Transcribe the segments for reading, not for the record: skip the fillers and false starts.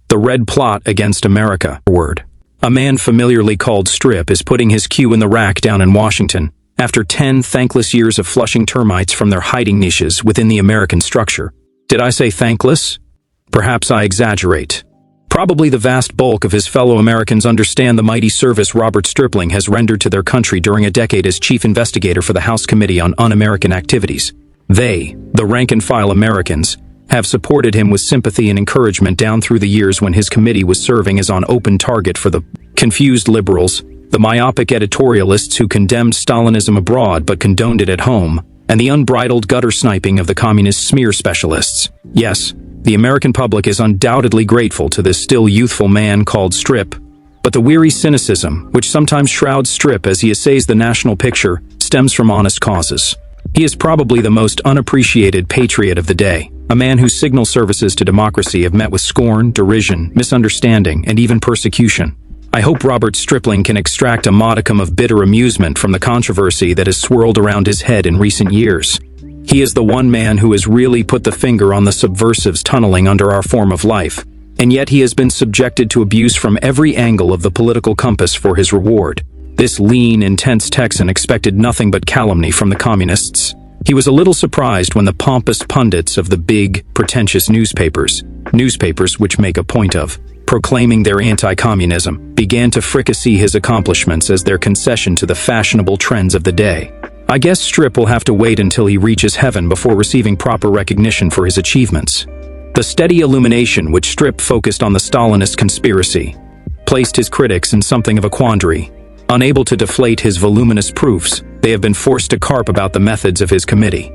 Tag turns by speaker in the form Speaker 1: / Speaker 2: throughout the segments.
Speaker 1: The Red Plot Against America. A man familiarly called Strip is putting his cue in the rack down in Washington after 10 thankless years of flushing termites from their hiding niches within the American structure. Did I say thankless? Perhaps I exaggerate. Probably the vast bulk of his fellow Americans understand the mighty service Robert Stripling has rendered to their country during a decade as chief investigator for the House Committee on Un-American Activities. They, the rank-and-file Americans, have supported him with sympathy and encouragement down through the years when his committee was serving as on open target for the confused liberals, the myopic editorialists who condemned Stalinism abroad but condoned it at home, and the unbridled gutter sniping of the communist smear specialists. Yes, the American public is undoubtedly grateful to this still youthful man called Strip, but the weary cynicism, which sometimes shrouds Strip as he essays the national picture, stems from honest causes. He is probably the most unappreciated patriot of the day, a man whose signal services to democracy have met with scorn, derision, misunderstanding, and even persecution. I hope Robert Stripling can extract a modicum of bitter amusement from the controversy that has swirled around his head in recent years. He is the one man who has really put the finger on the subversives tunneling under our form of life, and yet he has been subjected to abuse from every angle of the political compass for his reward. This lean, intense Texan expected nothing but calumny from the communists. He was a little surprised when the pompous pundits of the big, pretentious newspapers which make a point of proclaiming their anti-communism, began to fricassee his accomplishments as their concession to the fashionable trends of the day. I guess Strip will have to wait until he reaches heaven before receiving proper recognition for his achievements. The steady illumination which Strip focused on the Stalinist conspiracy placed his critics in something of a quandary. Unable to deflate his voluminous proofs, they have been forced to carp about the methods of his committee.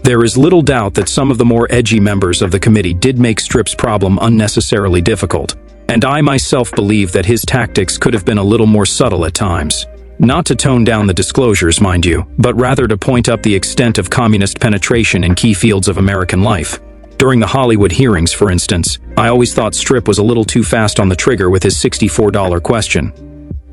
Speaker 1: There is little doubt that some of the more edgy members of the committee did make Strip's problem unnecessarily difficult, and I myself believe that his tactics could have been a little more subtle at times. Not to tone down the disclosures, mind you, but rather to point up the extent of communist penetration in key fields of American life. During the Hollywood hearings, for instance, I always thought Strip was a little too fast on the trigger with his $64 question.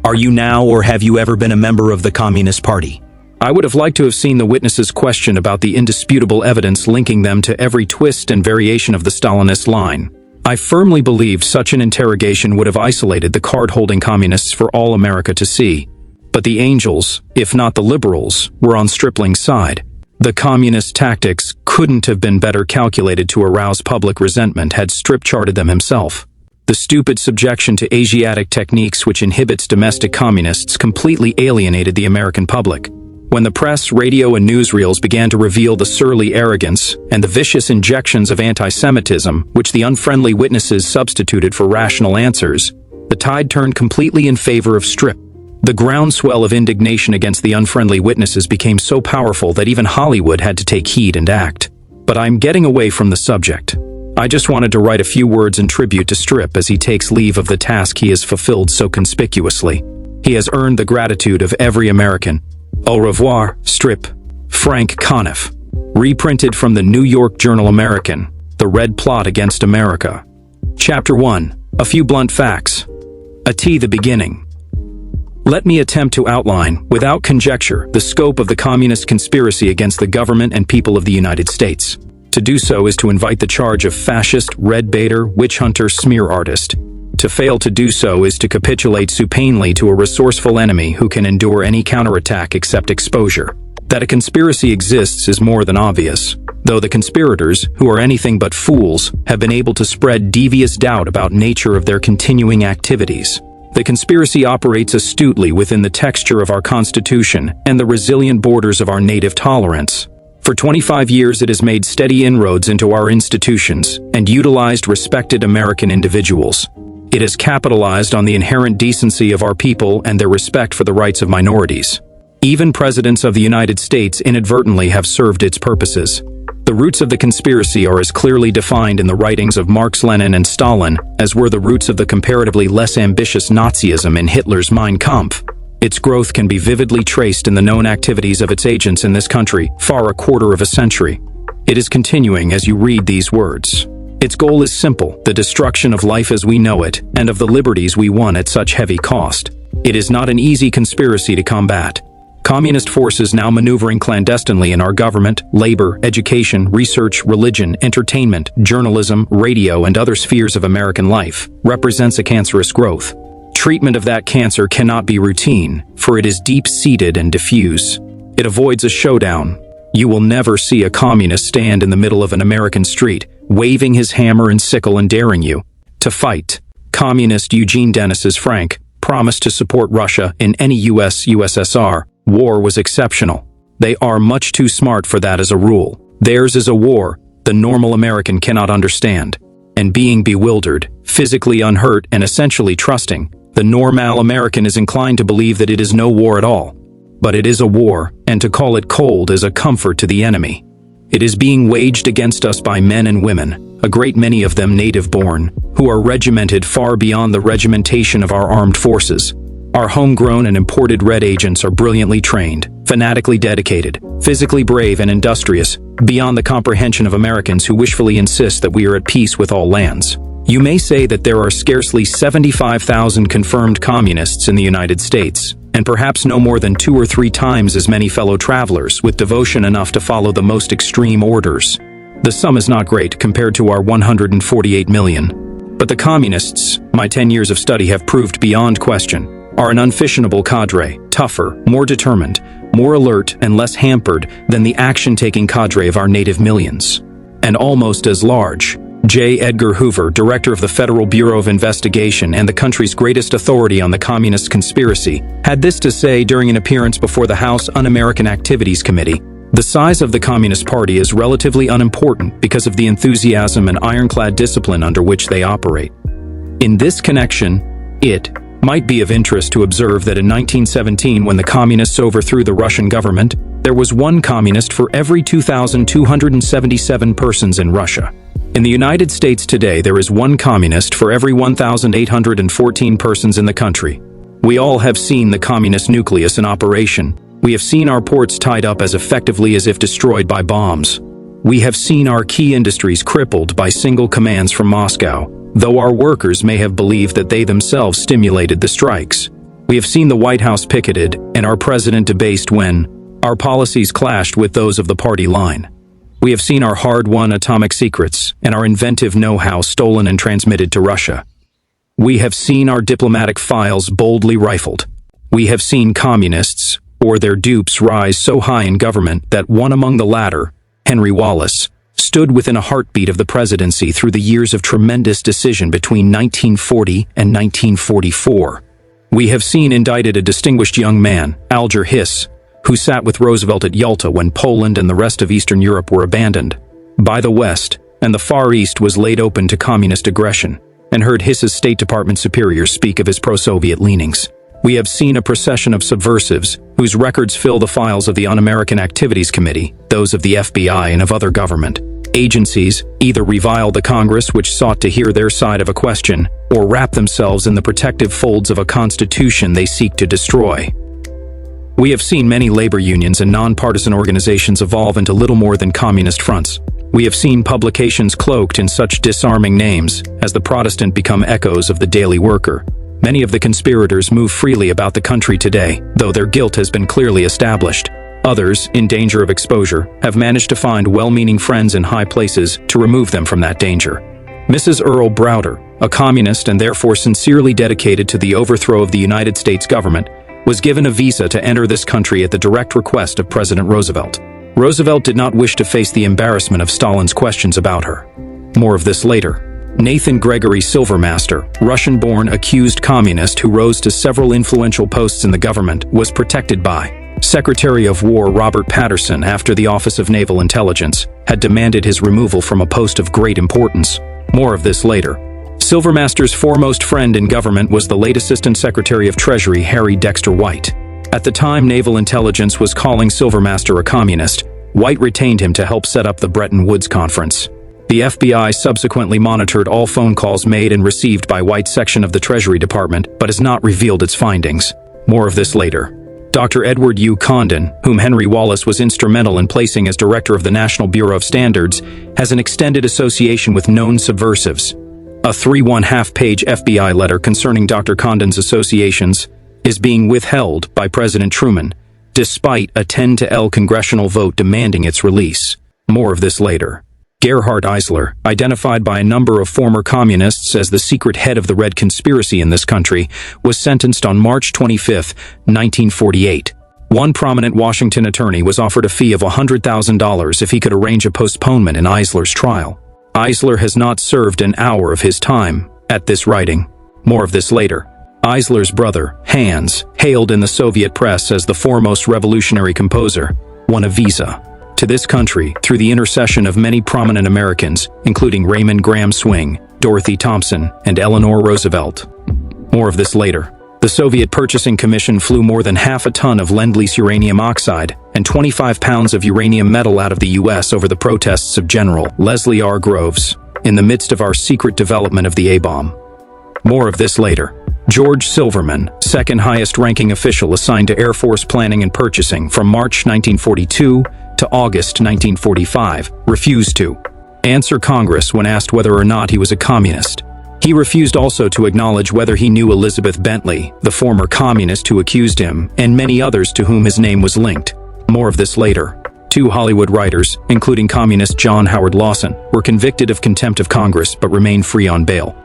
Speaker 2: Are you now or have you ever been a member of the Communist Party?
Speaker 1: I would have liked to have seen the witnesses' question about the indisputable evidence linking them to every twist and variation of the Stalinist line. I firmly believed such an interrogation would have isolated the card-holding communists for all America to see. But the angels, if not the liberals, were on Stripling's side. The communist tactics couldn't have been better calculated to arouse public resentment had Strip charted them himself. The stupid subjection to Asiatic techniques which inhibits domestic communists completely alienated the American public. When the press, radio, and newsreels began to reveal the surly arrogance and the vicious injections of anti-Semitism, which the unfriendly witnesses substituted for rational answers, the tide turned completely in favor of Strip. The groundswell of indignation against the unfriendly witnesses became so powerful that even Hollywood had to take heed and act. But I'm getting away from the subject. I just wanted to write a few words in tribute to Strip as he takes leave of the task he has fulfilled so conspicuously. He has earned the gratitude of every American. Au revoir, Strip. Frank Conniff. Reprinted from the New York Journal-American, The Red Plot Against America. Chapter 1. A few blunt facts. The beginning. Let me attempt to outline, without conjecture, the scope of the communist conspiracy against the government and people of the United States. To do so is to invite the charge of fascist, red baiter, witch hunter, smear artist. To fail to do so is to capitulate supinely to a resourceful enemy who can endure any counterattack except exposure. That a conspiracy exists is more than obvious, though the conspirators, who are anything but fools, have been able to spread devious doubt about nature of their continuing activities. The conspiracy operates astutely within the texture of our Constitution and the resilient borders of our native tolerance. For 25 years it has made steady inroads into our institutions and utilized respected American individuals. It has capitalized on the inherent decency of our people and their respect for the rights of minorities. Even presidents of the United States inadvertently have served its purposes. The roots of the conspiracy are as clearly defined in the writings of Marx, Lenin, and Stalin as were the roots of the comparatively less ambitious Nazism in Hitler's Mein Kampf. Its growth can be vividly traced in the known activities of its agents in this country, far a quarter of a century. It is continuing as you read these words. Its goal is simple, the destruction of life as we know it, and of the liberties we won at such heavy cost. It is not an easy conspiracy to combat. Communist forces now maneuvering clandestinely in our government, labor, education, research, religion, entertainment, journalism, radio, and other spheres of American life represents a cancerous growth. Treatment of that cancer cannot be routine, for it is deep-seated and diffuse. It avoids a showdown. You will never see a communist stand in the middle of an American street, waving his hammer and sickle and daring you to fight. Communist Eugene Dennis's frank promise to support Russia in any USSR war was exceptional. They are much too smart for that as a rule. Theirs is a war the normal American cannot understand. And being bewildered, physically unhurt, and essentially trusting, the normal American is inclined to believe that it is no war at all. But it is a war, and to call it cold is a comfort to the enemy. It is being waged against us by men and women, a great many of them native-born, who are regimented far beyond the regimentation of our armed forces. Our homegrown and imported red agents are brilliantly trained, fanatically dedicated, physically brave and industrious, beyond the comprehension of Americans who wishfully insist that we are at peace with all lands. You may say that there are scarcely 75,000 confirmed communists in the United States, and perhaps no more than 2 or 3 times as many fellow travelers with devotion enough to follow the most extreme orders. The sum is not great compared to our 148 million. But the communists, my 10 years of study have proved beyond question, are an unfissionable cadre, tougher, more determined, more alert, and less hampered than the action-taking cadre of our native millions. And almost as large. J. Edgar Hoover, director of the Federal Bureau of Investigation and the country's greatest authority on the communist conspiracy, had this to say during an appearance before the House Un-American Activities Committee: "The size of the Communist Party is relatively unimportant because of the enthusiasm and ironclad discipline under which they operate." In this connection, it might be of interest to observe that in 1917, when the communists overthrew the Russian government, there was one communist for every 2,277 persons in Russia. In the United States today, there is one communist for every 1,814 persons in the country. We all have seen the communist nucleus in operation. We have seen our ports tied up as effectively as if destroyed by bombs. We have seen our key industries crippled by single commands from Moscow, though our workers may have believed that they themselves stimulated the strikes. We have seen the White House picketed and our president debased when our policies clashed with those of the party line. We have seen our hard-won atomic secrets and our inventive know-how stolen and transmitted to Russia. We have seen our diplomatic files boldly rifled. We have seen communists, or their dupes, rise so high in government that one among the latter, Henry Wallace, stood within a heartbeat of the presidency through the years of tremendous decision between 1940 and 1944. We have seen indicted a distinguished young man, Alger Hiss, who sat with Roosevelt at Yalta when Poland and the rest of Eastern Europe were abandoned by the West, and the Far East was laid open to communist aggression, and heard Hiss's State Department superiors speak of his pro-Soviet leanings. We have seen a procession of subversives whose records fill the files of the Un-American Activities Committee, those of the FBI and of other government agencies, either revile the Congress which sought to hear their side of a question, or wrap themselves in the protective folds of a constitution they seek to destroy. We have seen many labor unions and nonpartisan organizations evolve into little more than communist fronts. We have seen publications cloaked in such disarming names as the Protestant become echoes of the Daily Worker. Many of the conspirators move freely about the country today, though their guilt has been clearly established. Others, in danger of exposure, have managed to find well-meaning friends in high places to remove them from that danger. Mrs. Earl Browder, a communist and therefore sincerely dedicated to the overthrow of the United States government, was given a visa to enter this country at the direct request of President Roosevelt. Roosevelt did not wish to face the embarrassment of Stalin's questions about her. More of this later. Nathan Gregory Silvermaster, Russian-born accused communist who rose to several influential posts in the government, was protected by Secretary of War Robert Patterson after the Office of Naval Intelligence had demanded his removal from a post of great importance. More of this later. Silvermaster's foremost friend in government was the late Assistant Secretary of Treasury Harry Dexter White. At the time Naval Intelligence was calling Silvermaster a communist, White retained him to help set up the Bretton Woods Conference. The FBI subsequently monitored all phone calls made and received by White's section of the Treasury Department, but has not revealed its findings. More of this later. Dr. Edward U. Condon, whom Henry Wallace was instrumental in placing as director of the National Bureau of Standards, has an extended association with known subversives. A 3½ page FBI letter concerning Dr. Condon's associations is being withheld by President Truman, despite a 10-to-L congressional vote demanding its release. More of this later. Gerhard Eisler, identified by a number of former communists as the secret head of the Red Conspiracy in this country, was sentenced on March 25, 1948. One prominent Washington attorney was offered a fee of $100,000 if he could arrange a postponement in Eisler's trial. Eisler has not served an hour of his time at this writing. More of this later. Eisler's brother, Hans, hailed in the Soviet press as the foremost revolutionary composer, won a visa to this country through the intercession of many prominent Americans, including Raymond Graham Swing, Dorothy Thompson, and Eleanor Roosevelt. More of this later. The Soviet Purchasing Commission flew more than half a ton of Lend-Lease uranium oxide and 25 pounds of uranium metal out of the U.S. over the protests of General Leslie R. Groves, in the midst of our secret development of the A-bomb. More of this later. George Silverman, second highest-ranking official assigned to Air Force Planning and Purchasing from March 1942 to August 1945, refused to answer Congress when asked whether or not he was a communist. He refused also to acknowledge whether he knew Elizabeth Bentley, the former communist who accused him, and many others to whom his name was linked. More of this later. Two Hollywood writers, including communist John Howard Lawson, were convicted of contempt of Congress but remain free on bail.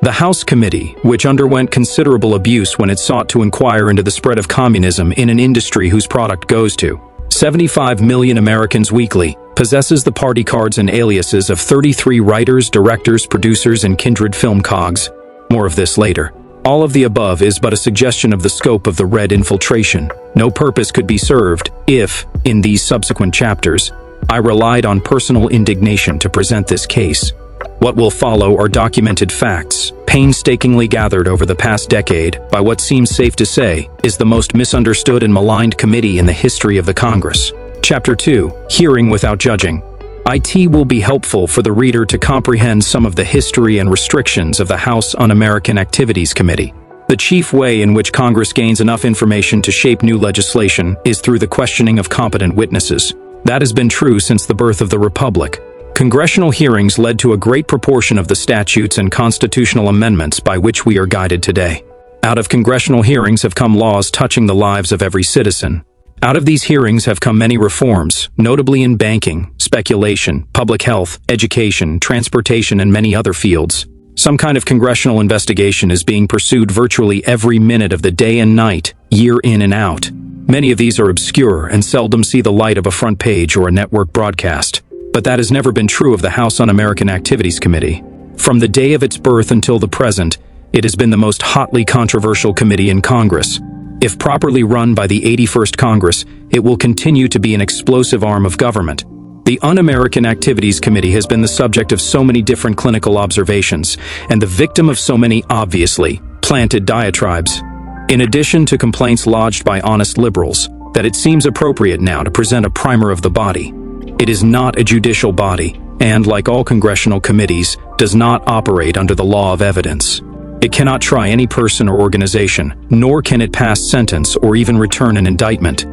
Speaker 1: The House Committee, which underwent considerable abuse when it sought to inquire into the spread of communism in an industry whose product goes to 75 million Americans weekly, possesses the party cards and aliases of 33 writers, directors, producers, and kindred film cogs. More of this later. All of the above is but a suggestion of the scope of the Red infiltration. No purpose could be served if, in these subsequent chapters, I relied on personal indignation to present this case. What will follow are documented facts, painstakingly gathered over the past decade by what seems safe to say is the most misunderstood and maligned committee in the history of the Congress. Chapter 2, Hearing Without Judging. IT will be helpful for the reader to comprehend some of the history and restrictions of the House Un-American Activities Committee. The chief way in which Congress gains enough information to shape new legislation is through the questioning of competent witnesses. That has been true since the birth of the Republic. Congressional hearings led to a great proportion of the statutes and constitutional amendments by which we are guided today. Out of congressional hearings have come laws touching the lives of every citizen. Out of these hearings have come many reforms, notably in banking, speculation, public health, education, transportation, and many other fields. Some kind of congressional investigation is being pursued virtually every minute of the day and night, year in and out. Many of these are obscure and seldom see the light of a front page or a network broadcast. But that has never been true of the House Un-American Activities Committee. From the day of its birth until the present, it has been the most hotly controversial committee in Congress. If properly run by the 81st Congress, it will continue to be an explosive arm of government. The Un-American Activities Committee has been the subject of so many different clinical observations, and the victim of so many obviously planted diatribes. In addition to complaints lodged by honest liberals, that it seems appropriate now to present a primer of the body. It is not a judicial body, and, like all congressional committees, does not operate under the law of evidence. It cannot try any person or organization, nor can it pass sentence or even return an indictment.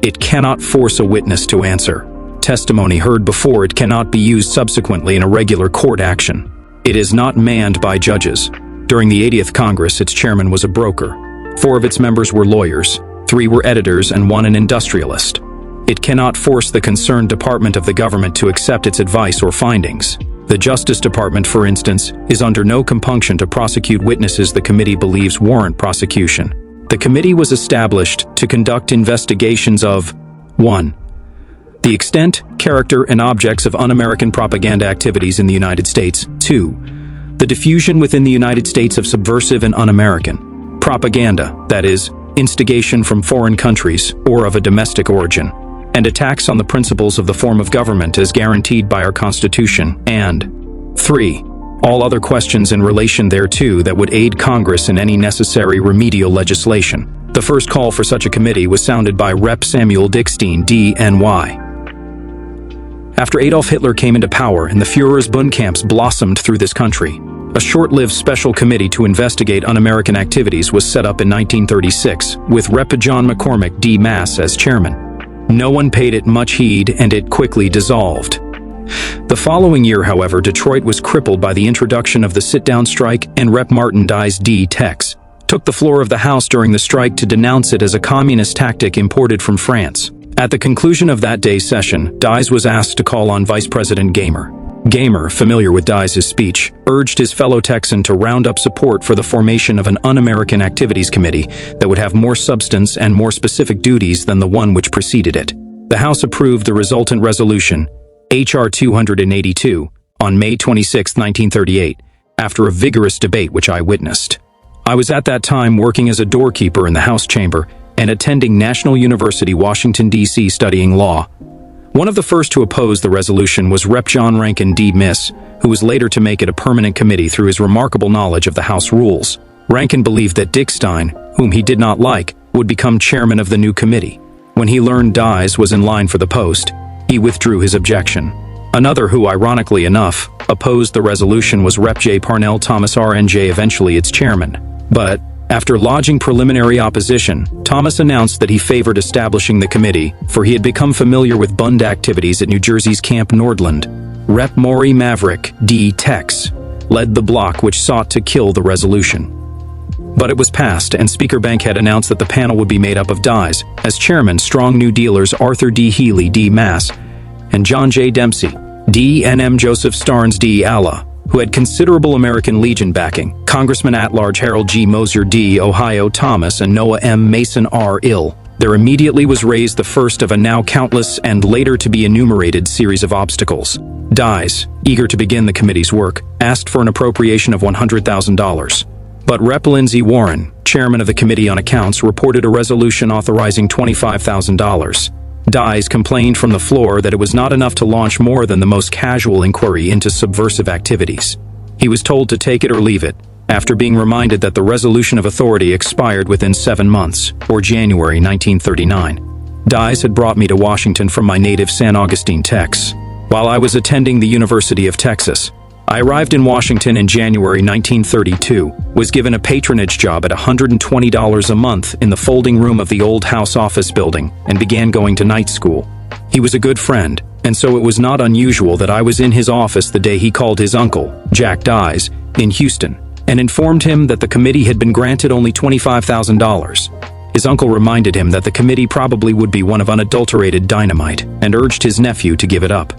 Speaker 1: It cannot force a witness to answer. Testimony heard before it cannot be used subsequently in a regular court action. It is not manned by judges. During the 80th Congress, its chairman was a broker. 4 of its members were lawyers, 3 were editors, and 1 an industrialist. It cannot force the concerned department of the government to accept its advice or findings. The Justice Department, for instance, is under no compunction to prosecute witnesses the committee believes warrant prosecution. The committee was established to conduct investigations of 1. The extent, character, and objects of un-American propaganda activities in the United States. 2. The diffusion within the United States of subversive and un-American propaganda, that is, instigation from foreign countries or of a domestic origin, and attacks on the principles of the form of government as guaranteed by our Constitution, and 3. All other questions in relation thereto that would aid Congress in any necessary remedial legislation. The first call for such a committee was sounded by Rep. Samuel Dickstein, D.N.Y. After Adolf Hitler came into power and the Führer's Bundcamps blossomed through this country, a short-lived special committee to investigate un-American activities was set up in 1936, with Rep. John McCormick D. Mass as chairman. No one paid it much heed, and it quickly dissolved. The following year, however, Detroit was crippled by the introduction of the sit-down strike and Rep. Martin Dies D. Tex, took the floor of the House during the strike to denounce it as a communist tactic imported from France. At the conclusion of that day's session, Dies was asked to call on Vice President Gamer. Gamer, familiar with Dies' speech, urged his fellow Texan to round up support for the formation of an Un-American Activities Committee that would have more substance and more specific duties than the one which preceded it. The House approved the resultant resolution, H.R. 282, on May 26, 1938, after a vigorous debate which I witnessed. I was at that time working as a doorkeeper in the House chamber and attending National University, Washington, D.C. studying law. One of the first to oppose the resolution was Rep. John Rankin D. Miss, who was later to make it a permanent committee through his remarkable knowledge of the House rules. Rankin believed that Dick Stein, whom he did not like, would become chairman of the new committee. When he learned Dies was in line for the post, he withdrew his objection. Another who, ironically enough, opposed the resolution was Rep. J. Parnell Thomas RNJ, eventually its chairman. But, after lodging preliminary opposition, Thomas announced that he favored establishing the committee, for he had become familiar with Bund activities at New Jersey's Camp Nordland. Rep. Maury Maverick D. Tex led the bloc which sought to kill the resolution. But it was passed, and Speaker Bankhead announced that the panel would be made up of Dies. As chairman, strong New Dealers Arthur D. Healy D. Mass and John J. Dempsey D. and M. Joseph Starnes D. Allah, who had considerable American Legion backing, Congressman at-large Harold G. Mosier D. Ohio Thomas, and Noah M. Mason R. Ill. There immediately was raised the first of a now countless and later to be enumerated series of obstacles. Dies, eager to begin the committee's work, asked for an appropriation of $100,000. But Rep. Lindsey Warren, chairman of the Committee on Accounts, reported a resolution authorizing $25,000. Dies complained from the floor that it was not enough to launch more than the most casual inquiry into subversive activities. He was told to take it or leave it, after being reminded that the resolution of authority expired within 7 months, or January 1939. Dies had brought me to Washington from my native San Augustine, Tex. While I was attending the University of Texas, I arrived in Washington in January 1932, was given a patronage job at $120 a month in the folding room of the old House office building, and began going to night school. He was a good friend, and so it was not unusual that I was in his office the day he called his uncle, Jack Dies, in Houston, and informed him that the committee had been granted only $25,000. His uncle reminded him that the committee probably would be one of unadulterated dynamite, and urged his nephew to give it up.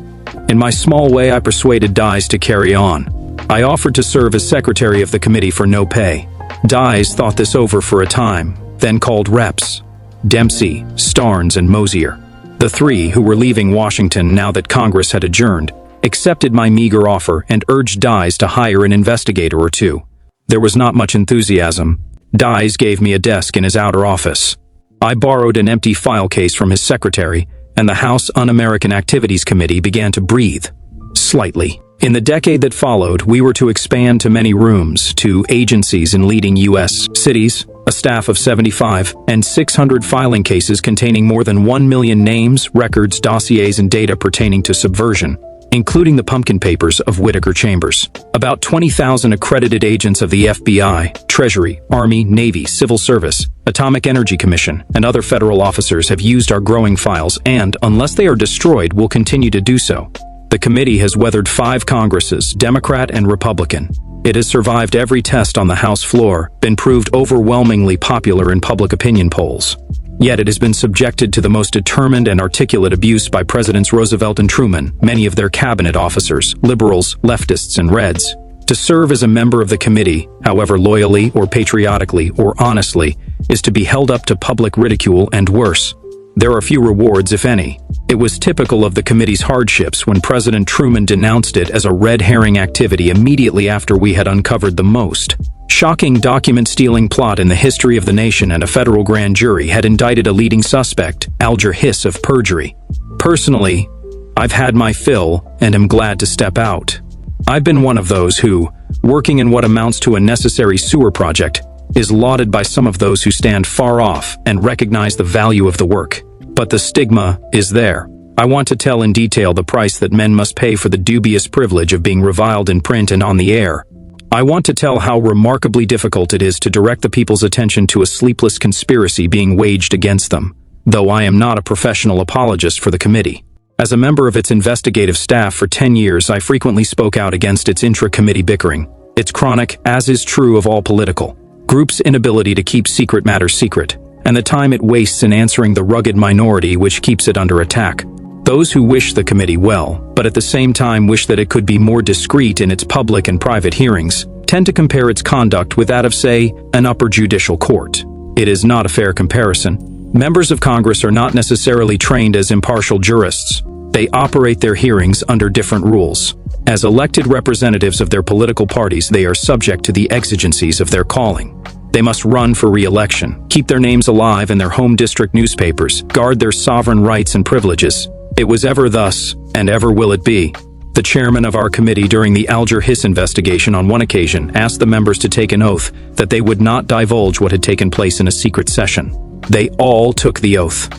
Speaker 1: In my small way, I persuaded Dies to carry on. I offered to serve as secretary of the committee for no pay. Dies thought this over for a time, then called Reps. Dempsey, Starnes, and Mosier, the three who were leaving Washington now that Congress had adjourned, accepted my meager offer and urged Dies to hire an investigator or two. There was not much enthusiasm. Dies gave me a desk in his outer office. I borrowed an empty file case from his secretary, and the House Un-American Activities Committee began to breathe. Slightly. In the decade that followed, we were to expand to many rooms, to agencies in leading U.S. cities, a staff of 75, and 600 filing cases containing more than 1 million names, records, dossiers, and data pertaining to subversion, including the pumpkin papers of Whittaker Chambers. About 20,000 accredited agents of the FBI, Treasury, Army, Navy, Civil Service, Atomic Energy Commission, and other federal officers have used our growing files and, unless they are destroyed, will continue to do so. The committee has weathered 5 Congresses, Democrat and Republican. It has survived every test on the House floor, been proved overwhelmingly popular in public opinion polls. Yet it has been subjected to the most determined and articulate abuse by Presidents Roosevelt and Truman, many of their cabinet officers, liberals, leftists, and Reds. To serve as a member of the committee, however loyally or patriotically or honestly, is to be held up to public ridicule and worse. There are few rewards, if any. It was typical of the committee's hardships when President Truman denounced it as a red herring activity immediately after we had uncovered the most shocking document-stealing plot in the history of the nation, and a federal grand jury had indicted a leading suspect, Alger Hiss, of perjury. Personally, I've had my fill and am glad to step out. I've been one of those who, working in what amounts to a necessary sewer project, is lauded by some of those who stand far off and recognize the value of the work. But the stigma is there. I want to tell in detail the price that men must pay for the dubious privilege of being reviled in print and on the air. I want to tell how remarkably difficult it is to direct the people's attention to a sleepless conspiracy being waged against them, though I am not a professional apologist for the committee. As a member of its investigative staff for 10 years, I frequently spoke out against its intra-committee bickering. It's chronic, as is true of all political group's inability to keep secret matters secret, and the time it wastes in answering the rugged minority which keeps it under attack. Those who wish the committee well, but at the same time wish that it could be more discreet in its public and private hearings, tend to compare its conduct with that of, say, an upper judicial court. It is not a fair comparison. Members of Congress are not necessarily trained as impartial jurists. They operate their hearings under different rules. As elected representatives of their political parties, they are subject to the exigencies of their calling. They must run for re-election, keep their names alive in their home district newspapers, guard their sovereign rights and privileges. It was ever thus, and ever will it be. The chairman of our committee during the Alger Hiss investigation on one occasion asked the members to take an oath that they would not divulge what had taken place in a secret session. They all took the oath.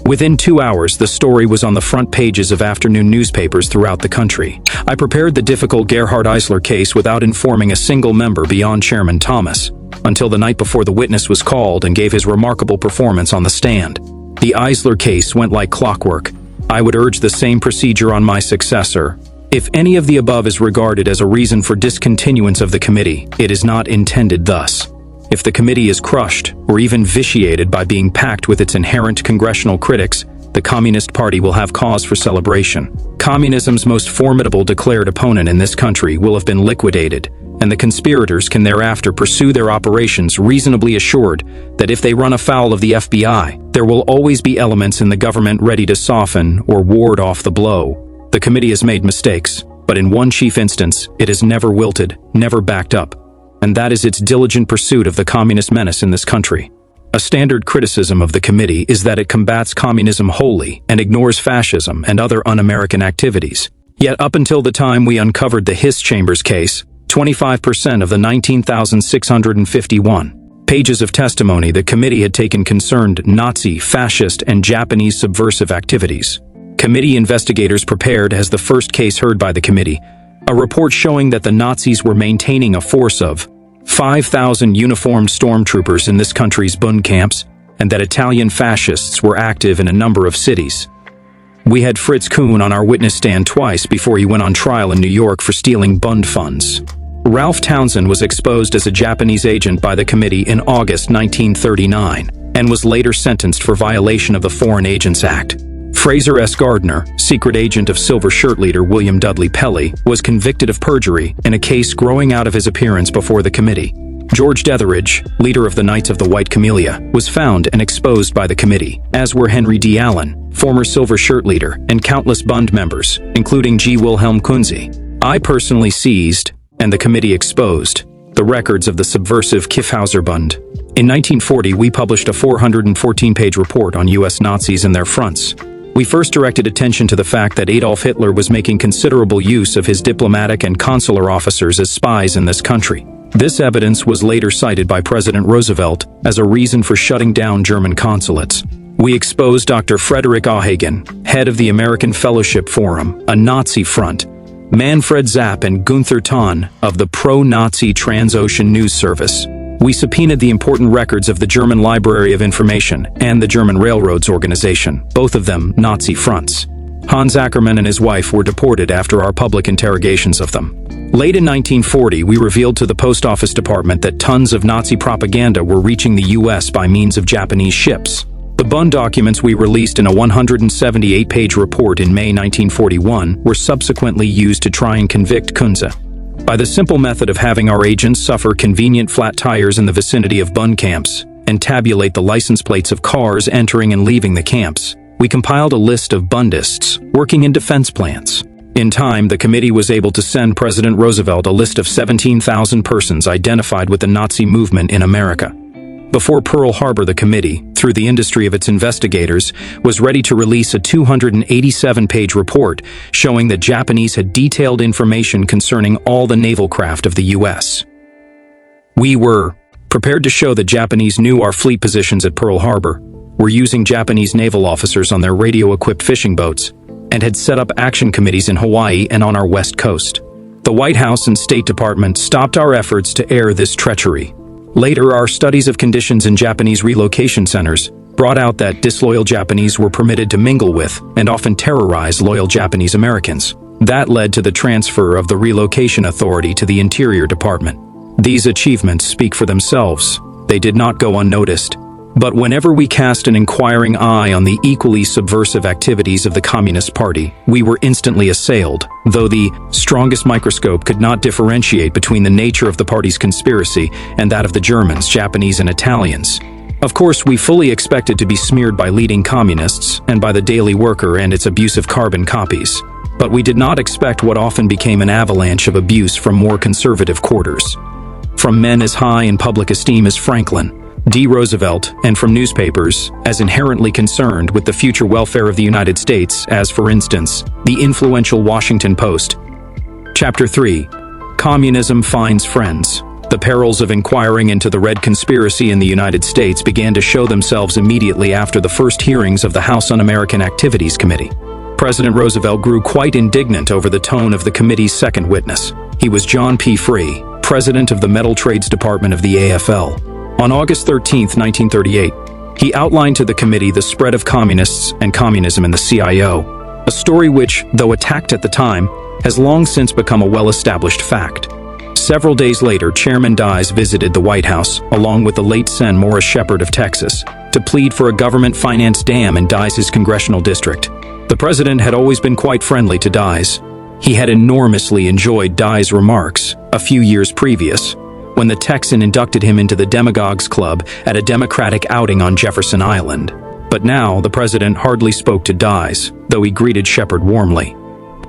Speaker 1: Within 2 hours, the story was on the front pages of afternoon newspapers throughout the country. I prepared the difficult Gerhard Eisler case without informing a single member beyond Chairman Thomas, until the night before the witness was called and gave his remarkable performance on the stand. The Eisler case went like clockwork. I would urge the same procedure on my successor. If any of the above is regarded as a reason for discontinuance of the committee, it is not intended thus. If the committee is crushed, or even vitiated by being packed with its inherent congressional critics, the Communist Party will have cause for celebration. Communism's most formidable declared opponent in this country will have been liquidated, and the conspirators can thereafter pursue their operations reasonably assured that if they run afoul of the FBI, there will always be elements in the government ready to soften or ward off the blow. The committee has made mistakes, but in one chief instance, it has never wilted, never backed up, and that is its diligent pursuit of the communist menace in this country. A standard criticism of the committee is that it combats communism wholly and ignores fascism and other un-American activities. Yet up until the time we uncovered the Hiss Chambers case, 25% of the 19,651 pages of testimony the committee had taken concerned Nazi, fascist, and Japanese subversive activities. Committee investigators prepared, as the first case heard by the committee, a report showing that the Nazis were maintaining a force of 5,000 uniformed stormtroopers in this country's Bund camps, and that Italian fascists were active in a number of cities. We had Fritz Kuhn on our witness stand twice before he went on trial in New York for stealing Bund funds. Ralph Townsend was exposed as a Japanese agent by the committee in August 1939, and was later sentenced for violation of the Foreign Agents Act. Fraser S. Gardner, secret agent of Silver Shirt leader William Dudley Pelley, was convicted of perjury in a case growing out of his appearance before the committee. George Detheridge, leader of the Knights of the White Camellia, was found and exposed by the committee, as were Henry D. Allen, former Silver Shirt leader, and countless Bund members, including G. Wilhelm Kunze. I personally seized, and the committee exposed, the records of the subversive Kyffhauser Bund. In 1940, we published a 414-page report on U.S. Nazis and their fronts. We first directed attention to the fact that Adolf Hitler was making considerable use of his diplomatic and consular officers as spies in this country. This evidence was later cited by President Roosevelt as a reason for shutting down German consulates. We exposed Dr. Frederick Auhagen, head of the American Fellowship Forum, a Nazi front, Manfred Zapp and Gunther Tahn of the pro-Nazi Transocean News Service. We subpoenaed the important records of the German Library of Information and the German Railroads Organization, both of them Nazi fronts. Hans Ackermann and his wife were deported after our public interrogations of them. Late in 1940, we revealed to the Post Office Department that tons of Nazi propaganda were reaching the U.S. by means of Japanese ships. The Bund documents we released in a 178-page report in May 1941 were subsequently used to try and convict Kunze. By the simple method of having our agents suffer convenient flat tires in the vicinity of Bund camps and tabulate the license plates of cars entering and leaving the camps, we compiled a list of Bundists working in defense plants. In time, the committee was able to send President Roosevelt a list of 17,000 persons identified with the Nazi movement in America. Before Pearl Harbor, the committee, through the industry of its investigators, was ready to release a 287-page report showing that Japanese had detailed information concerning all the naval craft of the U.S. We were prepared to show that Japanese knew our fleet positions at Pearl Harbor, were using Japanese naval officers on their radio-equipped fishing boats, and had set up action committees in Hawaii and on our west coast. The White House and State Department stopped our efforts to air this treachery. Later, our studies of conditions in Japanese relocation centers brought out that disloyal Japanese were permitted to mingle with and often terrorize loyal Japanese Americans. That led to the transfer of the relocation authority to the Interior Department. These achievements speak for themselves. They did not go unnoticed. But whenever we cast an inquiring eye on the equally subversive activities of the Communist Party, we were instantly assailed, though the strongest microscope could not differentiate between the nature of the party's conspiracy and that of the Germans, Japanese, and Italians. Of course, we fully expected to be smeared by leading communists and by the Daily Worker and its abusive carbon copies. But we did not expect what often became an avalanche of abuse from more conservative quarters. From men as high in public esteem as Franklin D. Roosevelt, and from newspapers as inherently concerned with the future welfare of the United States as, for instance, the influential Washington Post. Chapter 3. Communism Finds Friends. The perils of inquiring into the Red Conspiracy in the United States began to show themselves immediately after the first hearings of the House Un-American Activities Committee. President Roosevelt grew quite indignant over the tone of the committee's second witness. He was John P. Free, president of the Metal Trades Department of the AFL. On August 13, 1938, he outlined to the committee the spread of communists and communism in the CIO, a story which, though attacked at the time, has long since become a well-established fact. Several days later, Chairman Dies visited the White House, along with the late Sen. Morris Shepherd of Texas, to plead for a government-financed dam in Dies' congressional district. The president had always been quite friendly to Dies. He had enormously enjoyed Dies' remarks a few years previous, when the Texan inducted him into the Demagogues Club at a Democratic outing on Jefferson Island. But now, the president hardly spoke to Dies, though he greeted Shepherd warmly.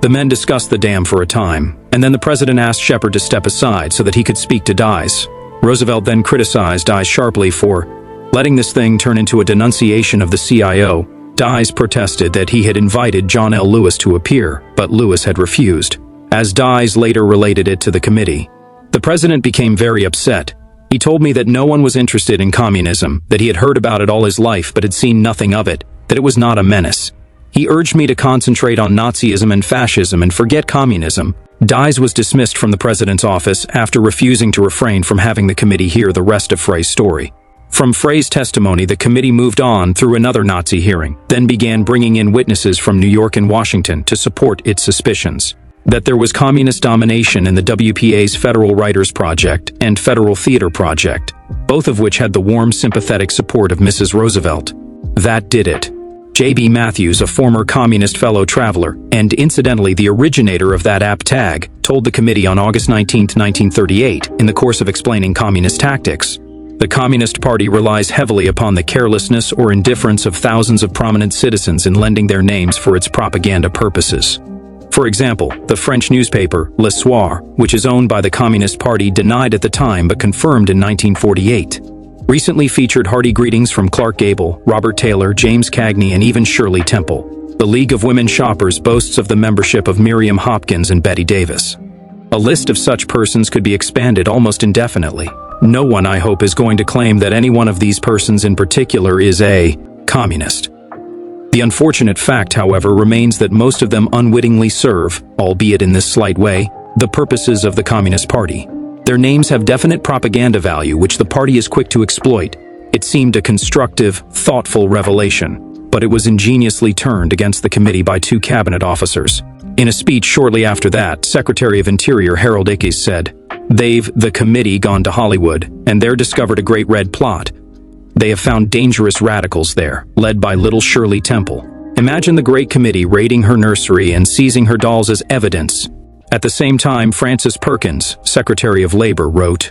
Speaker 1: The men discussed the dam for a time, and then the president asked Shepherd to step aside so that he could speak to Dies. Roosevelt then criticized Dies sharply for letting this thing turn into a denunciation of the CIO. Dies protested that he had invited John L. Lewis to appear, but Lewis had refused. As Dies later related it to the committee, the president became very upset. He told me that no one was interested in communism, that he had heard about it all his life but had seen nothing of it, that it was not a menace. He urged me to concentrate on Nazism and fascism and forget communism. Dies was dismissed from the president's office after refusing to refrain from having the committee hear the rest of Frey's story. From Frey's testimony, the committee moved on through another Nazi hearing, then began bringing in witnesses from New York and Washington to support its suspicions that there was communist domination in the WPA's Federal Writers Project and Federal Theater Project, both of which had the warm, sympathetic support of Mrs. Roosevelt. That did it. J.B. Matthews, a former communist fellow traveler, and incidentally the originator of that apt tag, told the committee on August 19, 1938, in the course of explaining communist tactics, the Communist Party relies heavily upon the carelessness or indifference of thousands of prominent citizens in lending their names for its propaganda purposes. For example, the French newspaper Le Soir, which is owned by the Communist Party, denied at the time but confirmed in 1948. Recently featured hearty greetings from Clark Gable, Robert Taylor, James Cagney, and even Shirley Temple. The League of Women Shoppers boasts of the membership of Miriam Hopkins and Betty Davis. A list of such persons could be expanded almost indefinitely. No one, I hope, is going to claim that any one of these persons in particular is a communist. The unfortunate fact, however, remains that most of them unwittingly serve, albeit in this slight way, the purposes of the Communist Party. Their names have definite propaganda value, which the party is quick to exploit. It seemed a constructive, thoughtful revelation, but it was ingeniously turned against the committee by two cabinet officers. In a speech shortly after that, Secretary of Interior Harold Ickes said, the committee, gone to Hollywood, and there discovered a great red plot. They have found dangerous radicals there, led by little Shirley Temple. Imagine the great committee raiding her nursery and seizing her dolls as evidence. At the same time, Francis Perkins, Secretary of Labor, wrote,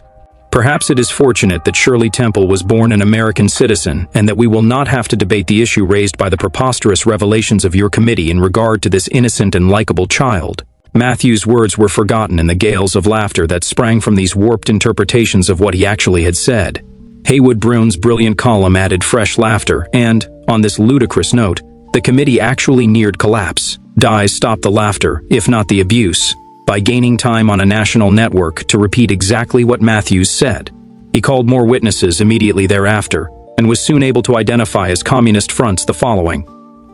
Speaker 1: "Perhaps it is fortunate that Shirley Temple was born an American citizen and that we will not have to debate the issue raised by the preposterous revelations of your committee in regard to this innocent and likable child." Matthew's words were forgotten in the gales of laughter that sprang from these warped interpretations of what he actually had said. Haywood Broun's brilliant column added fresh laughter, and, on this ludicrous note, the committee actually neared collapse. Dies stopped the laughter, if not the abuse, by gaining time on a national network to repeat exactly what Matthews said. He called more witnesses immediately thereafter, and was soon able to identify as communist fronts the following: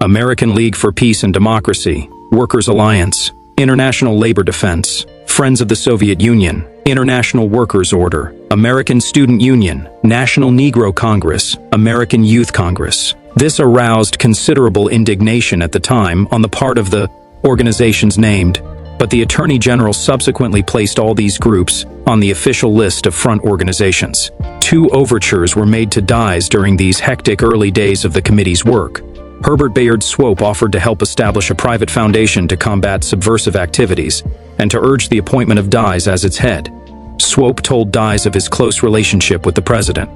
Speaker 1: American League for Peace and Democracy, Workers' Alliance, International Labor Defense, Friends of the Soviet Union, International Workers' Order, American Student Union, National Negro Congress, American Youth Congress. This aroused considerable indignation at the time on the part of the organizations named. But the Attorney General subsequently placed all these groups on the official list of front organizations. 2 overtures were made to Dys during these hectic early days of the committee's work. Herbert Bayard Swope offered to help establish a private foundation to combat subversive activities and to urge the appointment of Dys as its head. Swope told Dys of his close relationship with the president.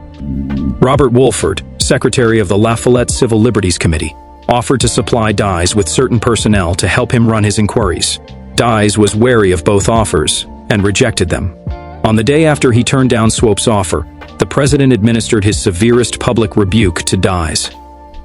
Speaker 1: Robert Wolford, secretary of the La Follette Civil Liberties Committee, offered to supply Dys with certain personnel to help him run his inquiries. Dys was wary of both offers and rejected them. On the day after he turned down Swope's offer, the president administered his severest public rebuke to Dys.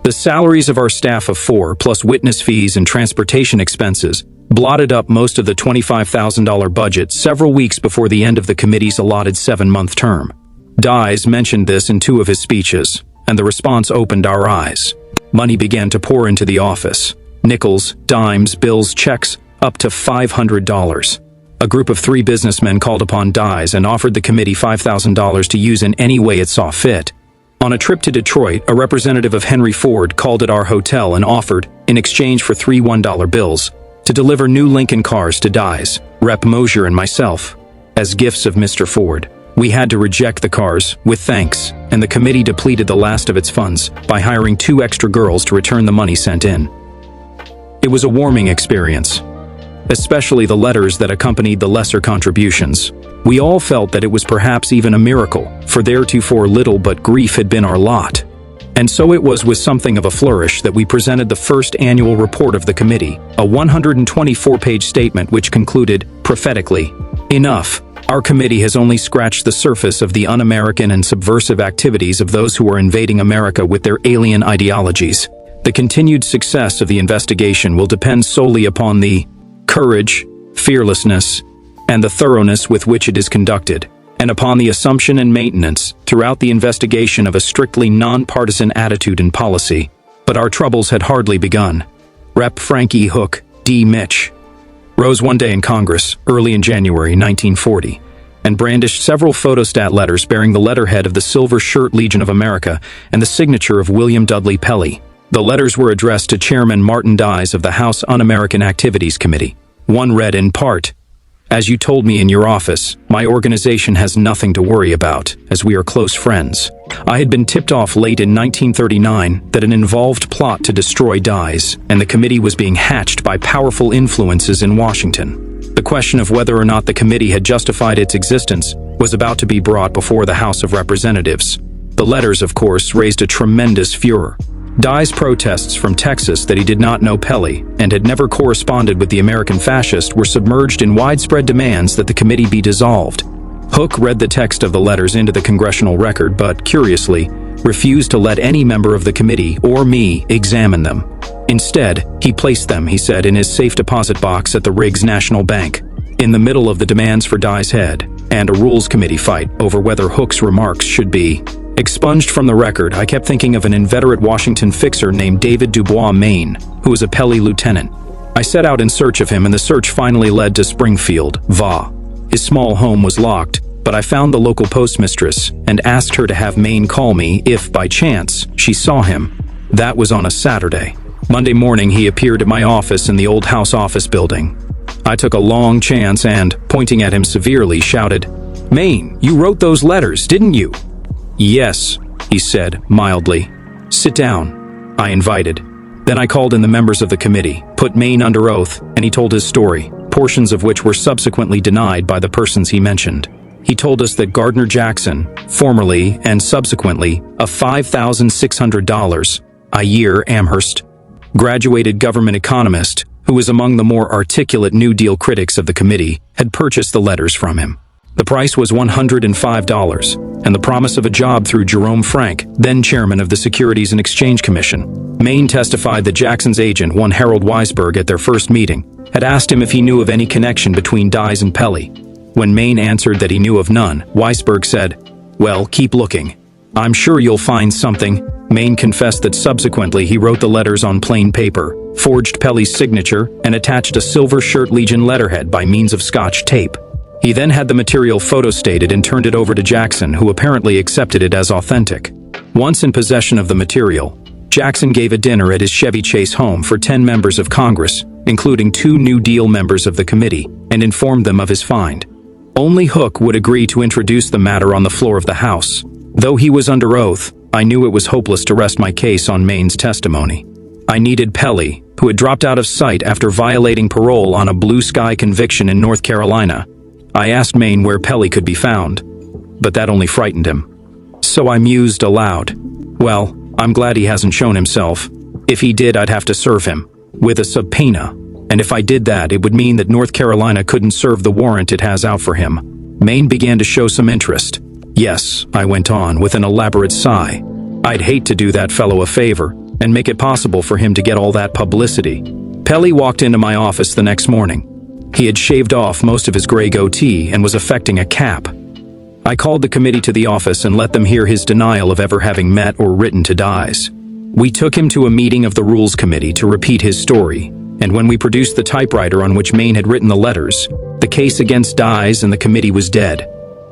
Speaker 1: The salaries of our staff of 4, plus witness fees and transportation expenses, blotted up most of the $25,000 budget several weeks before the end of the committee's allotted 7-month term. Dys mentioned this in 2 of his speeches, and the response opened our eyes. Money began to pour into the office. Nickels, dimes, bills, checks, up to $500. A group of 3 businessmen called upon Dys and offered the committee $5,000 to use in any way it saw fit. On a trip to Detroit, a representative of Henry Ford called at our hotel and offered, in exchange for 3 $1 bills, to deliver new Lincoln cars to Dys, Rep. Mosier and myself, as gifts of Mr. Ford. We had to reject the cars, with thanks, and the committee depleted the last of its funds by hiring 2 extra girls to return the money sent in. It was a warming experience, especially the letters that accompanied the lesser contributions. We all felt that it was perhaps even a miracle, for theretofore little but grief had been our lot. And so it was with something of a flourish that we presented the first annual report of the committee, a 124-page statement which concluded, prophetically, "Enough. Our committee has only scratched the surface of the un-American and subversive activities of those who are invading America with their alien ideologies. The continued success of the investigation will depend solely upon the courage, fearlessness, and the thoroughness with which it is conducted, and upon the assumption and maintenance throughout the investigation of a strictly nonpartisan attitude and policy." But our troubles had hardly begun. Rep. Frank E. Hook, D. Mitch, rose one day in Congress, early in January 1940, and brandished several photostat letters bearing the letterhead of the Silver Shirt Legion of America and the signature of William Dudley Pelley. The letters were addressed to Chairman Martin Dys of the House Un-American Activities Committee. One read in part, "As you told me in your office, my organization has nothing to worry about, as we are close friends. I had been tipped off late in 1939 that an involved plot to destroy Dys, and the committee was being hatched by powerful influences in Washington. The question of whether or not the committee had justified its existence was about to be brought before the House of Representatives. The letters, of course, raised a tremendous furor. Dys' protests from Texas that he did not know Pelley and had never corresponded with the American fascist were submerged in widespread demands that the committee be dissolved. Hook read the text of the letters into the congressional record, but, curiously, refused to let any member of the committee or me examine them. Instead, he placed them, he said, in his safe deposit box at the Riggs National Bank, in the middle of the demands for Dys' head, and a Rules Committee fight over whether Hook's remarks should be expunged from the record. I kept thinking of an inveterate Washington fixer named David Dubois Maine, who was a Pelley lieutenant. I set out in search of him, and the search finally led to Springfield, VA. His small home was locked, but I found the local postmistress and asked her to have Maine call me if, by chance, she saw him. That was on a Saturday. Monday morning, he appeared at my office in the old House office building. I took a long chance and, pointing at him severely, shouted, "Maine, you wrote those letters, didn't you?" "Yes," he said, mildly. "Sit down," I invited. Then I called in the members of the committee, put Maine under oath, and he told his story, portions of which were subsequently denied by the persons he mentioned. He told us that Gardner Jackson, formerly and subsequently a $5,600 a year Amherst graduated government economist, who was among the more articulate New Deal critics of the committee, had purchased the letters from him. The price was $105, and the promise of a job through Jerome Frank, then chairman of the Securities and Exchange Commission. Maine testified that Jackson's agent, one Harold Weisberg, at their first meeting, had asked him if he knew of any connection between Dys and Pelley. When Maine answered that he knew of none, Weisberg said, "Well, keep looking. I'm sure you'll find something." Maine confessed that subsequently he wrote the letters on plain paper, forged Pelley's signature, and attached a Silver Shirt Legion letterhead by means of Scotch tape. He then had the material photostated and turned it over to Jackson, who apparently accepted it as authentic. Once in possession of the material, Jackson gave a dinner at his Chevy Chase home for 10 members of Congress, including 2 New Deal members of the committee, and informed them of his find. Only Hook would agree to introduce the matter on the floor of the House. Though he was under oath, I knew it was hopeless to rest my case on Maine's testimony. I needed Pelly, who had dropped out of sight after violating parole on a blue-sky conviction in North Carolina. I asked Maine where Pelly could be found, but that only frightened him. So I mused aloud. Well, I'm glad he hasn't shown himself. If he did, I'd have to serve him with a subpoena. And if I did that, it would mean that North Carolina couldn't serve the warrant it has out for him. Maine began to show some interest. Yes, I went on with an elaborate sigh. I'd hate to do that fellow a favor and make it possible for him to get all that publicity. Pelly walked into my office the next morning. He had shaved off most of his gray goatee and was affecting a cap. I called the committee to the office and let them hear his denial of ever having met or written to Dyes. We took him to a meeting of the Rules Committee to repeat his story, and when we produced the typewriter on which Maine had written the letters, the case against Dyes and the committee was dead.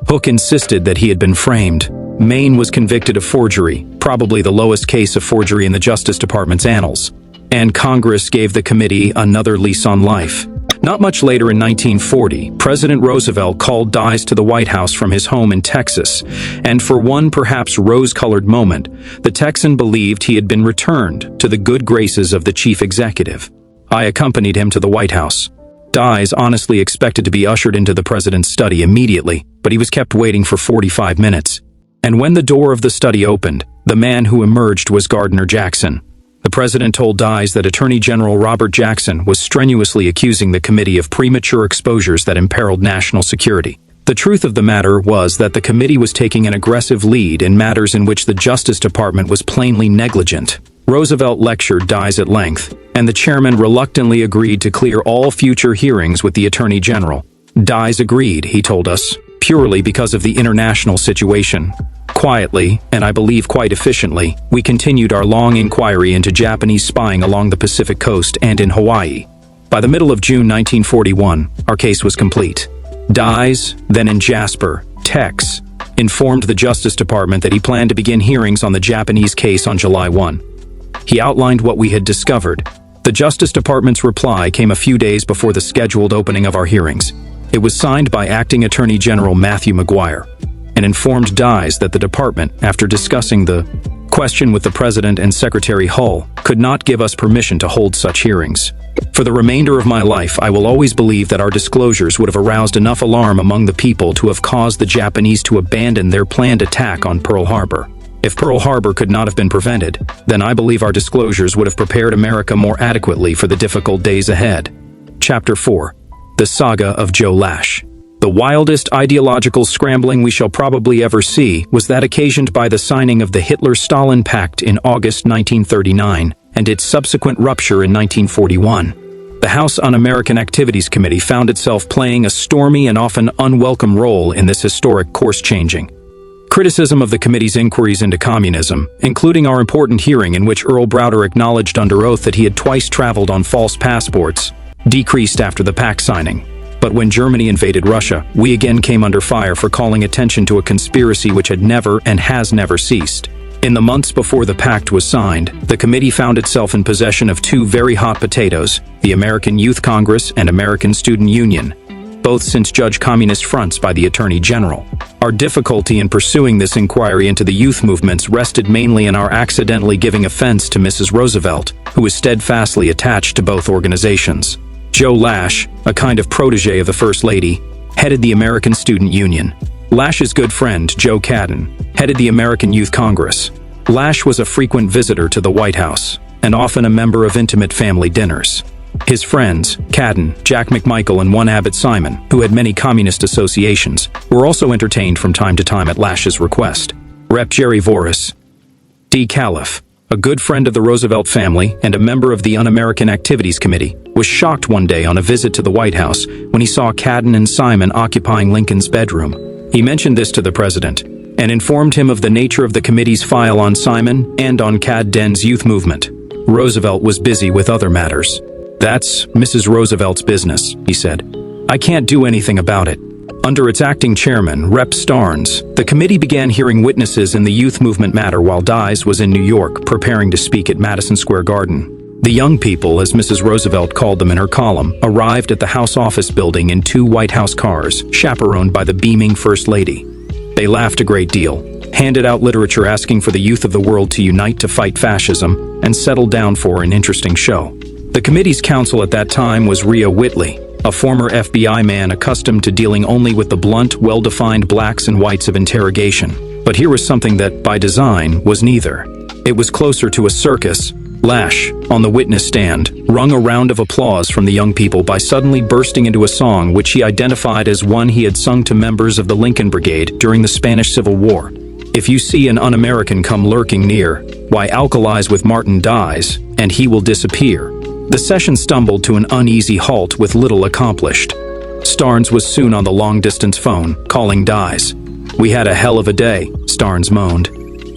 Speaker 1: Hook insisted that he had been framed. Maine was convicted of forgery, probably the lowest case of forgery in the Justice Department's annals, and Congress gave the committee another lease on life. Not much later in 1940, President Roosevelt called Dyes to the White House from his home in Texas, and for one perhaps rose-colored moment, the Texan believed he had been returned to the good graces of the chief executive. I accompanied him to the White House. Dyes honestly expected to be ushered into the president's study immediately, but he was kept waiting for 45 minutes. And when the door of the study opened, the man who emerged was Gardner Jackson. The president told Dyes that Attorney General Robert Jackson was strenuously accusing the committee of premature exposures that imperiled national security. The truth of the matter was that the committee was taking an aggressive lead in matters in which the Justice Department was plainly negligent. Roosevelt lectured Dyes at length, and the chairman reluctantly agreed to clear all future hearings with the Attorney General. Dyes agreed, he told us, purely because of the international situation. Quietly, and I believe quite efficiently, we continued our long inquiry into Japanese spying along the Pacific coast and in Hawaii. By the middle of June 1941, our case was complete. Dyes, then in Jasper, Tex, informed the Justice Department that he planned to begin hearings on the Japanese case on July 1. He outlined what we had discovered. The Justice Department's reply came a few days before the scheduled opening of our hearings. It was signed by Acting Attorney General Matthew McGuire, and informed Dyes that the department, after discussing the question with the President and Secretary Hull, could not give us permission to hold such hearings. For the remainder of my life, I will always believe that our disclosures would have aroused enough alarm among the people to have caused the Japanese to abandon their planned attack on Pearl Harbor. If Pearl Harbor could not have been prevented, then I believe our disclosures would have prepared America more adequately for the difficult days ahead. Chapter 4. The Saga of Joe Lash. The wildest ideological scrambling we shall probably ever see was that occasioned by the signing of the Hitler-Stalin Pact in August 1939 and its subsequent rupture in 1941. The House Un-American Activities Committee found itself playing a stormy and often unwelcome role in this historic course-changing. Criticism of the committee's inquiries into communism, including our important hearing in which Earl Browder acknowledged under oath that he had twice traveled on false passports, decreased after the pact signing. But when Germany invaded Russia, we again came under fire for calling attention to a conspiracy which had never and has never ceased. In the months before the pact was signed, the committee found itself in possession of 2 very hot potatoes, the American Youth Congress and American Student Union, both since judged communist fronts by the Attorney General. Our difficulty in pursuing this inquiry into the youth movements rested mainly in our accidentally giving offense to Mrs. Roosevelt, who was steadfastly attached to both organizations. Joe Lash, a kind of protege of the First Lady, headed the American Student Union. Lash's good friend, Joe Cadden, headed the American Youth Congress. Lash was a frequent visitor to the White House, and often a member of intimate family dinners. His friends, Cadden, Jack McMichael, and one Abbott Simon, who had many communist associations, were also entertained from time to time at Lash's request. Rep. Jerry Voris, D. Califf, a good friend of the Roosevelt family and a member of the Un-American Activities Committee, was shocked one day on a visit to the White House when he saw Cadden and Simon occupying Lincoln's bedroom. He mentioned this to the president and informed him of the nature of the committee's file on Simon and on Cadden's youth movement. Roosevelt was busy with other matters. "That's Mrs. Roosevelt's business," he said. "I can't do anything about it." Under its acting chairman, Rep. Starnes, the committee began hearing witnesses in the youth movement matter while Dyes was in New York preparing to speak at Madison Square Garden. The young people, as Mrs. Roosevelt called them in her column, arrived at the House office building in 2 White House cars, chaperoned by the beaming First Lady. They laughed a great deal, handed out literature asking for the youth of the world to unite to fight fascism, and settled down for an interesting show. The committee's counsel at that time was Rhea Whitley, a former FBI man accustomed to dealing only with the blunt, well-defined blacks and whites of interrogation. But here was something that, by design, was neither. It was closer to a circus. Lash, on the witness stand, wrung a round of applause from the young people by suddenly bursting into a song which he identified as one he had sung to members of the Lincoln Brigade during the Spanish Civil War. If you see an un-American come lurking near, why alkalize with Martin Dies, and he will disappear. The session stumbled to an uneasy halt with little accomplished. Starnes was soon on the long-distance phone, calling Dies. "We had a hell of a day," Starnes moaned.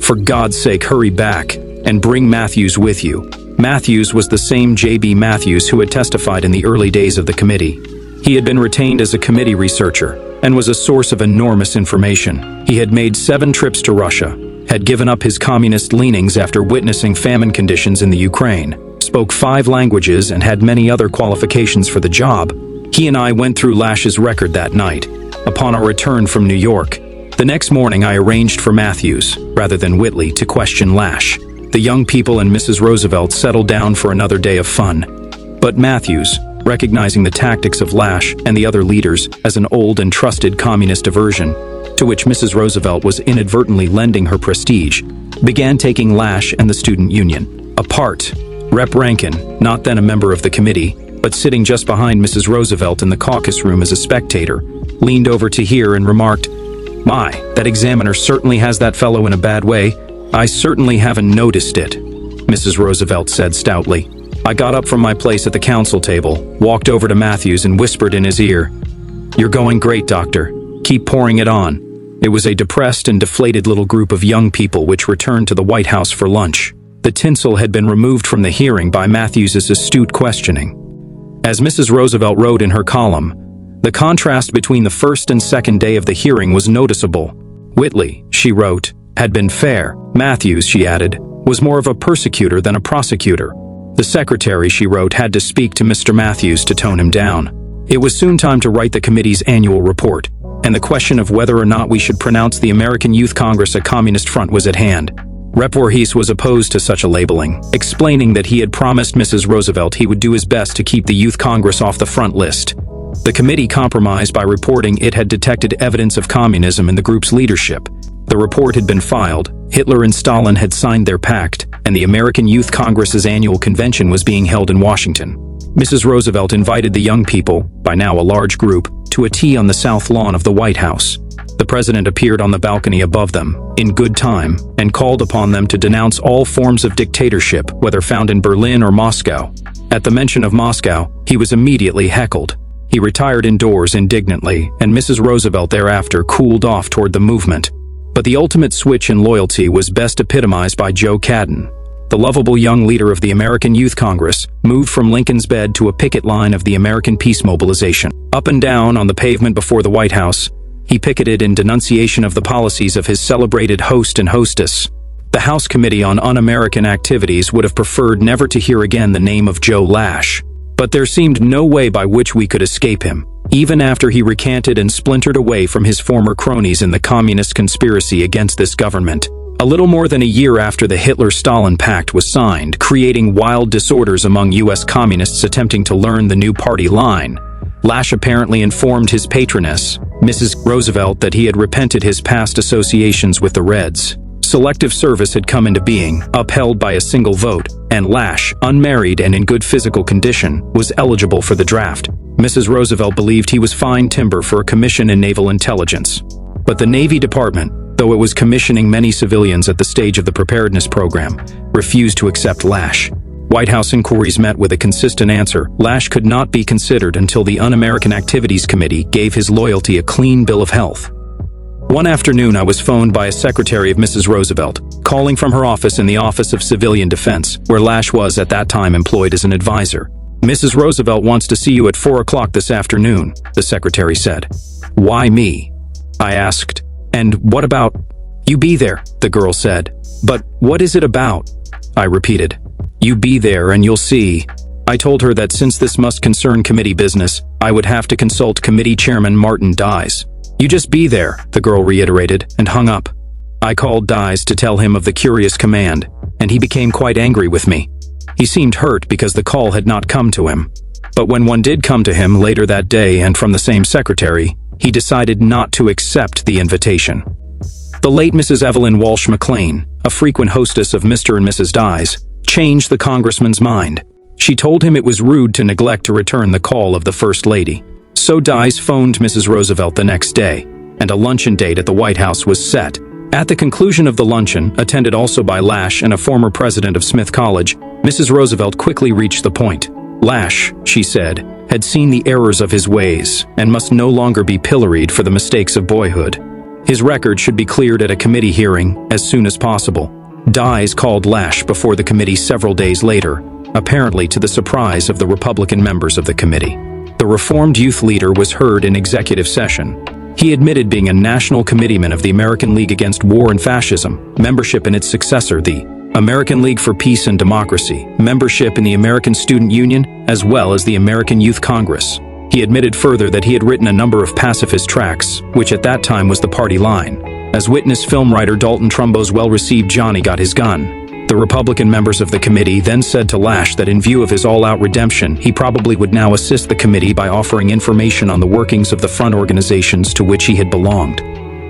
Speaker 1: "For God's sake, hurry back. And bring Matthews with you." Matthews was the same J.B. Matthews who had testified in the early days of the committee. He had been retained as a committee researcher and was a source of enormous information. He had made 7 trips to Russia, had given up his communist leanings after witnessing famine conditions in the Ukraine, spoke 5 languages, and had many other qualifications for the job. He and I went through Lash's record that night. Upon our return from New York, the next morning I arranged for Matthews, rather than Whitley, to question Lash. The young people and Mrs. Roosevelt settled down for another day of fun. But Matthews, recognizing the tactics of Lash and the other leaders as an old and trusted communist diversion, to which Mrs. Roosevelt was inadvertently lending her prestige, began taking Lash and the Student Union apart. Rep. Rankin, not then a member of the committee, but sitting just behind Mrs. Roosevelt in the caucus room as a spectator, leaned over to hear and remarked, "My, that examiner certainly has that fellow in a bad way. I certainly haven't noticed it," Mrs. Roosevelt said stoutly. I got up from my place at the council table, walked over to Matthews and whispered in his ear, "You're going great, Doctor. Keep pouring it on." It was a depressed and deflated little group of young people which returned to the White House for lunch. The tinsel had been removed from the hearing by Matthews's astute questioning. As Mrs. Roosevelt wrote in her column, the contrast between the first and second day of the hearing was noticeable. Whitley, she wrote, had been fair. Matthews, she added, was more of a persecutor than a prosecutor. The secretary, she wrote, had to speak to Mr. Matthews to tone him down. It was soon time to write the committee's annual report, and the question of whether or not we should pronounce the American Youth Congress a communist front was at hand. Rep. Voorhees was opposed to such a labeling, explaining that he had promised Mrs. Roosevelt he would do his best to keep the Youth Congress off the front list. The committee compromised by reporting it had detected evidence of communism in the group's leadership. The report had been filed, Hitler and Stalin had signed their pact, and the American Youth Congress's annual convention was being held in Washington. Mrs. Roosevelt invited the young people, by now a large group, to a tea on the south lawn of the White House. The president appeared on the balcony above them, in good time, and called upon them to denounce all forms of dictatorship, whether found in Berlin or Moscow. At the mention of Moscow, he was immediately heckled. He retired indoors indignantly, and Mrs. Roosevelt thereafter cooled off toward the movement. But the ultimate switch in loyalty was best epitomized by Joe Cadden. The lovable young leader of the American Youth Congress moved from Lincoln's bed to a picket line of the American peace mobilization. Up and down on the pavement before the White House, he picketed in denunciation of the policies of his celebrated host and hostess. The House Committee on Un-American Activities would have preferred never to hear again the name of Joe Lash. But there seemed no way by which we could escape him, even after he recanted and splintered away from his former cronies in the communist conspiracy against this government. A little more than a year after the Hitler-Stalin Pact was signed, creating wild disorders among U.S. communists attempting to learn the new party line, Lash apparently informed his patroness, Mrs. Roosevelt, that he had repented his past associations with the Reds. Selective service had come into being, upheld by a single vote, and Lash, unmarried and in good physical condition, was eligible for the draft. Mrs. Roosevelt believed he was fine timber for a commission in naval intelligence. But the Navy Department, though it was commissioning many civilians at the stage of the preparedness program, refused to accept Lash. White House inquiries met with a consistent answer: Lash could not be considered until the Un-American Activities Committee gave his loyalty a clean bill of health. One afternoon I was phoned by a secretary of Mrs. Roosevelt, calling from her office in the Office of Civilian Defense, where Lash was at that time employed as an advisor. "Mrs. Roosevelt wants to see you at 4 o'clock this afternoon," the secretary said. "Why me?" I asked. "And what about—" "You be there," the girl said. "But what is it about?" I repeated. You be there and you'll see. I told her that since this must concern committee business, I would have to consult committee chairman Martin Dyes. You just be there, the girl reiterated, and hung up. I called Dyes to tell him of the curious command, and he became quite angry with me. He seemed hurt because the call had not come to him. But when one did come to him later that day and from the same secretary, he decided not to accept the invitation. The late Mrs. Evelyn Walsh McLean, a frequent hostess of Mr. and Mrs. Dyes, changed the congressman's mind. She told him it was rude to neglect to return the call of the First Lady. So Dyes phoned Mrs. Roosevelt the next day, and a luncheon date at the White House was set. At the conclusion of the luncheon, attended also by Lash and a former president of Smith College, Mrs. Roosevelt quickly reached the point. Lash, she said, had seen the errors of his ways and must no longer be pilloried for the mistakes of boyhood. His record should be cleared at a committee hearing as soon as possible. Dyes called Lash before the committee several days later, apparently to the surprise of the Republican members of the committee. The reformed youth leader was heard in executive session. He admitted being a national committeeman of the American League Against War and Fascism, membership in its successor, the American League for Peace and Democracy, membership in the American Student Union, as well as the American Youth Congress. He admitted further that he had written a number of pacifist tracts, which at that time was the party line. As witness film writer Dalton Trumbo's well-received Johnny Got His Gun. The Republican members of the committee then said to Lash that in view of his all-out redemption, he probably would now assist the committee by offering information on the workings of the front organizations to which he had belonged.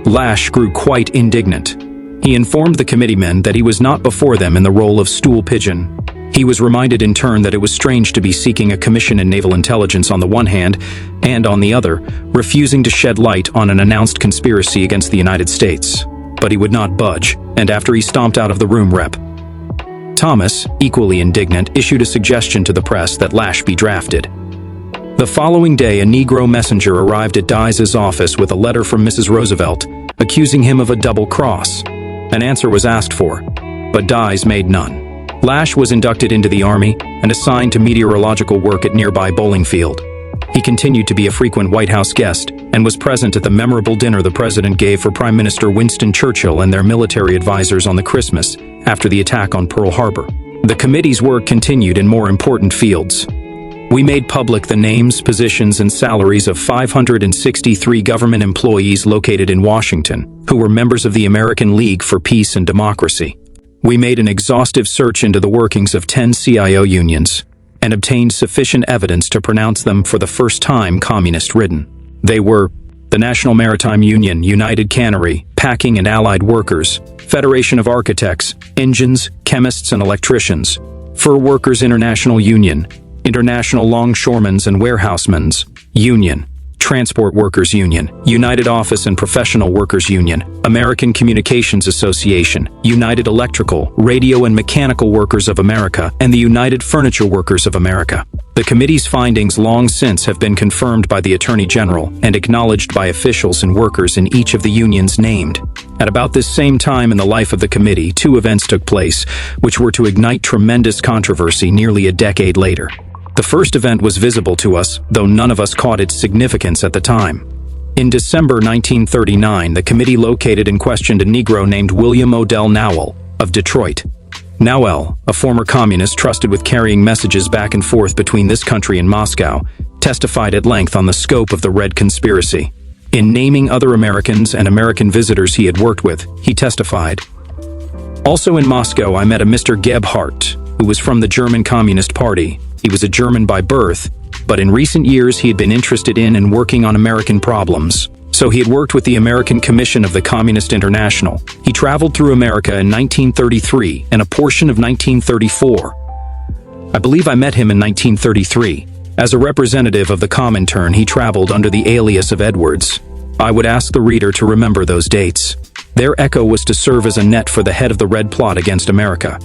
Speaker 1: Lash grew quite indignant. He informed the committeemen that he was not before them in the role of stool pigeon. He was reminded in turn that it was strange to be seeking a commission in naval intelligence on the one hand, and on the other, refusing to shed light on an announced conspiracy against the United States. But he would not budge, and after he stomped out of the room, Rep. Thomas, equally indignant, issued a suggestion to the press that Lash be drafted. The following day, a Negro messenger arrived at Dyes' office with a letter from Mrs. Roosevelt, accusing him of a double cross. An answer was asked for, but Dyes made none. Lash was inducted into the Army and assigned to meteorological work at nearby Bowling Field. He continued to be a frequent White House guest and was present at the memorable dinner the president gave for Prime Minister Winston Churchill and their military advisors on the Christmas after the attack on Pearl Harbor. The committee's work continued in more important fields. We made public the names, positions, and salaries of 563 government employees located in Washington, who were members of the American League for Peace and Democracy. We made an exhaustive search into the workings of 10 CIO unions and obtained sufficient evidence to pronounce them for the first time communist-ridden. They were the National Maritime Union, United Cannery, Packing and Allied Workers, Federation of Architects, Engines, Chemists and Electricians, Fur Workers International Union, International Longshoremen's and Warehousemen's Union, Transport Workers Union, United Office and Professional Workers Union, American Communications Association, United Electrical, Radio and Mechanical Workers of America, and the United Furniture Workers of America. The committee's findings long since have been confirmed by the Attorney General and acknowledged by officials and workers in each of the unions named. At about this same time in the life of the committee, two events took place, which were to ignite tremendous controversy nearly a decade later. The first event was visible to us, though none of us caught its significance at the time. In December 1939, the committee located and questioned a Negro named William Odell Nowell of Detroit. Nowell, a former communist trusted with carrying messages back and forth between this country and Moscow, testified at length on the scope of the Red Conspiracy. In naming other Americans and American visitors he had worked with, he testified, "Also in Moscow I met a Mr. Gebhardt, who was from the German Communist Party. He was a German by birth, but in recent years he had been interested in and working on American problems. So he had worked with the American Commission of the Communist International. He traveled through America in 1933 and a portion of 1934. I believe I met him in 1933. As a representative of the Comintern, he traveled under the alias of Edwards. I would ask the reader to remember those dates. Their echo was to serve as a net for the head of the Red Plot against America,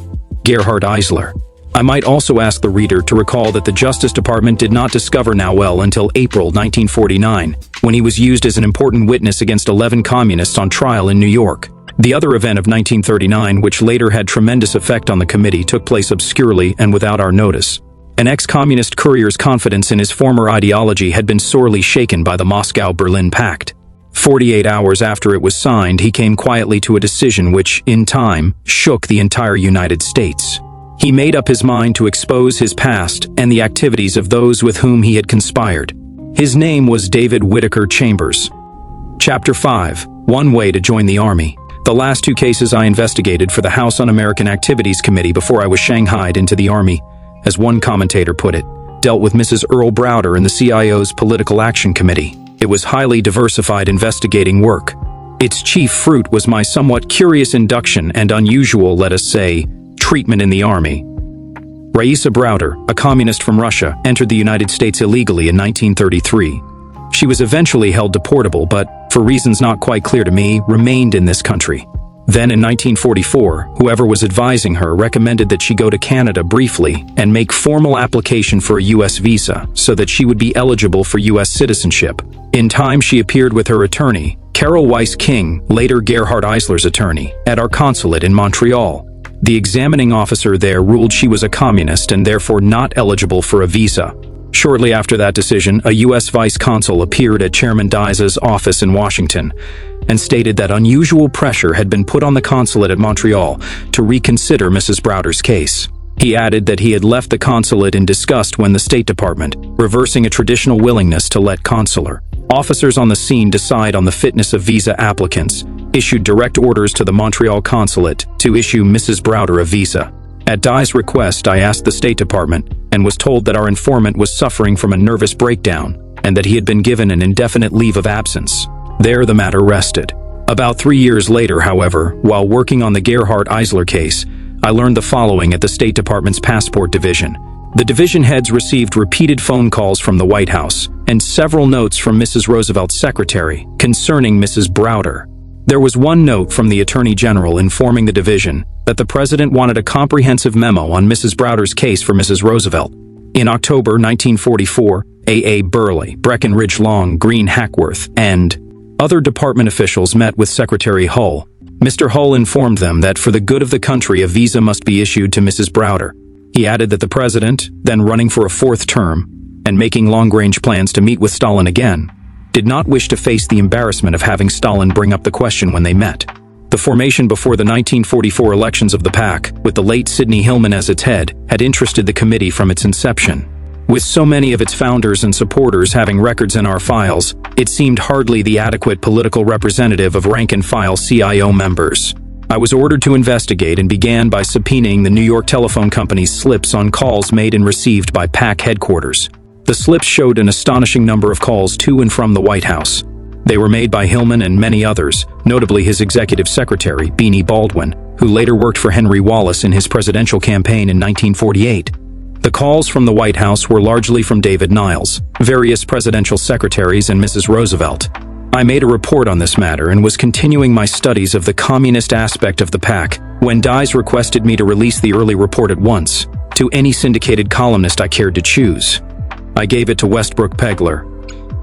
Speaker 1: Gerhard Eisler. I might also ask the reader to recall that the Justice Department did not discover Nowell until April 1949, when he was used as an important witness against 11 communists on trial in New York. The other event of 1939, which later had tremendous effect on the committee, took place obscurely and without our notice. An ex-communist courier's confidence in his former ideology had been sorely shaken by the Moscow-Berlin Pact. 48 hours after it was signed, he came quietly to a decision which, in time, shook the entire United States. He made up his mind to expose his past and the activities of those with whom he had conspired. His name was David Whittaker Chambers. Chapter 5. One Way to Join the Army. The last two cases I investigated for the House Un-American Activities Committee before I was shanghaied into the Army, as one commentator put it, dealt with Mrs. Earl Browder and the CIO's Political Action Committee. It was highly diversified investigating work. Its chief fruit was my somewhat curious induction and unusual, let us say, treatment in the Army. Raisa Browder, a communist from Russia, entered the United States illegally in 1933. She was eventually held deportable, but, for reasons not quite clear to me, remained in this country. Then in 1944, whoever was advising her recommended that she go to Canada briefly and make formal application for a U.S. visa so that she would be eligible for U.S. citizenship. In time, she appeared with her attorney, Carol Weiss King, later Gerhard Eisler's attorney, at our consulate in Montreal. The examining officer there ruled she was a communist and therefore not eligible for a visa. Shortly after that decision, a U.S. vice consul appeared at Chairman Diza's office in Washington and stated that unusual pressure had been put on the consulate at Montreal to reconsider Mrs. Browder's case. He added that he had left the consulate in disgust when the State Department, reversing a traditional willingness to let consular officers on the scene decide on the fitness of visa applicants, issued direct orders to the Montreal consulate to issue Mrs. Browder a visa. At Diza's request, I asked the State Department and was told that our informant was suffering from a nervous breakdown and that he had been given an indefinite leave of absence. There the matter rested. About 3 years later, however, while working on the Gerhard Eisler case, I learned the following at the State Department's Passport Division. The division heads received repeated phone calls from the White House and several notes from Mrs. Roosevelt's secretary concerning Mrs. Browder. There was one note from the Attorney General informing the division that the President wanted a comprehensive memo on Mrs. Browder's case for Mrs. Roosevelt. In October 1944, A.A. Burley, Breckinridge Long, Green Hackworth, and other department officials met with Secretary Hull. Mr. Hull informed them that for the good of the country a visa must be issued to Mrs. Browder. He added that the President, then running for a fourth term, and making long-range plans to meet with Stalin again, did not wish to face the embarrassment of having Stalin bring up the question when they met. The formation before the 1944 elections of the PAC, with the late Sidney Hillman as its head, had interested the committee from its inception. With so many of its founders and supporters having records in our files, it seemed hardly the adequate political representative of rank-and-file CIO members. I was ordered to investigate and began by subpoenaing the New York Telephone Company's slips on calls made and received by PAC headquarters. The slips showed an astonishing number of calls to and from the White House. They were made by Hillman and many others, notably his executive secretary, Beanie Baldwin, who later worked for Henry Wallace in his presidential campaign in 1948. The calls from the White House were largely from David Niles, various presidential secretaries, and Mrs. Roosevelt. I made a report on this matter and was continuing my studies of the communist aspect of the PAC when Diza requested me to release the early report at once, to any syndicated columnist I cared to choose. I gave it to Westbrook Pegler.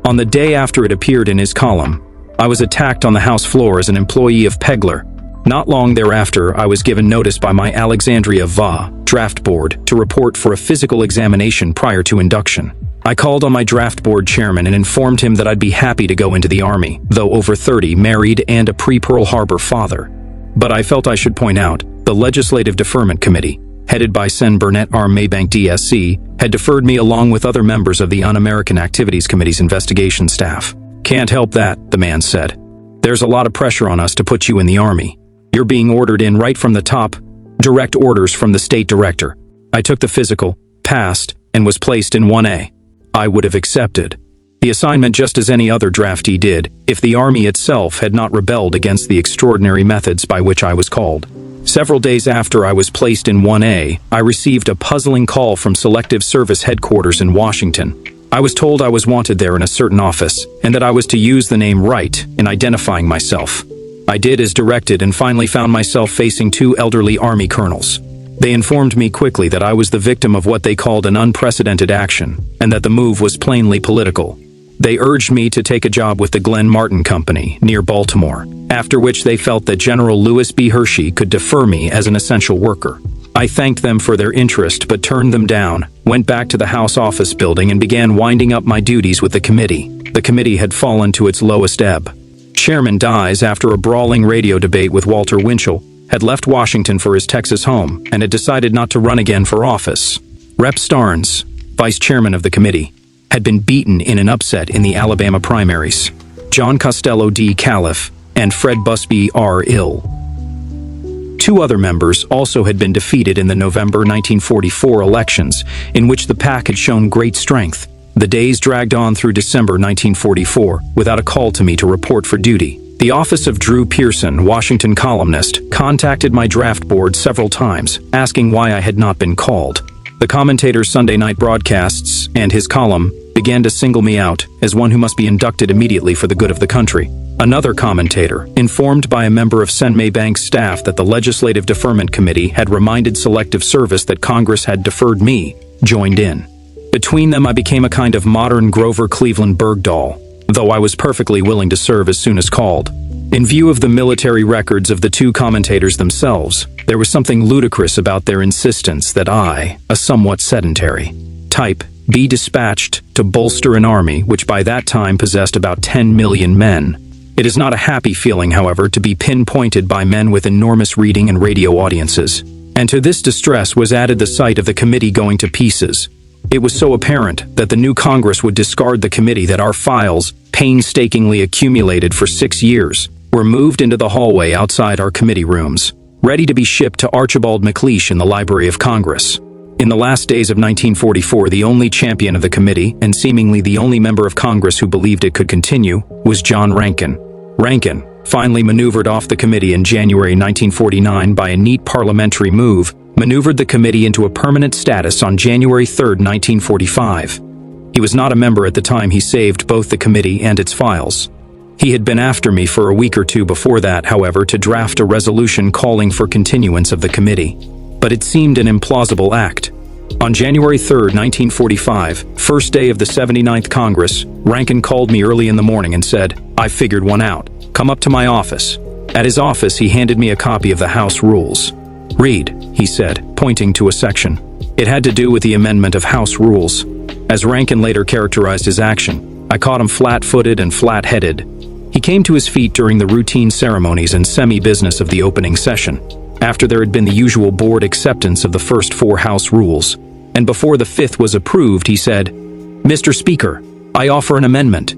Speaker 1: On the day after it appeared in his column, I was attacked on the House floor as an employee of Pegler. Not long thereafter, I was given notice by my Alexandria VA draft board to report for a physical examination prior to induction. I called on my draft board chairman and informed him that I'd be happy to go into the Army, though over 30, married, and a pre-Pearl Harbor father. But I felt I should point out, the Legislative Deferment Committee, headed by Sen Burnett R. Maybank DSC, had deferred me along with other members of the Un-American Activities Committee's investigation staff. "Can't help that," the man said. "There's a lot of pressure on us to put you in the Army. You're being ordered in right from the top, direct orders from the state director." I took the physical, passed, and was placed in 1A. I would have accepted the assignment just as any other draftee did if the Army itself had not rebelled against the extraordinary methods by which I was called. Several days after I was placed in 1A, I received a puzzling call from Selective Service Headquarters in Washington. I was told I was wanted there in a certain office, and that I was to use the name Wright in identifying myself. I did as directed and finally found myself facing two elderly Army colonels. They informed me quickly that I was the victim of what they called an unprecedented action, and that the move was plainly political. They urged me to take a job with the Glenn Martin Company, near Baltimore, after which they felt that General Lewis B. Hershey could defer me as an essential worker. I thanked them for their interest but turned them down, went back to the House office building and began winding up my duties with the committee. The committee had fallen to its lowest ebb. Chairman Diza, after a brawling radio debate with Walter Winchell, had left Washington for his Texas home and had decided not to run again for office. Rep. Starnes, vice chairman of the committee, had been beaten in an upset in the Alabama primaries. John Costello D. Califf and Fred Busby R. Ill. Two other members also had been defeated in the November 1944 elections, in which the PAC had shown great strength. The days dragged on through December 1944 without a call to me to report for duty. The office of Drew Pearson, Washington columnist, contacted my draft board several times, asking why I had not been called. The commentator's Sunday night broadcasts and his column began to single me out as one who must be inducted immediately for the good of the country. Another commentator, informed by a member of Sen Maybank's staff that the Legislative Deferment Committee had reminded Selective Service that Congress had deferred me, joined in. Between them I became a kind of modern Grover Cleveland Bergdahl, though I was perfectly willing to serve as soon as called. In view of the military records of the two commentators themselves, there was something ludicrous about their insistence that I, a somewhat sedentary type, be dispatched to bolster an army which by that time possessed about 10 million men. It is not a happy feeling, however, to be pinpointed by men with enormous reading and radio audiences. And to this distress was added the sight of the committee going to pieces. It was so apparent that the new Congress would discard the committee that our files, painstakingly accumulated for 6 years, were moved into the hallway outside our committee rooms, ready to be shipped to Archibald MacLeish in the Library of Congress. In the last days of 1944, the only champion of the committee, and seemingly the only member of Congress who believed it could continue, was John Rankin. Rankin, finally maneuvered off the committee in January 1949 by a neat parliamentary move, maneuvered the committee into a permanent status on January 3, 1945. He was not a member at the time he saved both the committee and its files. He had been after me for a week or two before that, however, to draft a resolution calling for continuance of the committee. But it seemed an implausible act. On January 3, 1945, first day of the 79th Congress, Rankin called me early in the morning and said, "I figured one out. Come up to my office." At his office, he handed me a copy of the House Rules. "Read," he said, pointing to a section. It had to do with the amendment of House Rules. As Rankin later characterized his action, I caught him flat-footed and flat-headed. He came to his feet during the routine ceremonies and semi-business of the opening session, after there had been the usual board acceptance of the first 4 House Rules, and before the 5th was approved, he said, "Mr. Speaker, I offer an amendment."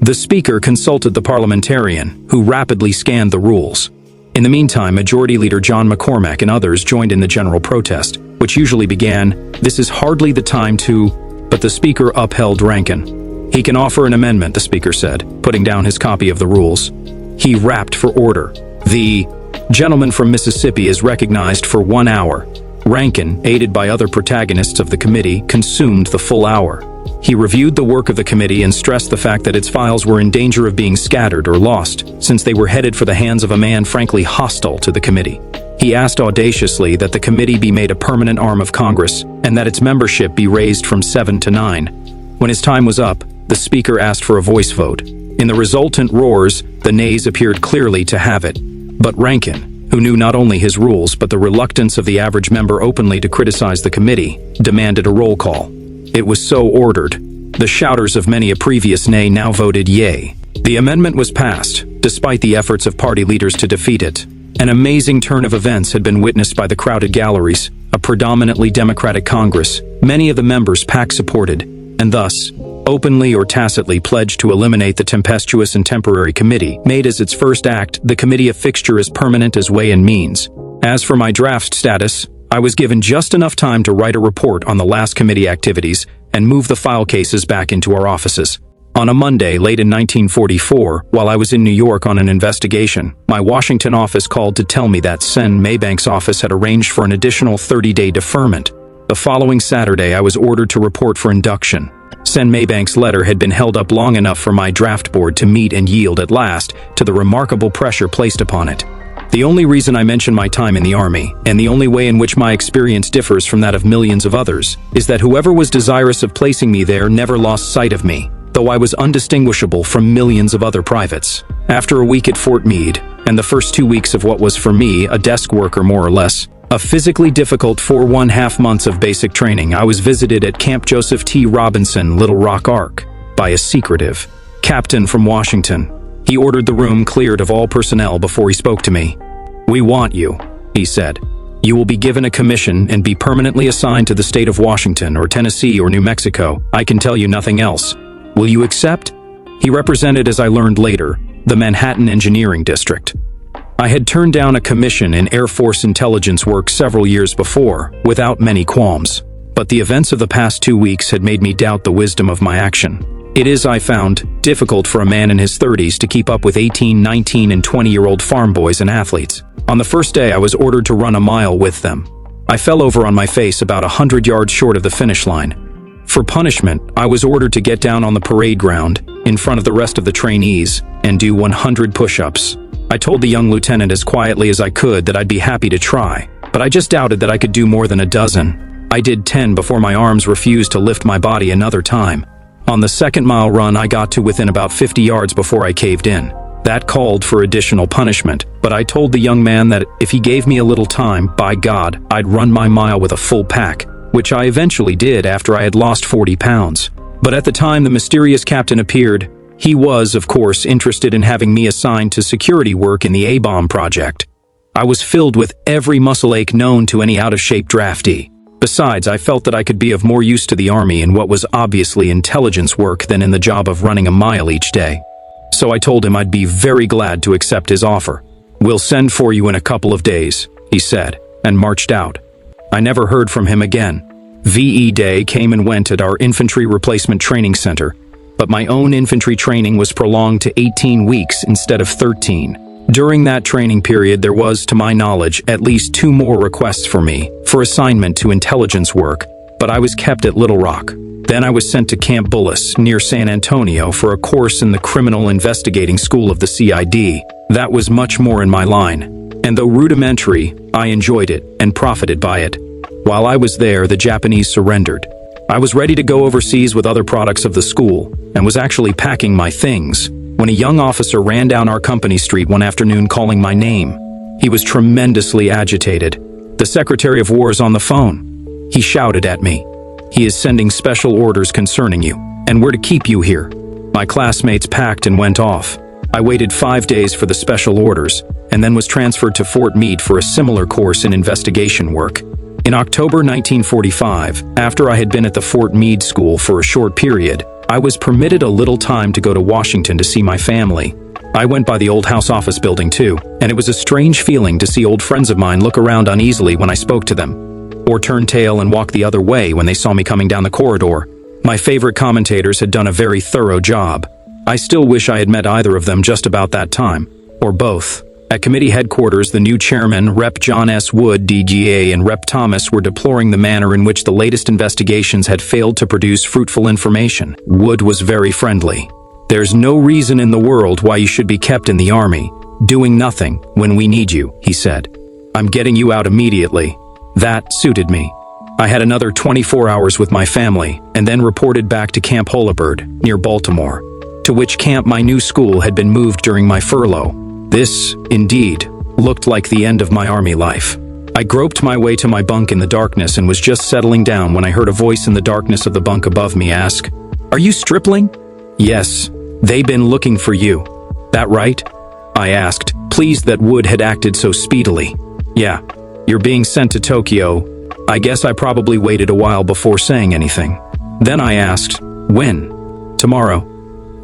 Speaker 1: The Speaker consulted the parliamentarian, who rapidly scanned the rules. In the meantime, Majority Leader John McCormack and others joined in the general protest, which usually began, "This is hardly the time to," but the Speaker upheld Rankin. "He can offer an amendment," the Speaker said, putting down his copy of the rules. He rapped for order. "The gentleman from Mississippi is recognized for 1 hour." Rankin, aided by other protagonists of the committee, consumed the full hour. He reviewed the work of the committee and stressed the fact that its files were in danger of being scattered or lost, since they were headed for the hands of a man frankly hostile to the committee. He asked audaciously that the committee be made a permanent arm of Congress and that its membership be raised from 7 to 9. When his time was up, the Speaker asked for a voice vote. In the resultant roars, the nays appeared clearly to have it. But Rankin, who knew not only his rules but the reluctance of the average member openly to criticize the committee, demanded a roll call. It was so ordered. The shouters of many a previous nay now voted yea. The amendment was passed, despite the efforts of party leaders to defeat it. An amazing turn of events had been witnessed by the crowded galleries, a predominantly Democratic Congress, many of the members PAC-supported, and thus, openly or tacitly pledged to eliminate the tempestuous and temporary committee, made as its first act the committee a fixture as permanent as way and means. As for my draft status, I was given just enough time to write a report on the last committee activities and move the file cases back into our offices. On a Monday late in 1944, while I was in New York on an investigation, my Washington office called to tell me that Sen Maybank's office had arranged for an additional 30-day deferment. The following Saturday, I was ordered to report for induction. Sen Maybank's letter had been held up long enough for my draft board to meet and yield at last to the remarkable pressure placed upon it. The only reason I mention my time in the Army, and the only way in which my experience differs from that of millions of others, is that whoever was desirous of placing me there never lost sight of me, though I was undistinguishable from millions of other privates. After a week at Fort Meade, and the first 2 weeks of what was for me a desk worker more or less, a physically difficult 4½ months of basic training, I was visited at Camp Joseph T. Robinson, Little Rock, Ark, by a secretive captain from Washington. He ordered the room cleared of all personnel before he spoke to me. "We want you," he said. "You will be given a commission and be permanently assigned to the state of Washington or Tennessee or New Mexico. I can tell you nothing else. Will you accept?" He represented, as I learned later, the Manhattan Engineering District. I had turned down a commission in Air Force intelligence work several years before, without many qualms. But the events of the past 2 weeks had made me doubt the wisdom of my action. It is, I found, difficult for a man in his 30s to keep up with 18, 19, and 20-year-old farm boys and athletes. On the first day, I was ordered to run a mile with them. I fell over on my face about 100 yards short of the finish line. For punishment, I was ordered to get down on the parade ground, in front of the rest of the trainees, and do 100 push-ups. I told the young lieutenant as quietly as I could that I'd be happy to try, but I just doubted that I could do more than a dozen. I did 10 before my arms refused to lift my body another time. On the second mile run, I got to within about 50 yards before I caved in. That called for additional punishment, but I told the young man that if he gave me a little time, by God, I'd run my mile with a full pack, which I eventually did after I had lost 40 pounds. But at the time the mysterious captain appeared, he was, of course, interested in having me assigned to security work in the A-bomb project. I was filled with every muscle ache known to any out-of-shape draftee. Besides, I felt that I could be of more use to the Army in what was obviously intelligence work than in the job of running a mile each day. So I told him I'd be very glad to accept his offer. "We'll send for you in a couple of days," he said, and marched out. I never heard from him again. VE Day came and went at our Infantry Replacement Training Center, but my own infantry training was prolonged to 18 weeks instead of 13. During that training period, there was, to my knowledge, at least 2 more requests for me, for assignment to intelligence work, but I was kept at Little Rock. Then I was sent to Camp Bullis, near San Antonio, for a course in the Criminal Investigating School of the CID. That was much more in my line, and though rudimentary, I enjoyed it and profited by it. While I was there, the Japanese surrendered. I was ready to go overseas with other products of the school, and was actually packing my things, when a young officer ran down our company street one afternoon calling my name. He was tremendously agitated. "The Secretary of War is on the phone," he shouted at me. "He is sending special orders concerning you, and we're to keep you here." My classmates packed and went off. I waited 5 days for the special orders, and then was transferred to Fort Meade for a similar course in investigation work. In October 1945, after I had been at the Fort Meade School for a short period, I was permitted a little time to go to Washington to see my family. I went by the old House Office building too, and it was a strange feeling to see old friends of mine look around uneasily when I spoke to them, or turn tail and walk the other way when they saw me coming down the corridor. My favorite commentators had done a very thorough job. I still wish I had met either of them just about that time, or both. At committee headquarters, the new chairman, Rep. John S. Wood, DGA, and Rep. Thomas were deploring the manner in which the latest investigations had failed to produce fruitful information. Wood was very friendly. "There's no reason in the world why you should be kept in the Army, doing nothing when we need you," he said. "I'm getting you out immediately." That suited me. I had another 24 hours with my family, and then reported back to Camp Holabird, near Baltimore, to which camp my new school had been moved during my furlough. This, indeed, looked like the end of my Army life. I groped my way to my bunk in the darkness and was just settling down when I heard a voice in the darkness of the bunk above me ask, "Are you Stripling?" "Yes, they've been looking for you." "That right?" I asked, pleased that Wood had acted so speedily. "Yeah, you're being sent to Tokyo." I guess I probably waited a while before saying anything. Then I asked, "When?" "Tomorrow."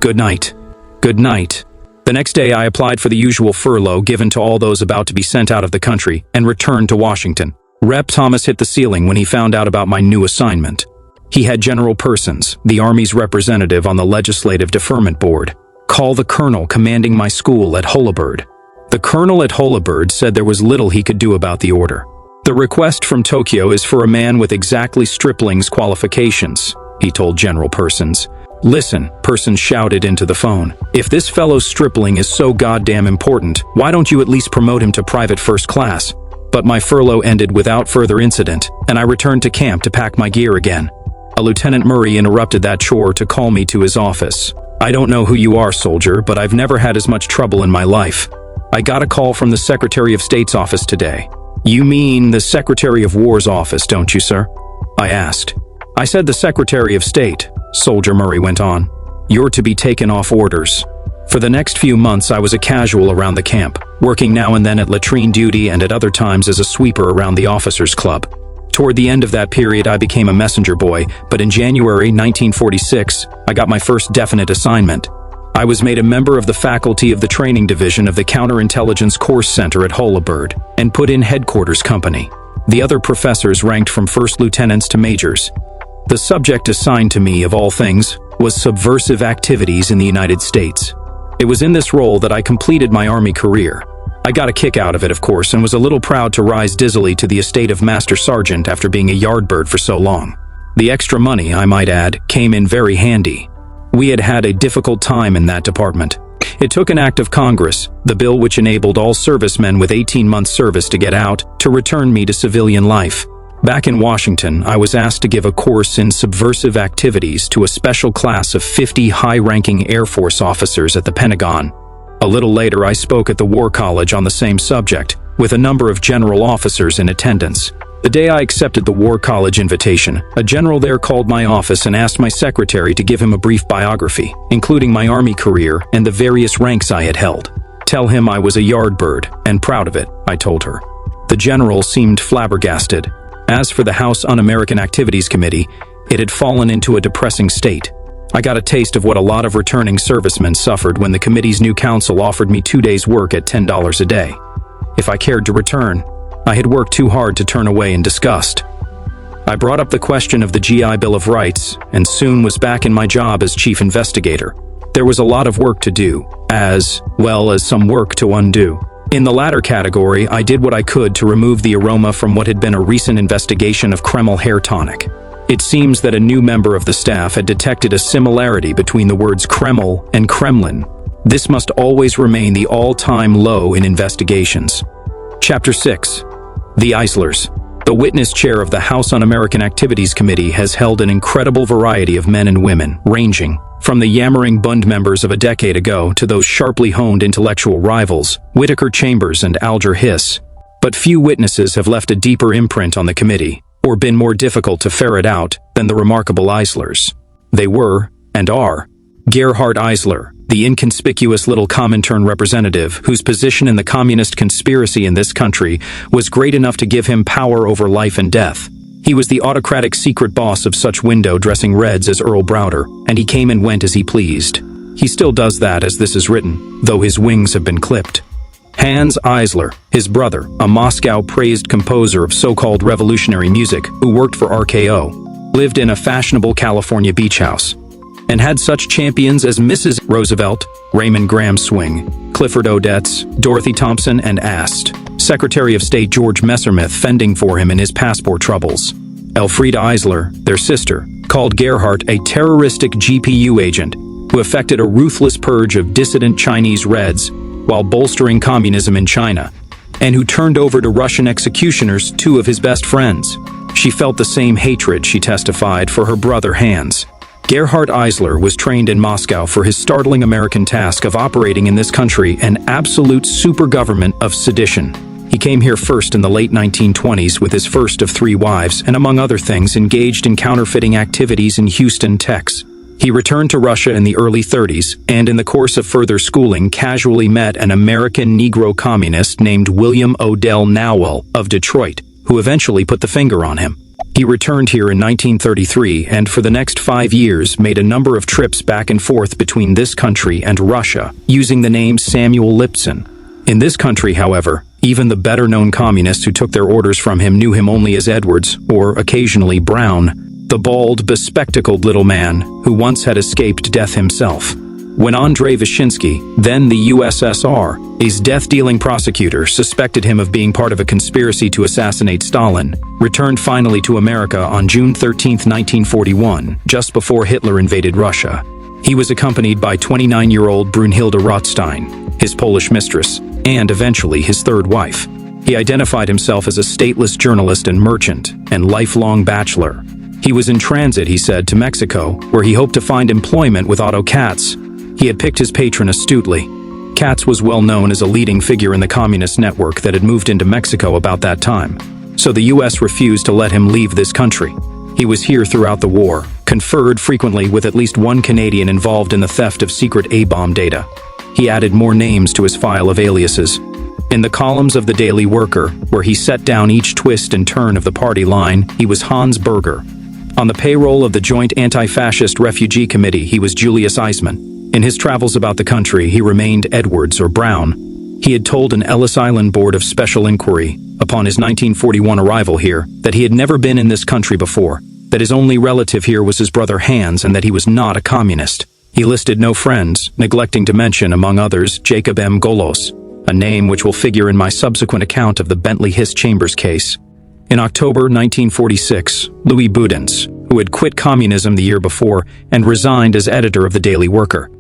Speaker 1: "Good night." "Good night." The next day I applied for the usual furlough given to all those about to be sent out of the country and returned to Washington. Rep. Thomas hit the ceiling when he found out about my new assignment. He had General Persons, the Army's representative on the Legislative Deferment Board, call the colonel commanding my school at Holabird. The colonel at Holabird said there was little he could do about the order. "The request from Tokyo is for a man with exactly Stripling's qualifications," he told General Persons. "Listen," Persons shouted into the phone. "If this fellow Stripling is so goddamn important, why don't you at least promote him to private first class?" But my furlough ended without further incident, and I returned to camp to pack my gear again. A Lieutenant Murray interrupted that chore to call me to his office. "I don't know who you are, soldier, but I've never had as much trouble in my life. I got a call from the Secretary of State's office today." "You mean the Secretary of War's office, don't you, sir?" I asked. "I said the Secretary of State," Soldier Murray went on. "You're to be taken off orders." For the next few months, I was a casual around the camp, working now and then at latrine duty and at other times as a sweeper around the officers' club. Toward the end of that period, I became a messenger boy, but in January 1946, I got my first definite assignment. I was made a member of the faculty of the training division of the Counterintelligence Course Center at Holabird and put in headquarters company. The other professors ranked from first lieutenants to majors. The subject assigned to me, of all things, was subversive activities in the United States. It was in this role that I completed my Army career. I got a kick out of it, of course, and was a little proud to rise dizzily to the estate of Master Sergeant after being a yardbird for so long. The extra money, I might add, came in very handy. We had had a difficult time in that department. It took an act of Congress, the bill which enabled all servicemen with 18 months service to get out, to return me to civilian life. Back in Washington, I was asked to give a course in subversive activities to a special class of 50 high-ranking Air Force officers at the Pentagon. A little later, I spoke at the War College on the same subject, with a number of general officers in attendance. The day I accepted the War College invitation, a general there called my office and asked my secretary to give him a brief biography, including my Army career and the various ranks I had held. Tell him I was a yardbird, and proud of it, I told her. The general seemed flabbergasted. As for the House Un-American Activities Committee, it had fallen into a depressing state. I got a taste of what a lot of returning servicemen suffered when the committee's new council offered me 2 days' work at $10 a day. If I cared to return, I had worked too hard to turn away in disgust. I brought up the question of the GI Bill of Rights, and soon was back in my job as chief investigator. There was a lot of work to do, as well as some work to undo. In the latter category, I did what I could to remove the aroma from what had been a recent investigation of Kreml hair tonic. It seems that a new member of the staff had detected a similarity between the words Kreml and Kremlin. This must always remain the all-time low in investigations. Chapter 6. The Eislers. The witness chair of the House Un-American Activities Committee has held an incredible variety of men and women, ranging from the yammering Bund members of a decade ago to those sharply honed intellectual rivals, Whittaker Chambers and Alger Hiss. But few witnesses have left a deeper imprint on the committee, or been more difficult to ferret out, than the remarkable Eislers. They were, and are, Gerhard Eisler, the inconspicuous little Comintern representative whose position in the communist conspiracy in this country was great enough to give him power over life and death. He was the autocratic secret boss of such window-dressing Reds as Earl Browder, and he came and went as he pleased. He still does that as this is written, though his wings have been clipped. Hans Eisler, his brother, a Moscow-praised composer of so-called revolutionary music who worked for RKO, lived in a fashionable California beach house, and had such champions as Mrs. Roosevelt, Raymond Graham Swing, Clifford Odets, Dorothy Thompson, and Ast, Secretary of State George Messerschmitt fending for him in his passport troubles. Elfriede Eisler, their sister, called Gerhardt a terroristic GPU agent who effected a ruthless purge of dissident Chinese Reds while bolstering communism in China, and who turned over to Russian executioners 2 of his best friends. She felt the same hatred, she testified, for her brother Hans. Gerhard Eisler was trained in Moscow for his startling American task of operating in this country an absolute super government of sedition. He came here first in the late 1920s with his first of 3 wives and, among other things, engaged in counterfeiting activities in Houston, Texas. He returned to Russia in the early 30s and, in the course of further schooling, casually met an American Negro communist named William Odell Nowell of Detroit, who eventually put the finger on him. He returned here in 1933 and for the next 5 years made a number of trips back and forth between this country and Russia, using the name Samuel Lipson. In this country, however, even the better-known communists who took their orders from him knew him only as Edwards, or occasionally Brown, the bald, bespectacled little man who once had escaped death himself. When Andrei Vyshinsky, then the USSR's death-dealing prosecutor, suspected him of being part of a conspiracy to assassinate Stalin, returned finally to America on June 13, 1941, just before Hitler invaded Russia. He was accompanied by 29-year-old Brunhilde Rothstein, his Polish mistress, and eventually his 3rd wife. He identified himself as a stateless journalist and merchant, and lifelong bachelor. He was in transit, he said, to Mexico, where he hoped to find employment with Otto Katz. He had picked his patron astutely. Katz was well known as a leading figure in the communist network that had moved into Mexico about that time, so the U.S. refused to let him leave this country. He was here throughout the war, conferred frequently with at least one Canadian involved in the theft of secret A-bomb data. he added more names to his file of aliases. In the columns of the Daily Worker, where he set down each twist and turn of the party line, he was Hans Berger. On the payroll of the Joint Anti-Fascist Refugee Committee, he was Julius Eismann. In his travels about the country, he remained Edwards or Brown. He had told an Ellis Island Board of Special Inquiry, upon his 1941 arrival here, that he had never been in this country before, that his only relative here was his brother Hans, and that he was not a communist. He listed no friends, neglecting to mention, among others, Jacob M. Golos, a name which will figure in my subsequent account of the Bentley Hiss Chambers case. In October 1946, Louis Boudins, who had quit communism the year before and resigned as editor of the Daily Worker,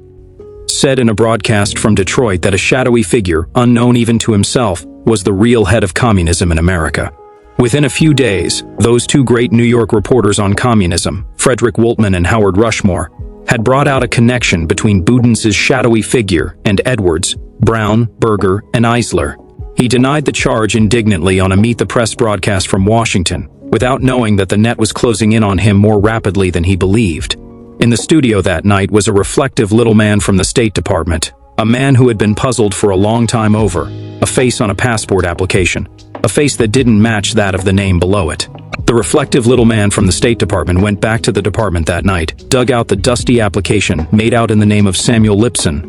Speaker 1: said in a broadcast from Detroit that a shadowy figure, unknown even to himself, was the real head of communism in America. Within a few days, those two great New York reporters on communism, Frederick Woltman and Howard Rushmore, had brought out a connection between Boudins's shadowy figure and Edwards, Brown, Berger, and Eisler. He denied the charge indignantly on a Meet the Press broadcast from Washington, without knowing that the net was closing in on him more rapidly than he believed. In the studio that night was a reflective little man from the State Department, a man who had been puzzled for a long time over a face on a passport application, a face that didn't match that of the name below it. The reflective little man from the State Department went back to the department that night, dug out the dusty application made out in the name of Samuel Lipson,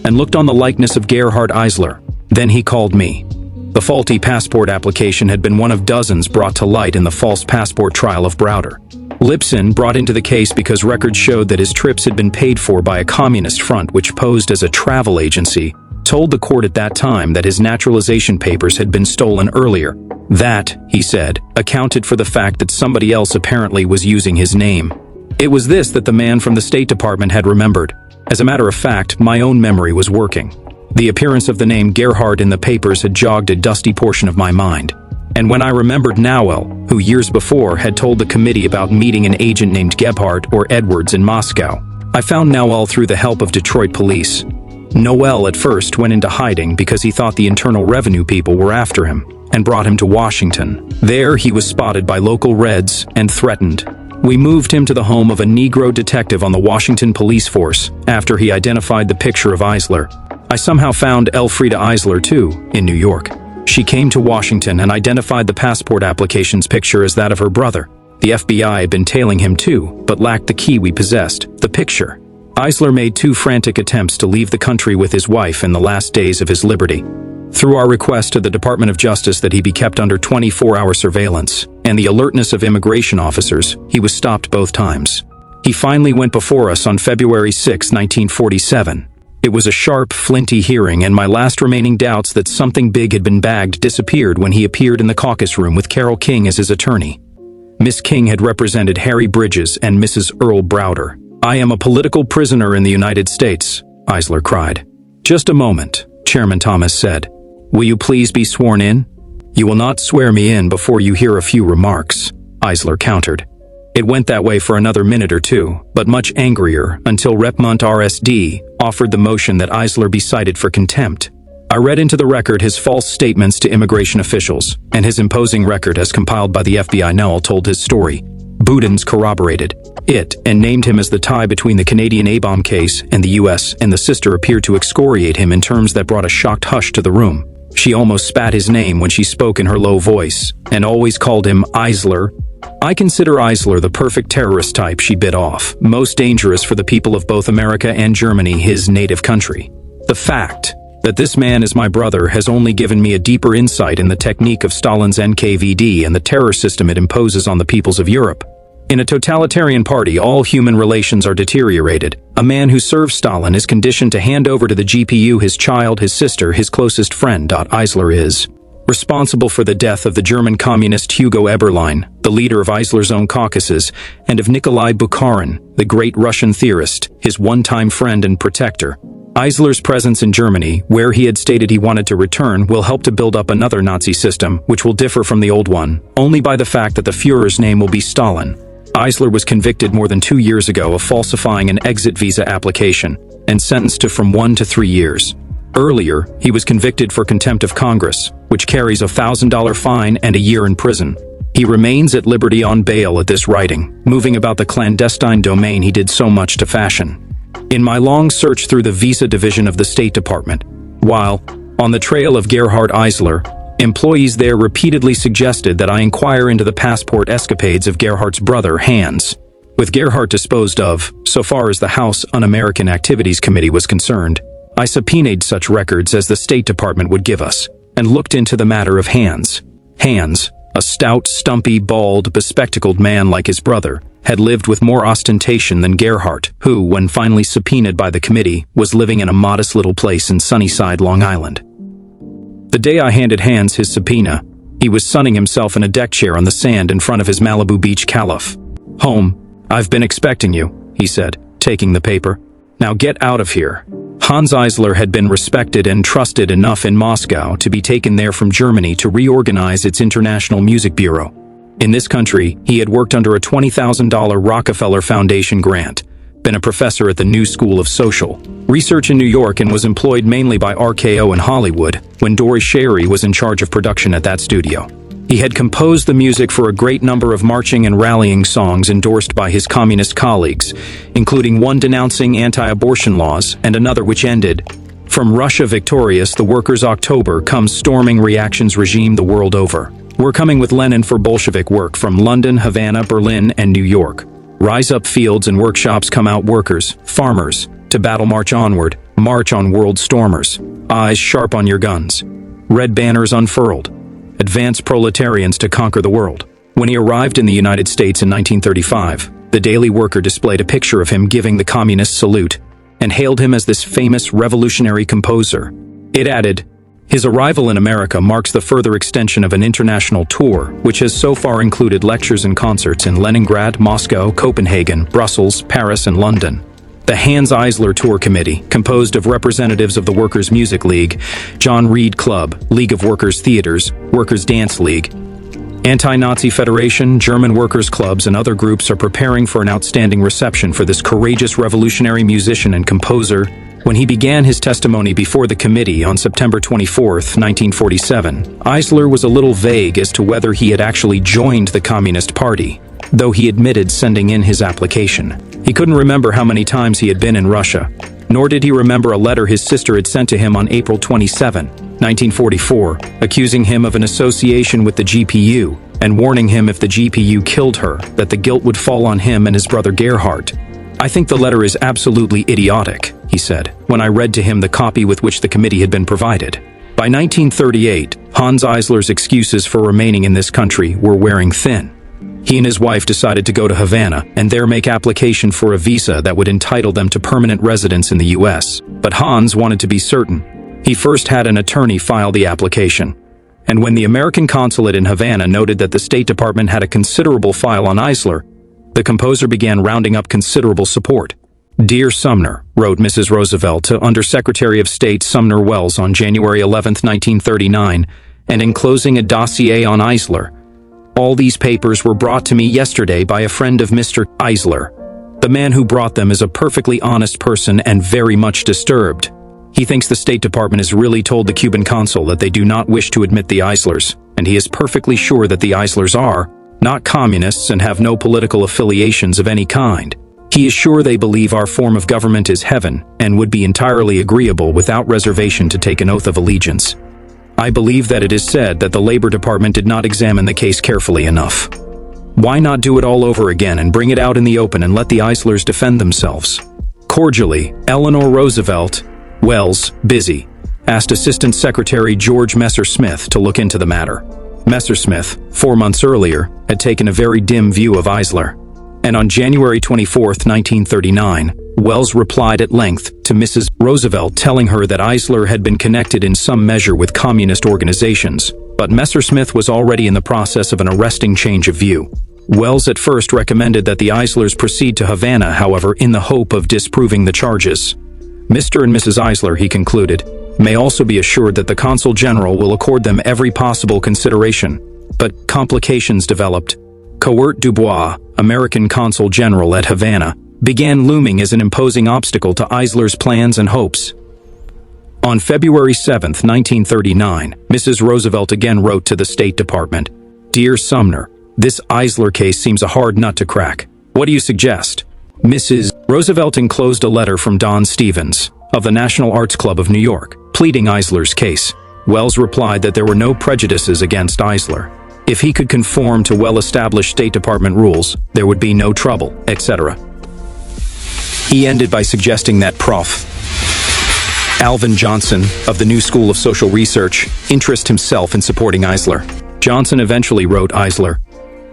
Speaker 1: and looked on the likeness of Gerhard Eisler. Then he called me. The faulty passport application had been one of dozens brought to light in the false passport trial of Browder. Lipson, brought into the case because records showed that his trips had been paid for by a communist front which posed as a travel agency, told the court at that time that his naturalization papers had been stolen earlier. That, he said, accounted for the fact that somebody else apparently was using his name. It was this that the man from the State Department had remembered. As a matter of fact, my own memory was working. The appearance of the name Gerhard in the papers had jogged a dusty portion of my mind. And when I remembered Nowell, who years before had told the committee about meeting an agent named Gebhardt or Edwards in Moscow, I found Nowell through the help of Detroit police. Noel at first went into hiding because he thought the Internal Revenue people were after him, and brought him to Washington. There he was spotted by local Reds and threatened. We moved him to the home of a Negro detective on the Washington police force after he identified the picture of Eisler. I somehow found Elfrida Eisler too, in New York. She came to Washington and identified the passport application's picture as that of her brother. The FBI had been tailing him too, but lacked the key we possessed, the picture. Eisler made 2 frantic attempts to leave the country with his wife in the last days of his liberty. Through our request to the Department of Justice that he be kept under 24-hour surveillance, and the alertness of immigration officers, he was stopped both times. He finally went before us on February 6, 1947. It was a sharp, flinty hearing, and my last remaining doubts that something big had been bagged disappeared when he appeared in the caucus room with Carol King as his attorney. Miss King had represented Harry Bridges and Mrs. Earl Browder. "I am a political prisoner in the United States," Eisler cried. "Just a moment," Chairman Thomas said. "Will you please be sworn in?" "You will not swear me in before you hear a few remarks," Eisler countered. It went that way for another minute or two, but much angrier, until Repmont RSD offered the motion that Eisler be cited for contempt. I read into the record his false statements to immigration officials, and his imposing record as compiled by the FBI. Nowell told his story. Boudins corroborated it and named him as the tie between the Canadian A-bomb case and the U.S., and the sister appeared to excoriate him in terms that brought a shocked hush to the room. She almost spat his name when she spoke in her low voice, and always called him Eisler. "I consider Eisler the perfect terrorist type," she bit off, "most dangerous for the people of both America and Germany, his native country. The fact that this man is my brother has only given me a deeper insight in the technique of Stalin's NKVD and the terror system it imposes on the peoples of Europe. In a totalitarian party, all human relations are deteriorated. A man who serves Stalin is conditioned to hand over to the GPU his child, his sister, his closest friend. Eisler is responsible for the death of the German communist Hugo Eberlein, the leader of Eisler's own caucuses, and of Nikolai Bukharin, the great Russian theorist, his one-time friend and protector. Eisler's presence in Germany, where he had stated he wanted to return, will help to build up another Nazi system, which will differ from the old one, only by the fact that the Führer's name will be Stalin. Eisler was convicted more than 2 years ago of falsifying an exit visa application, and sentenced to from 1 to 3 years. Earlier, he was convicted for contempt of Congress, which carries a $1,000 fine and a year in prison. He remains at liberty on bail at this writing, moving about the clandestine domain he did so much to fashion. In my long search through the visa division of the State Department, while on the trail of Gerhard Eisler, employees there repeatedly suggested that I inquire into the passport escapades of Gerhard's brother, Hans. With Gerhard disposed of, so far as the House Un-American Activities Committee was concerned, I subpoenaed such records as the State Department would give us, and looked into the matter of Hans. Hans, a stout, stumpy, bald, bespectacled man like his brother, had lived with more ostentation than Gerhard, who, when finally subpoenaed by the committee, was living in a modest little place in Sunnyside, Long Island. The day I handed Hans his subpoena, he was sunning himself in a deck chair on the sand in front of his Malibu Beach calife. "Home, I've been expecting you," he said, taking the paper. "Now get out of here." Hans Eisler had been respected and trusted enough in Moscow to be taken there from Germany to reorganize its International Music Bureau. In this country, he had worked under a $20,000 Rockefeller Foundation grant, been a professor at the New School of Social Research in New York, and was employed mainly by RKO in Hollywood when Dory Sherry was in charge of production at that studio. He had composed the music for a great number of marching and rallying songs endorsed by his communist colleagues, including one denouncing anti-abortion laws and another which ended, "From Russia victorious, the workers' October comes storming reaction's regime the world over. We're coming with Lenin for Bolshevik work from London, Havana, Berlin, and New York. Rise up fields and workshops, come out workers, farmers, to battle march onward, march on world stormers. Eyes sharp on your guns. Red banners unfurled. Advance proletarians to conquer the world." When he arrived in the United States in 1935, the Daily Worker displayed a picture of him giving the communist salute and hailed him as this famous revolutionary composer. It added, "His arrival in America marks the further extension of an international tour, which has so far included lectures and concerts in Leningrad, Moscow, Copenhagen, Brussels, Paris, and London." The Hans Eisler Tour Committee, composed of representatives of the Workers' Music League, John Reed Club, League of Workers' Theaters, Workers' Dance League, Anti-Nazi Federation, German workers' clubs, and other groups are preparing for an outstanding reception for this courageous revolutionary musician and composer. When he began his testimony before the committee on September 24, 1947, Eisler was a little vague as to whether he had actually joined the Communist Party, though he admitted sending in his application. He couldn't remember how many times he had been in Russia, nor did he remember a letter his sister had sent to him on April 27, 1944, accusing him of an association with the GPU and warning him if the GPU killed her, that the guilt would fall on him and his brother Gerhard. "I think the letter is absolutely idiotic," he said, when I read to him the copy with which the committee had been provided. By 1938, Hans Eisler's excuses for remaining in this country were wearing thin. He and his wife decided to go to Havana and there make application for a visa that would entitle them to permanent residence in the U.S. But Hans wanted to be certain. He first had an attorney file the application, and when the American consulate in Havana noted that the State Department had a considerable file on Eisler, the composer began rounding up considerable support. "Dear Sumner," wrote Mrs. Roosevelt to Under-Secretary of State Sumner Welles on January 11, 1939, and enclosing a dossier on Eisler, "All these papers were brought to me yesterday by a friend of Mr. Eisler. The man who brought them is a perfectly honest person and very much disturbed. He thinks the State Department has really told the Cuban consul that they do not wish to admit the Eislers, and he is perfectly sure that the Eislers are not communists and have no political affiliations of any kind. He is sure they believe our form of government is heaven and would be entirely agreeable without reservation to take an oath of allegiance. I believe that it is said that the Labor Department did not examine the case carefully enough. Why not do it all over again and bring it out in the open and let the Eislers defend themselves? Cordially, Eleanor Roosevelt. Welles, busy, asked Assistant Secretary George Messersmith to look into the matter. Messersmith, 4 months earlier, had taken a very dim view of Eisler, and on January 24, 1939, Welles replied at length to Mrs. Roosevelt telling her that Eisler had been connected in some measure with communist organizations, but Messersmith was already in the process of an arresting change of view. Welles at first recommended that the Eislers proceed to Havana, however, in the hope of disproving the charges. Mr. and Mrs. Eisler, he concluded, may also be assured that the Consul General will accord them every possible consideration. But complications developed. Coert Dubois, American Consul General at Havana, began looming as an imposing obstacle to Eisler's plans and hopes. On February 7, 1939, Mrs. Roosevelt again wrote to the State Department, "Dear Sumner, this Eisler case seems a hard nut to crack. What do you suggest?" Mrs. Roosevelt enclosed a letter from Don Stevens of the National Arts Club of New York, pleading Eisler's case. Wells replied that there were no prejudices against Eisler. If he could conform to well-established State Department rules, there would be no trouble, etc. He ended by suggesting that Prof. Alvin Johnson, of the New School of Social Research, interest himself in supporting Eisler. Johnson eventually wrote Eisler,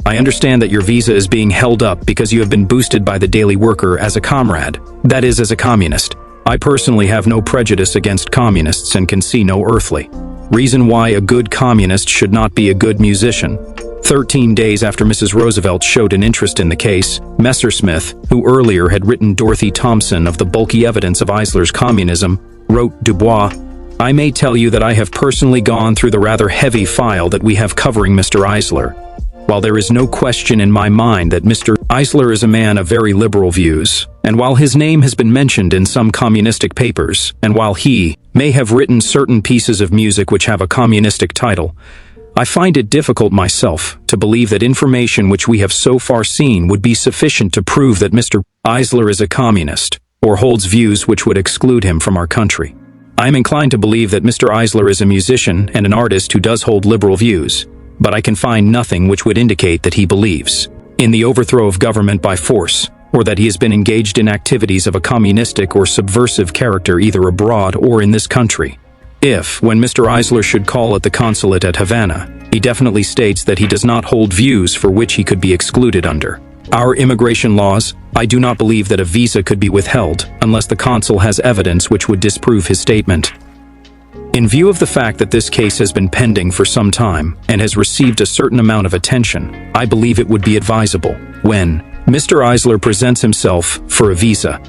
Speaker 1: "I understand that your visa is being held up because you have been boosted by the Daily Worker as a comrade, that is, as a communist. I personally have no prejudice against communists and can see no earthly reason why a good communist should not be a good musician." 13 days after Mrs. Roosevelt showed an interest in the case, Messersmith, who earlier had written Dorothy Thompson of the bulky evidence of Eisler's communism, wrote Dubois, "I may tell you that I have personally gone through the rather heavy file that we have covering Mr. Eisler. While there is no question in my mind that Mr. Eisler is a man of very liberal views, and while his name has been mentioned in some communistic papers, and while he may have written certain pieces of music which have a communistic title, I find it difficult myself to believe that information which we have so far seen would be sufficient to prove that Mr. Eisler is a communist, or holds views which would exclude him from our country. I am inclined to believe that Mr. Eisler is a musician and an artist who does hold liberal views, but I can find nothing which would indicate that he believes in the overthrow of government by force, or that he has been engaged in activities of a communistic or subversive character either abroad or in this country. If, when Mr. Eisler should call at the consulate at Havana, he definitely states that he does not hold views for which he could be excluded under our immigration laws, I do not believe that a visa could be withheld unless the consul has evidence which would disprove his statement. In view of the fact that this case has been pending for some time and has received a certain amount of attention, I believe it would be advisable, when Mr. Eisler presents himself for a visa,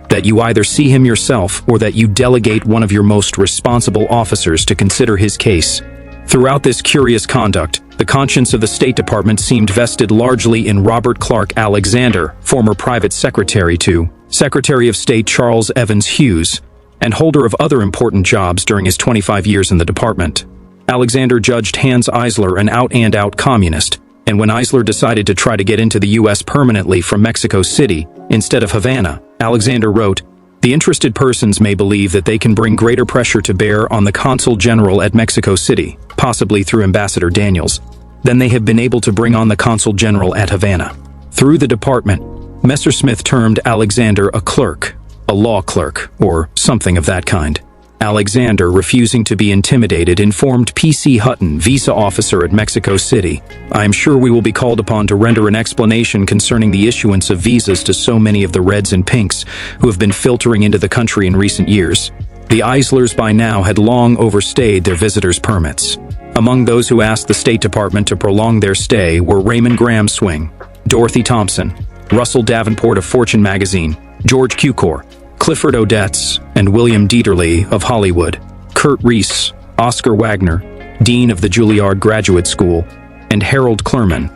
Speaker 1: that you either see him yourself or that you delegate one of your most responsible officers to consider his case. Throughout this curious conduct, the conscience of the State Department seemed vested largely in Robert Clark Alexander, former private secretary to Secretary of State Charles Evans Hughes, and holder of other important jobs during his 25 years in the department. Alexander judged Hans Eisler an out-and-out communist, and when Eisler decided to try to get into the U.S. permanently from Mexico City instead of Havana, Alexander wrote, "The interested persons may believe that they can bring greater pressure to bear on the Consul General at Mexico City, possibly through Ambassador Daniels, than they have been able to bring on the Consul General at Havana." Through the department, Messersmith termed Alexander a clerk, a law clerk, or something of that kind. Alexander, refusing to be intimidated, informed P.C. Hutton, visa officer at Mexico City, "I am sure we will be called upon to render an explanation concerning the issuance of visas to so many of the Reds and Pinks who have been filtering into the country in recent years." The Eislers by now had long overstayed their visitors' permits. Among those who asked the State Department to prolong their stay were Raymond Graham Swing, Dorothy Thompson, Russell Davenport of Fortune magazine, George Cukor, Clifford Odets, and William Dieterle of Hollywood, Kurt Reese, Oscar Wagner, Dean of the Juilliard Graduate School, and Harold Clurman,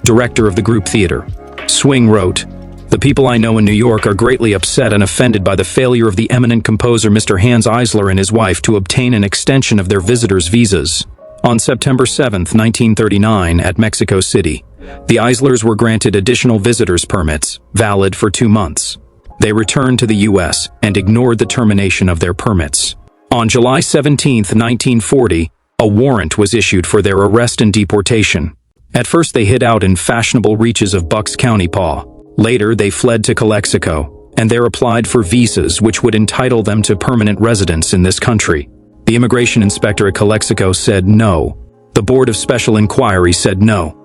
Speaker 1: director of the Group Theater. Swing wrote, "The people I know in New York are greatly upset and offended by the failure of the eminent composer Mr. Hans Eisler and his wife to obtain an extension of their visitors' visas. On September 7, 1939, at Mexico City, the Eislers were granted additional visitors' permits, valid for 2 months. They returned to the U.S. and ignored the termination of their permits. On July 17, 1940, a warrant was issued for their arrest and deportation. At first they hid out in fashionable reaches of Bucks County, PA. Later they fled to Calexico, and there applied for visas which would entitle them to permanent residence in this country. The immigration inspector at Calexico said no. The Board of Special Inquiry said no.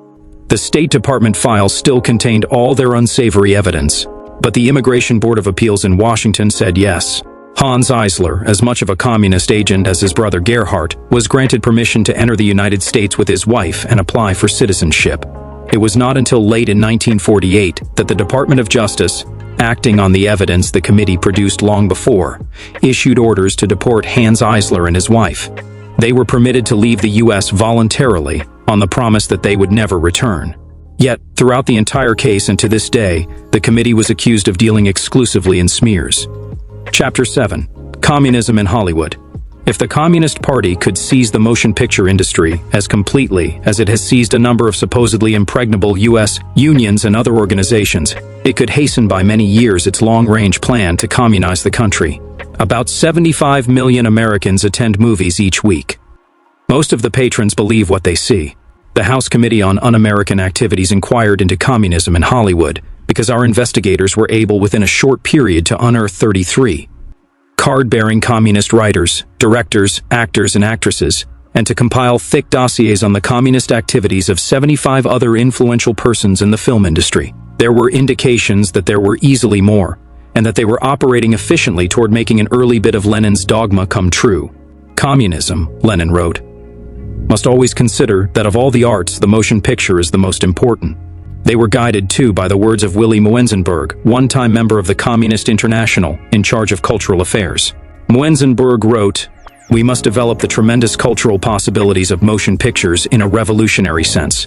Speaker 1: The State Department files still contained all their unsavory evidence, but the Immigration Board of Appeals in Washington said yes. Hans Eisler, as much of a communist agent as his brother Gerhardt, was granted permission to enter the United States with his wife and apply for citizenship. It was not until late in 1948 that the Department of Justice, acting on the evidence the committee produced long before, issued orders to deport Hans Eisler and his wife. They were permitted to leave the U.S. voluntarily on the promise that they would never return. Yet, throughout the entire case and to this day, the committee was accused of dealing exclusively in smears. Chapter 7. Communism in Hollywood. If the Communist Party could seize the motion picture industry as completely as it has seized a number of supposedly impregnable U.S. unions and other organizations, it could hasten by many years its long-range plan to communize the country. About 75 million Americans attend movies each week. Most of the patrons believe what they see. The House Committee on Un-American Activities inquired into communism in Hollywood because our investigators were able within a short period to unearth 33 card-bearing communist writers, directors, actors, and actresses, and to compile thick dossiers on the communist activities of 75 other influential persons in the film industry. There were indications that there were easily more, and that they were operating efficiently toward making an early bit of Lenin's dogma come true. Communism, Lenin wrote, must always consider that of all the arts, the motion picture is the most important. They were guided, too, by the words of Willy Muenzenberg, one-time member of the Communist International, in charge of cultural affairs. Muenzenberg wrote, "We must develop the tremendous cultural possibilities of motion pictures in a revolutionary sense.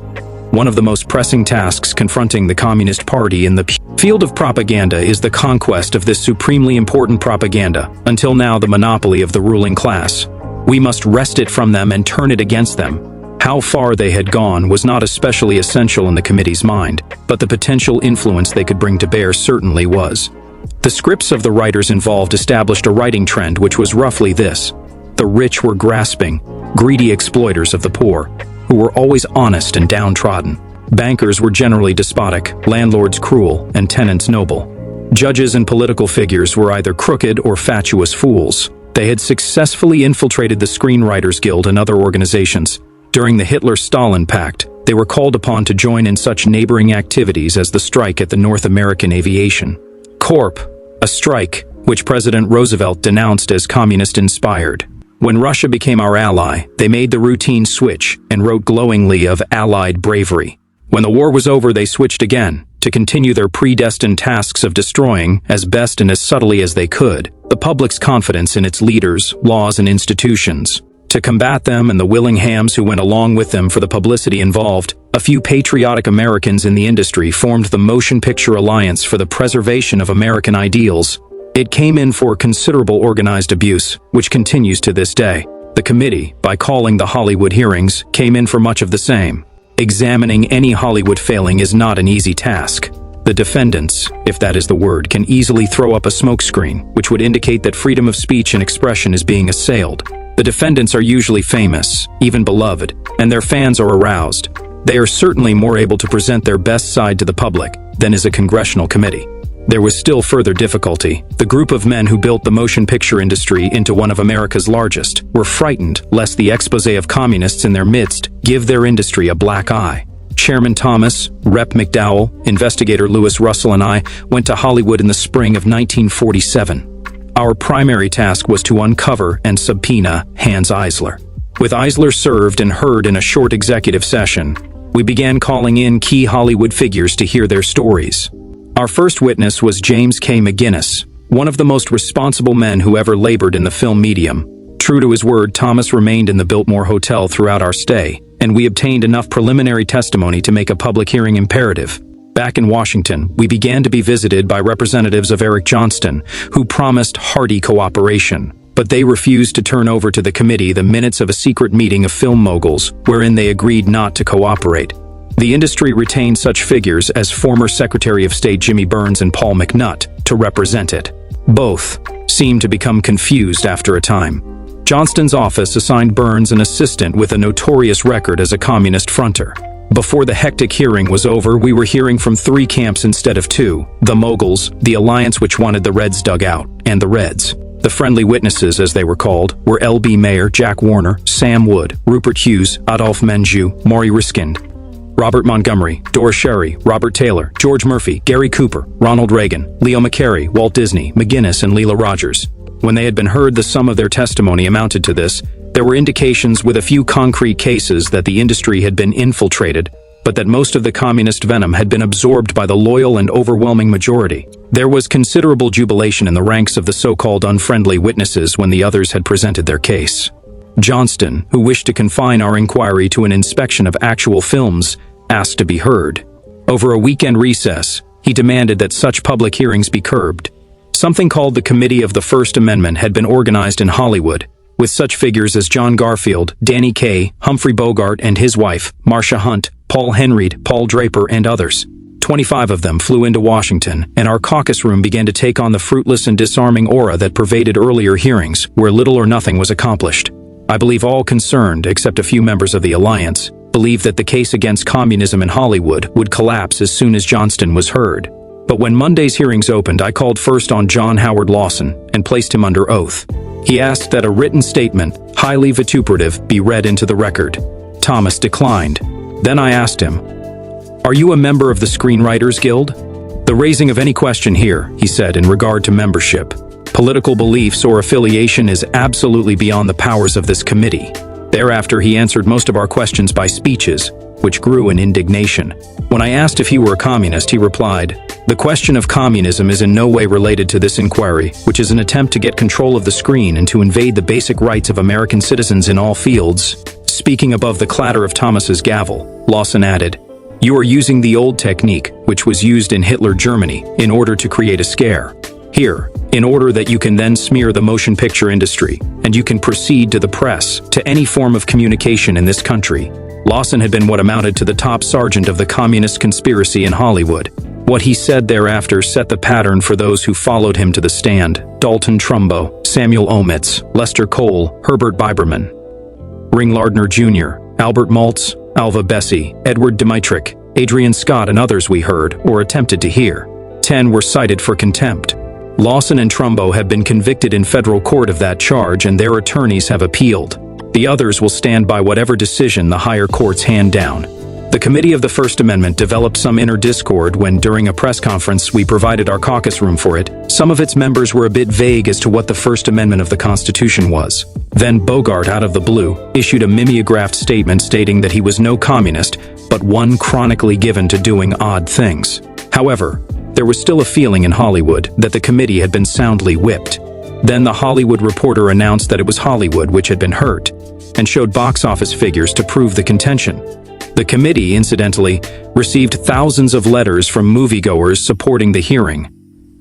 Speaker 1: One of the most pressing tasks confronting the Communist Party in the field of propaganda is the conquest of this supremely important propaganda, until now the monopoly of the ruling class. We must wrest it from them and turn it against them." How far they had gone was not especially essential in the committee's mind, but the potential influence they could bring to bear certainly was. The scripts of the writers involved established a writing trend which was roughly this: the rich were grasping, greedy exploiters of the poor, who were always honest and downtrodden. Bankers were generally despotic, landlords cruel, and tenants noble. Judges and political figures were either crooked or fatuous fools. They had successfully infiltrated the Screenwriters Guild and other organizations. During the Hitler-Stalin Pact, they were called upon to join in such neighboring activities as the strike at the North American Aviation Corp, a strike which President Roosevelt denounced as communist-inspired. When Russia became our ally, they made the routine switch and wrote glowingly of Allied bravery. When the war was over, they switched again, to continue their predestined tasks of destroying, as best and as subtly as they could, the public's confidence in its leaders, laws, and institutions. To combat them and the willing hams who went along with them for the publicity involved, a few patriotic Americans in the industry formed the Motion Picture Alliance for the Preservation of American Ideals. It came in for considerable organized abuse, which continues to this day. The committee, by calling the Hollywood hearings, came in for much of the same. Examining any Hollywood failing is not an easy task. The defendants, if that is the word, can easily throw up a smokescreen, which would indicate that freedom of speech and expression is being assailed. The defendants are usually famous, even beloved, and their fans are aroused. They are certainly more able to present their best side to the public than is a congressional committee. There was still further difficulty. The group of men who built the motion picture industry into one of America's largest were frightened lest the expose of communists in their midst give their industry a black eye. Chairman Thomas, Rep. McDowell, Investigator Lewis Russell, and I went to Hollywood in the spring of 1947. Our primary task was to uncover and subpoena Hans Eisler. With Eisler served and heard in a short executive session, we began calling in key Hollywood figures to hear their stories. Our first witness was James K. McGinnis, one of the most responsible men who ever labored in the film medium. True to his word, Thomas remained in the Biltmore Hotel throughout our stay, and we obtained enough preliminary testimony to make a public hearing imperative. Back in Washington, we began to be visited by representatives of Eric Johnston, who promised hearty cooperation. But they refused to turn over to the committee the minutes of a secret meeting of film moguls, wherein they agreed not to cooperate. The industry retained such figures as former Secretary of State Jimmy Burns and Paul McNutt to represent it. Both seemed to become confused after a time. Johnston's office assigned Burns an assistant with a notorious record as a communist fronter. Before the hectic hearing was over, we were hearing from three camps instead of two: the moguls, the alliance which wanted the Reds dug out, and the Reds. The friendly witnesses, as they were called, were L.B. Mayer, Jack Warner, Sam Wood, Rupert Hughes, Adolphe Menjou, Maury Riskind, Robert Montgomery, Doris Sherry, Robert Taylor, George Murphy, Gary Cooper, Ronald Reagan, Leo McCarey, Walt Disney, McGinnis, and Leela Rogers. When they had been heard, the sum of their testimony amounted to this: there were indications with a few concrete cases that the industry had been infiltrated, but that most of the communist venom had been absorbed by the loyal and overwhelming majority. There was considerable jubilation in the ranks of the so-called unfriendly witnesses when the others had presented their case. Johnston, who wished to confine our inquiry to an inspection of actual films, asked to be heard. Over a weekend recess, he demanded that such public hearings be curbed. Something called the Committee of the First Amendment had been organized in Hollywood, with such figures as John Garfield, Danny Kaye, Humphrey Bogart and his wife, Marcia Hunt, Paul Henreid, Paul Draper, and others. 25 of them flew into Washington, and our caucus room began to take on the fruitless and disarming aura that pervaded earlier hearings, where little or nothing was accomplished. I believe all concerned, except a few members of the Alliance, believed that the case against communism in Hollywood would collapse as soon as Johnston was heard. But when Monday's hearings opened, I called first on John Howard Lawson and placed him under oath. He asked that a written statement, highly vituperative, be read into the record. Thomas declined. Then I asked him, "Are you a member of the Screenwriters Guild?" "The raising of any question here," he said, in regard to membership, political beliefs or affiliation is absolutely beyond the powers of this committee. Thereafter, he answered most of our questions by speeches, which grew in indignation. When I asked if he were a communist, he replied, "The question of communism is in no way related to this inquiry, which is an attempt to get control of the screen and to invade the basic rights of American citizens in all fields." Speaking above the clatter of Thomas's gavel, Lawson added, "You are using the old technique, which was used in Hitler Germany, in order to create a scare. Here, in order that you can then smear the motion picture industry, and you can proceed to the press, to any form of communication in this country." Lawson had been what amounted to the top sergeant of the communist conspiracy in Hollywood. What he said thereafter set the pattern for those who followed him to the stand: Dalton Trumbo, Samuel Omitz, Lester Cole, Herbert Biberman, Ring Lardner Jr., Albert Maltz, Alva Bessie, Edward Dmytryk, Adrian Scott, and others we heard, or attempted to hear. 10 were cited for contempt. Lawson and Trumbo have been convicted in federal court of that charge, and their attorneys have appealed. The others will stand by whatever decision the higher courts hand down. The Committee of the First Amendment developed some inner discord when, during a press conference we provided our caucus room for it, some of its members were a bit vague as to what the First Amendment of the Constitution was. Then Bogart, out of the blue, issued a mimeographed statement stating that he was no communist, but one chronically given to doing odd things. However, there was still a feeling in Hollywood that the committee had been soundly whipped. Then the Hollywood Reporter announced that it was Hollywood which had been hurt, and showed box office figures to prove the contention. The committee, incidentally, received thousands of letters from moviegoers supporting the hearing.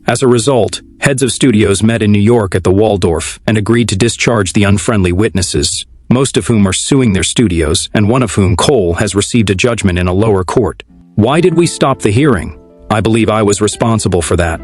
Speaker 1: As a result, heads of studios met in New York at the Waldorf and agreed to discharge the unfriendly witnesses, most of whom are suing their studios, and one of whom, Cole, has received a judgment in a lower court. Why did we stop the hearing? I believe I was responsible for that.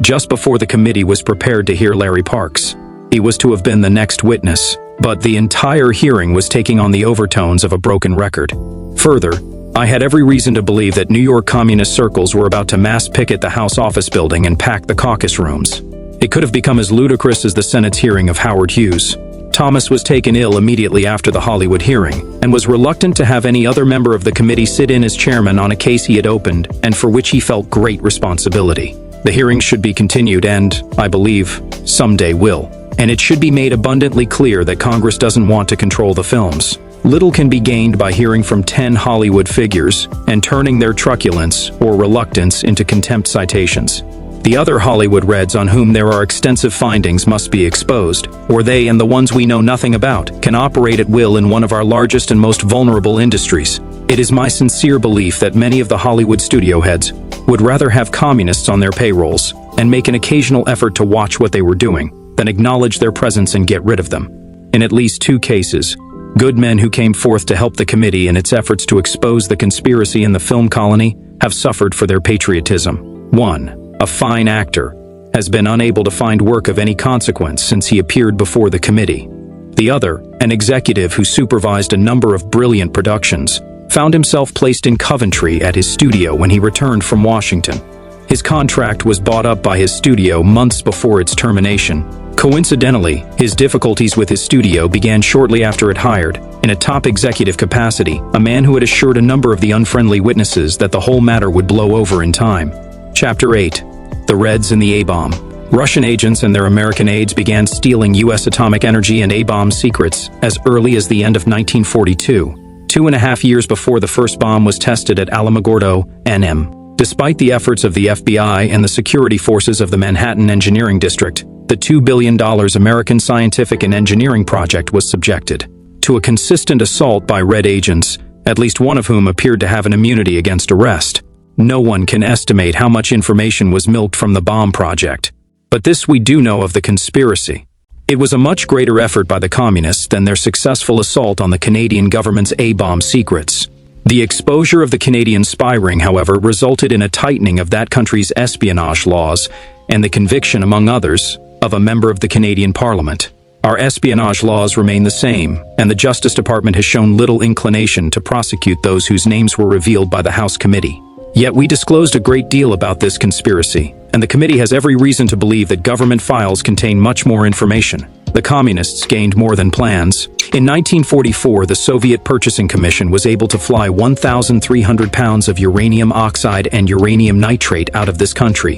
Speaker 1: Just before the committee was prepared to hear Larry Parks, he was to have been the next witness, but the entire hearing was taking on the overtones of a broken record. Further, I had every reason to believe that New York communist circles were about to mass picket the House office building and pack the caucus rooms. It could have become as ludicrous as the Senate's hearing of Howard Hughes. Thomas was taken ill immediately after the Hollywood hearing, and was reluctant to have any other member of the committee sit in as chairman on a case he had opened and for which he felt great responsibility. The hearing should be continued and, I believe, someday will. And it should be made abundantly clear that Congress doesn't want to control the films. Little can be gained by hearing from 10 Hollywood figures and turning their truculence or reluctance into contempt citations. The other Hollywood Reds on whom there are extensive findings must be exposed, or they and the ones we know nothing about can operate at will in one of our largest and most vulnerable industries. It is my sincere belief that many of the Hollywood studio heads would rather have communists on their payrolls and make an occasional effort to watch what they were doing than acknowledge their presence and get rid of them. In at least 2 cases, good men who came forth to help the committee in its efforts to expose the conspiracy in the film colony have suffered for their patriotism. 1. A fine actor has been unable to find work of any consequence since he appeared before the committee. The other, an executive who supervised a number of brilliant productions, found himself placed in Coventry at his studio when he returned from Washington. His contract was bought up by his studio months before its termination. Coincidentally, his difficulties with his studio began shortly after it hired, in a top executive capacity, a man who had assured a number of the unfriendly witnesses that the whole matter would blow over in time. Chapter 8. The Reds and the A-Bomb. Russian agents and their American aides began stealing U.S. atomic energy and A-bomb secrets as early as the end of 1942, 2.5 years before the first bomb was tested at Alamogordo, NM. Despite the efforts of the FBI and the security forces of the Manhattan Engineering District, the $2 billion American scientific and engineering project was subjected to a consistent assault by Red agents, at least one of whom appeared to have an immunity against arrest. No one can estimate how much information was milked from the bomb project. But this we do know of the conspiracy. It was a much greater effort by the Communists than their successful assault on the Canadian government's A-bomb secrets. The exposure of the Canadian spy ring, however, resulted in a tightening of that country's espionage laws and the conviction, among others, of a member of the Canadian Parliament. Our espionage laws remain the same, and the Justice Department has shown little inclination to prosecute those whose names were revealed by the House Committee. Yet we disclosed a great deal about this conspiracy, and the committee has every reason to believe that government files contain much more information. The Communists gained more than plans. In 1944, the Soviet Purchasing Commission was able to fly 1,300 pounds of uranium oxide and uranium nitrate out of this country.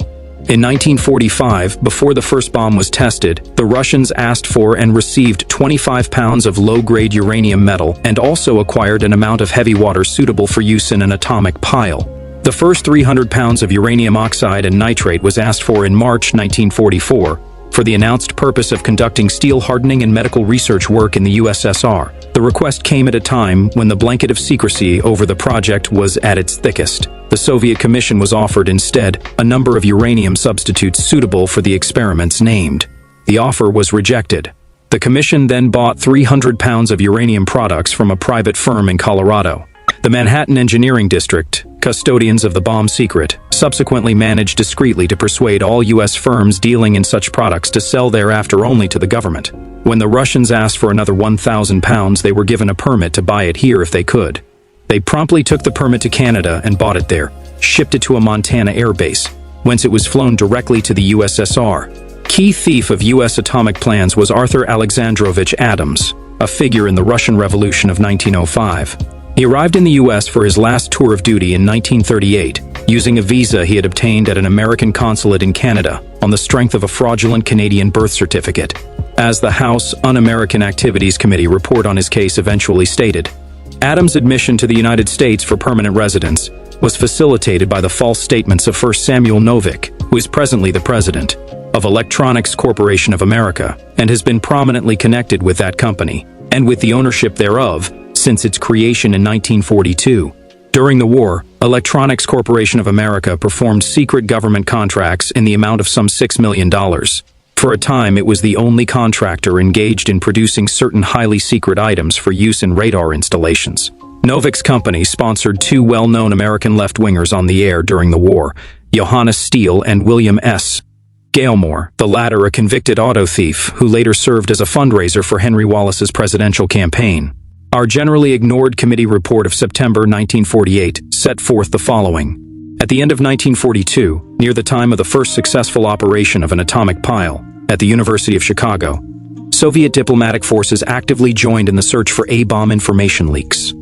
Speaker 1: In 1945, before the first bomb was tested, the Russians asked for and received 25 pounds of low-grade uranium metal and also acquired an amount of heavy water suitable for use in an atomic pile. The first 300 pounds of uranium oxide and nitrate was asked for in March 1944 for the announced purpose of conducting steel hardening and medical research work in the USSR. The request came at a time when the blanket of secrecy over the project was at its thickest. The Soviet Commission was offered instead a number of uranium substitutes suitable for the experiments named. The offer was rejected. The Commission then bought 300 pounds of uranium products from a private firm in Colorado. The Manhattan Engineering District, custodians of the bomb secret, subsequently managed discreetly to persuade all U.S. firms dealing in such products to sell thereafter only to the government. When the Russians asked for another 1,000 pounds, they were given a permit to buy it here if they could. They promptly took the permit to Canada and bought it there, shipped it to a Montana air base, whence it was flown directly to the USSR. Key thief of U.S. atomic plans was Arthur Alexandrovich Adams, a figure in the Russian Revolution of 1905. He arrived in the U.S. for his last tour of duty in 1938, using a visa he had obtained at an American consulate in Canada on the strength of a fraudulent Canadian birth certificate. As the House Un-American Activities Committee report on his case eventually stated, Adams' admission to the United States for permanent residence was facilitated by the false statements of first Samuel Novick, who is presently the president of Electronics Corporation of America and has been prominently connected with that company and with the ownership thereof since its creation in 1942. During the war, Electronics Corporation of America performed secret government contracts in the amount of some $6 million. For a time, it was the only contractor engaged in producing certain highly secret items for use in radar installations. Novick's company sponsored two well-known American left-wingers on the air during the war, Johannes Steele and William S. Galemore, the latter a convicted auto thief who later served as a fundraiser for Henry Wallace's presidential campaign. Our generally ignored committee report of September 1948 set forth the following. At the end of 1942, near the time of the first successful operation of an atomic pile at the University of Chicago, Soviet diplomatic forces actively joined in the search for A-bomb information leaks.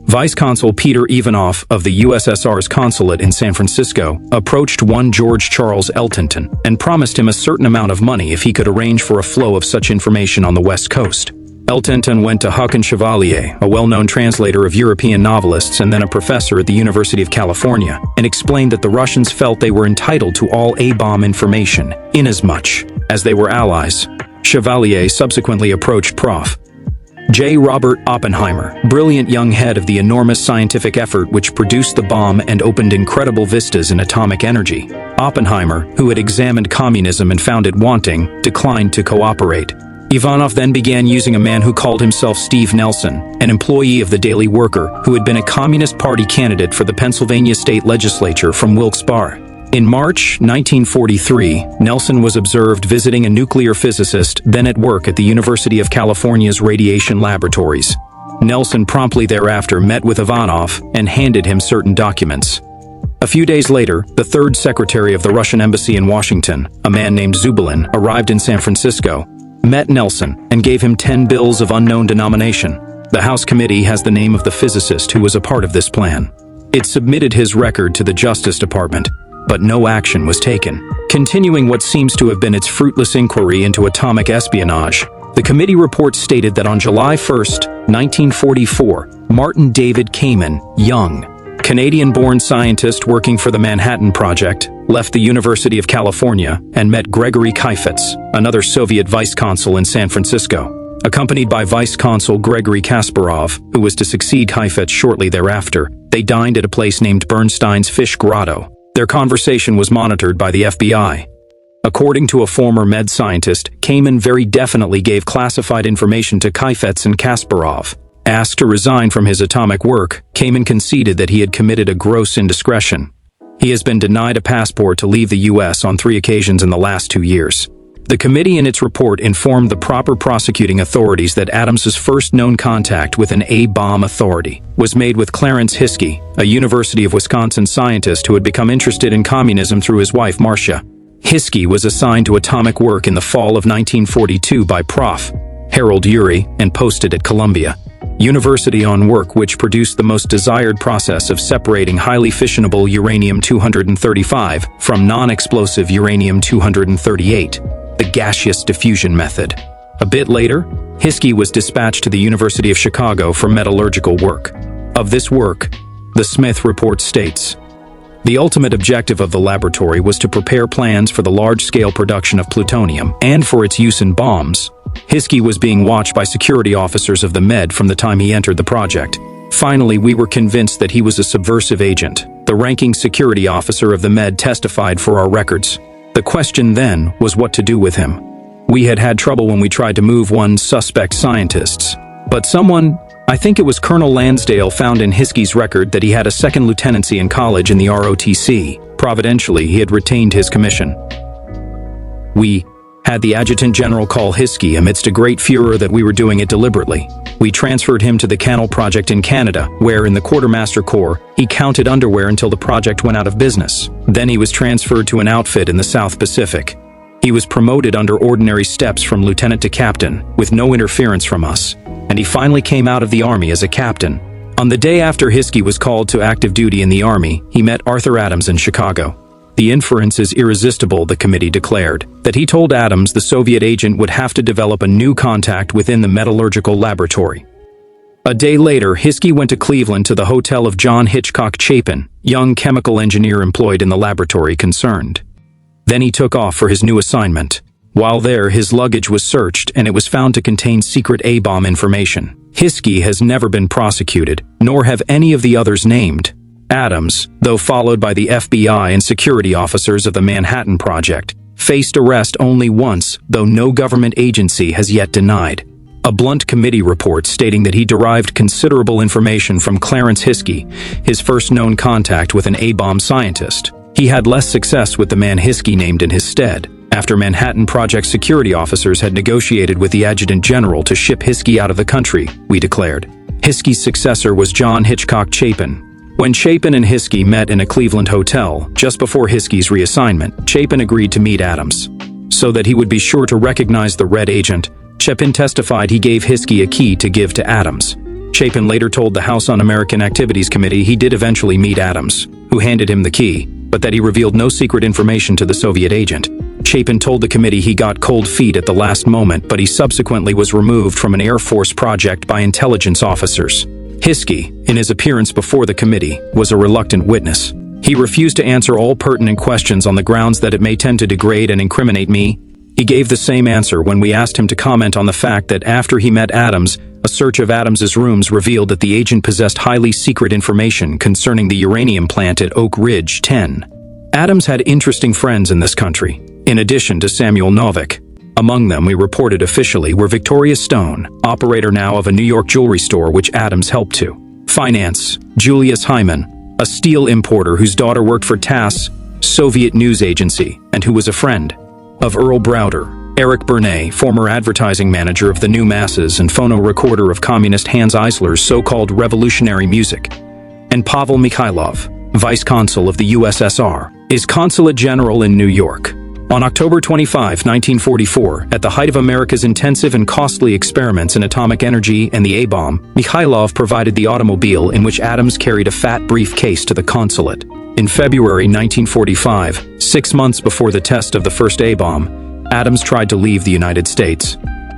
Speaker 1: Vice Consul Peter Ivanov of the USSR's consulate in San Francisco approached one George Charles Eltenton and promised him a certain amount of money if he could arrange for a flow of such information on the West Coast. Eltenton went to Håkan Chevalier, a well-known translator of European novelists and then a professor at the University of California, and explained that the Russians felt they were entitled to all A-bomb information, inasmuch as they were allies. Chevalier subsequently approached Prof. J. Robert Oppenheimer, brilliant young head of the enormous scientific effort which produced the bomb and opened incredible vistas in atomic energy. Oppenheimer, who had examined communism and found it wanting, declined to cooperate. Ivanov then began using a man who called himself Steve Nelson, an employee of the Daily Worker who had been a Communist Party candidate for the Pennsylvania state legislature from Wilkes-Barre. In March 1943, Nelson was observed visiting a nuclear physicist then at work at the University of California's radiation laboratories. Nelson promptly thereafter met with Ivanov and handed him certain documents. A few days later, the third secretary of the Russian embassy in Washington, a man named Zubelin, arrived in San Francisco, met Nelson, and gave him 10 bills of unknown denomination. The House Committee has the name of the physicist who was a part of this plan. It submitted his record to the Justice Department, but no action was taken. Continuing what seems to have been its fruitless inquiry into atomic espionage, the committee report stated that on July 1, 1944, Martin David Kamen, young, Canadian-born scientist working for the Manhattan Project, left the University of California and met Gregory Kheifetz, another Soviet vice consul in San Francisco. Accompanied by Vice Consul Gregory Kasparov, who was to succeed Kheifetz shortly thereafter, they dined at a place named Bernstein's Fish Grotto. Their conversation was monitored by the FBI. According to a former med scientist, Kamen very definitely gave classified information to Kheifets and Kasparov. Asked to resign from his atomic work, Kamen conceded that he had committed a gross indiscretion. He has been denied a passport to leave the U.S. on 3 occasions in the last 2 years. The committee in its report informed the proper prosecuting authorities that Adams's first known contact with an A-bomb authority was made with Clarence Hiskey, a University of Wisconsin scientist who had become interested in communism through his wife Marcia. Hiskey was assigned to atomic work in the fall of 1942 by Prof. Harold Urey and posted at Columbia University on work which produced the most desired process of separating highly fissionable uranium-235 from non-explosive uranium-238, the gaseous diffusion method. A bit later, Hiskey was dispatched to the University of Chicago for metallurgical work. Of this work, the Smith report states, the ultimate objective of the laboratory was to prepare plans for the large-scale production of plutonium and for its use in bombs. Hiskey was being watched by security officers of the Med from the time he entered the project. Finally, we were convinced that he was a subversive agent. The ranking security officer of the Med testified for our records. The question then was what to do with him. We had had trouble when we tried to move one suspect scientists, but someone, I think it was Colonel Lansdale, found in Hiskey's record that he had a second lieutenancy in college in the ROTC. Providentially, he had retained his commission. We had the Adjutant General call Hiskey amidst a great furor that we were doing it deliberately. We transferred him to the Cannell Project in Canada, where in the Quartermaster Corps, he counted underwear until the project went out of business. Then he was transferred to an outfit in the South Pacific. He was promoted under ordinary steps from lieutenant to captain, with no interference from us, and he finally came out of the Army as a captain. On the day after Hiskey was called to active duty in the Army, he met Arthur Adams in Chicago. The inference is irresistible, the committee declared, that he told Adams the Soviet agent would have to develop a new contact within the metallurgical laboratory. A day later, Hiskey went to Cleveland to the hotel of John Hitchcock Chapin, young chemical engineer employed in the laboratory concerned. Then he took off for his new assignment. While there, his luggage was searched and it was found to contain secret A-bomb information. Hiskey has never been prosecuted, nor have any of the others named. Adams, though followed by the FBI and security officers of the Manhattan Project, faced arrest only once, though no government agency has yet denied. A Blunt committee report stating that he derived considerable information from Clarence Hiskey, his first known contact with an A-bomb scientist. He had less success with the man Hiskey named in his stead, after Manhattan Project security officers had negotiated with the Adjutant General to ship Hiskey out of the country, we declared. Hiskey's successor was John Hitchcock Chapin. When Chapin and Hiskey met in a Cleveland hotel, just before Hiskey's reassignment, Chapin agreed to meet Adams. So that he would be sure to recognize the Red agent, Chapin testified he gave Hiskey a key to give to Adams. Chapin later told the House Un-American Activities Committee he did eventually meet Adams, who handed him the key, but that he revealed no secret information to the Soviet agent. Chapin told the committee he got cold feet at the last moment, but he subsequently was removed from an Air Force project by intelligence officers. Hiskey, in his appearance before the committee, was a reluctant witness. He refused to answer all pertinent questions on the grounds that it may tend to degrade and incriminate me. He gave the same answer when we asked him to comment on the fact that after he met Adams, a search of Adams's rooms revealed that the agent possessed highly secret information concerning the uranium plant at Oak Ridge 10. Adams had interesting friends in this country, in addition to Samuel Novick. Among them, we reported officially, were Victoria Stone, operator now of a New York jewelry store which Adams helped to. Finance, Julius Hyman, a steel importer whose daughter worked for TASS, Soviet news agency, and who was a friend of Earl Browder. Eric Bernay, former advertising manager of the New Masses and phono recorder of communist Hans Eisler's so-called revolutionary music. And Pavel Mikhailov, vice consul of the USSR, is consulate general in New York. On October 25, 1944, at the height of America's intensive and costly experiments in atomic energy and the A-bomb, Mikhailov provided the automobile in which Adams carried a fat briefcase to the consulate. In February 1945, 6 months before the test of the first A-bomb, Adams tried to leave the United States.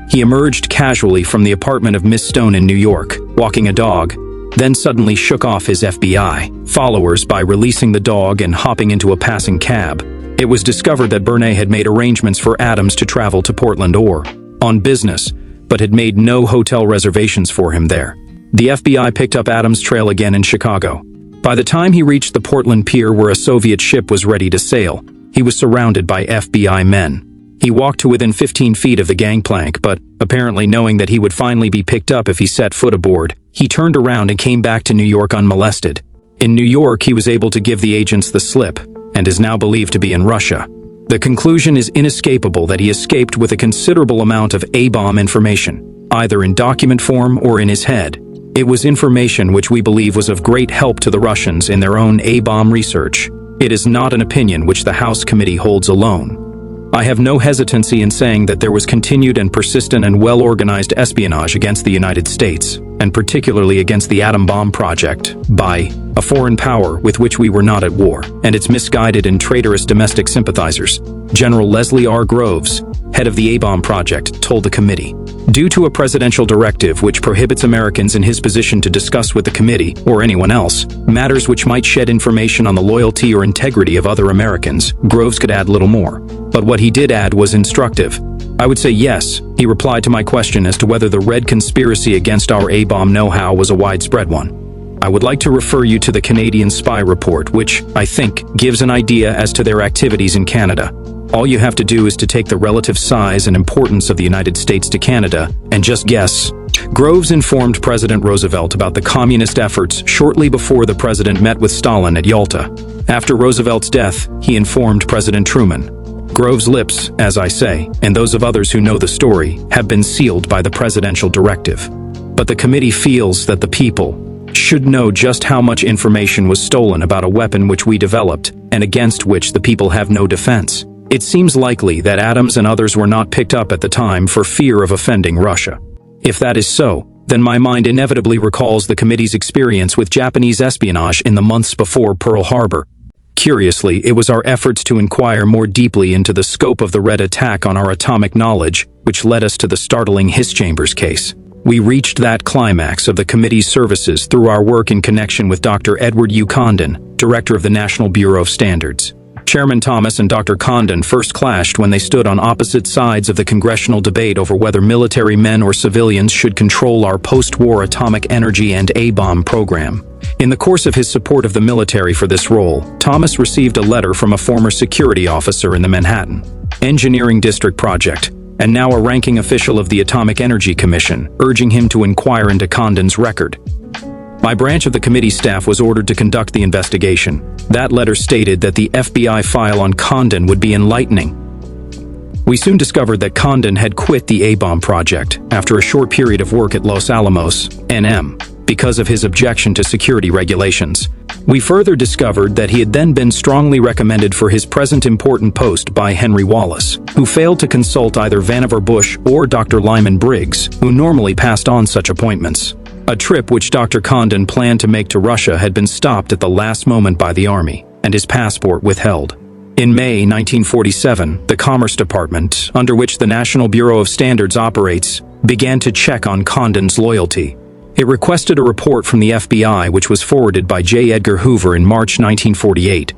Speaker 1: He emerged casually from the apartment of Miss Stone in New York, walking a dog, then suddenly shook off his FBI followers by releasing the dog and hopping into a passing cab. It was discovered that Bernay had made arrangements for Adams to travel to Portland on business, but had made no hotel reservations for him there. The FBI picked up Adams' trail again in Chicago. By the time he reached the Portland pier where a Soviet ship was ready to sail, he was surrounded by FBI men. He walked to within 15 feet of the gangplank, but, apparently knowing that he would finally be picked up if he set foot aboard, he turned around and came back to New York unmolested. In New York, he was able to give the agents the slip, and is now believed to be in Russia. The conclusion is inescapable that he escaped with a considerable amount of A-bomb information, either in document form or in his head. It was information which we believe was of great help to the Russians in their own A-bomb research. It is not an opinion which the House Committee holds alone. I have no hesitancy in saying that there was continued and persistent and well-organized espionage against the United States, and particularly against the atom bomb project, by a foreign power with which we were not at war, and its misguided and traitorous domestic sympathizers. General Leslie R. Groves, head of the A-bomb project, told the committee, "Due to a presidential directive which prohibits Americans in his position to discuss with the committee, or anyone else, matters which might shed information on the loyalty or integrity of other Americans, Groves could add little more. But what he did add was instructive. I would say yes," he replied to my question as to whether the Red conspiracy against our A-bomb know-how was a widespread one. "I would like to refer you to the Canadian spy report, which, I think, gives an idea as to their activities in Canada. All you have to do is to take the relative size and importance of the United States to Canada and just guess." Groves informed President Roosevelt about the communist efforts shortly before the president met with Stalin at Yalta. After Roosevelt's death, he informed President Truman. Groves' lips, as I say, and those of others who know the story, have been sealed by the presidential directive. But the committee feels that the people should know just how much information was stolen about a weapon which we developed and against which the people have no defense. It seems likely that Adams and others were not picked up at the time for fear of offending Russia. If that is so, then my mind inevitably recalls the committee's experience with Japanese espionage in the months before Pearl Harbor. Curiously, it was our efforts to inquire more deeply into the scope of the Red attack on our atomic knowledge which led us to the startling Hiss Chambers case. We reached that climax of the committee's services through our work in connection with Dr. Edward U. Condon, director of the National Bureau of Standards. Chairman Thomas and Dr. Condon first clashed when they stood on opposite sides of the congressional debate over whether military men or civilians should control our post-war atomic energy and A-bomb program. In the course of his support of the military for this role, Thomas received a letter from a former security officer in the Manhattan Engineering District project, and now a ranking official of the Atomic Energy Commission, urging him to inquire into Condon's record. My branch of the committee staff was ordered to conduct the investigation. That letter stated that the FBI file on Condon would be enlightening. We soon discovered that Condon had quit the A-bomb project after a short period of work at Los Alamos, NM, because of his objection to security regulations. We further discovered that he had then been strongly recommended for his present important post by Henry Wallace, who failed to consult either Vannevar Bush or Dr. Lyman Briggs, who normally passed on such appointments. A trip which Dr. Condon planned to make to Russia had been stopped at the last moment by the Army, and his passport withheld. In May 1947, the Commerce Department, under which the National Bureau of Standards operates, began to check on Condon's loyalty. It requested a report from the FBI, which was forwarded by J. Edgar Hoover in March 1948.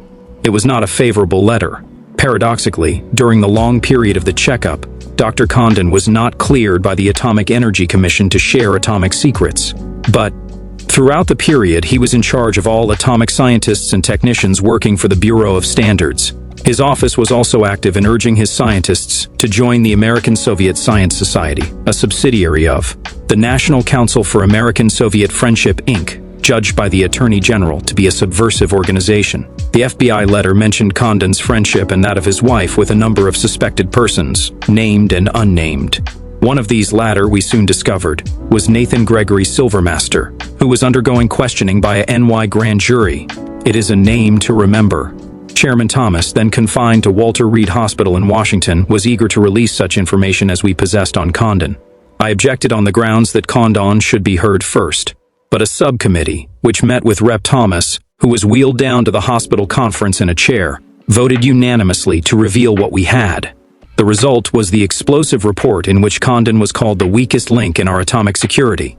Speaker 1: It was not a favorable letter. Paradoxically, during the long period of the checkup, Dr. Condon was not cleared by the Atomic Energy Commission to share atomic secrets. But throughout the period, he was in charge of all atomic scientists and technicians working for the Bureau of Standards. His office was also active in urging his scientists to join the American Soviet Science Society, a subsidiary of the National Council for American-Soviet Friendship, Inc., judged by the Attorney General to be a subversive organization. The FBI letter mentioned Condon's friendship and that of his wife with a number of suspected persons, named and unnamed. One of these latter, we soon discovered, was Nathan Gregory Silvermaster, who was undergoing questioning by a NY grand jury. It is a name to remember. Chairman Thomas, then confined to Walter Reed Hospital in Washington, was eager to release such information as we possessed on Condon. I objected on the grounds that Condon should be heard first, but a subcommittee, which met with Rep. Thomas, who was wheeled down to the hospital conference in a chair, voted unanimously to reveal what we had. The result was the explosive report in which Condon was called the weakest link in our atomic security.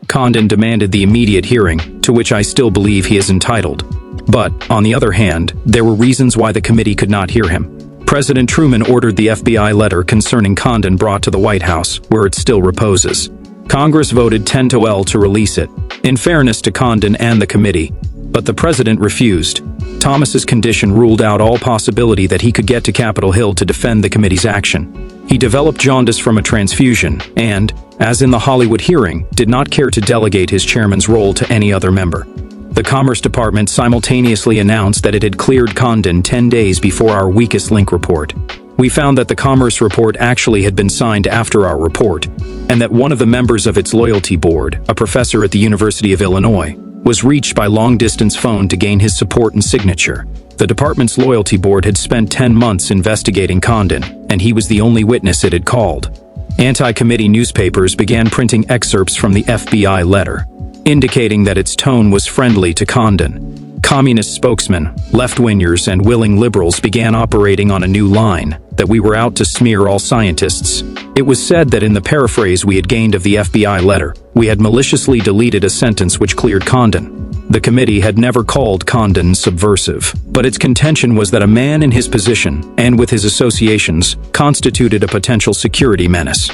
Speaker 1: Condon demanded the immediate hearing, to which I still believe he is entitled. But, on the other hand, there were reasons why the committee could not hear him. President Truman ordered the FBI letter concerning Condon brought to the White House, where it still reposes. Congress voted 10-0 to release it. In fairness to Condon and the committee, But the president refused. Thomas's condition ruled out all possibility that he could get to Capitol Hill to defend the committee's action. He developed jaundice from a transfusion and, as in the Hollywood hearing, did not care to delegate his chairman's role to any other member. The Commerce Department simultaneously announced that it had cleared Condon 10 days before our weakest link report. We found that the Commerce report actually had been signed after our report, and that one of the members of its loyalty board, a professor at the University of Illinois, was reached by long-distance phone to gain his support and signature. The department's loyalty board had spent 10 months investigating Condon, and he was the only witness it had called. Anti-committee newspapers began printing excerpts from the FBI letter, indicating that its tone was friendly to Condon. Communist spokesmen, left-wingers, and willing liberals began operating on a new line, that we were out to smear all scientists. It was said that in the paraphrase we had gained of the FBI letter, we had maliciously deleted a sentence which cleared Condon. The committee had never called Condon subversive, but its contention was that a man in his position, and with his associations, constituted a potential security menace.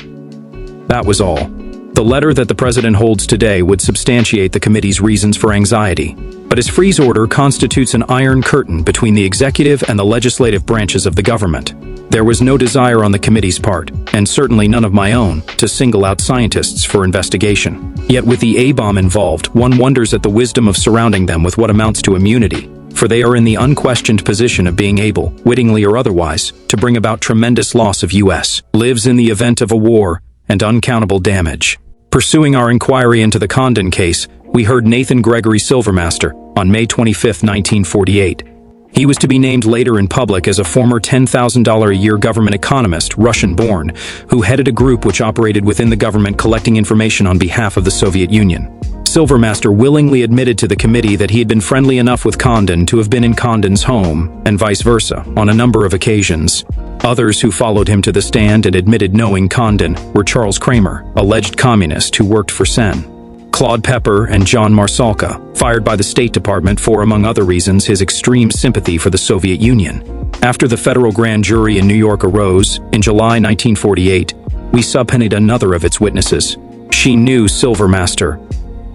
Speaker 1: That was all. The letter that the president holds today would substantiate the committee's reasons for anxiety, but his freeze order constitutes an iron curtain between the executive and the legislative branches of the government. There was no desire on the committee's part, and certainly none of my own, to single out scientists for investigation. Yet with the A-bomb involved, one wonders at the wisdom of surrounding them with what amounts to immunity, for they are in the unquestioned position of being able, wittingly or otherwise, to bring about tremendous loss of U.S. lives in the event of a war and uncountable damage. Pursuing our inquiry into the Condon case, we heard Nathan Gregory Silvermaster on May 25, 1948. He was to be named later in public as a former $10,000 a year government economist, Russian-born, who headed a group which operated within the government collecting information on behalf of the Soviet Union. Silvermaster willingly admitted to the committee that he had been friendly enough with Condon to have been in Condon's home, and vice versa, on a number of occasions. Others who followed him to the stand and admitted knowing Condon were Charles Kramer, alleged communist who worked for Sen, Claude Pepper, and John Marsalka, fired by the State Department for, among other reasons, his extreme sympathy for the Soviet Union. After the federal grand jury in New York arose, in July 1948, we subpoenaed another of its witnesses. She knew Silvermaster,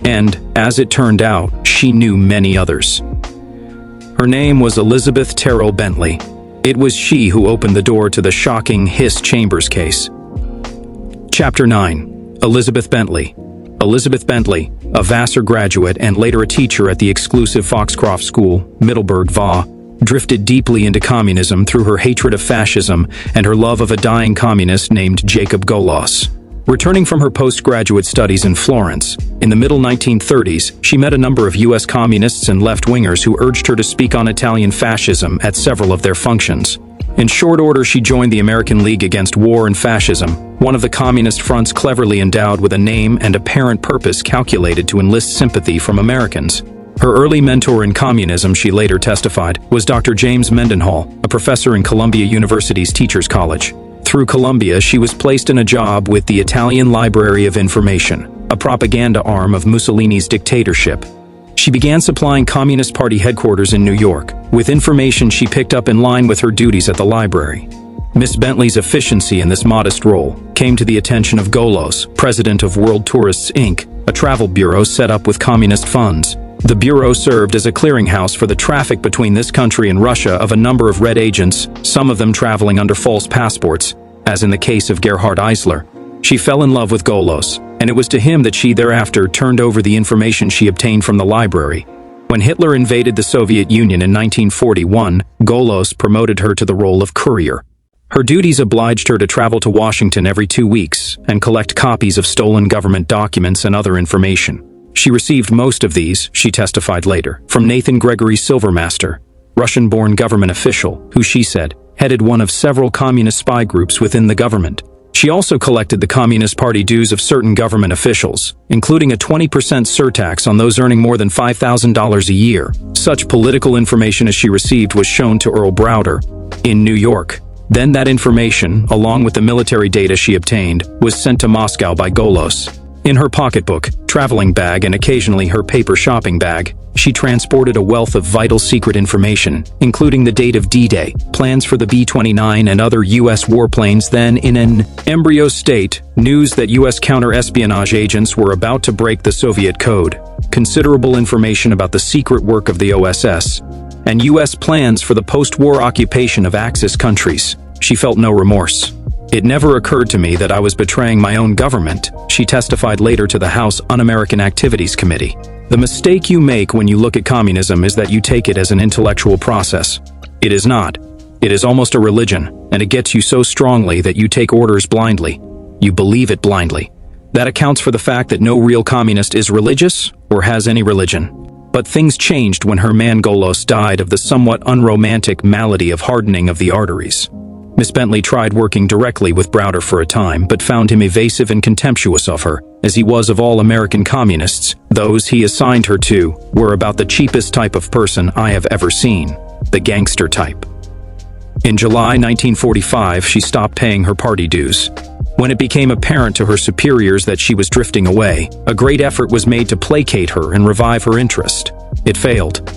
Speaker 1: and, as it turned out, she knew many others. Her name was Elizabeth Terrell Bentley. It was she who opened the door to the shocking Hiss Chambers case. Chapter 9. Elizabeth Bentley. Elizabeth Bentley, a Vassar graduate and later a teacher at the exclusive Foxcroft School, Middleburg, VA, drifted deeply into communism through her hatred of fascism and her love of a dying communist named Jacob Golos. Returning from her postgraduate studies in Florence, in the middle 1930s, she met a number of U.S. communists and left-wingers who urged her to speak on Italian fascism at several of their functions. In short order, she joined the American League Against War and Fascism, one of the communist fronts cleverly endowed with a name and apparent purpose calculated to enlist sympathy from Americans. Her early mentor in communism, she later testified, was Dr. James Mendenhall, a professor in Columbia University's Teachers College. Through Columbia, she was placed in a job with the Italian Library of Information, a propaganda arm of Mussolini's dictatorship. She began supplying Communist Party headquarters in New York, with information she picked up in line with her duties at the library. Miss Bentley's efficiency in this modest role came to the attention of Golos, president of World Tourists, Inc., a travel bureau set up with communist funds. The bureau served as a clearinghouse for the traffic between this country and Russia of a number of red agents, some of them traveling under false passports, as in the case of Gerhard Eisler. She fell in love with Golos, and it was to him that she thereafter turned over the information she obtained from the library. When Hitler invaded the Soviet Union in 1941, Golos promoted her to the role of courier. Her duties obliged her to travel to Washington every 2 weeks and collect copies of stolen government documents and other information. She received most of these, she testified later, from Nathan Gregory Silvermaster, Russian-born government official, who she said, headed one of several communist spy groups within the government. She also collected the Communist Party dues of certain government officials, including a 20% surtax on those earning more than $5,000 a year. Such political information as she received was shown to Earl Browder in New York. Then that information, along with the military data she obtained, was sent to Moscow by Golos. In her pocketbook, traveling bag, and occasionally her paper shopping bag, she transported a wealth of vital secret information, including the date of D-Day, plans for the B-29 and other U.S. warplanes then in an embryo state, news that U.S. counter-espionage agents were about to break the Soviet code, considerable information about the secret work of the OSS, and U.S. plans for the post-war occupation of Axis countries. She felt no remorse. "It never occurred to me that I was betraying my own government," she testified later to the House Un-American Activities Committee. "The mistake you make when you look at communism is that you take it as an intellectual process. It is not. It is almost a religion, and it gets you so strongly that you take orders blindly. You believe it blindly. That accounts for the fact that no real communist is religious or has any religion. But things changed when Herman Golos died of the somewhat unromantic malady of hardening of the arteries." Miss Bentley tried working directly with Browder for a time, but found him evasive and contemptuous of her, as he was of all American communists. Those he assigned her to were about the cheapest type of person I have ever seen, the gangster type. In July 1945, she stopped paying her party dues. When it became apparent to her superiors that she was drifting away, a great effort was made to placate her and revive her interest. It failed.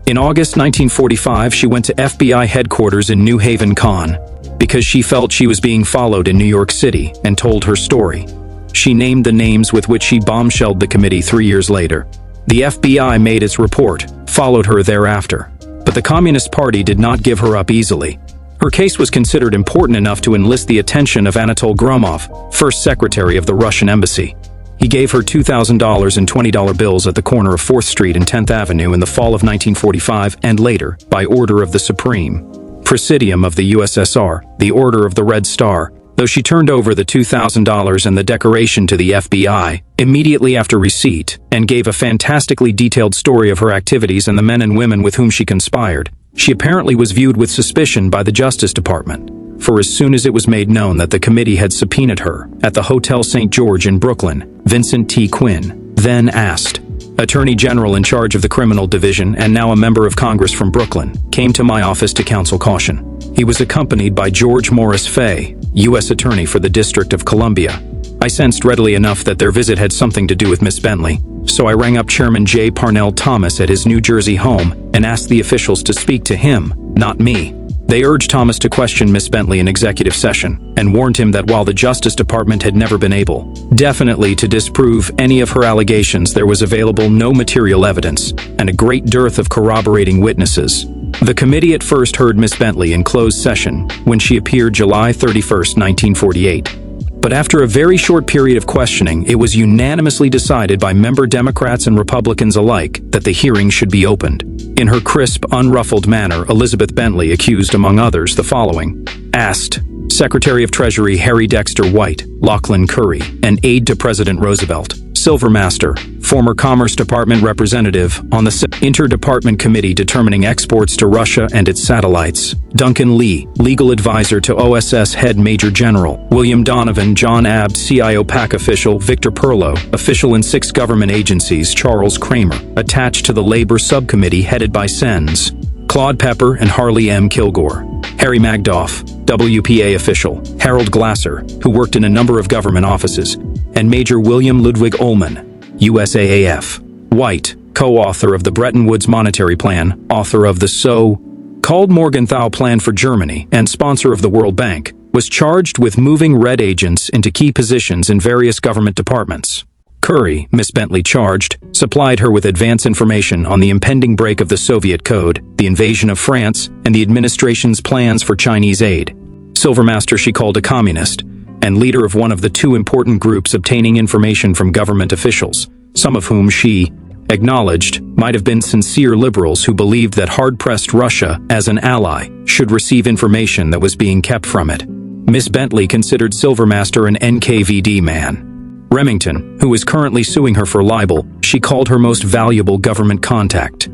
Speaker 1: In August 1945, she went to FBI headquarters in New Haven, Con, because she felt she was being followed in New York City, and told her story. She named the names with which she bombshelled the committee 3 years later. The FBI made its report, followed her thereafter. But the Communist Party did not give her up easily. Her case was considered important enough to enlist the attention of Anatol Gromov, first secretary of the Russian embassy. He gave her $2,000 in $20 bills at the corner of 4th Street and 10th Avenue in the fall of 1945, and later, by order of the Supreme Presidium of the USSR, the Order of the Red Star, though she turned over the $2,000 and the decoration to the FBI immediately after receipt, and gave a fantastically detailed story of her activities and the men and women with whom she conspired. She apparently was viewed with suspicion by the Justice Department, for as soon as it was made known that the committee had subpoenaed her at the Hotel St. George in Brooklyn, Vincent T. Quinn, then asked, Attorney General in charge of the Criminal Division and now a member of Congress from Brooklyn, came to my office to counsel caution. He was accompanied by George Morris Fay, U.S. Attorney for the District of Columbia. I sensed readily enough that their visit had something to do with Miss Bentley, so I rang up Chairman J. Parnell Thomas at his New Jersey home and asked the officials to speak to him, not me. They urged Thomas to question Miss Bentley in executive session, and warned him that while the Justice Department had never been able, definitely to disprove any of her allegations, there was available no material evidence, and a great dearth of corroborating witnesses. The committee at first heard Miss Bentley in closed session, when she appeared July 31, 1948. But after a very short period of questioning, it was unanimously decided by member Democrats and Republicans alike that the hearing should be opened. In her crisp, unruffled manner, Elizabeth Bentley accused, among others, the following. Asked Secretary of Treasury Harry Dexter White, Lachlan Curry, an aide to President Roosevelt, Silvermaster, former Commerce Department representative on the Interdepartment Committee determining exports to Russia and its satellites, Duncan Lee, legal advisor to OSS Head Major General William Donovan, John Abt, CIO PAC official Victor Perlow, official in 6 government agencies Charles Kramer, attached to the Labor Subcommittee headed by Sens, Claude Pepper and Harley M. Kilgore, Harry Magdoff, WPA official, Harold Glasser, who worked in a number of government offices, and Major William Ludwig Ullman, USAAF. White, co-author of the Bretton Woods Monetary Plan, author of the so-called Morgenthau Plan for Germany, and sponsor of the World Bank, was charged with moving red agents into key positions in various government departments. Curry, Miss Bentley charged, supplied her with advance information on the impending break of the Soviet Code, the invasion of France, and the administration's plans for Chinese aid. Silvermaster she called a communist, and leader of one of the 2 important groups obtaining information from government officials, some of whom she acknowledged might have been sincere liberals who believed that hard-pressed Russia, as an ally, should receive information that was being kept from it. Miss Bentley considered Silvermaster an NKVD man. Remington, who is currently suing her for libel, she called her most valuable government contact.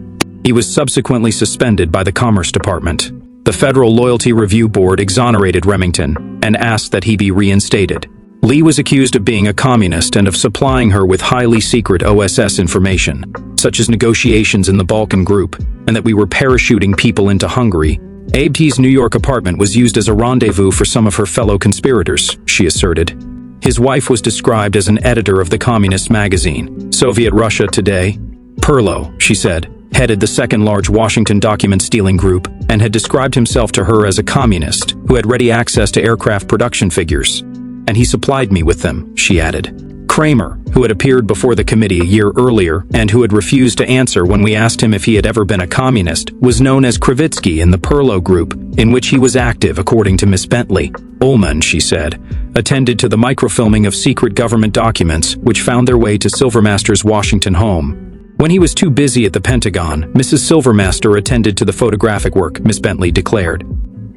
Speaker 1: He was subsequently suspended by the Commerce Department. The Federal Loyalty Review Board exonerated Remington and asked that he be reinstated. Lee was accused of being a communist and of supplying her with highly secret OSS information, such as negotiations in the Balkan Group, and that we were parachuting people into Hungary. Abt's New York apartment was used as a rendezvous for some of her fellow conspirators, she asserted. His wife was described as an editor of the communist magazine, Soviet Russia Today. Perlo, she said, headed the second-large Washington document-stealing group and had described himself to her as a communist who had ready access to aircraft production figures. And he supplied me with them, she added. Kramer, who had appeared before the committee a year earlier and who had refused to answer when we asked him if he had ever been a communist, was known as Kravitsky in the Perlo group, in which he was active, according to Miss Bentley. Ullman, she said, attended to the microfilming of secret government documents which found their way to Silvermaster's Washington home. When he was too busy at the Pentagon, Mrs. Silvermaster attended to the photographic work, Miss Bentley declared.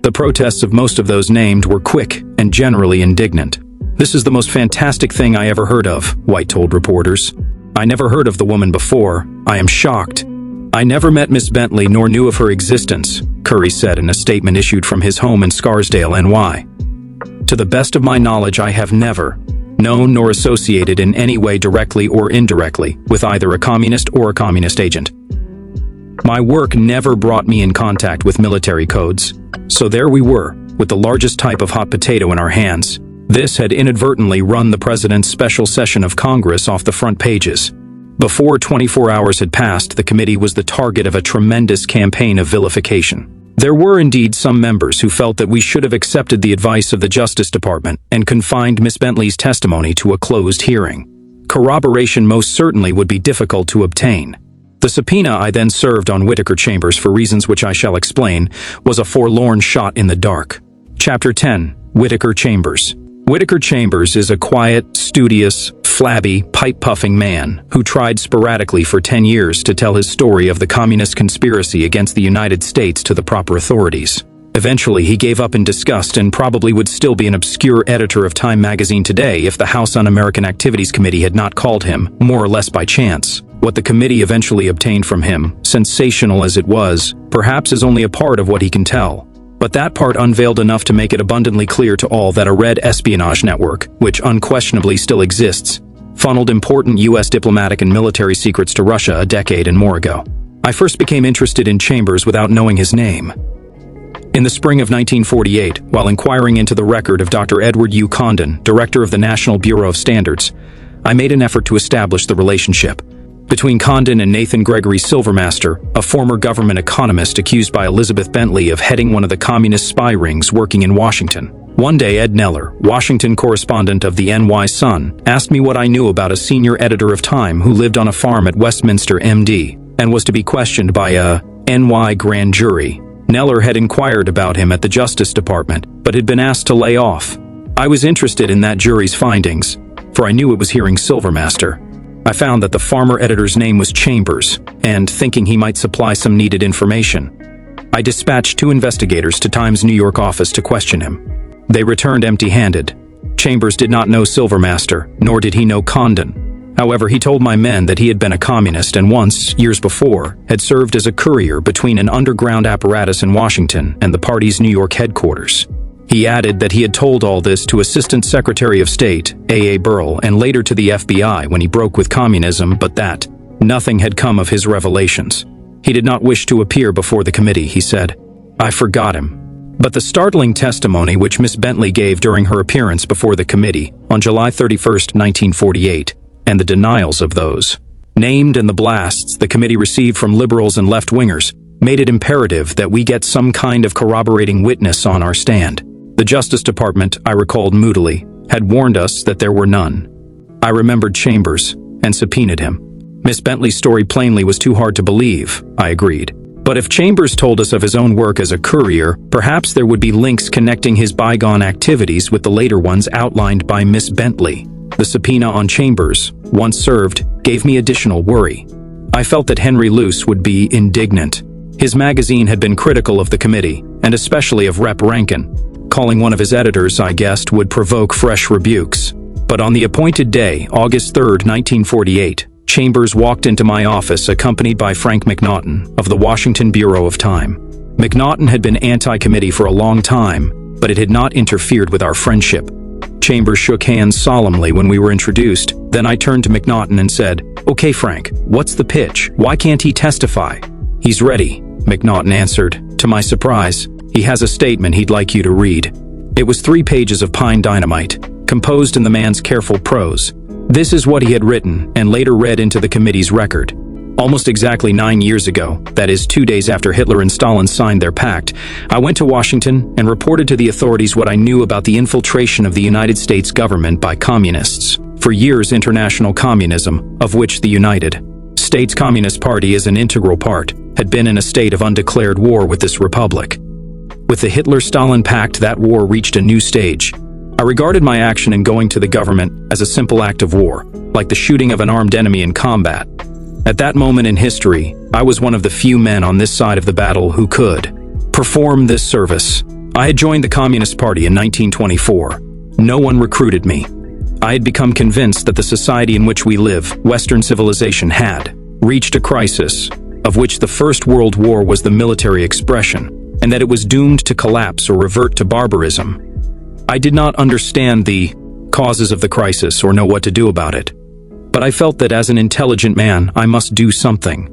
Speaker 1: The protests of most of those named were quick and generally indignant. This is the most fantastic thing I ever heard of, White told reporters. I never heard of the woman before. I am shocked. I never met Miss Bentley nor knew of her existence, Curry said in a statement issued from his home in Scarsdale, NY. To the best of my knowledge, I have never known nor associated in any way directly or indirectly with either a communist or a communist agent. My work never brought me in contact with military codes, so there we were, with the largest type of hot potato in our hands. This had inadvertently run the president's special session of Congress off the front pages. Before 24 hours had passed, the committee was the target of a tremendous campaign of vilification. There were indeed some members who felt that we should have accepted the advice of the Justice Department and confined Miss Bentley's testimony to a closed hearing. Corroboration most certainly would be difficult to obtain. The subpoena I then served on Whittaker Chambers, for reasons which I shall explain, was a forlorn shot in the dark. Chapter 10. Whittaker Chambers. Whittaker Chambers is a quiet, studious, flabby, pipe-puffing man who tried sporadically for 10 years to tell his story of the communist conspiracy against the United States to the proper authorities. Eventually, he gave up in disgust and probably would still be an obscure editor of Time magazine today if the House Un-American Activities Committee had not called him, more or less by chance. What the committee eventually obtained from him, sensational as it was, perhaps is only a part of what he can tell. But that part unveiled enough to make it abundantly clear to all that a red espionage network, which unquestionably still exists, funneled important U.S. diplomatic and military secrets to Russia a decade and more ago. I first became interested in Chambers without knowing his name. In the spring of 1948, while inquiring into the record of Dr. Edward U. Condon, director of the National Bureau of Standards, I made an effort to establish the relationship between Condon and Nathan Gregory Silvermaster, a former government economist accused by Elizabeth Bentley of heading one of the communist spy rings working in Washington. One day, Ed Neller, Washington correspondent of the NY Sun, asked me what I knew about a senior editor of Time who lived on a farm at Westminster, MD, and was to be questioned by a NY grand jury. Neller had inquired about him at the Justice Department, but had been asked to lay off. I was interested in that jury's findings, for I knew it was hearing Silvermaster. I found that the farmer editor's name was Chambers, and thinking he might supply some needed information, I dispatched 2 investigators to Time's New York office to question him. They returned empty-handed. Chambers did not know Silvermaster, nor did he know Condon. However, he told my men that he had been a communist and once, years before, had served as a courier between an underground apparatus in Washington and the party's New York headquarters. He added that he had told all this to Assistant Secretary of State, A.A. Burl, and later to the FBI when he broke with communism, but that nothing had come of his revelations. He did not wish to appear before the committee, he said. I forgot him. But the startling testimony which Miss Bentley gave during her appearance before the committee on July 31, 1948, and the denials of those named and the blasts the committee received from liberals and left-wingers made it imperative that we get some kind of corroborating witness on our stand. The Justice Department, I recalled moodily, had warned us that there were none. I remembered Chambers and subpoenaed him. Miss Bentley's story plainly was too hard to believe, I agreed. But if Chambers told us of his own work as a courier, perhaps there would be links connecting his bygone activities with the later ones outlined by Miss Bentley. The subpoena on Chambers, once served, gave me additional worry. I felt that Henry Luce would be indignant. His magazine had been critical of the committee, and especially of Rep. Rankin. Calling one of his editors, I guessed, would provoke fresh rebukes. But on the appointed day, August 3, 1948, Chambers walked into my office accompanied by Frank McNaughton of the Washington Bureau of Time. McNaughton had been anti-committee for a long time, but it had not interfered with our friendship. Chambers shook hands solemnly when we were introduced. Then I turned to McNaughton and said, "Okay, Frank, what's the pitch? Why can't he testify?" "He's ready," McNaughton answered. To my surprise, he has a statement he'd like you to read. It was 3 pages of pine dynamite, composed in the man's careful prose. This is what he had written and later read into the committee's record. Almost exactly 9 years ago, that is 2 days after Hitler and Stalin signed their pact, I went to Washington and reported to the authorities what I knew about the infiltration of the United States government by communists. For years, international communism, of which the United States Communist Party is an integral part, had been in a state of undeclared war with this republic. With the Hitler-Stalin pact, that war reached a new stage. I regarded my action in going to the government as a simple act of war, like the shooting of an armed enemy in combat. At that moment in history, I was one of the few men on this side of the battle who could perform this service. I had joined the Communist Party in 1924. No one recruited me. I had become convinced that the society in which we live, Western civilization, had reached a crisis, of which the First World War was the military expression, and that it was doomed to collapse or revert to barbarism. I did not understand the causes of the crisis or know what to do about it, but I felt that as an intelligent man, I must do something.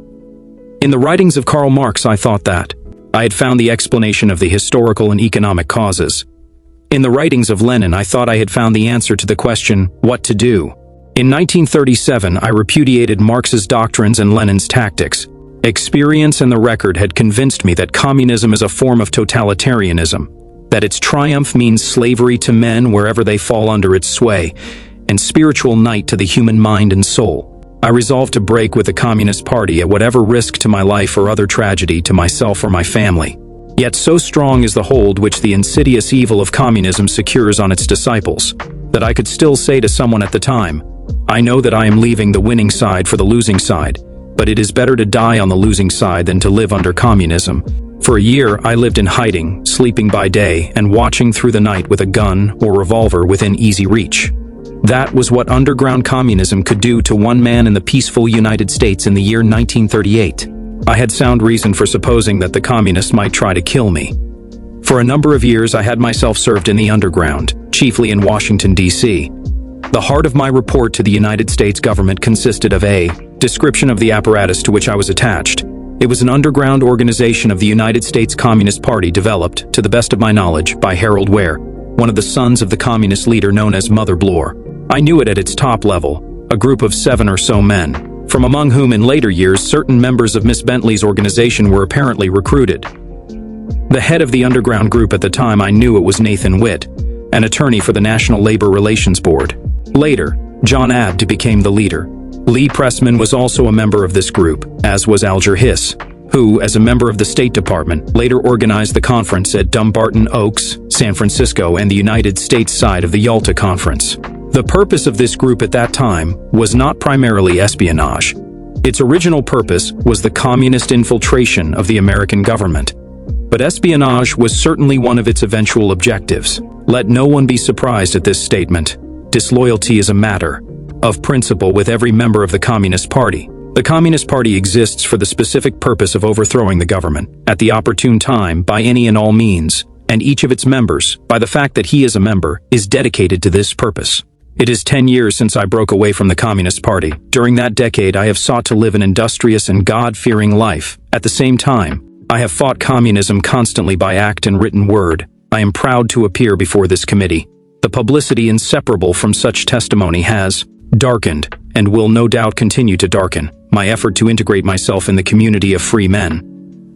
Speaker 1: In the writings of Karl Marx, I thought that I had found the explanation of the historical and economic causes. In the writings of Lenin, I thought I had found the answer to the question, what to do. In 1937, I repudiated Marx's doctrines and Lenin's tactics. Experience and the record had convinced me that communism is a form of totalitarianism, that its triumph means slavery to men wherever they fall under its sway, and spiritual night to the human mind and soul. I resolved to break with the Communist Party at whatever risk to my life or other tragedy to myself or my family. Yet so strong is the hold which the insidious evil of communism secures on its disciples, that I could still say to someone at the time, I know that I am leaving the winning side for the losing side, but it is better to die on the losing side than to live under communism. For a year, I lived in hiding, sleeping by day, and watching through the night with a gun or revolver within easy reach. That was what underground communism could do to one man in the peaceful United States in the year 1938. I had sound reason for supposing that the communists might try to kill me. For a number of years, I had myself served in the underground, chiefly in Washington, D.C. The heart of my report to the United States government consisted of a description of the apparatus to which I was attached. It was an underground organization of the United States Communist Party developed, to the best of my knowledge, by Harold Ware, one of the sons of the communist leader known as Mother Bloor. I knew it at its top level, a group of 7 or so men, from among whom in later years certain members of Miss Bentley's organization were apparently recruited. The head of the underground group at the time I knew it was Nathan Witt, an attorney for the National Labor Relations Board. Later, John Abt became the leader. Lee Pressman was also a member of this group, as was Alger Hiss, who, as a member of the State Department, later organized the conference at Dumbarton Oaks, San Francisco, and the United States side of the Yalta Conference. The purpose of this group at that time was not primarily espionage. Its original purpose was the communist infiltration of the American government. But espionage was certainly one of its eventual objectives. Let no one be surprised at this statement. Disloyalty is a matter of principle with every member of the Communist Party. The Communist Party exists for the specific purpose of overthrowing the government, at the opportune time, by any and all means, and each of its members, by the fact that he is a member, is dedicated to this purpose. It is 10 years since I broke away from the Communist Party. During that decade, I have sought to live an industrious and God-fearing life. At the same time, I have fought communism constantly by act and written word. I am proud to appear before this committee. The publicity inseparable from such testimony has darkened, and will no doubt continue to darken, my effort to integrate myself in the community of free men.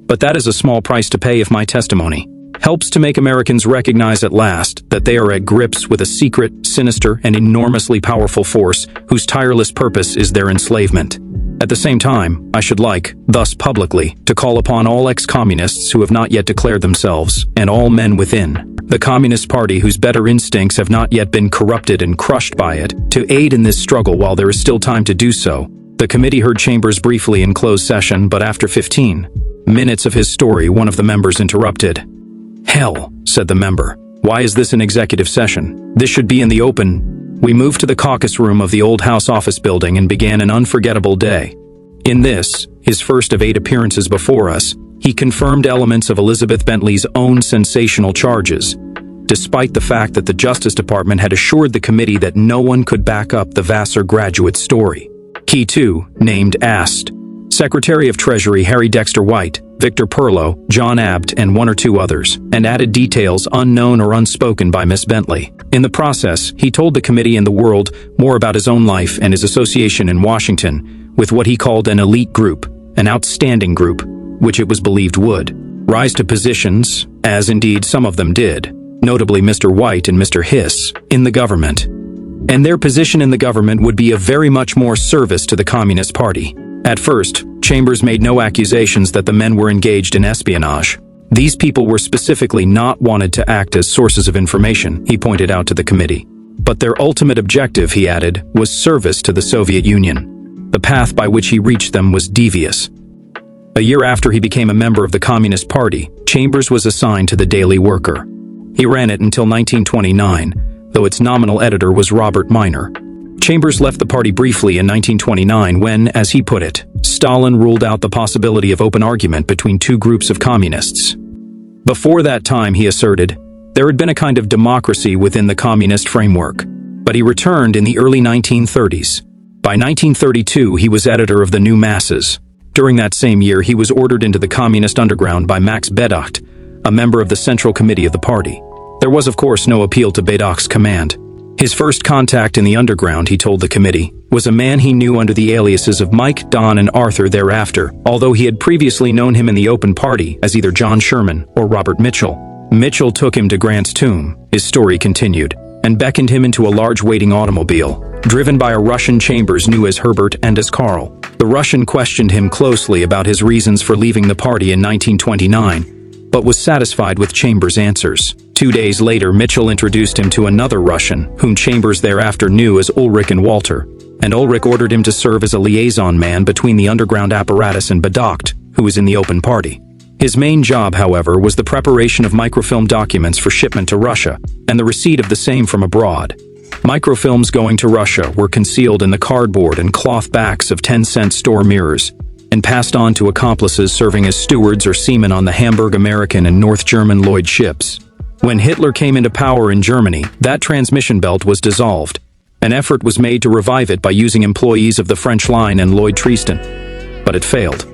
Speaker 1: But that is a small price to pay if my testimony helps to make Americans recognize at last that they are at grips with a secret, sinister, and enormously powerful force whose tireless purpose is their enslavement. At the same time, I should like, thus publicly, to call upon all ex-communists who have not yet declared themselves, and all men within the Communist Party whose better instincts have not yet been corrupted and crushed by it, to aid in this struggle while there is still time to do so. The committee heard Chambers briefly in closed session, but after 15 minutes of his story, one of the members interrupted. "Hell," said the member. "Why is this an executive session? This should be in the open." We moved to the caucus room of the old House office building and began an unforgettable day. In this, his first of 8 appearances before us, he confirmed elements of Elizabeth Bentley's own sensational charges, despite the fact that the Justice Department had assured the committee that no one could back up the Vassar graduate story. He, too, named asked Secretary of Treasury Harry Dexter White, Victor Perlo, John Abt, and one or two others, and added details unknown or unspoken by Miss Bentley. In the process, he told the committee and the world more about his own life and his association in Washington with what he called an elite group, an outstanding group, which it was believed would rise to positions, as indeed some of them did, notably Mr. White and Mr. Hiss, in the government. And their position in the government would be of very much more service to the Communist Party. At first, Chambers made no accusations that the men were engaged in espionage. These people were specifically not wanted to act as sources of information, he pointed out to the committee. But their ultimate objective, he added, was service to the Soviet Union. The path by which he reached them was devious. A year after he became a member of the Communist Party, Chambers was assigned to the Daily Worker. He ran it until 1929, though its nominal editor was Robert Minor. Chambers left the party briefly in 1929 when, as he put it, Stalin ruled out the possibility of open argument between two groups of communists. Before that time, he asserted, there had been a kind of democracy within the communist framework, but he returned in the early 1930s. By 1932, he was editor of the New Masses. During that same year, he was ordered into the communist underground by Max Bedacht, a member of the Central Committee of the party. There was, of course, no appeal to Bedacht's command. His first contact in the underground, he told the committee, was a man he knew under the aliases of Mike, Don, and Arthur thereafter, although he had previously known him in the open party as either John Sherman or Robert Mitchell. Mitchell took him to Grant's tomb, his story continued, and beckoned him into a large waiting automobile, driven by a Russian Chambers knew as Herbert and as Karl. The Russian questioned him closely about his reasons for leaving the party in 1929, but was satisfied with Chambers' answers. 2 days later, Mitchell introduced him to another Russian, whom Chambers thereafter knew as Ulrich and Walter, and Ulrich ordered him to serve as a liaison man between the underground apparatus and Bedacht, who was in the open party. His main job, however, was the preparation of microfilm documents for shipment to Russia, and the receipt of the same from abroad. Microfilms going to Russia were concealed in the cardboard and cloth backs of 10-cent store mirrors, and passed on to accomplices serving as stewards or seamen on the Hamburg American and North German Lloyd ships. When Hitler came into power in Germany, that transmission belt was dissolved. An effort was made to revive it by using employees of the French line and Lloyd Treaston, but it failed.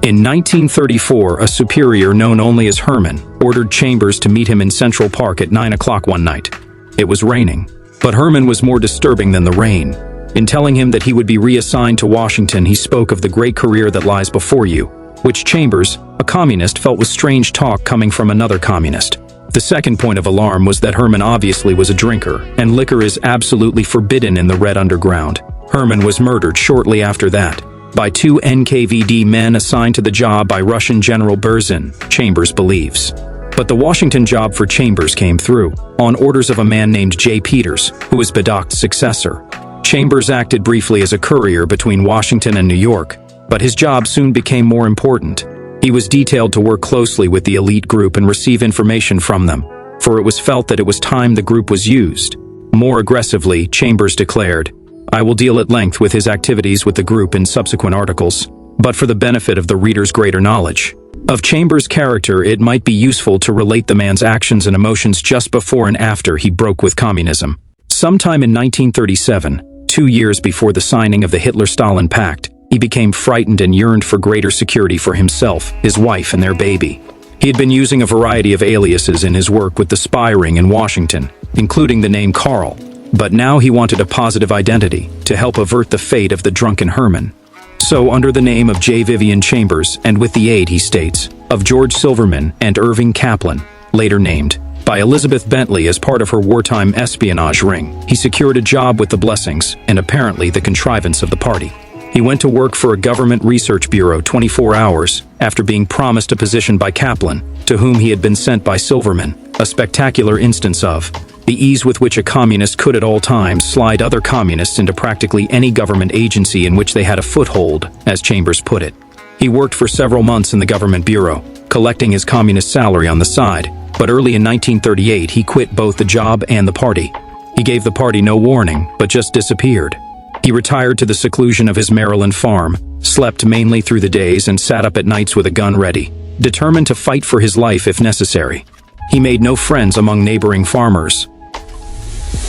Speaker 1: In 1934, a superior known only as Herman ordered Chambers to meet him in Central Park at 9 o'clock one night. It was raining, but Herman was more disturbing than the rain. In telling him that he would be reassigned to Washington, he spoke of the great career that lies before you, which Chambers, a communist, felt was strange talk coming from another communist. The second point of alarm was that Herman obviously was a drinker, and liquor is absolutely forbidden in the Red Underground. Herman was murdered shortly after that by two NKVD men assigned to the job by Russian General Berzin, Chambers believes. But the Washington job for Chambers came through, on orders of a man named J. Peters, who was Bedacht's successor. Chambers acted briefly as a courier between Washington and New York, but his job soon became more important. He was detailed to work closely with the elite group and receive information from them, for it was felt that it was time the group was used. More aggressively, Chambers declared, I will deal at length with his activities with the group in subsequent articles, but for the benefit of the reader's greater knowledge of Chambers' character, it might be useful to relate the man's actions and emotions just before and after he broke with communism. Sometime in 1937, 2 years before the signing of the Hitler-Stalin Pact, he became frightened and yearned for greater security for himself, his wife, and their baby. He had been using a variety of aliases in his work with the spy ring in Washington, including the name Karl, but now he wanted a positive identity to help avert the fate of the drunken Herman. So, under the name of J. Vivian Chambers, and with the aid, he states, of George Silverman and Irving Kaplan, later named by Elizabeth Bentley as part of her wartime espionage ring, he secured a job with the blessings and apparently the contrivance of the party. He went to work for a government research bureau 24 hours after being promised a position by Kaplan, to whom he had been sent by Silverman, a spectacular instance of the ease with which a communist could at all times slide other communists into practically any government agency in which they had a foothold, as Chambers put it. He worked for several months in the government bureau, collecting his communist salary on the side, but early in 1938 he quit both the job and the party. He gave the party no warning, but just disappeared. He retired to the seclusion of his Maryland farm, slept mainly through the days and sat up at nights with a gun ready, determined to fight for his life if necessary. He made no friends among neighboring farmers.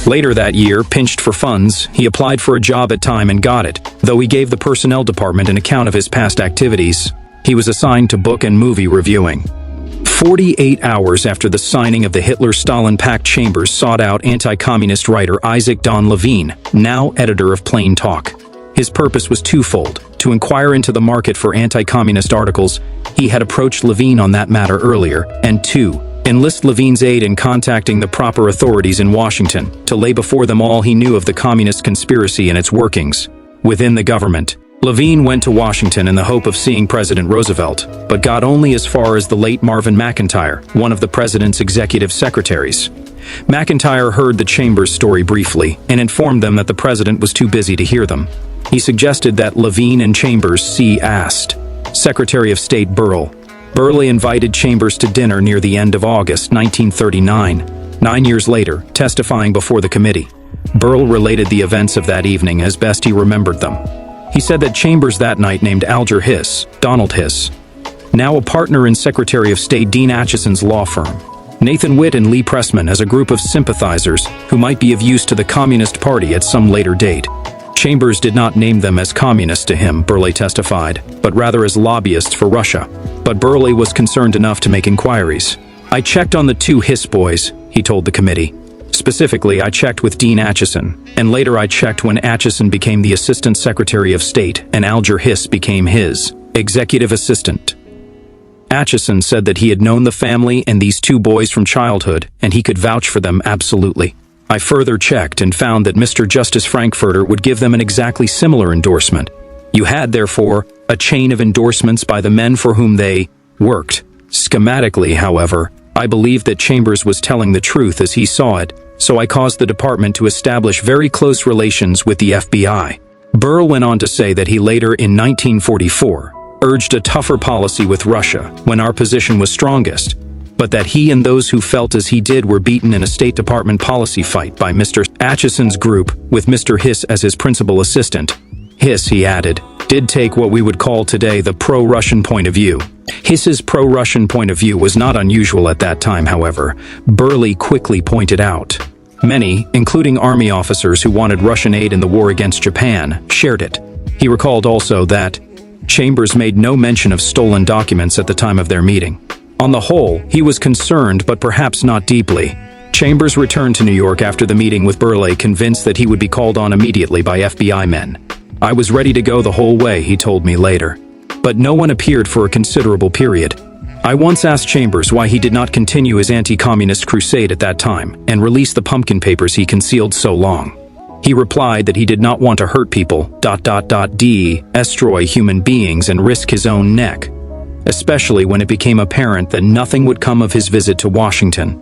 Speaker 1: Later that year, pinched for funds, he applied for a job at Time and got it. Though he gave the personnel department an account of his past activities, He was assigned to book and movie reviewing. 48 hours after the signing of the Hitler-Stalin Pact, Chambers sought out anti-communist writer Isaac Don Levine, now editor of Plain Talk. His purpose was twofold: to inquire into the market for anti-communist articles. He had approached Levine on that matter earlier, and two, enlist Levine's aid in contacting the proper authorities in Washington to lay before them all he knew of the communist conspiracy and its workings within the government. Levine went to Washington in the hope of seeing President Roosevelt, but got only as far as the late Marvin McIntyre, one of the president's executive secretaries. McIntyre heard the Chambers story briefly and informed them that the president was too busy to hear them. He suggested that Levine and Chambers see asked Secretary of State Burl. Burley invited Chambers to dinner near the end of August 1939. 9 years later, testifying before the committee, Burl related the events of that evening as best he remembered them. He said that Chambers that night named Alger Hiss, Donald Hiss, now a partner in Secretary of State Dean Acheson's law firm, Nathan Witt and Lee Pressman as a group of sympathizers who might be of use to the Communist Party at some later date. Chambers did not name them as communists to him, Burley testified, but rather as lobbyists for Russia. But Burley was concerned enough to make inquiries. "I checked on the two Hiss boys," he told the committee. "Specifically, I checked with Dean Acheson, and later I checked when Acheson became the Assistant Secretary of State and Alger Hiss became his executive assistant." Acheson said that he had known the family and these two boys from childhood, and he could vouch for them absolutely. "I further checked and found that Mr. Justice Frankfurter would give them an exactly similar endorsement. You had, therefore, a chain of endorsements by the men for whom they worked. Schematically, however, I believed that Chambers was telling the truth as he saw it, so I caused the department to establish very close relations with the FBI." Burl went on to say that he later, in 1944, urged a tougher policy with Russia when our position was strongest, but that he and those who felt as he did were beaten in a State Department policy fight by Mr. Acheson's group, with Mr. Hiss as his principal assistant. Hiss, he added, did take what we would call today the pro-Russian point of view. Hiss's pro-Russian point of view was not unusual at that time, however, Burley quickly pointed out. Many, including army officers who wanted Russian aid in the war against Japan, shared it. He recalled also that Chambers made no mention of stolen documents at the time of their meeting. On the whole, he was concerned, but perhaps not deeply. Chambers returned to New York after the meeting with Burley, convinced that he would be called on immediately by FBI men. "I was ready to go the whole way," he told me later. But no one appeared for a considerable period. I once asked Chambers why he did not continue his anti-communist crusade at that time and release the pumpkin papers he concealed so long. He replied that he did not want to hurt people, destroy human beings and risk his own neck, especially when it became apparent that nothing would come of his visit to Washington.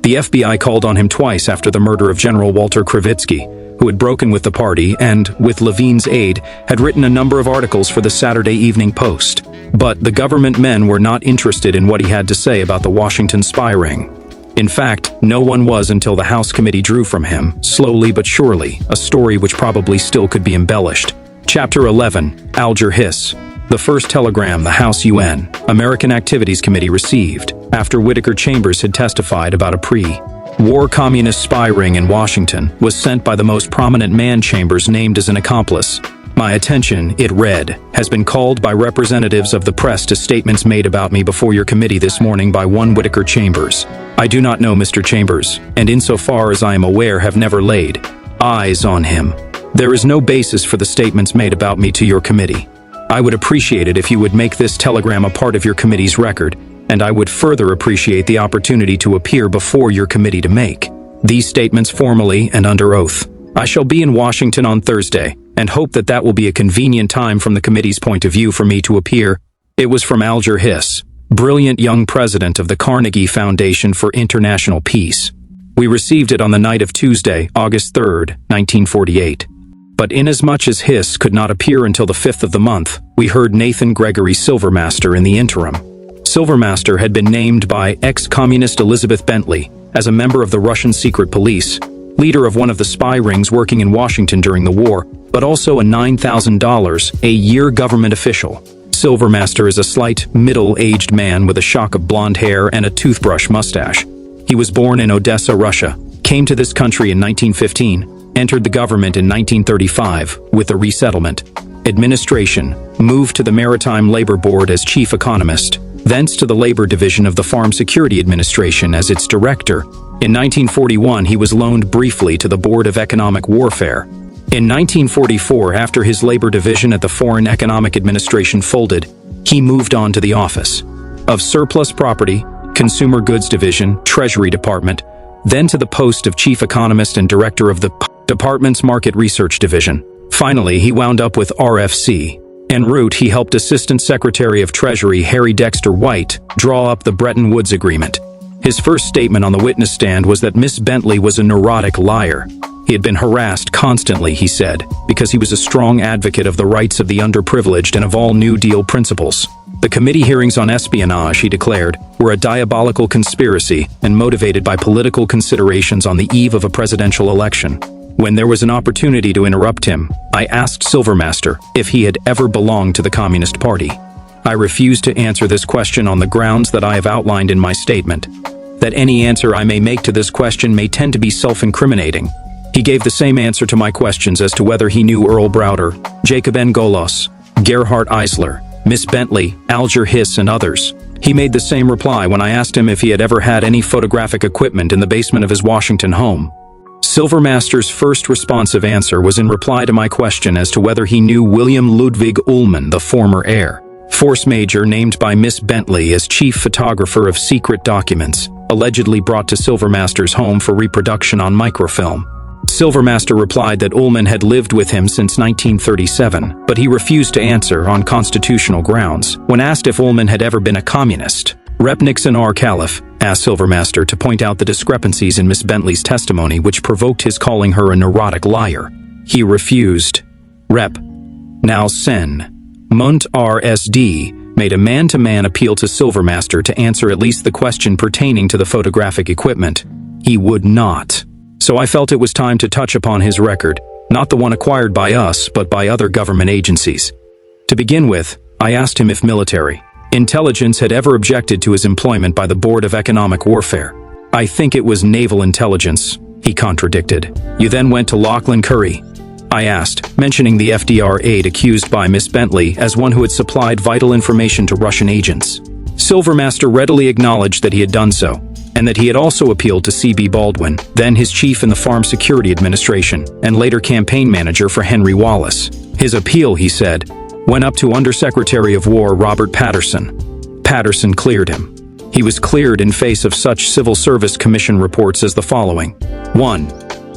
Speaker 1: The FBI called on him twice after the murder of General Walter Krivitsky, who had broken with the party and, with Levine's aid, had written a number of articles for the Saturday Evening Post. But the government men were not interested in what he had to say about the Washington spy ring. In fact, no one was until the House committee drew from him, slowly but surely, a story which probably still could be embellished. Chapter 11. Alger Hiss. The first telegram the House UN American Activities Committee received after Whittaker Chambers had testified about a pre-war communist spy ring in Washington was sent by the most prominent man Chambers named as an accomplice. "My attention," it read, "has been called by representatives of the press to statements made about me before your committee this morning by one Whittaker Chambers. I do not know Mr. Chambers, and insofar as I am aware have never laid eyes on him. There is no basis for the statements made about me to your committee. I would appreciate it if you would make this telegram a part of your committee's record, and I would further appreciate the opportunity to appear before your committee to make these statements formally and under oath. I shall be in Washington on Thursday, and hope that that will be a convenient time from the committee's point of view for me to appear." It was from Alger Hiss, brilliant young president of the Carnegie Foundation for International Peace. We received it on the night of Tuesday, August 3rd, 1948. But inasmuch as Hiss could not appear until the 5th of the month, we heard Nathan Gregory Silvermaster in the interim. Silvermaster had been named by ex-communist Elizabeth Bentley as a member of the Russian secret police, leader of one of the spy rings working in Washington during the war, but also a $9,000 a year government official. Silvermaster is a slight, middle-aged man with a shock of blonde hair and a toothbrush mustache. He was born in Odessa, Russia, came to this country in 1915, entered the government in 1935 with the resettlement. Administration, moved to the Maritime Labor Board as chief economist, thence to the Labor Division of the Farm Security Administration as its director. In 1941, he was loaned briefly to the Board of Economic Warfare. In 1944, after his labor division at the Foreign Economic Administration folded, he moved on to the Office of Surplus Property, Consumer Goods Division, Treasury Department, then to the post of Chief Economist and Director of the Department's Market Research Division. Finally, he wound up with RFC. En route, he helped Assistant Secretary of Treasury Harry Dexter White draw up the Bretton Woods Agreement. His first statement on the witness stand was that Miss Bentley was a neurotic liar. He had been harassed constantly, he said, because he was a strong advocate of the rights of the underprivileged and of all New Deal principles. The committee hearings on espionage, he declared, were a diabolical conspiracy and motivated by political considerations on the eve of a presidential election. When there was an opportunity to interrupt him, I asked Silvermaster if he had ever belonged to the Communist Party. I refused to answer this question on the grounds that I have outlined in my statement, that any answer I may make to this question may tend to be self-incriminating. He gave the same answer to my questions as to whether he knew Earl Browder, Jacob N. Golos, Gerhard Eisler, Miss Bentley, Alger Hiss, and others. He made the same reply when I asked him if he had ever had any photographic equipment in the basement of his Washington home. Silvermaster's first responsive answer was in reply to my question as to whether he knew William Ludwig Ullman, the former Air Force Major named by Miss Bentley as chief photographer of secret documents, allegedly brought to Silvermaster's home for reproduction on microfilm. Silvermaster replied that Ullman had lived with him since 1937, but he refused to answer on constitutional grounds. When asked if Ullman had ever been a communist, Rep. Nixon R. Califf asked Silvermaster to point out the discrepancies in Miss Bentley's testimony which provoked his calling her a neurotic liar. He refused. Rep. Now Sen. Munt R.S.D. made a man-to-man appeal to Silvermaster to answer at least the question pertaining to the photographic equipment. He would not. So I felt it was time to touch upon his record, not the one acquired by us, but by other government agencies. To begin with, I asked him if military intelligence had ever objected to his employment by the Board of Economic Warfare. I think it was naval intelligence, he contradicted. You then went to Lachlan Curry, I asked, mentioning the FDR aide accused by Miss Bentley as one who had supplied vital information to Russian agents. Silvermaster readily acknowledged that he had done so, and that he had also appealed to C.B. Baldwin, then his chief in the Farm Security Administration, and later campaign manager for Henry Wallace. His appeal, he said, went up to Undersecretary of War Robert Patterson. Patterson cleared him. He was cleared in face of such Civil Service Commission reports as the following. 1.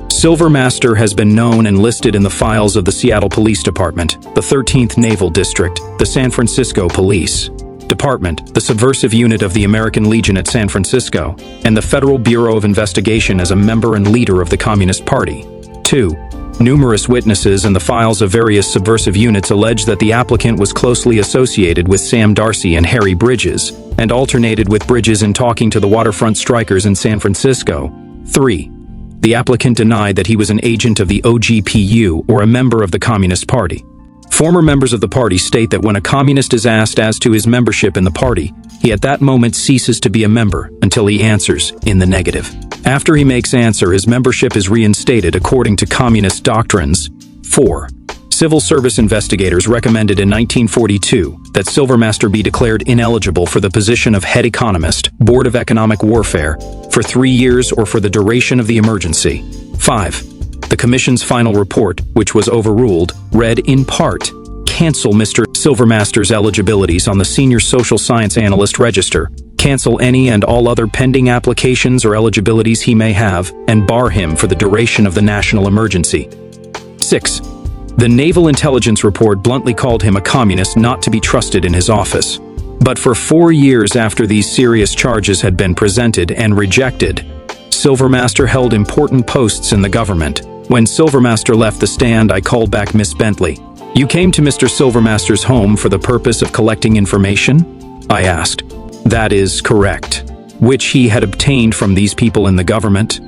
Speaker 1: Silvermaster has been known and listed in the files of the Seattle Police Department, the 13th Naval District, the San Francisco Police Department, the Subversive Unit of the American Legion at San Francisco, and the Federal Bureau of Investigation as a member and leader of the Communist Party. 2. Numerous witnesses in the files of various subversive units allege that the applicant was closely associated with Sam Darcy and Harry Bridges, and alternated with Bridges in talking to the waterfront strikers in San Francisco. 3. The applicant denied that he was an agent of the OGPU or a member of the Communist Party. Former members of the party state that when a communist is asked as to his membership in the party, he at that moment ceases to be a member until he answers in the negative. After he makes answer, his membership is reinstated according to communist doctrines. 4. Civil service investigators recommended in 1942 that Silvermaster be declared ineligible for the position of head economist, Board of Economic Warfare, for 3 years or for the duration of the emergency. 5. The Commission's final report, which was overruled, read in part, cancel Mr. Silvermaster's eligibilities on the Senior Social Science Analyst Register, cancel any and all other pending applications or eligibilities he may have, and bar him for the duration of the national emergency. 6. The Naval Intelligence Report bluntly called him a communist not to be trusted in his office. But for 4 years after these serious charges had been presented and rejected, Silvermaster held important posts in the government. When Silvermaster left the stand, I called back Miss Bentley. You came to Mr. Silvermaster's home for the purpose of collecting information? I asked. That is correct. Which he had obtained from these people in the government?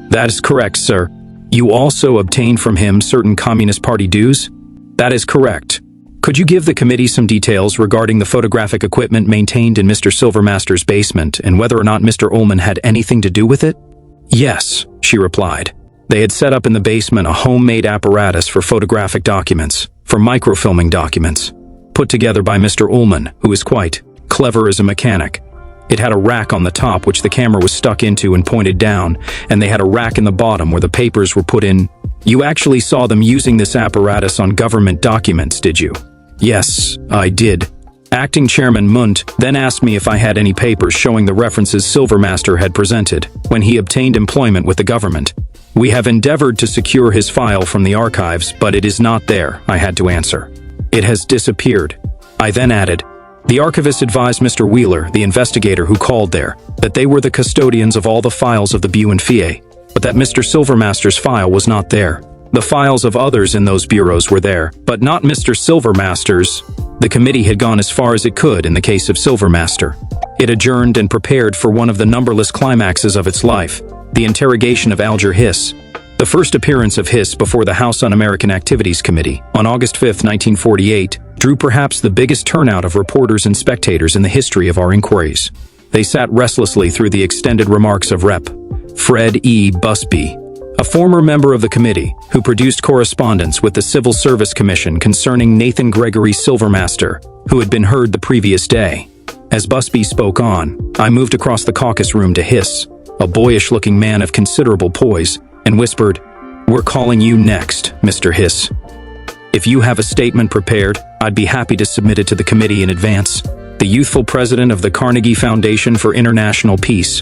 Speaker 1: That is correct, sir. You also obtained from him certain Communist Party dues? That is correct. Could you give the committee some details regarding the photographic equipment maintained in Mr. Silvermaster's basement and whether or not Mr. Ullman had anything to do with it? Yes, she replied. They had set up in the basement a homemade apparatus for photographic documents, for microfilming documents, put together by Mr. Ullman, who is quite clever as a mechanic. It had a rack on the top which the camera was stuck into and pointed down, and they had a rack in the bottom where the papers were put in. You actually saw them using this apparatus on government documents, did you? Yes, I did. Acting Chairman Munt then asked me if I had any papers showing the references Silvermaster had presented when he obtained employment with the government. We have endeavored to secure his file from the archives, but it is not there, I had to answer. It has disappeared. I then added, the archivist advised Mr. Wheeler, the investigator who called there, that they were the custodians of all the files of the Bureau and FIE, but that Mr. Silvermaster's file was not there. The files of others in those bureaus were there, but not Mr. Silvermaster's. The committee had gone as far as it could in the case of Silvermaster. It adjourned and prepared for one of the numberless climaxes of its life, the interrogation of Alger Hiss. The first appearance of Hiss before the House Un-American Activities Committee, on August 5, 1948, drew perhaps the biggest turnout of reporters and spectators in the history of our inquiries. They sat restlessly through the extended remarks of Rep. Fred E. Busby, a former member of the committee, who produced correspondence with the Civil Service Commission concerning Nathan Gregory Silvermaster, who had been heard the previous day. As Busby spoke on, I moved across the caucus room to Hiss, a boyish-looking man of considerable poise, and whispered, "We're calling you next, Mr. Hiss. If you have a statement prepared, I'd be happy to submit it to the committee in advance." The youthful president of the Carnegie Foundation for International Peace,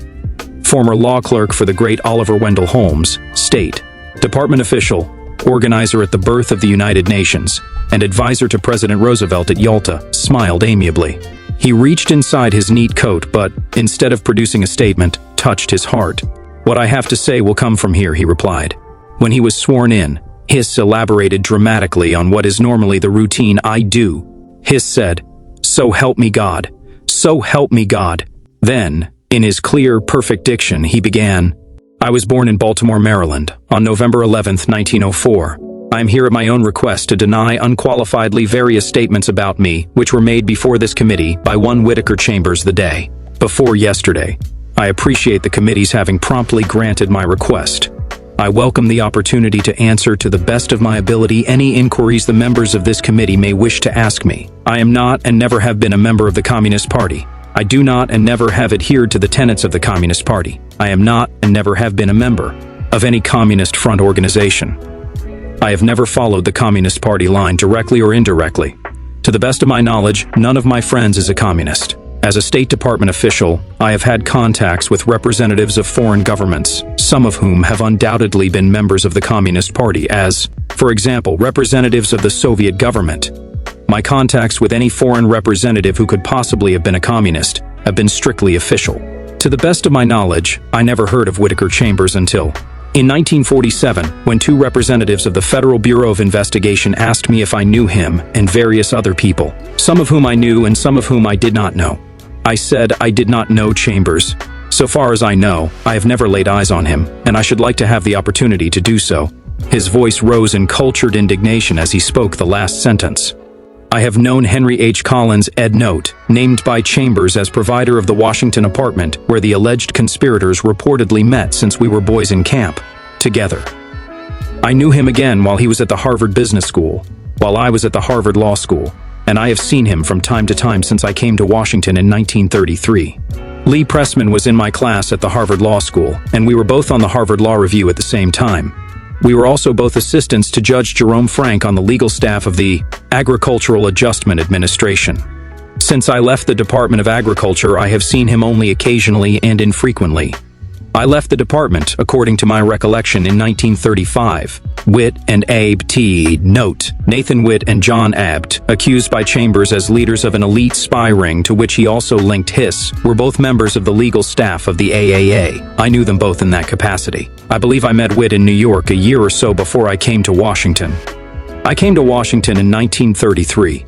Speaker 1: former law clerk for the great Oliver Wendell Holmes, State Department official, organizer at the birth of the United Nations, and advisor to President Roosevelt at Yalta, smiled amiably. He reached inside his neat coat, but, instead of producing a statement, touched his heart. "What I have to say will come from here," he replied. When he was sworn in, Hiss elaborated dramatically on what is normally the routine "I do." Hiss said, "So help me God. So help me God." Then, in his clear, perfect diction, he began, "I was born in Baltimore, Maryland, on November 11, 1904. I am here at my own request to deny unqualifiedly various statements about me which were made before this committee by one Whittaker Chambers the day before yesterday. I appreciate the committee's having promptly granted my request. I welcome the opportunity to answer to the best of my ability any inquiries the members of this committee may wish to ask me. I am not and never have been a member of the Communist Party. I do not and never have adhered to the tenets of the Communist Party. I am not and never have been a member of any Communist Front organization. I have never followed the Communist Party line directly or indirectly. To the best of my knowledge, none of my friends is a communist. As a State Department official, I have had contacts with representatives of foreign governments, some of whom have undoubtedly been members of the Communist Party as, for example, representatives of the Soviet government. My contacts with any foreign representative who could possibly have been a communist have been strictly official. To the best of my knowledge, I never heard of Whittaker Chambers until in 1947, when two representatives of the Federal Bureau of Investigation asked me if I knew him and various other people, some of whom I knew and some of whom I did not know. I said I did not know Chambers. So far as I know, I have never laid eyes on him, and I should like to have the opportunity to do so. His voice rose in cultured indignation as he spoke the last sentence. I have known Henry H. Collins, Ed Note, named by Chambers as provider of the Washington apartment where the alleged conspirators reportedly met since we were boys in camp, together. I knew him again while he was at the Harvard Business School, while I was at the Harvard Law School, and I have seen him from time to time since I came to Washington in 1933. Lee Pressman was in my class at the Harvard Law School, and we were both on the Harvard Law Review at the same time. We were also both assistants to Judge Jerome Frank on the legal staff of the Agricultural Adjustment Administration. Since I left the Department of Agriculture, I have seen him only occasionally and infrequently. I left the department, according to my recollection, in 1935. Witt and Abe T. Note, Nathan Witt and John Abt, accused by Chambers as leaders of an elite spy ring to which he also linked Hiss, were both members of the legal staff of the AAA. I knew them both in that capacity. I believe I met Witt in New York a year or so before I came to Washington. I came to Washington in 1933.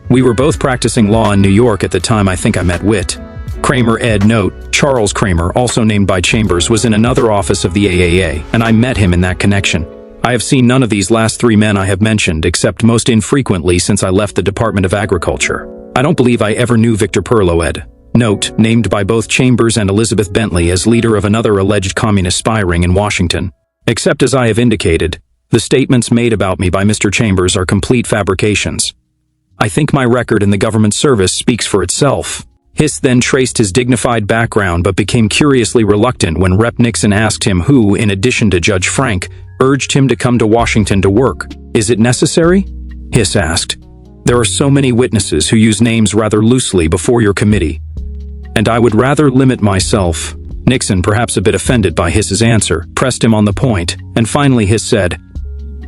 Speaker 1: We were both practicing law in New York at the time I think I met Witt. Kramer Ed Note, Charles Kramer, also named by Chambers, was in another office of the AAA, and I met him in that connection. I have seen none of these last three men I have mentioned, except most infrequently since I left the Department of Agriculture. I don't believe I ever knew Victor Perlo Ed Note, named by both Chambers and Elizabeth Bentley as leader of another alleged communist spy ring in Washington. Except as I have indicated, the statements made about me by Mr. Chambers are complete fabrications. I think my record in the government service speaks for itself. Hiss then traced his dignified background but became curiously reluctant when Rep. Nixon asked him who, in addition to Judge Frank, urged him to come to Washington to work. Is it necessary? Hiss asked. There are so many witnesses who use names rather loosely before your committee, and I would rather limit myself. Nixon, perhaps a bit offended by Hiss's answer, pressed him on the point, and finally Hiss said,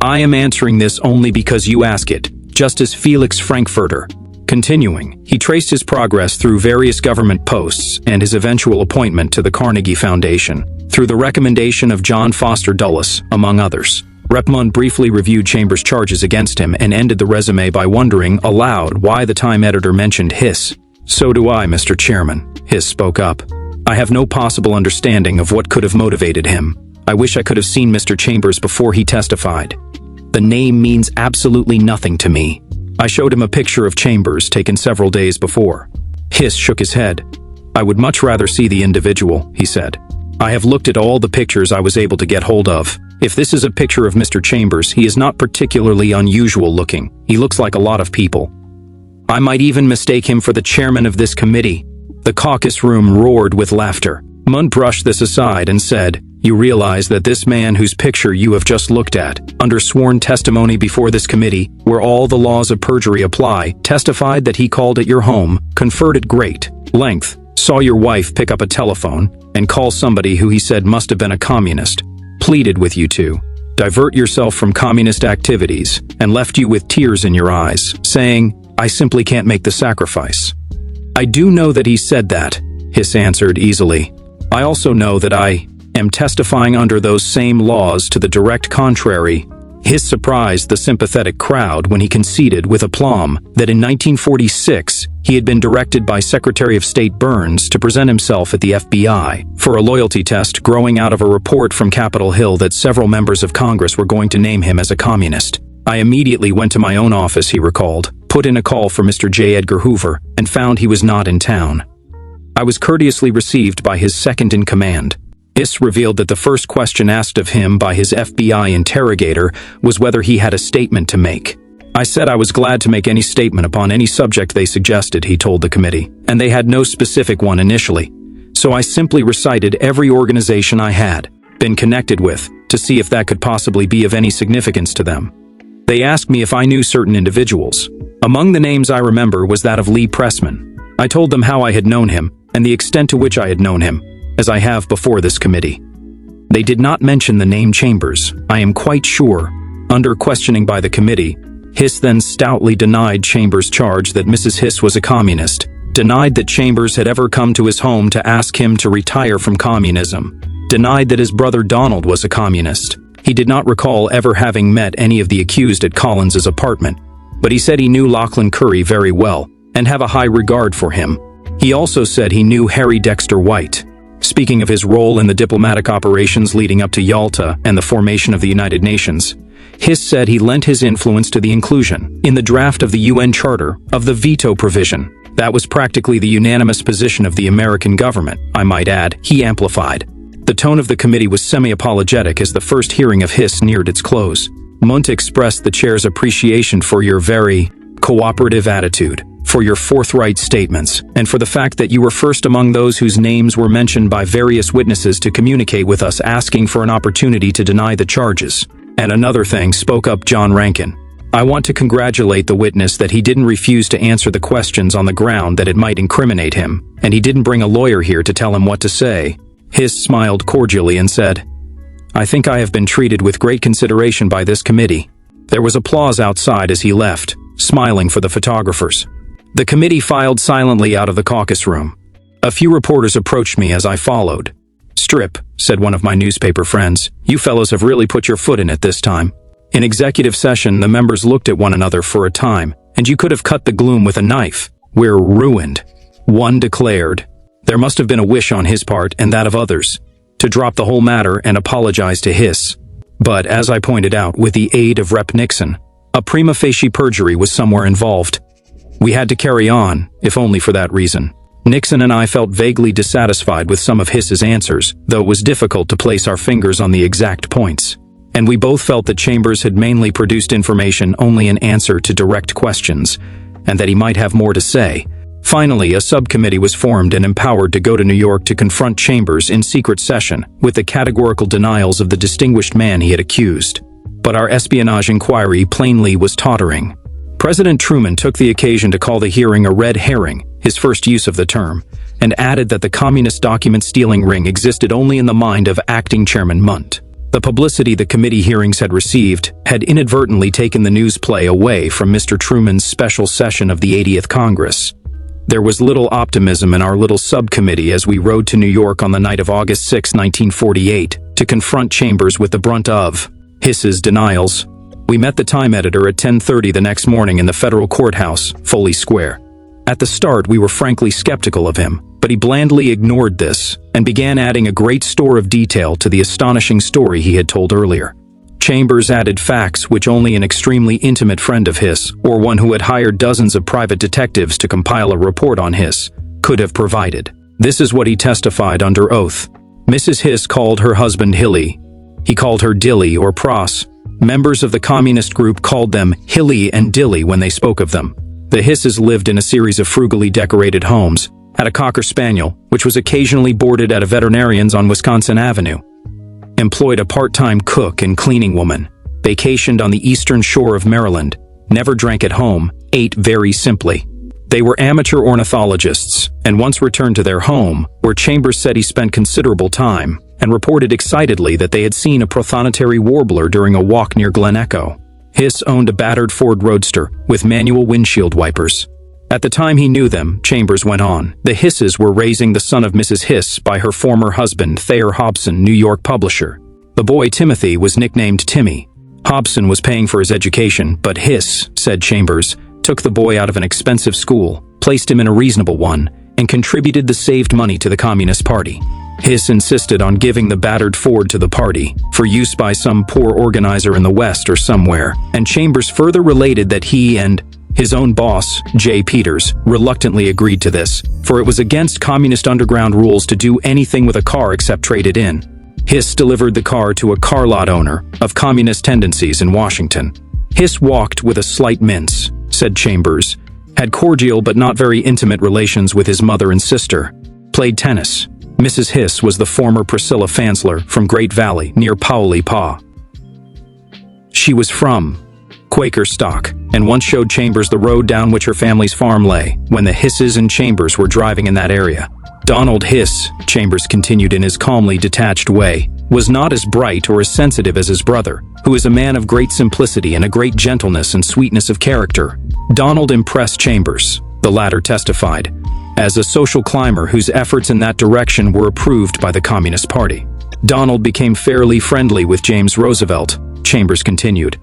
Speaker 1: I am answering this only because you ask it, Justice Felix Frankfurter. Continuing, he traced his progress through various government posts and his eventual appointment to the Carnegie Foundation, through the recommendation of John Foster Dulles, among others. Rep. Munn briefly reviewed Chambers' charges against him and ended the resume by wondering aloud why the Time editor mentioned Hiss. So do I, Mr. Chairman, Hiss spoke up. I have no possible understanding of what could have motivated him. I wish I could have seen Mr. Chambers before he testified. The name means absolutely nothing to me. I showed him a picture of Chambers taken several days before. Hiss shook his head. I would much rather see the individual, he said. I have looked at all the pictures I was able to get hold of. If this is a picture of Mr. Chambers, he is not particularly unusual looking. He looks like a lot of people. I might even mistake him for the chairman of this committee. The caucus room roared with laughter. Munn brushed this aside and said, You realize that this man whose picture you have just looked at, under sworn testimony before this committee, where all the laws of perjury apply, testified that he called at your home, conferred at great length, saw your wife pick up a telephone, and call somebody who he said must have been a communist, pleaded with you to divert yourself from communist activities, and left you with tears in your eyes, saying, I simply can't make the sacrifice. I do know that he said that, Hiss answered easily. I also know that I am testifying under those same laws to the direct contrary. Hiss surprised the sympathetic crowd when he conceded with aplomb that in 1946 he had been directed by Secretary of State Burns to present himself at the FBI for a loyalty test growing out of a report from Capitol Hill that several members of Congress were going to name him as a communist. I immediately went to my own office, he recalled, put in a call for Mr. J. Edgar Hoover, and found he was not in town. I was courteously received by his second-in-command. Hiss revealed that the first question asked of him by his FBI interrogator was whether he had a statement to make. I said I was glad to make any statement upon any subject they suggested, he told the committee, and they had no specific one initially. So I simply recited every organization I had been connected with to see if that could possibly be of any significance to them. They asked me if I knew certain individuals. Among the names I remember was that of Lee Pressman. I told them how I had known him and the extent to which I had known him, as I have before this committee. They did not mention the name Chambers, I am quite sure. Under questioning by the committee, Hiss then stoutly denied Chambers' charge that Mrs. Hiss was a communist, denied that Chambers had ever come to his home to ask him to retire from communism, denied that his brother Donald was a communist. He did not recall ever having met any of the accused at Collins's apartment, but he said he knew Lachlan Curry very well and have a high regard for him. He also said he knew Harry Dexter White. Speaking of his role in the diplomatic operations leading up to Yalta and the formation of the United Nations, Hiss said he lent his influence to the inclusion, in the draft of the UN Charter, of the veto provision. That was practically the unanimous position of the American government, I might add, he amplified. The tone of the committee was semi-apologetic as the first hearing of Hiss neared its close. Munt expressed the chair's appreciation for your very cooperative attitude, for your forthright statements, and for the fact that you were first among those whose names were mentioned by various witnesses to communicate with us asking for an opportunity to deny the charges. And another thing, spoke up John Rankin. I want to congratulate the witness that he didn't refuse to answer the questions on the ground that it might incriminate him, and he didn't bring a lawyer here to tell him what to say. Hiss smiled cordially and said, I think I have been treated with great consideration by this committee. There was applause outside as he left, smiling for the photographers. The committee filed silently out of the caucus room. A few reporters approached me as I followed. Strip, said one of my newspaper friends, you fellows have really put your foot in it this time. In executive session, the members looked at one another for a time, and you could have cut the gloom with a knife. We're ruined. One declared. There must have been a wish on his part, and that of others, to drop the whole matter and apologize to Hiss. But, as I pointed out, with the aid of Rep. Nixon, a prima facie perjury was somewhere involved. We had to carry on, if only for that reason. Nixon and I felt vaguely dissatisfied with some of Hiss's answers, though it was difficult to place our fingers on the exact points. And we both felt that Chambers had mainly produced information only in answer to direct questions, and that he might have more to say. Finally, a subcommittee was formed and empowered to go to New York to confront Chambers in secret session with the categorical denials of the distinguished man he had accused. But our espionage inquiry plainly was tottering. President Truman took the occasion to call the hearing a red herring, his first use of the term, and added that the communist document-stealing ring existed only in the mind of acting Chairman Munt. The publicity the committee hearings had received had inadvertently taken the news play away from Mr. Truman's special session of the 80th Congress. There was little optimism in our little subcommittee as we rode to New York on the night of August 6, 1948, to confront Chambers with the brunt of Hiss's denials. We met the Time editor at 10:30 the next morning in the federal courthouse, Foley Square. At the start, we were frankly skeptical of him, but he blandly ignored this and began adding a great store of detail to the astonishing story he had told earlier. Chambers added facts which only an extremely intimate friend of Hiss, or one who had hired dozens of private detectives to compile a report on Hiss, could have provided. This is what he testified under oath. Mrs. Hiss called her husband Hilly. He called her Dilly or Pross. Members of the communist group called them Hilly and Dilly when they spoke of them. The Hisses lived in a series of frugally decorated homes, had a Cocker Spaniel, which was occasionally boarded at a veterinarian's on Wisconsin Avenue, employed a part-time cook and cleaning woman, vacationed on the eastern shore of Maryland, never drank at home, ate very simply. They were amateur ornithologists, and once returned to their home, where Chambers said he spent considerable time, and reported excitedly that they had seen a prothonotary warbler during a walk near Glen Echo. Hiss owned a battered Ford Roadster with manual windshield wipers. At the time he knew them, Chambers went on, the Hisses were raising the son of Mrs. Hiss by her former husband, Thayer Hobson, New York publisher. The boy, Timothy, was nicknamed Timmy. Hobson was paying for his education, but Hiss, said Chambers, took the boy out of an expensive school, placed him in a reasonable one, and contributed the saved money to the Communist Party. Hiss insisted on giving the battered Ford to the party, for use by some poor organizer in the West or somewhere, and Chambers further related that he and his own boss, J. Peters, reluctantly agreed to this, for it was against communist underground rules to do anything with a car except trade it in. Hiss delivered the car to a car lot owner of communist tendencies in Washington. Hiss walked with a slight mince, said Chambers, had cordial but not very intimate relations with his mother and sister, played tennis. Mrs. Hiss was the former Priscilla Fansler from Great Valley near Powley Pa. She was from Quaker stock, and once showed Chambers the road down which her family's farm lay, when the Hisses and Chambers were driving in that area. Donald Hiss, Chambers continued in his calmly detached way, was not as bright or as sensitive as his brother, who is a man of great simplicity and a great gentleness and sweetness of character. Donald impressed Chambers, the latter testified, as a social climber whose efforts in that direction were approved by the Communist Party. Donald became fairly friendly with James Roosevelt, Chambers continued.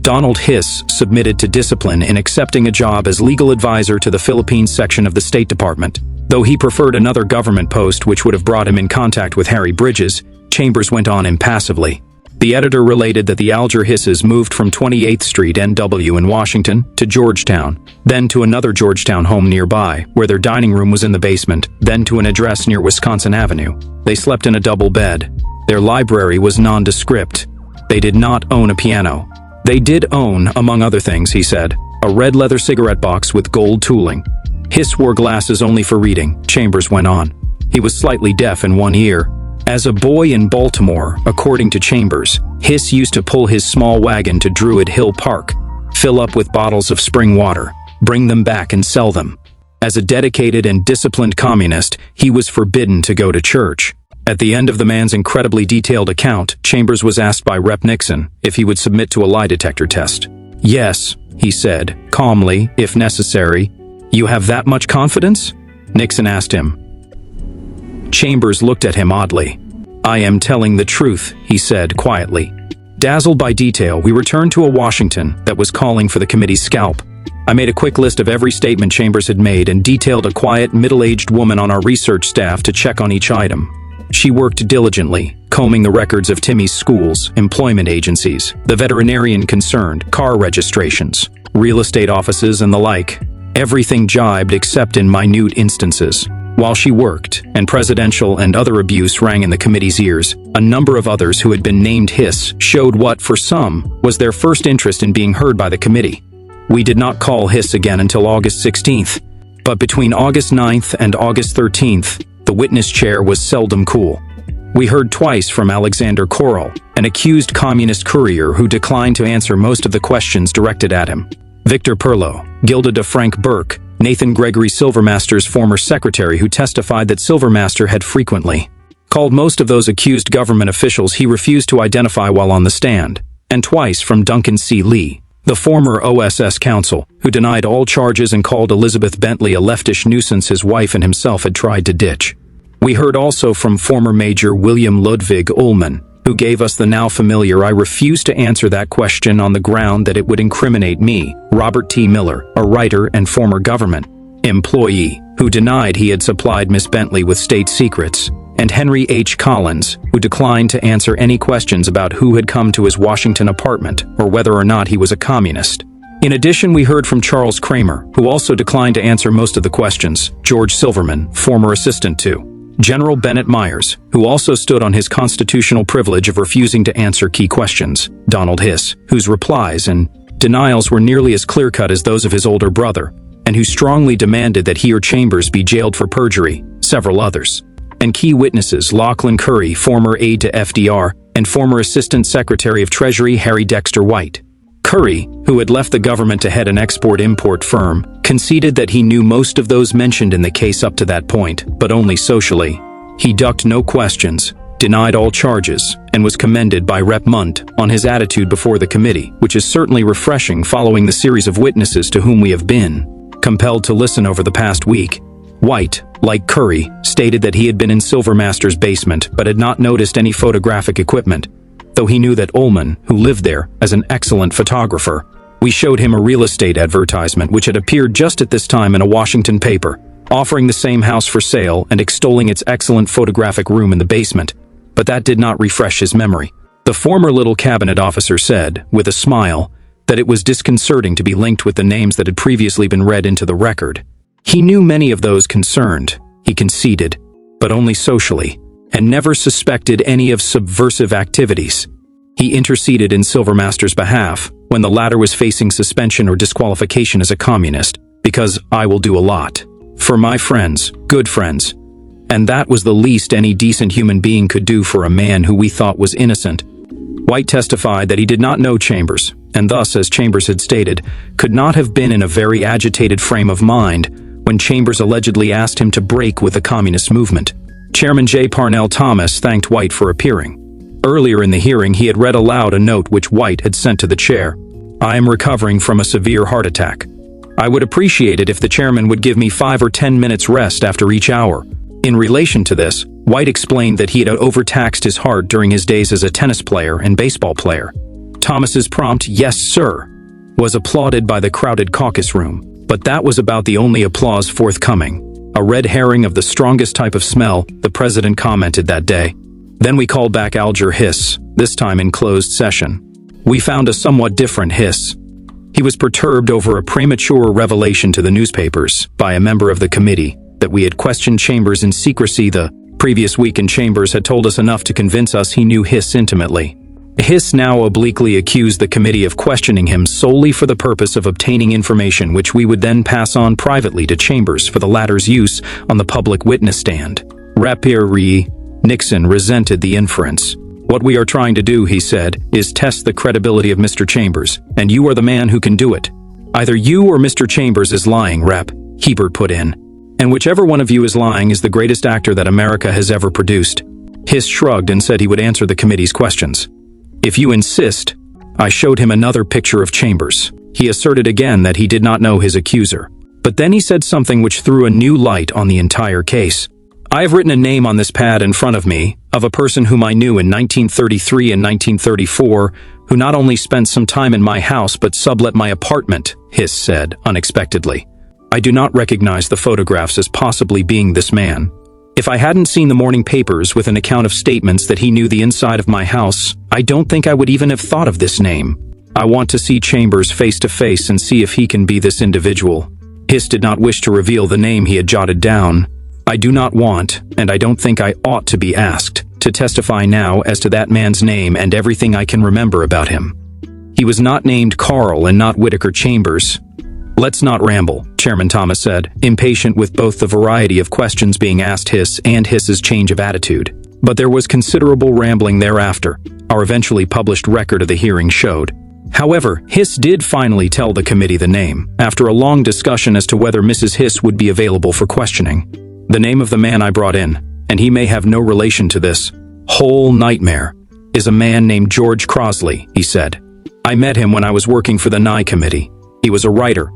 Speaker 1: Donald Hiss submitted to discipline in accepting a job as legal advisor to the Philippines section of the State Department. Though he preferred another government post which would have brought him in contact with Harry Bridges, Chambers went on impassively. The editor related that the Alger Hisses moved from 28th Street NW in Washington to Georgetown, then to another Georgetown home nearby, where their dining room was in the basement, then to an address near Wisconsin Avenue. They slept in a double bed. Their library was nondescript. They did not own a piano. They did own, among other things, he said, a red leather cigarette box with gold tooling. Hiss wore glasses only for reading, Chambers went on. He was slightly deaf in one ear. As a boy in Baltimore, according to Chambers, Hiss used to pull his small wagon to Druid Hill Park, fill up with bottles of spring water, bring them back and sell them. As a dedicated and disciplined communist, he was forbidden to go to church. At the end of the man's incredibly detailed account, Chambers was asked by Rep. Nixon if he would submit to a lie detector test. Yes, he said, calmly, if necessary. You have that much confidence? Nixon asked him. Chambers looked at him oddly. I am telling the truth, he said quietly. Dazzled by detail, we returned to a Washington that was calling for the committee's scalp. I made a quick list of every statement Chambers had made and detailed a quiet, middle-aged woman on our research staff to check on each item. She worked diligently, combing the records of Timmy's schools, employment agencies, the veterinarian concerned, car registrations, real estate offices, and the like. Everything jibed except in minute instances. While she worked, and presidential and other abuse rang in the committee's ears, a number of others who had been named Hiss showed what, for some, was their first interest in being heard by the committee. We did not call Hiss again until August 16th, but between August 9th and August 13th, the witness chair was seldom cool. We heard twice from Alexander Korel, an accused communist courier who declined to answer most of the questions directed at him. Victor Perlo, Gilda de Frank Burke, Nathan Gregory Silvermaster's former secretary who testified that Silvermaster had frequently called most of those accused government officials he refused to identify while on the stand, and twice from Duncan C. Lee, the former OSS counsel, who denied all charges and called Elizabeth Bentley a leftish nuisance his wife and himself had tried to ditch. We heard also from former Major William Ludwig Ullman, who gave us the now familiar "I refuse to answer that question on the ground that it would incriminate me," Robert T. Miller, a writer and former government employee, who denied he had supplied Miss Bentley with state secrets, and Henry H. Collins, who declined to answer any questions about who had come to his Washington apartment or whether or not he was a communist. In addition, we heard from Charles Kramer, who also declined to answer most of the questions, George Silverman, former assistant to General Bennett Myers, who also stood on his constitutional privilege of refusing to answer key questions, Donald Hiss, whose replies and denials were nearly as clear-cut as those of his older brother, and who strongly demanded that he or Chambers be jailed for perjury, several others. And key witnesses Lachlan Curry, former aide to FDR, and former Assistant Secretary of Treasury Harry Dexter White. Curry, who had left the government to head an export-import firm, conceded that he knew most of those mentioned in the case up to that point, but only socially. He ducked no questions, denied all charges, and was commended by Rep. Munt on his attitude before the committee, which is certainly refreshing following the series of witnesses to whom we have been compelled to listen over the past week. White, like Curry, stated that he had been in Silvermaster's basement but had not noticed any photographic equipment, though he knew that Ullman, who lived there, as an excellent photographer. We showed him a real estate advertisement which had appeared just at this time in a Washington paper, offering the same house for sale and extolling its excellent photographic room in the basement, but that did not refresh his memory. The former little cabinet officer said, with a smile, that it was disconcerting to be linked with the names that had previously been read into the record. He knew many of those concerned, he conceded, but only socially, and never suspected any of subversive activities. He interceded in Silvermaster's behalf when the latter was facing suspension or disqualification as a communist, because "I will do a lot for my friends, good friends," and that was the least any decent human being could do for a man who we thought was innocent. White testified that he did not know Chambers, and thus, as Chambers had stated, could not have been in a very agitated frame of mind when Chambers allegedly asked him to break with the communist movement. Chairman J. Parnell Thomas thanked White for appearing. Earlier in the hearing, he had read aloud a note which White had sent to the chair. "I am recovering from a severe heart attack. I would appreciate it if the chairman would give me 5 or 10 minutes rest after each hour." In relation to this, White explained that he had overtaxed his heart during his days as a tennis player and baseball player. Thomas's prompt "Yes, sir," was applauded by the crowded caucus room, but that was about the only applause forthcoming. A red herring of the strongest type of smell, the president commented that day. Then we called back Alger Hiss, this time in closed session. We found a somewhat different Hiss. He was perturbed over a premature revelation to the newspapers by a member of the committee that we had questioned Chambers in secrecy the previous week, and Chambers had told us enough to convince us he knew Hiss intimately. Hiss now obliquely accused the committee of questioning him solely for the purpose of obtaining information which we would then pass on privately to Chambers for the latter's use on the public witness stand. Rapierre Nixon resented the inference. "What we are trying to do," he said, "is test the credibility of Mr. Chambers, and you are the man who can do it." "Either you or Mr. Chambers is lying, Rep," Hebert put in. "And whichever one of you is lying is the greatest actor that America has ever produced." Hiss shrugged and said he would answer the committee's questions. "If you insist." I showed him another picture of Chambers. He asserted again that he did not know his accuser. But then he said something which threw a new light on the entire case. "I have written a name on this pad in front of me, of a person whom I knew in 1933 and 1934, who not only spent some time in my house but sublet my apartment," Hiss said, unexpectedly. "I do not recognize the photographs as possibly being this man. If I hadn't seen the morning papers with an account of statements that he knew the inside of my house, I don't think I would even have thought of this name. I want to see Chambers face to face and see if he can be this individual." Hiss did not wish to reveal the name he had jotted down. I do not want, and I don't think I ought to be asked, to testify now as to that man's name and everything I can remember about him. He was not named Carl and not Whitaker Chambers. Let's not ramble, Chairman Thomas said, impatient with both the variety of questions being asked Hiss and Hiss's change of attitude. But there was considerable rambling thereafter, our eventually published record of the hearing showed. However, Hiss did finally tell the committee the name, after a long discussion as to whether Mrs. Hiss would be available for questioning. The name of the man I brought in, and he may have no relation to this whole nightmare, is a man named George Crosley, he said. I met him when I was working for the Nye Committee. He was a writer.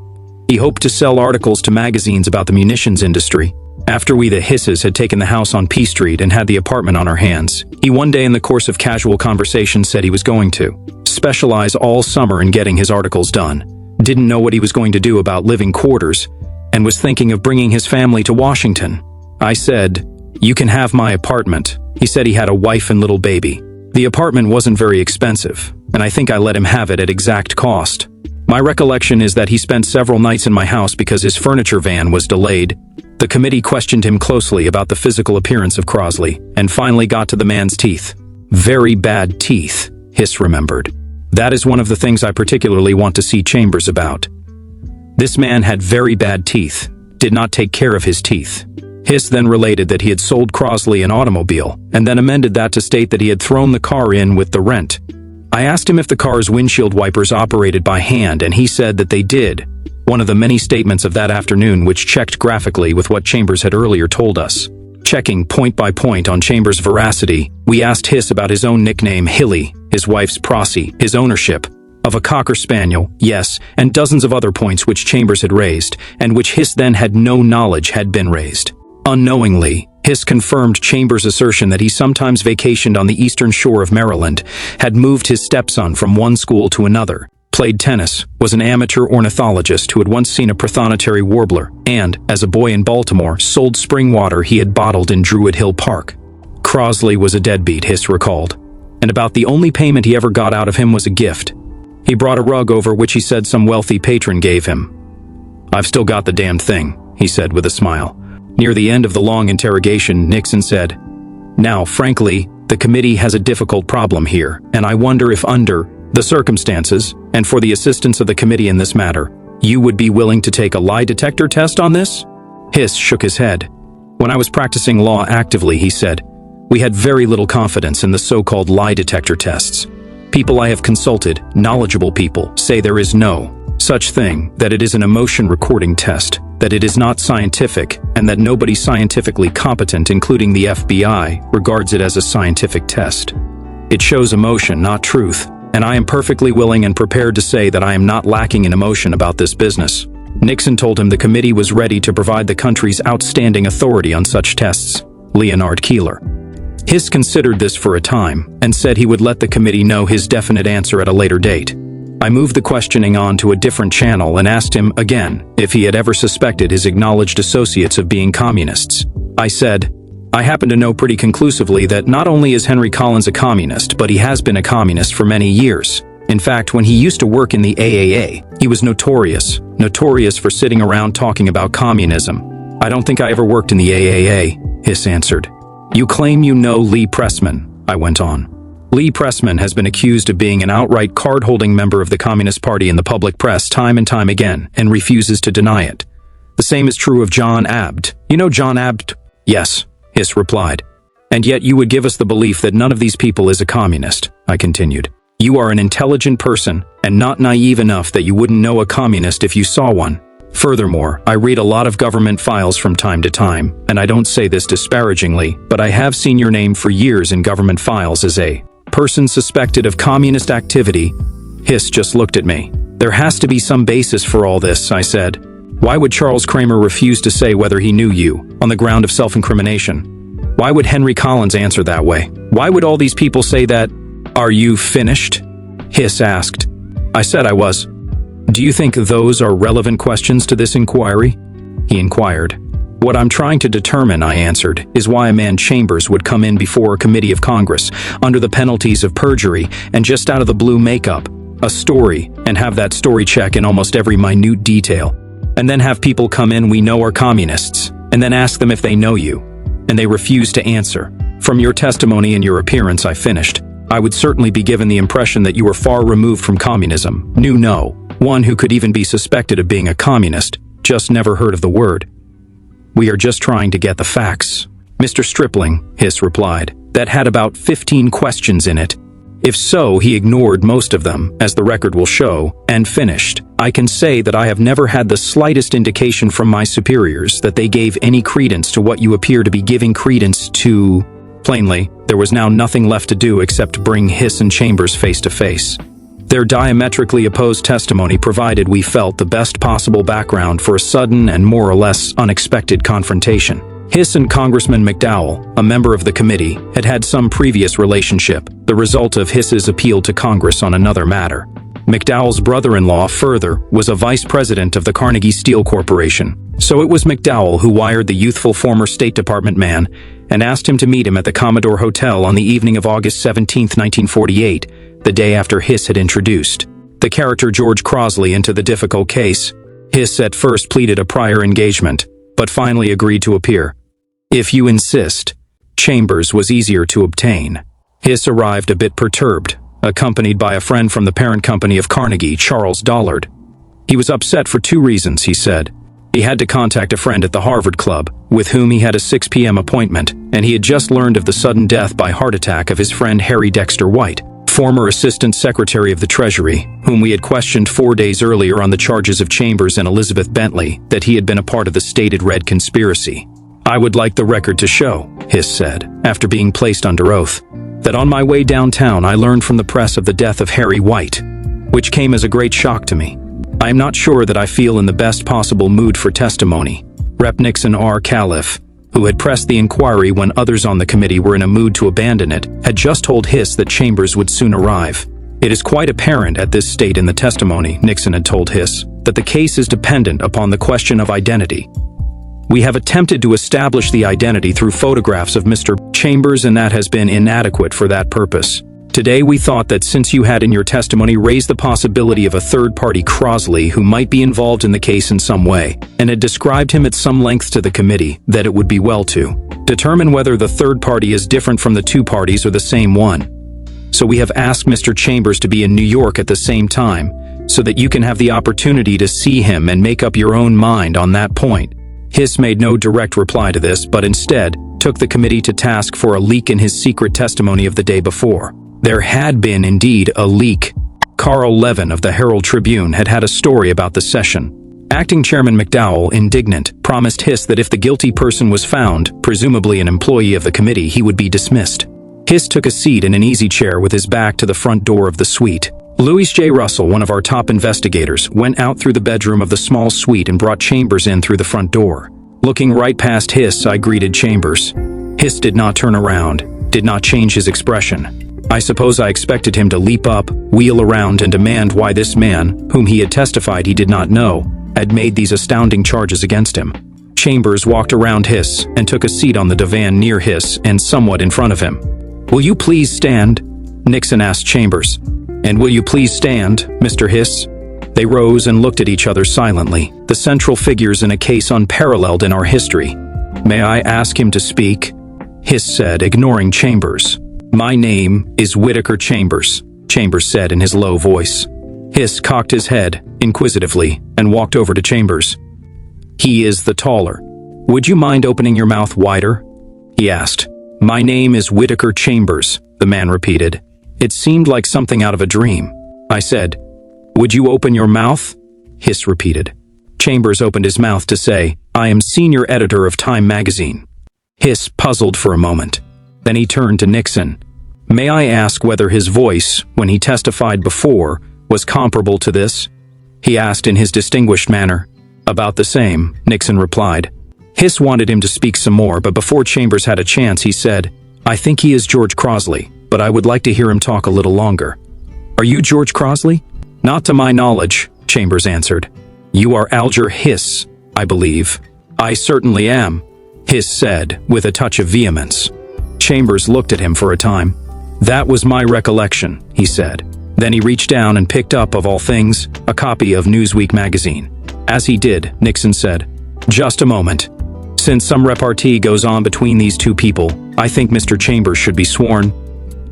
Speaker 1: He hoped to sell articles to magazines about the munitions industry. After we the Hisses had taken the house on P Street and had the apartment on our hands, he one day in the course of casual conversation said he was going to specialize all summer in getting his articles done, didn't know what he was going to do about living quarters, and was thinking of bringing his family to Washington. I said, "You can have my apartment." He said he had a wife and little baby. The apartment wasn't very expensive, and I think I let him have it at exact cost. My recollection is that he spent several nights in my house because his furniture van was delayed. The committee questioned him closely about the physical appearance of Crosley, and finally got to the man's teeth. Very bad teeth, Hiss remembered. That is one of the things I particularly want to see Chambers about. This man had very bad teeth, did not take care of his teeth. Hiss then related that he had sold Crosley an automobile, and then amended that to state that he had thrown the car in with the rent. I asked him if the car's windshield wipers operated by hand, and he said that they did. One of the many statements of that afternoon which checked graphically with what Chambers had earlier told us. Checking point by point on Chambers' veracity, we asked Hiss about his own nickname Hilly, his wife's Prossie, his ownership of a Cocker Spaniel, yes, and dozens of other points which Chambers had raised, and which Hiss then had no knowledge had been raised. Unknowingly, Hiss confirmed Chambers' assertion that he sometimes vacationed on the eastern shore of Maryland, had moved his stepson from one school to another, played tennis, was an amateur ornithologist who had once seen a prothonotary warbler, and, as a boy in Baltimore, sold spring water he had bottled in Druid Hill Park. Crosley was a deadbeat, Hiss recalled, and about the only payment he ever got out of him was a gift. He brought a rug over which he said some wealthy patron gave him. "I've still got the damned thing," he said with a smile. Near the end of the long interrogation, Nixon said, "Now, frankly, the committee has a difficult problem here, and I wonder if under the circumstances, and for the assistance of the committee in this matter, you would be willing to take a lie detector test on this?" Hiss shook his head. "When I was practicing law actively," he said, "we had very little confidence in the so-called lie detector tests. People I have consulted, knowledgeable people, say there is no such thing, that it is an emotion recording test, that it is not scientific, and that nobody scientifically competent, including the FBI, regards it as a scientific test. It shows emotion, not truth, and I am perfectly willing and prepared to say that I am not lacking in emotion about this business." Nixon told him the committee was ready to provide the country's outstanding authority on such tests, Leonard Keeler. Hiss considered this for a time, and said he would let the committee know his definite answer at a later date. I moved the questioning on to a different channel and asked him, again, if he had ever suspected his acknowledged associates of being communists. I said, "I happen to know pretty conclusively that not only is Henry Collins a communist, but he has been a communist for many years. In fact, when he used to work in the AAA, he was notorious for sitting around talking about communism." "I don't think I ever worked in the AAA," Hiss answered. "You claim you know Lee Pressman," I went on. "Lee Pressman has been accused of being an outright card-holding member of the Communist Party in the public press time and time again, and refuses to deny it. The same is true of John Abt. You know John Abt?" "Yes," Hiss replied. "And yet you would give us the belief that none of these people is a communist," I continued. "You are an intelligent person, and not naive enough that you wouldn't know a communist if you saw one. Furthermore, I read a lot of government files from time to time, and I don't say this disparagingly, but I have seen your name for years in government files as a person suspected of communist activity." Hiss just looked at me. "There has to be some basis for all this," I said. "Why would Charles Kramer refuse to say whether he knew you, on the ground of self-incrimination? Why would Henry Collins answer that way? Why would all these people say that?" "Are you finished?" Hiss asked. I said I was. "Do you think those are relevant questions to this inquiry?" He inquired. "What I'm trying to determine," I answered, "is why a man Chambers would come in before a committee of Congress, under the penalties of perjury, and just out of the blue make up a story, and have that story check in almost every minute detail, and then have people come in we know are communists, and then ask them if they know you, and they refuse to answer. From your testimony and your appearance, I finished. I would certainly be given the impression that you were far removed from communism. Knew no one who could even be suspected of being a communist, just never heard of the word. We are just trying to get the facts. Mr. Stripling, Hiss replied, that had about 15 questions in it. If so, he ignored most of them, as the record will show, and finished. I can say that I have never had the slightest indication from my superiors that they gave any credence to what you appear to be giving credence to. Plainly, there was now nothing left to do except bring Hiss and Chambers face to face. Their diametrically opposed testimony provided, we felt, the best possible background for a sudden and more or less unexpected confrontation. Hiss and Congressman McDowell, a member of the committee, had had some previous relationship, the result of Hiss's appeal to Congress on another matter. McDowell's brother-in-law, further, was a vice president of the Carnegie Steel Corporation, so it was McDowell who wired the youthful former State Department man and asked him to meet him at the Commodore Hotel on the evening of August 17, 1948, the day after Hiss had introduced the character George Crosley into the difficult case. Hiss at first pleaded a prior engagement, but finally agreed to appear. If you insist, Chambers was easier to obtain. Hiss arrived a bit perturbed, accompanied by a friend from the parent company of Carnegie, Charles Dollard. He was upset for two reasons, he said. He had to contact a friend at the Harvard Club, with whom he had a 6 p.m. appointment, and he had just learned of the sudden death by heart attack of his friend Harry Dexter White, former Assistant Secretary of the Treasury, whom we had questioned 4 days earlier on the charges of Chambers and Elizabeth Bentley that he had been a part of the stated Red conspiracy. I would like the record to show, Hiss said, after being placed under oath, that on my way downtown I learned from the press of the death of Harry White, which came as a great shock to me. I am not sure that I feel in the best possible mood for testimony. Rep. Nixon R. Califf, who had pressed the inquiry when others on the committee were in a mood to abandon it, had just told Hiss that Chambers would soon arrive. It is quite apparent at this state in the testimony, Nixon had told Hiss, that the case is dependent upon the question of identity. We have attempted to establish the identity through photographs of Mr. Chambers, and that has been inadequate for that purpose. Today we thought that since you had in your testimony raised the possibility of a third-party Crosley who might be involved in the case in some way, and had described him at some length to the committee, that it would be well to determine whether the third party is different from the two parties or the same one. So we have asked Mr. Chambers to be in New York at the same time, so that you can have the opportunity to see him and make up your own mind on that point. Hiss made no direct reply to this, but instead took the committee to task for a leak in his secret testimony of the day before. There had been, indeed, a leak. Carl Levin of the Herald Tribune had had a story about the session. Acting Chairman McDowell, indignant, promised Hiss that if the guilty person was found, presumably an employee of the committee, he would be dismissed. Hiss took a seat in an easy chair with his back to the front door of the suite. Louis J. Russell, one of our top investigators, went out through the bedroom of the small suite and brought Chambers in through the front door. Looking right past Hiss, I greeted Chambers. Hiss did not turn around, did not change his expression. I suppose I expected him to leap up, wheel around, and demand why this man, whom he had testified he did not know, had made these astounding charges against him. Chambers walked around Hiss and took a seat on the divan near Hiss and somewhat in front of him. "Will you please stand?" Nixon asked Chambers. "And will you please stand, Mr. Hiss?" They rose and looked at each other silently, the central figures in a case unparalleled in our history. "May I ask him to speak?" Hiss said, ignoring Chambers. "My name is Whittaker Chambers," Chambers said in his low voice. Hiss cocked his head, inquisitively, and walked over to Chambers. "He is the taller. Would you mind opening your mouth wider?" he asked. "My name is Whittaker Chambers," the man repeated. It seemed like something out of a dream. I said, "Would you open your mouth?" Hiss repeated. Chambers opened his mouth to say, "I am senior editor of Time magazine." Hiss puzzled for a moment. Then he turned to Nixon. "May I ask whether his voice, when he testified before, was comparable to this?" he asked in his distinguished manner. "About the same," Nixon replied. Hiss wanted him to speak some more, but before Chambers had a chance, he said, "I think he is George Crosley, but I would like to hear him talk a little longer." "Are you George Crosley?" "Not to my knowledge," Chambers answered. "You are Alger Hiss, I believe." "I certainly am," Hiss said, with a touch of vehemence. Chambers looked at him for a time. "That was my recollection," he said. Then he reached down and picked up, of all things, a copy of Newsweek magazine. As he did, Nixon said, "Just a moment. Since some repartee goes on between these two people, I think Mr. Chambers should be sworn.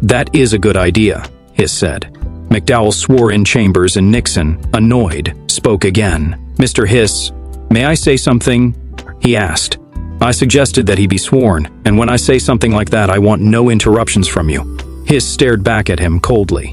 Speaker 1: That is a good idea, Hiss said. McDowell swore in Chambers, and Nixon, annoyed, spoke again. Mr. Hiss, may I say something? He asked. I suggested that he be sworn, and when I say something like that, I want no interruptions from you. Hiss stared back at him coldly.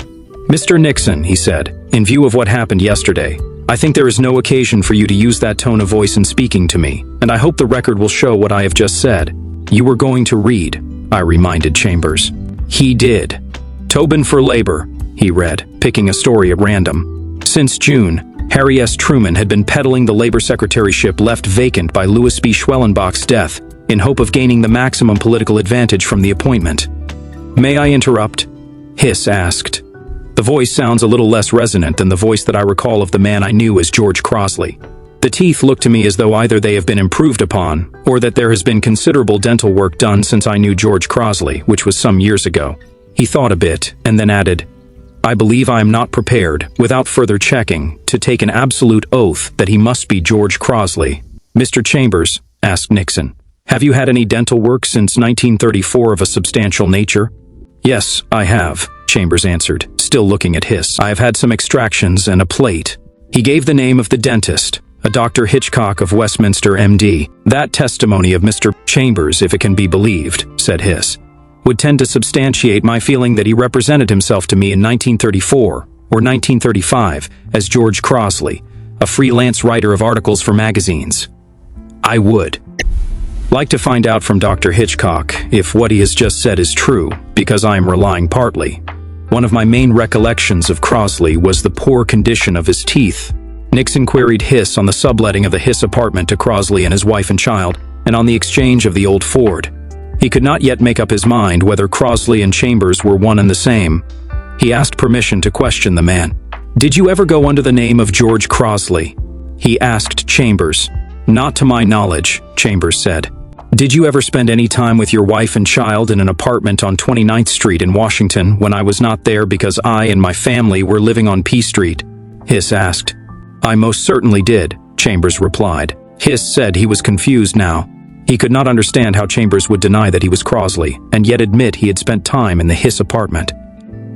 Speaker 1: Mr. Nixon, he said, in view of what happened yesterday, I think there is no occasion for you to use that tone of voice in speaking to me, and I hope the record will show what I have just said. You were going to read, I reminded Chambers. He did. Tobin for labor, he read, picking a story at random. Since June, Harry S. Truman had been peddling the labor secretaryship left vacant by Louis B. Schwellenbach's death in hope of gaining the maximum political advantage from the appointment. May I interrupt? Hiss asked. The voice sounds a little less resonant than the voice that I recall of the man I knew as George Crosley. The teeth look to me as though either they have been improved upon, or that there has been considerable dental work done since I knew George Crosley, which was some years ago. He thought a bit, and then added, I believe I am not prepared, without further checking, to take an absolute oath that he must be George Crosley. Mr. Chambers, asked Nixon, have you had any dental work since 1934 of a substantial nature? Yes, I have, Chambers answered, still looking at Hiss. I have had some extractions and a plate. He gave the name of the dentist, a Dr. Hitchcock of Westminster, M.D. That testimony of Mr. Chambers, if it can be believed, said Hiss, would tend to substantiate my feeling that he represented himself to me in 1934 or 1935 as George Crosley, a freelance writer of articles for magazines. I would like to find out from Dr. Hitchcock if what he has just said is true, because I am relying partly. One of my main recollections of Crosley was the poor condition of his teeth. Nixon queried Hiss on the subletting of the Hiss apartment to Crosley and his wife and child, and on the exchange of the old Ford. He could not yet make up his mind whether Crosley and Chambers were one and the same. He asked permission to question the man. Did you ever go under the name of George Crosley? He asked Chambers. Not to my knowledge, Chambers said. Did you ever spend any time with your wife and child in an apartment on 29th Street in Washington when I was not there because I and my family were living on P Street? Hiss asked. I most certainly did, Chambers replied. Hiss said he was confused now. He could not understand how Chambers would deny that he was Crosley, and yet admit he had spent time in the Hiss apartment.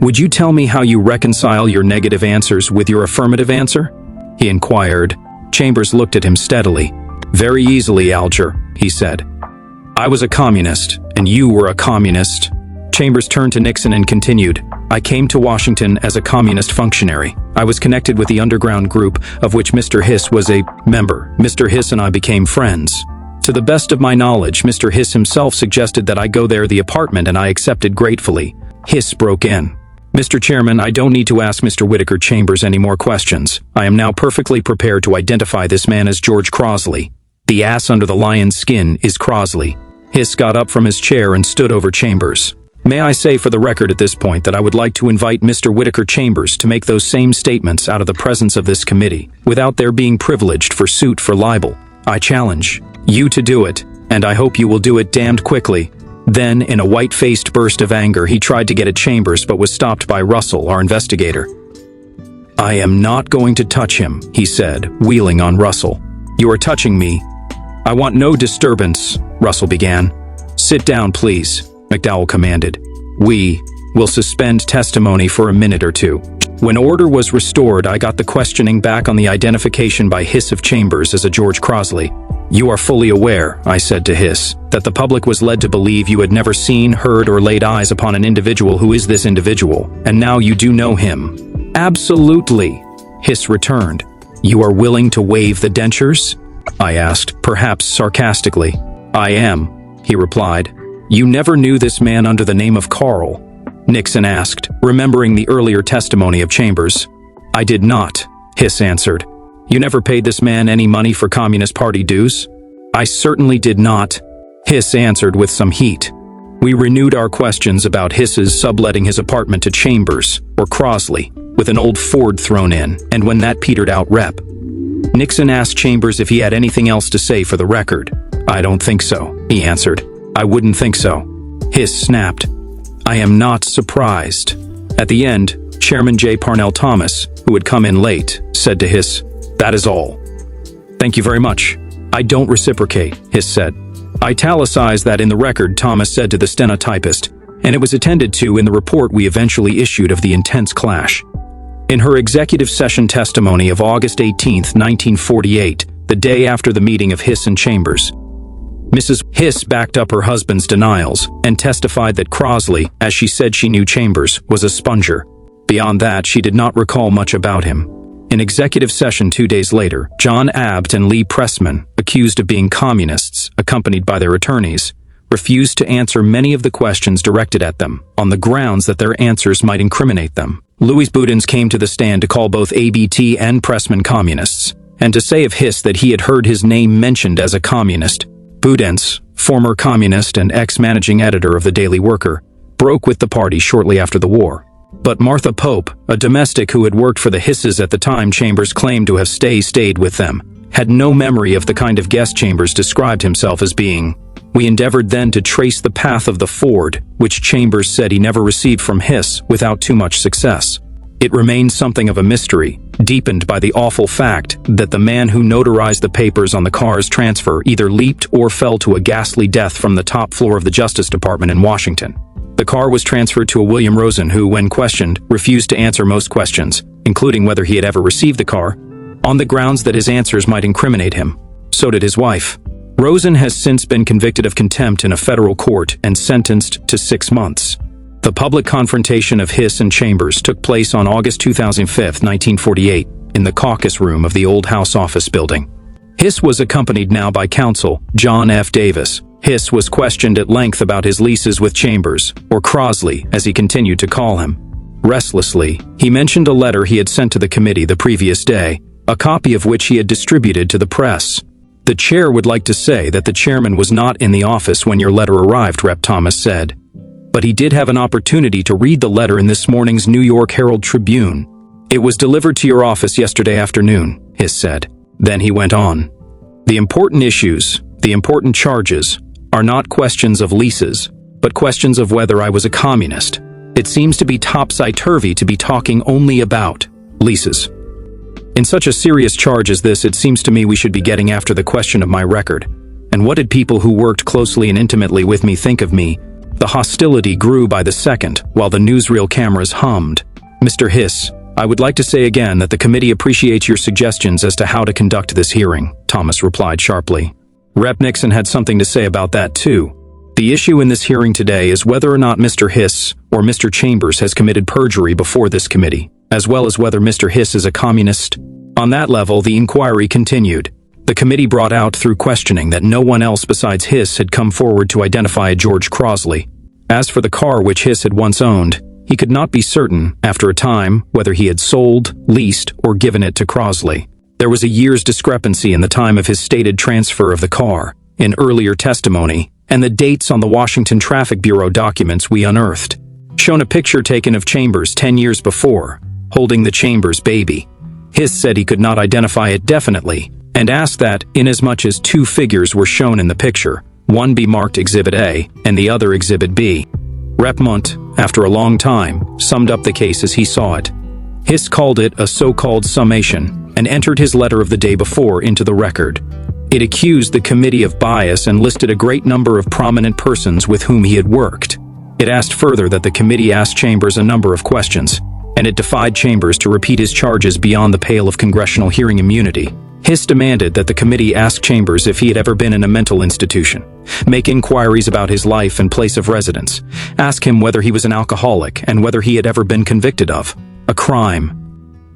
Speaker 1: Would you tell me how you reconcile your negative answers with your affirmative answer? He inquired. Chambers looked at him steadily. Very easily, Alger, he said. I was a communist, and you were a communist. Chambers turned to Nixon and continued, I came to Washington as a communist functionary. I was connected with the underground group, of which Mr. Hiss was a member. Mr. Hiss and I became friends. To the best of my knowledge, Mr. Hiss himself suggested that I go there the apartment, and I accepted gratefully. Hiss broke in. Mr. Chairman, I don't need to ask Mr. Whittaker Chambers any more questions. I am now perfectly prepared to identify this man as George Crosley. The ass under the lion's skin is Crosley. Hiss got up from his chair and stood over Chambers. May I say for the record at this point that I would like to invite Mr. Whittaker Chambers to make those same statements out of the presence of this committee, without their being privileged for suit for libel. I challenge you to do it, and I hope you will do it damned quickly. Then, in a white-faced burst of anger, he tried to get at Chambers but was stopped by Russell, our investigator. I am not going to touch him, he said, wheeling on Russell. You are touching me. I want no disturbance, Russell began. Sit down, please, McDowell commanded. We will suspend testimony for a minute or two. When order was restored, I got the questioning back on the identification by Hiss of Chambers as a George Crosley. You are fully aware, I said to Hiss, that the public was led to believe you had never seen, heard, or laid eyes upon an individual who is this individual, and now you do know him. Absolutely, Hiss returned. You are willing to waive the dentures? I asked, perhaps sarcastically. I am, he replied. You never knew this man under the name of Carl? Nixon asked, remembering the earlier testimony of Chambers. I did not, Hiss answered. You never paid this man any money for Communist Party dues? I certainly did not, Hiss answered with some heat. We renewed our questions about Hiss's subletting his apartment to Chambers, or Crosley, with an old Ford thrown in, and when that petered out, Rep. Nixon asked Chambers if he had anything else to say for the record. I don't think so, he answered. I wouldn't think so. Hiss snapped. I am not surprised. At the end, Chairman J. Parnell Thomas, who had come in late, said to Hiss, That is all. Thank you very much. I don't reciprocate, Hiss said. Italicize that in the record, Thomas said to the stenotypist, and it was attended to in the report we eventually issued of the intense clash. In her executive session testimony of August 18, 1948, the day after the meeting of Hiss and Chambers, Mrs. Hiss backed up her husband's denials and testified that Crosley, as she said she knew Chambers, was a sponger. Beyond that, she did not recall much about him. In executive session 2 days later, John Abt and Lee Pressman, accused of being communists, accompanied by their attorneys, refused to answer many of the questions directed at them, on the grounds that their answers might incriminate them. Louis Boudens came to the stand to call both ABT and Pressman communists, and to say of Hiss that he had heard his name mentioned as a communist. Boudens, former communist and ex-managing editor of the Daily Worker, broke with the party shortly after the war. But Martha Pope, a domestic who had worked for the Hisses at the time Chambers claimed to have stayed with them, had no memory of the kind of guest Chambers described himself as being. We endeavored then to trace the path of the Ford, which Chambers said he never received from Hiss, without too much success. It remained something of a mystery, deepened by the awful fact that the man who notarized the papers on the car's transfer either leaped or fell to a ghastly death from the top floor of the Justice Department in Washington. The car was transferred to a William Rosen who, when questioned, refused to answer most questions, including whether he had ever received the car, on the grounds that his answers might incriminate him. So did his wife. Rosen has since been convicted of contempt in a federal court and sentenced to 6 months. The public confrontation of Hiss and Chambers took place on August 2005, 1948, in the caucus room of the old House Office building. Hiss was accompanied now by counsel John F. Davis. Hiss was questioned at length about his leases with Chambers, or Crosley, as he continued to call him. Restlessly, he mentioned a letter he had sent to the committee the previous day, a copy of which he had distributed to the press. "The chair would like to say that the chairman was not in the office when your letter arrived," Rep. Thomas said. "But he did have an opportunity to read the letter in this morning's New York Herald Tribune. It was delivered to your office yesterday afternoon," Hiss said. Then he went on. "The important issues, the important charges, are not questions of leases, but questions of whether I was a communist. It seems to be topsy-turvy to be talking only about leases. In such a serious charge as this, it seems to me we should be getting after the question of my record. And what did people who worked closely and intimately with me think of me?" The hostility grew by the second, while the newsreel cameras hummed. "Mr. Hiss, I would like to say again that the committee appreciates your suggestions as to how to conduct this hearing," Thomas replied sharply. Rep. Nixon had something to say about that too. "The issue in this hearing today is whether or not Mr. Hiss or Mr. Chambers has committed perjury before this committee, as well as whether Mr. Hiss is a communist." On that level, the inquiry continued. The committee brought out through questioning that no one else besides Hiss had come forward to identify George Crosley. As for the car which Hiss had once owned, he could not be certain, after a time, whether he had sold, leased, or given it to Crosley. There was a year's discrepancy in the time of his stated transfer of the car, in earlier testimony, and the dates on the Washington Traffic Bureau documents we unearthed shown a picture taken of Chambers 10 years before, holding the Chambers baby. Hiss said he could not identify it definitely, and asked that, inasmuch as 2 figures were shown in the picture, one be marked Exhibit A and the other Exhibit B. Rep. Munt, after a long time, summed up the case as he saw it. Hiss called it a so-called summation and entered his letter of the day before into the record. It accused the committee of bias and listed a great number of prominent persons with whom he had worked. It asked further that the committee ask Chambers a number of questions, and it defied Chambers to repeat his charges beyond the pale of congressional hearing immunity. Hiss demanded that the committee ask Chambers if he had ever been in a mental institution, make inquiries about his life and place of residence, ask him whether he was an alcoholic and whether he had ever been convicted of a crime.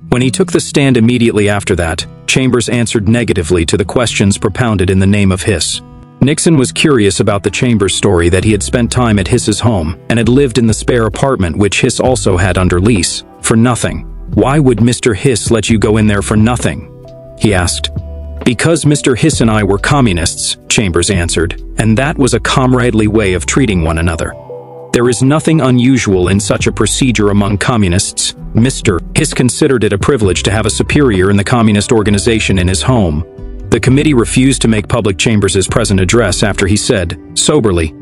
Speaker 1: When he took the stand immediately after that, Chambers answered negatively to the questions propounded in the name of Hiss. Nixon was curious about the Chambers story that he had spent time at Hiss's home and had lived in the spare apartment which Hiss also had under lease, for nothing. "Why would Mr. Hiss let you go in there for nothing?" he asked. "Because Mr. Hiss and I were communists," Chambers answered, "and that was a comradely way of treating one another. There is nothing unusual in such a procedure among communists. Mr. Hiss considered it a privilege to have a superior in the communist organization in his home." The committee refused to make public Chambers' present address after he said, soberly,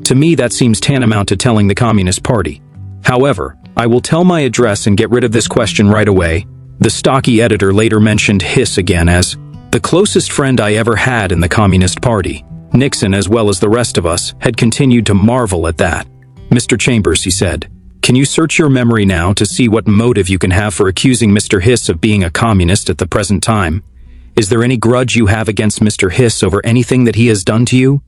Speaker 1: "To me that seems tantamount to telling the Communist Party. However, I will tell my address and get rid of this question right away." The stocky editor later mentioned Hiss again as the closest friend I ever had in the Communist Party. Nixon, as well as the rest of us, had continued to marvel at that. "Mr. Chambers," he said, "can you search your memory now to see what motive you can have for accusing Mr. Hiss of being a communist at the present time? Is there any grudge you have against Mr. Hiss over anything that he has done to you?"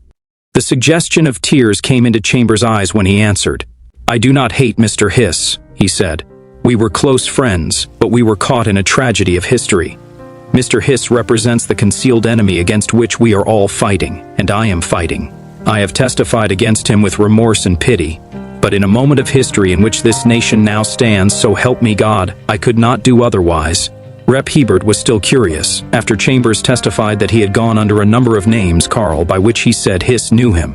Speaker 1: The suggestion of tears came into Chambers' eyes when he answered. "I do not hate Mr. Hiss," he said. "We were close friends, but we were caught in a tragedy of history. Mr. Hiss represents the concealed enemy against which we are all fighting, and I am fighting. I have testified against him with remorse and pity, but in a moment of history in which this nation now stands, so help me God, I could not do otherwise." Rep. Hebert was still curious, after Chambers testified that he had gone under a number of names, Carl, by which he said Hiss knew him.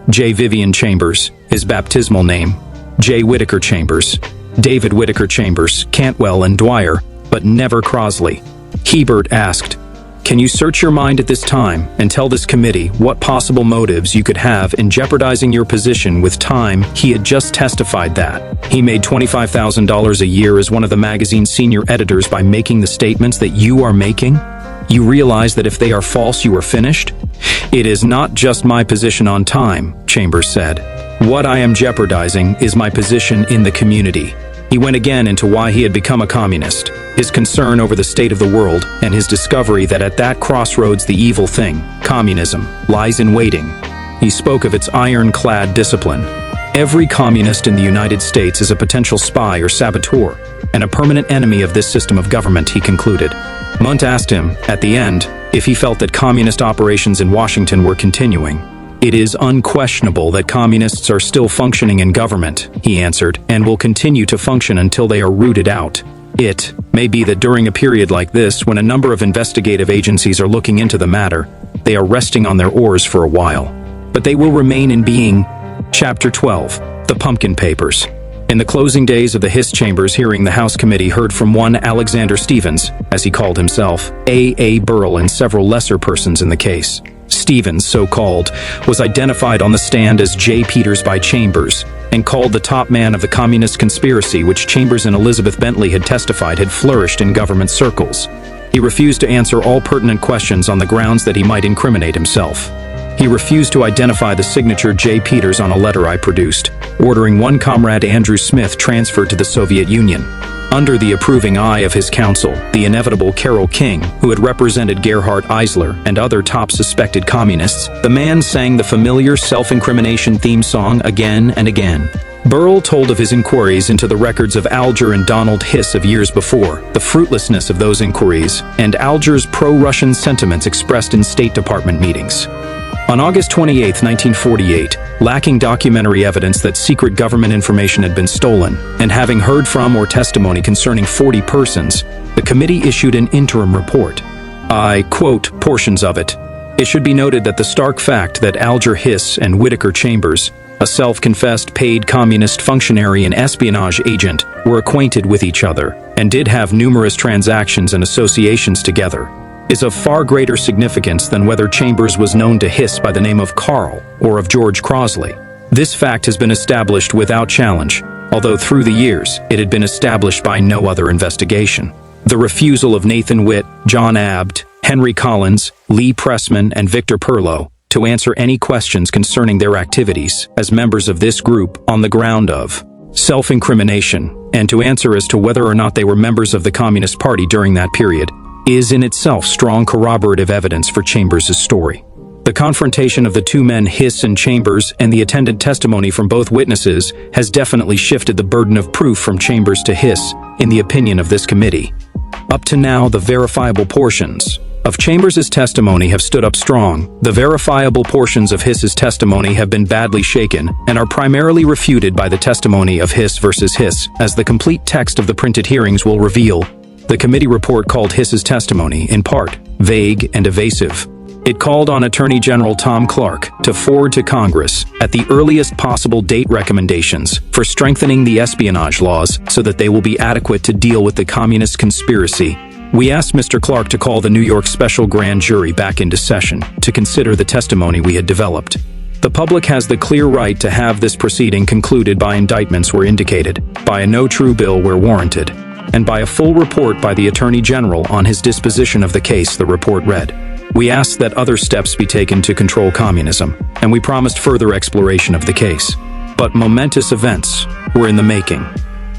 Speaker 1: J. Vivian Chambers, his baptismal name, J. Whitaker Chambers, David Whitaker Chambers, Cantwell, and Dwyer, but never Crosley. Hebert asked, "Can you search your mind at this time and tell this committee what possible motives you could have in jeopardizing your position with time?" He had just testified that he made $25,000 a year as one of the magazine's senior editors by making the statements that you are making. You realize that if they are false, you are finished? "It is not just my position on time," Chambers said. "What I am jeopardizing is my position in the community." He went again into why he had become a communist, his concern over the state of the world, and his discovery that at that crossroads the evil thing, communism, lies in waiting. He spoke of its ironclad discipline. Every communist in the United States is a potential spy or saboteur, and a permanent enemy of this system of government, he concluded. Munt asked him, at the end, if he felt that communist operations in Washington were continuing. "It is unquestionable that communists are still functioning in government," he answered, "and will continue to function until they are rooted out. It may be that during a period like this, when a number of investigative agencies are looking into the matter, they are resting on their oars for a while. But they will remain in being." Chapter 12. The Pumpkin Papers. In the closing days of the Hiss Chambers hearing, the House Committee heard from one Alexander Stevens, as he called himself, A. Burrell, and several lesser persons in the case. Stevens, so called, was identified on the stand as J. Peters by Chambers, and called the top man of the communist conspiracy which Chambers and Elizabeth Bentley had testified had flourished in government circles. He refused to answer all pertinent questions on the grounds that he might incriminate himself. He refused to identify the signature J. Peters on a letter I produced, ordering one comrade Andrew Smith transferred to the Soviet Union. Under the approving eye of his counsel, the inevitable Carole King, who had represented Gerhard Eisler and other top suspected communists, the man sang the familiar self-incrimination theme song again and again. Burrell told of his inquiries into the records of Alger and Donald Hiss of years before, the fruitlessness of those inquiries, and Alger's pro-Russian sentiments expressed in State Department meetings. On August 28, 1948, lacking documentary evidence that secret government information had been stolen, and having heard from or testimony concerning 40 persons, the committee issued an interim report. I quote portions of it. "It should be noted that the stark fact that Alger Hiss and Whitaker Chambers, a self-confessed paid communist functionary and espionage agent, were acquainted with each other, and did have numerous transactions and associations together, is of far greater significance than whether Chambers was known to Hiss by the name of Carl or of George Crosley. This fact has been established without challenge, although through the years it had been established by no other investigation. The refusal of Nathan Witt, John Abt, Henry Collins, Lee Pressman, and Victor Perlow to answer any questions concerning their activities as members of this group on the ground of self-incrimination, and to answer as to whether or not they were members of the Communist Party during that period, is in itself strong corroborative evidence for Chambers' story. The confrontation of the two men Hiss and Chambers and the attendant testimony from both witnesses has definitely shifted the burden of proof from Chambers to Hiss, in the opinion of this committee. Up to now, the verifiable portions of Chambers' testimony have stood up strong. The verifiable portions of Hiss's testimony have been badly shaken and are primarily refuted by the testimony of Hiss versus Hiss, as the complete text of the printed hearings will reveal. The committee report called Hiss's testimony, in part, vague and evasive. It called on Attorney General Tom Clark to forward to Congress, at the earliest possible date, recommendations for strengthening the espionage laws so that they will be adequate to deal with the communist conspiracy. We asked Mr. Clark to call the New York Special Grand Jury back into session to consider the testimony we had developed. The public has the clear right to have this proceeding concluded by indictments where indicated, by a no true bill where warranted, and by a full report by the Attorney General on his disposition of the case, the report read. We asked that other steps be taken to control communism, and we promised further exploration of the case. But momentous events were in the making.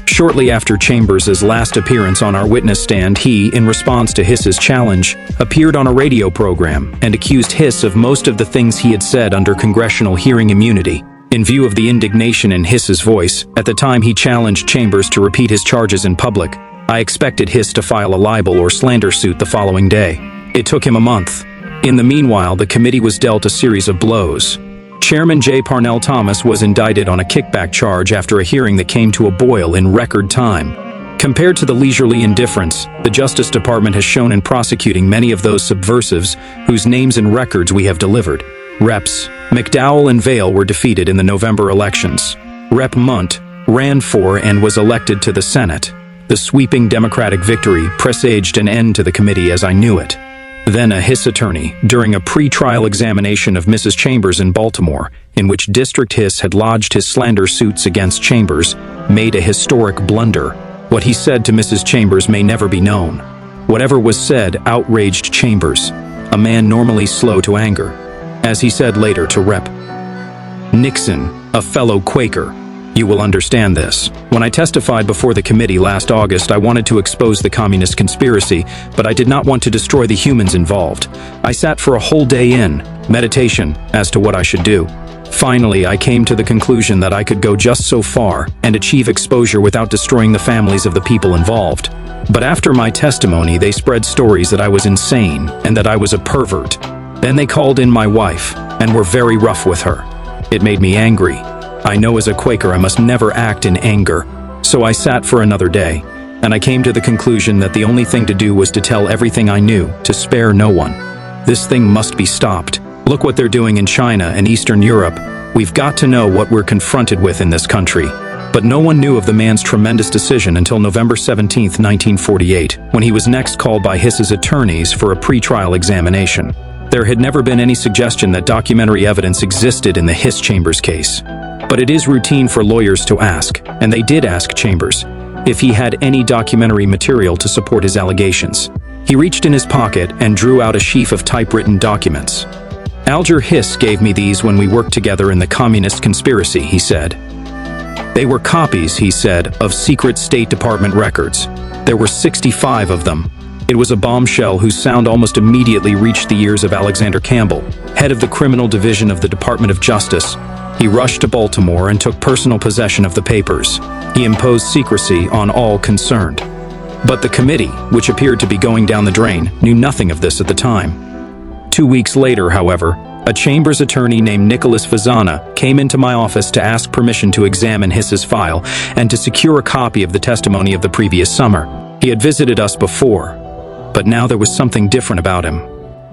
Speaker 1: Shortly after Chambers' last appearance on our witness stand, he, in response to Hiss's challenge, appeared on a radio program and accused Hiss of most of the things he had said under congressional hearing immunity. In view of the indignation in Hiss's voice, at the time he challenged Chambers to repeat his charges in public, I expected Hiss to file a libel or slander suit the following day. It took him a month. In the meanwhile, the committee was dealt a series of blows. Chairman J. Parnell Thomas was indicted on a kickback charge after a hearing that came to a boil in record time. Compared to the leisurely indifference the Justice Department has shown in prosecuting many of those subversives whose names and records we have delivered, Reps. McDowell and Vail were defeated in the November elections. Rep. Munt ran for and was elected to the Senate. The sweeping Democratic victory presaged an end to the committee as I knew it. Then a Hiss attorney, during a pre-trial examination of Mrs. Chambers in Baltimore, in which District Hiss had lodged his slander suits against Chambers, made a historic blunder. What he said to Mrs. Chambers may never be known. Whatever was said outraged Chambers, a man normally slow to anger. As he said later to Rep. Nixon, a fellow Quaker, "You will understand this. When I testified before the committee last August, I wanted to expose the communist conspiracy, but I did not want to destroy the humans involved. I sat for a whole day in meditation as to what I should do. Finally, I came to the conclusion that I could go just so far and achieve exposure without destroying the families of the people involved. But after my testimony, they spread stories that I was insane and that I was a pervert. Then they called in my wife and were very rough with her. It made me angry. I know as a Quaker I must never act in anger, so I sat for another day, and I came to the conclusion that the only thing to do was to tell everything I knew, to spare no one. This thing must be stopped. Look what they're doing in China and Eastern Europe. We've got to know what we're confronted with in this country." But no one knew of the man's tremendous decision until November 17, 1948, when he was next called by Hiss's attorneys for a pre-trial examination. There had never been any suggestion that documentary evidence existed in the Hiss Chambers case. But it is routine for lawyers to ask, and they did ask Chambers, if he had any documentary material to support his allegations. He reached in his pocket and drew out a sheaf of typewritten documents. "Alger Hiss gave me these when we worked together in the communist conspiracy," he said. They were copies, he said, of secret State Department records. There were 65 of them. It was a bombshell whose sound almost immediately reached the ears of Alexander Campbell, head of the Criminal Division of the Department of Justice. He rushed to Baltimore and took personal possession of the papers. He imposed secrecy on all concerned. But the committee, which appeared to be going down the drain, knew nothing of this at the time. 2 weeks later, however, a Chambers attorney named Nicholas Vazana came into my office to ask permission to examine Hiss's file and to secure a copy of the testimony of the previous summer. He had visited us before, but now there was something different about him.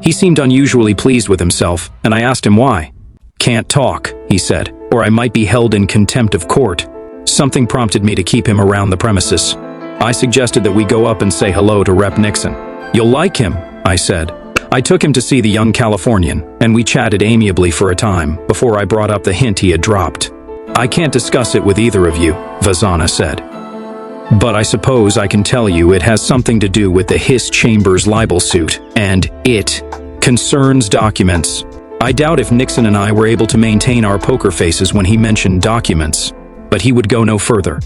Speaker 1: He seemed unusually pleased with himself, and I asked him why. "Can't talk," he said, "or I might be held in contempt of court." Something prompted me to keep him around the premises. I suggested that we go up and say hello to Rep. Nixon. "You'll like him," I said. I took him to see the young Californian, and we chatted amiably for a time before I brought up the hint he had dropped. "I can't discuss it with either of you," Vazana said. "But I suppose I can tell you it has something to do with the Hiss Chambers libel suit, and it concerns documents. I doubt if Nixon and I were able to maintain our poker faces when he mentioned documents, but he would go no further."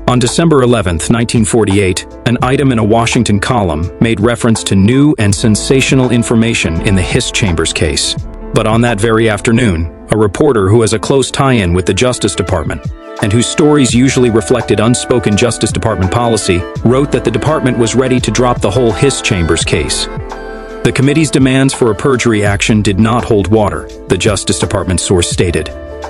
Speaker 1: On December 11, 1948, an item in a Washington column made reference to new and sensational information in the Hiss Chambers case. But on that very afternoon, a reporter who has a close tie-in with the Justice Department, and whose stories usually reflected unspoken Justice Department policy, wrote that the department was ready to drop the whole Hiss Chambers case. The committee's demands for a perjury action did not hold water, the Justice Department source stated.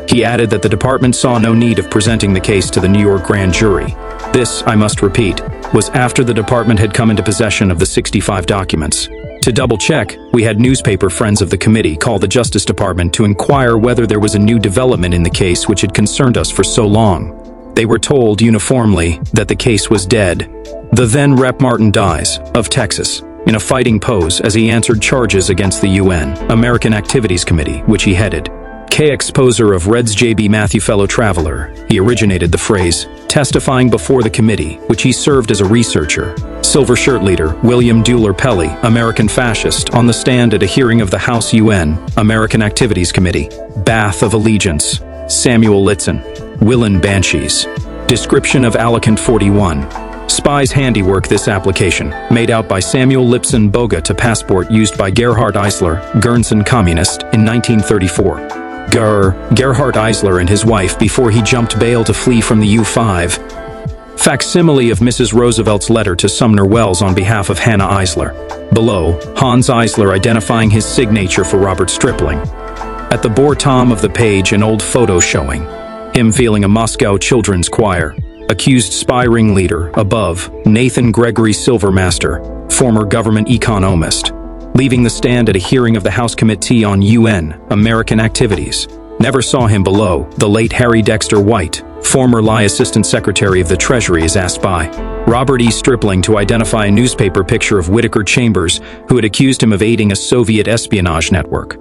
Speaker 1: He added that the department saw no need of presenting the case to the New York grand jury. This, I must repeat, was after the department had come into possession of the 65 documents. To double-check, we had newspaper friends of the committee call the Justice Department to inquire whether there was a new development in the case which had concerned us for so long. They were told uniformly that the case was dead. The then Rep. Martin Dies, of Texas, in a fighting pose as he answered charges against the UN American Activities Committee, which he headed. K-exposer of Reds J.B. Matthew fellow traveler, he originated the phrase, testifying before the committee, which he served as a researcher. Silver Shirt leader William Dueller Pelly, American fascist, on the stand at a hearing of the House UN, American Activities Committee. Bath of Allegiance, Samuel Litzen. Willen Banshees. Description of Alicant 41. Spy's handiwork. This application, made out by Samuel Lipson Boga to passport used by Gerhard Eisler, Guernsey communist, in 1934. Gerhard Eisler and his wife before he jumped bail to flee from the U-5. Facsimile of Mrs. Roosevelt's letter to Sumner Wells on behalf of Hannah Eisler. Below, Hans Eisler identifying his signature for Robert Stripling. At the bottom of the page, an old photo showing him feeling a Moscow children's choir. Accused spy ringleader. Above, Nathan Gregory Silvermaster, former government economist, leaving the stand at a hearing of the House Committee on UN, American Activities. Never saw him. Below, the late Harry Dexter White, former Lie Assistant Secretary of the Treasury, is asked by Robert E. Stripling to identify a newspaper picture of Whittaker Chambers, who had accused him of aiding a Soviet espionage network.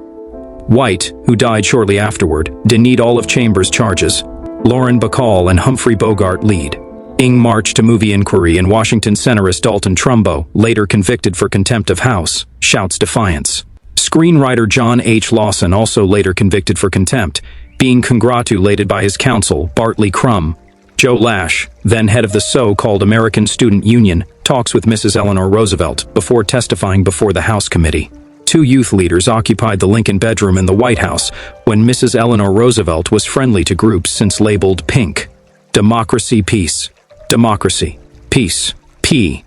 Speaker 1: White, who died shortly afterward, denied all of Chambers' charges. Lauren Bacall and Humphrey Bogart lead. Ing march to movie inquiry, and Washington centrist Dalton Trumbo, later convicted for contempt of House, shouts defiance. Screenwriter John H. Lawson, also later convicted for contempt, being congratulated by his counsel, Bartley Crum. Joe Lash, then head of the so-called American Student Union, talks with Mrs. Eleanor Roosevelt before testifying before the House Committee. Two youth leaders occupied the Lincoln bedroom in the White House when Mrs. Eleanor Roosevelt was friendly to groups since labeled pink. Democracy, peace. Democracy, peace. P.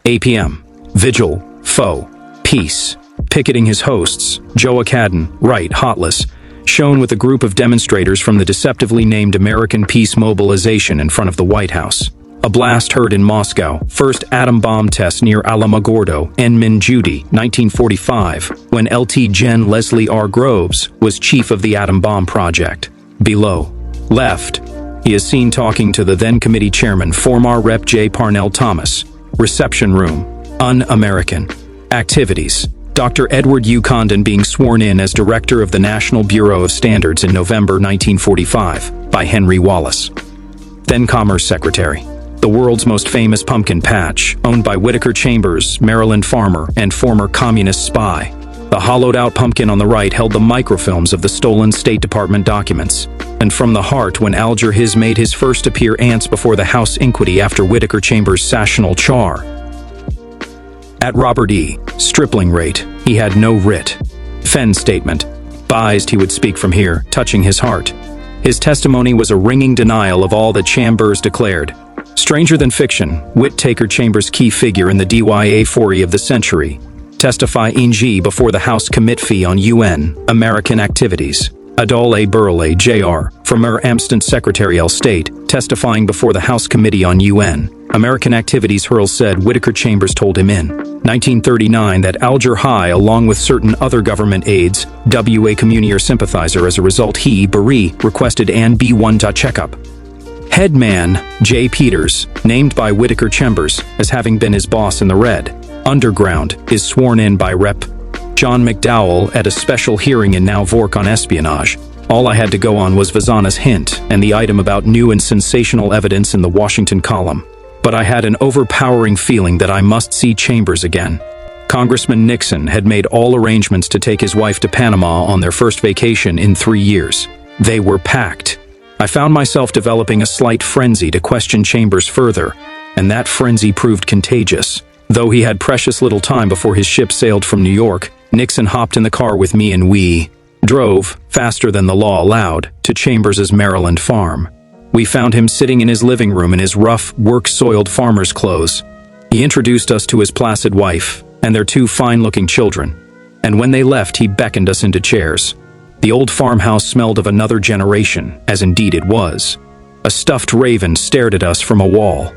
Speaker 1: APM. Vigil, foe. Peace. Picketing his hosts, Joe Acadden, right, hotless, shown with a group of demonstrators from the deceptively named American Peace Mobilization in front of the White House. A blast heard in Moscow, first atom bomb test near Alamogordo, Enmin Judy, 1945, when Lt. Gen. Leslie R. Groves was chief of the atom bomb project. Below, left, he is seen talking to the then committee chairman, former Rep. J. Parnell Thomas. Reception room, un-American. Activities, Dr. Edward U. Condon being sworn in as director of the National Bureau of Standards in November 1945 by Henry Wallace. Then Commerce Secretary. The world's most famous pumpkin patch, owned by Whittaker Chambers, Maryland farmer, and former communist spy. The hollowed-out pumpkin on the right held the microfilms of the stolen State Department documents. And from the heart, when Alger Hiss made his first appearance before the House inquiry after Whittaker Chambers' sessional char. At Robert E. Stripling rate, he had no writ. Fenn statement. Advised he would speak from here, touching his heart. His testimony was a ringing denial of all that Chambers declared. Stranger than fiction, Whittaker Chambers' key figure in the DYA-40 of the century. Testify Ng before the House Committee on UN, American Activities. Adol A. Burley, Jr., former Amston Secretary of State, testifying before the House Committee on UN, American Activities. Hurl said Whittaker Chambers told him in 1939 that Alger High, along with certain other government aides, W. A. communier sympathizer. As a result, he, Barry, requested an B1 checkup. Headman J. Peters, named by Whittaker Chambers as having been his boss in the Red Underground, is sworn in by Rep. John McDowell at a special hearing in Now Vork on espionage. All I had to go on was Vazana's hint and the item about new and sensational evidence in the Washington column. But I had an overpowering feeling that I must see Chambers again. Congressman Nixon had made all arrangements to take his wife to Panama on their first vacation in 3 years. They were packed. I found myself developing a slight frenzy to question Chambers further, and that frenzy proved contagious. Though he had precious little time before his ship sailed from New York, Nixon hopped in the car with me and we drove, faster than the law allowed, to Chambers' Maryland farm. We found him sitting in his living room in his rough, work-soiled farmer's clothes. He introduced us to his placid wife and their 2 fine-looking children, and when they left he beckoned us into chairs. The old farmhouse smelled of another generation, as indeed it was. A stuffed raven stared at us from a wall.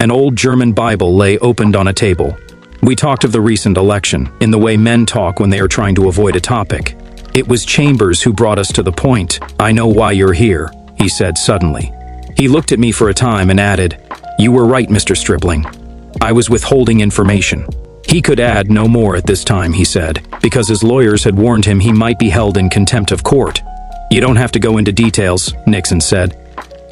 Speaker 1: An old German Bible lay opened on a table. We talked of the recent election, in the way men talk when they are trying to avoid a topic. It was Chambers who brought us to the point. "I know why you're here," he said suddenly. He looked at me for a time and added, "You were right, Mr. Stripling. I was withholding information." He could add no more at this time, he said, because his lawyers had warned him he might be held in contempt of court. You don't have to go into details, Nixon said.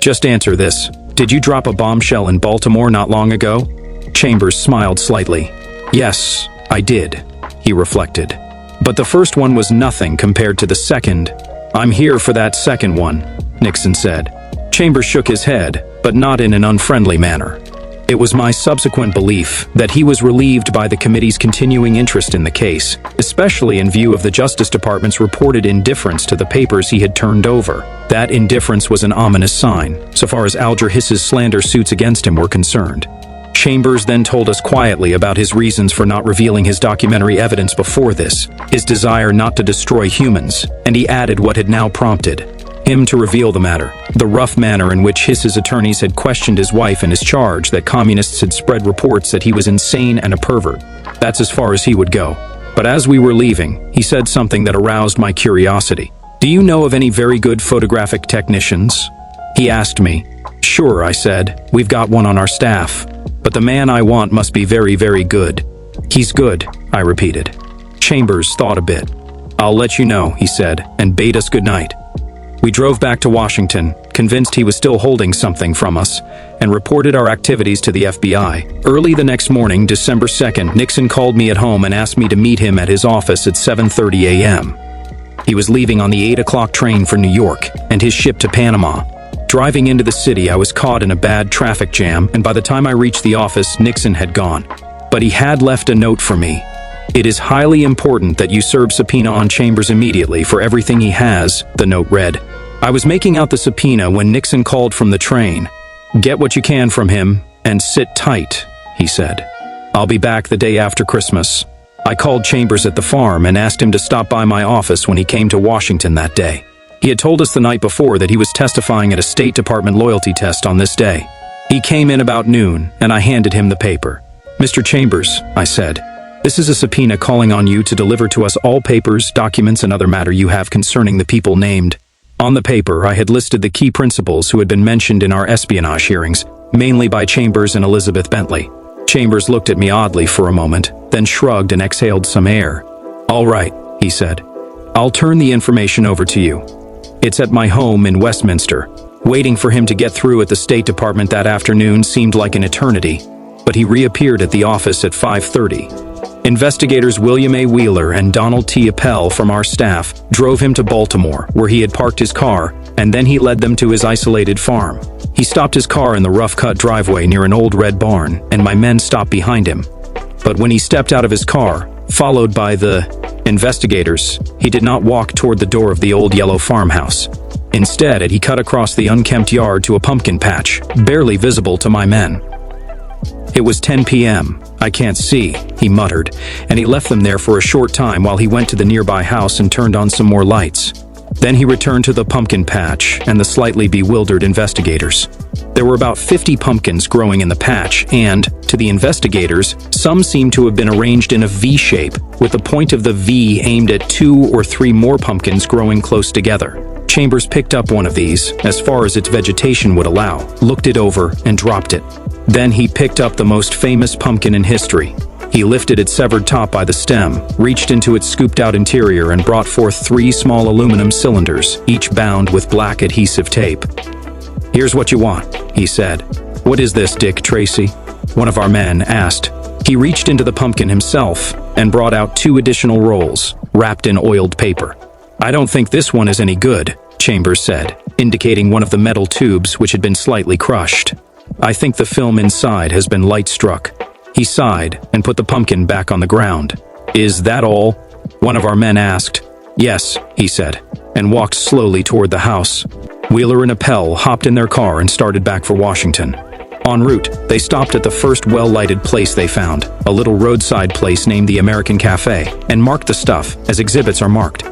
Speaker 1: Just answer this. Did you drop a bombshell in Baltimore not long ago? Chambers smiled slightly. Yes, I did, he reflected. But the first one was nothing compared to the second. I'm here for that second one, Nixon said. Chambers shook his head, but not in an unfriendly manner. It was my subsequent belief that he was relieved by the committee's continuing interest in the case, especially in view of the Justice Department's reported indifference to the papers he had turned over. That indifference was an ominous sign, so far as Alger Hiss's slander suits against him were concerned. Chambers then told us quietly about his reasons for not revealing his documentary evidence before this, his desire not to destroy humans, and he added what had now prompted him to reveal the matter: the rough manner in which Hiss's attorneys had questioned his wife and his charge that communists had spread reports that he was insane and a pervert. That's as far as he would go. But as we were leaving, he said something that aroused my curiosity. Do you know of any very good photographic technicians? He asked me. Sure, I said. We've got one on our staff. But the man I want must be very, very good. He's good, I repeated. Chambers thought a bit. I'll let you know, he said, and bade us good night. We drove back to Washington, convinced he was still holding something from us, and reported our activities to the FBI. Early the next morning, December 2nd, Nixon called me at home and asked me to meet him at his office at 7:30 a.m. He was leaving on the 8 o'clock train for New York and his ship to Panama. Driving into the city, I was caught in a bad traffic jam, and by the time I reached the office, Nixon had gone. But he had left a note for me. It is highly important that you serve subpoena on Chambers immediately for everything he has, the note read. I was making out the subpoena when Nixon called from the train. Get what you can from him and sit tight, he said. I'll be back the day after Christmas. I called Chambers at the farm and asked him to stop by my office when he came to Washington that day. He had told us the night before that he was testifying at a State Department loyalty test on this day. He came in about noon, and I handed him the paper. Mr. Chambers, I said, this is a subpoena calling on you to deliver to us all papers, documents, and other matter you have concerning the people named. On the paper, I had listed the key principals who had been mentioned in our espionage hearings, mainly by Chambers and Elizabeth Bentley. Chambers looked at me oddly for a moment, then shrugged and exhaled some air. All right, he said. I'll turn the information over to you. It's at my home in Westminster. Waiting for him to get through at the State Department that afternoon seemed like an eternity, but he reappeared at the office at 5:30. Investigators William A. Wheeler and Donald T. Appel from our staff drove him to Baltimore, where he had parked his car, and then he led them to his isolated farm. He stopped his car in the rough-cut driveway near an old red barn, and my men stopped behind him. But when he stepped out of his car, followed by the investigators, he did not walk toward the door of the old yellow farmhouse. Instead, he cut across the unkempt yard to a pumpkin patch, barely visible to my men. It was 10 p.m. I can't see, he muttered, and he left them there for a short time while he went to the nearby house and turned on some more lights. Then he returned to the pumpkin patch and the slightly bewildered investigators. There were about 50 pumpkins growing in the patch, and, to the investigators, some seemed to have been arranged in a V shape, with the point of the V aimed at 2 or 3 more pumpkins growing close together. Chambers picked up one of these, as far as its vegetation would allow, looked it over, and dropped it. Then he picked up the most famous pumpkin in history. He lifted its severed top by the stem, reached into its scooped-out interior, and brought forth 3 small aluminum cylinders, each bound with black adhesive tape. Here's what you want, he said. What is this, Dick Tracy? One of our men asked. He reached into the pumpkin himself and brought out 2 additional rolls, wrapped in oiled paper. I don't think this one is any good, Chambers said, indicating one of the metal tubes which had been slightly crushed. I think the film inside has been light-struck. He sighed and put the pumpkin back on the ground. Is that all? One of our men asked. Yes, he said, and walked slowly toward the house. Wheeler and Appel hopped in their car and started back for Washington. En route, they stopped at the first well-lighted place they found, a little roadside place named the American Cafe, and marked the stuff as exhibits are marked.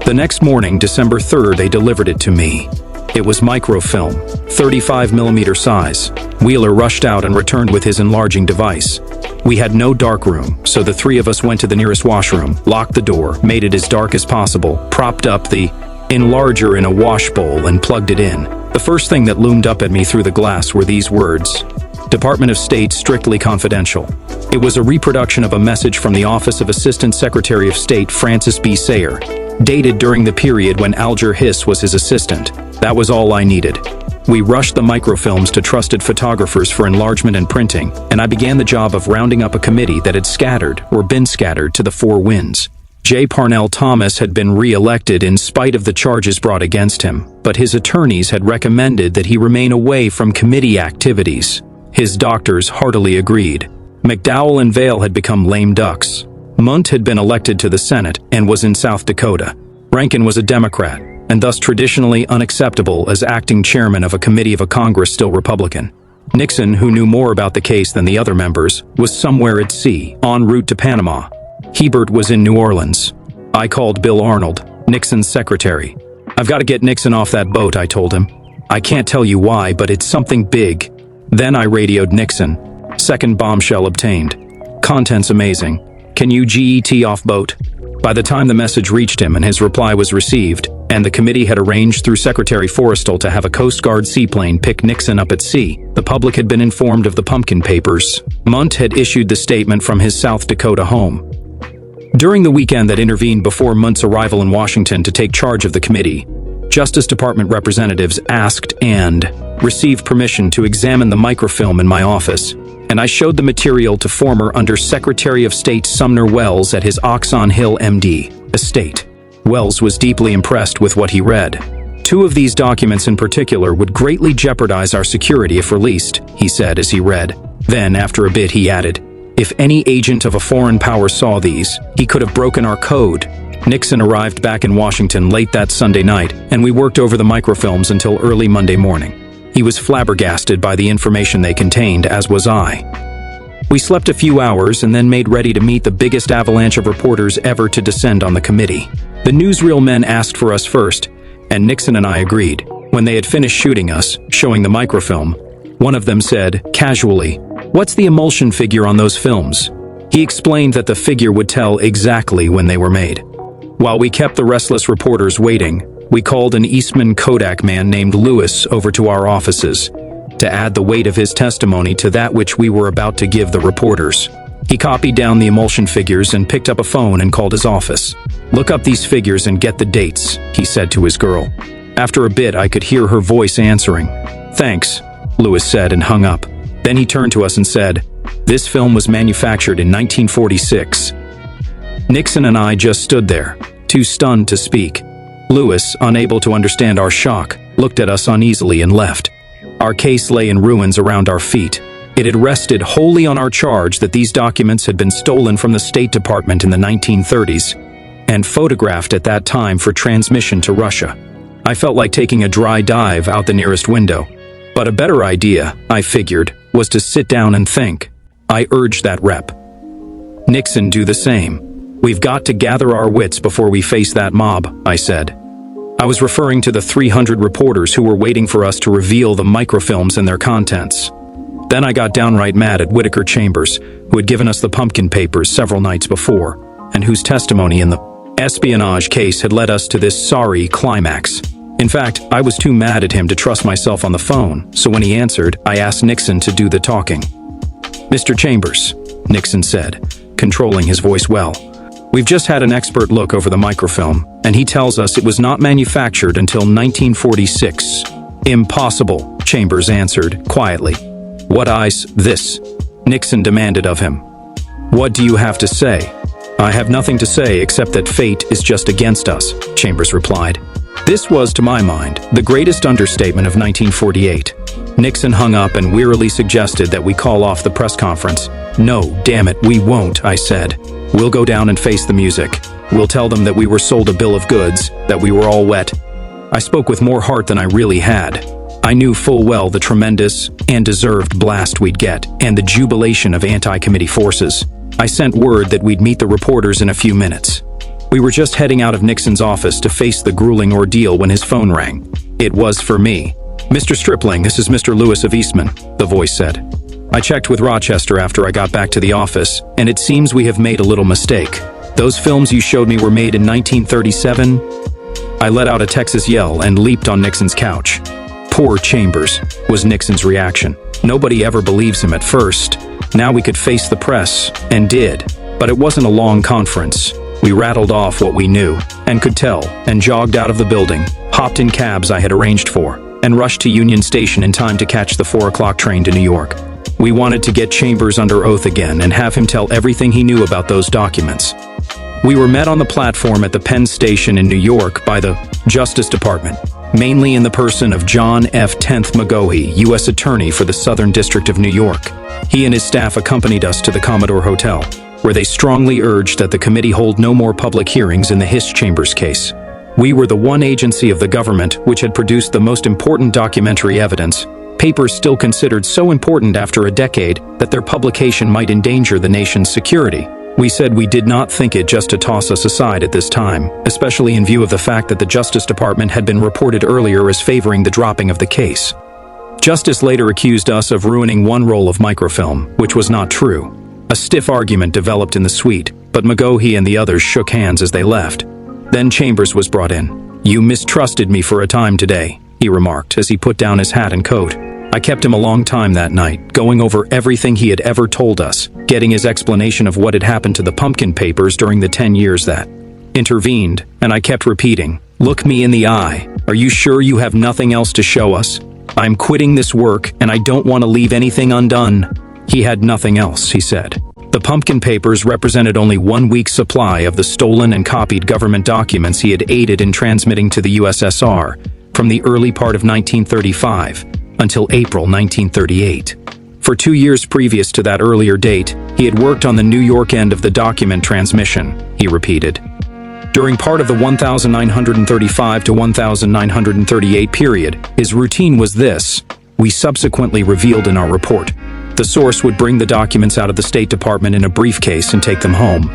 Speaker 1: The next morning, December 3rd, they delivered it to me. It was microfilm, 35mm size. Wheeler rushed out and returned with his enlarging device. We had no darkroom, so the 3 of us went to the nearest washroom, locked the door, made it as dark as possible, propped up the enlarger in a wash bowl, and plugged it in. The first thing that loomed up at me through the glass were these words: Department of State, strictly confidential. It was a reproduction of a message from the Office of Assistant Secretary of State Francis B. Sayer. dated during the period when Alger Hiss was his assistant. That was all I needed. We rushed the microfilms to trusted photographers for enlargement and printing, and I began the job of rounding up a committee that had scattered or been scattered to the four winds. J. Parnell Thomas had been re-elected in spite of the charges brought against him, but his attorneys had recommended that he remain away from committee activities. His doctors heartily agreed. McDowell and Vail had become lame ducks. Munt had been elected to the Senate and was in South Dakota. Rankin was a Democrat, and thus traditionally unacceptable as acting chairman of a committee of a Congress still Republican. Nixon, who knew more about the case than the other members, was somewhere at sea, en route to Panama. Hebert was in New Orleans. I called Bill Arnold, Nixon's secretary. "I've got to get Nixon off that boat," I told him. "I can't tell you why, but it's something big." Then I radioed Nixon. Second bombshell obtained. Contents amazing. Can you GET off boat? By the time the message reached him and his reply was received, and the committee had arranged through Secretary Forrestal to have a Coast Guard seaplane pick Nixon up at sea, the public had been informed of the pumpkin papers. Munt had issued the statement from his South Dakota home. During the weekend that intervened before Munt's arrival in Washington to take charge of the committee, Justice Department representatives asked and received permission to examine the microfilm in my office, and I showed the material to former Under Secretary of State Sumner Welles at his Oxon Hill, MD, estate. Welles was deeply impressed with what he read. "Two of these documents in particular would greatly jeopardize our security if released," he said as he read. Then, after a bit, he added, "If any agent of a foreign power saw these, he could have broken our code." Nixon arrived back in Washington late that Sunday night, and we worked over the microfilms until early Monday morning. He was flabbergasted by the information they contained, as was I. We slept a few hours and then made ready to meet the biggest avalanche of reporters ever to descend on the committee. The newsreel men asked for us first, and Nixon and I agreed. When they had finished shooting us, showing the microfilm, one of them said, casually, "What's the emulsion figure on those films?" He explained that the figure would tell exactly when they were made. While we kept the restless reporters waiting, we called an Eastman Kodak man named Lewis over to our offices to add the weight of his testimony to that which we were about to give the reporters. He copied down the emulsion figures and picked up a phone and called his office. "Look up these figures and get the dates," he said to his girl. After a bit, I could hear her voice answering. "Thanks," Lewis said and hung up. Then he turned to us and said, "This film was manufactured in 1946. Nixon and I just stood there, too stunned to speak. Lewis, unable to understand our shock, looked at us uneasily and left. Our case lay in ruins around our feet. It had rested wholly on our charge that these documents had been stolen from the State Department in the 1930s and photographed at that time for transmission to Russia. I felt like taking a dry dive out the nearest window. But a better idea, I figured, was to sit down and think. I urged that rep. "Nixon, do the same. We've got to gather our wits before we face that mob," I said. I was referring to the 300 reporters who were waiting for us to reveal the microfilms and their contents. Then I got downright mad at Whittaker Chambers, who had given us the pumpkin papers several nights before, and whose testimony in the espionage case had led us to this sorry climax. In fact, I was too mad at him to trust myself on the phone, so when he answered, I asked Nixon to do the talking. "Mr. Chambers," Nixon said, controlling his voice well, "we've just had an expert look over the microfilm, and he tells us it was not manufactured until 1946. "Impossible," Chambers answered, quietly. This?" Nixon demanded of him. "What do you have to say?" "I have nothing to say except that fate is just against us," Chambers replied. This was, to my mind, the greatest understatement of 1948. Nixon hung up and wearily suggested that we call off the press conference. "No, damn it, we won't," I said. "We'll go down and face the music. We'll tell them that we were sold a bill of goods, that we were all wet." I spoke with more heart than I really had. I knew full well the tremendous and deserved blast we'd get, and the jubilation of anti-committee forces. I sent word that we'd meet the reporters in a few minutes. We were just heading out of Nixon's office to face the grueling ordeal when his phone rang. It was for me. "Mr. Stripling, this is Mr. Lewis of Eastman," the voice said. "I checked with Rochester after I got back to the office, and it seems we have made a little mistake. Those films you showed me were made in 1937. I let out a Texas yell and leaped on Nixon's couch. "Poor Chambers," was Nixon's reaction. "Nobody ever believes him at first. Now we could face the press, and did. But it wasn't a long conference. We rattled off what we knew and could tell and jogged out of the building, hopped in cabs I had arranged for, and rushed to Union Station in time to catch the 4 o'clock train to New York. We wanted to get Chambers under oath again and have him tell everything he knew about those documents. We were met on the platform at the Penn Station in New York by the Justice Department, mainly in the person of John F. Tenth McGaughey, U.S. Attorney for the Southern District of New York. He and his staff accompanied us to the Commodore Hotel, where they strongly urged that the committee hold no more public hearings in the Hiss Chambers case. We were the one agency of the government which had produced the most important documentary evidence, papers still considered so important after a decade that their publication might endanger the nation's security. We said we did not think it just to toss us aside at this time, especially in view of the fact that the Justice Department had been reported earlier as favoring the dropping of the case. Justice later accused us of ruining one roll of microfilm, which was not true. A stiff argument developed in the suite, but McGaughey and the others shook hands as they left. Then Chambers was brought in. "You mistrusted me for a time today," he remarked as he put down his hat and coat. I kept him a long time that night, going over everything he had ever told us, getting his explanation of what had happened to the pumpkin papers during the 10 years that intervened, and I kept repeating, "Look me in the eye. Are you sure you have nothing else to show us? I'm quitting this work, and I don't want to leave anything undone." He had nothing else, he said. The pumpkin papers represented only 1 week's supply of the stolen and copied government documents he had aided in transmitting to the USSR from the early part of 1935 until April 1938. For 2 years previous to that earlier date, he had worked on the New York end of the document transmission, he repeated. During part of the 1935 to 1938 period, his routine was this, we subsequently revealed in our report. The source would bring the documents out of the State Department in a briefcase and take them home.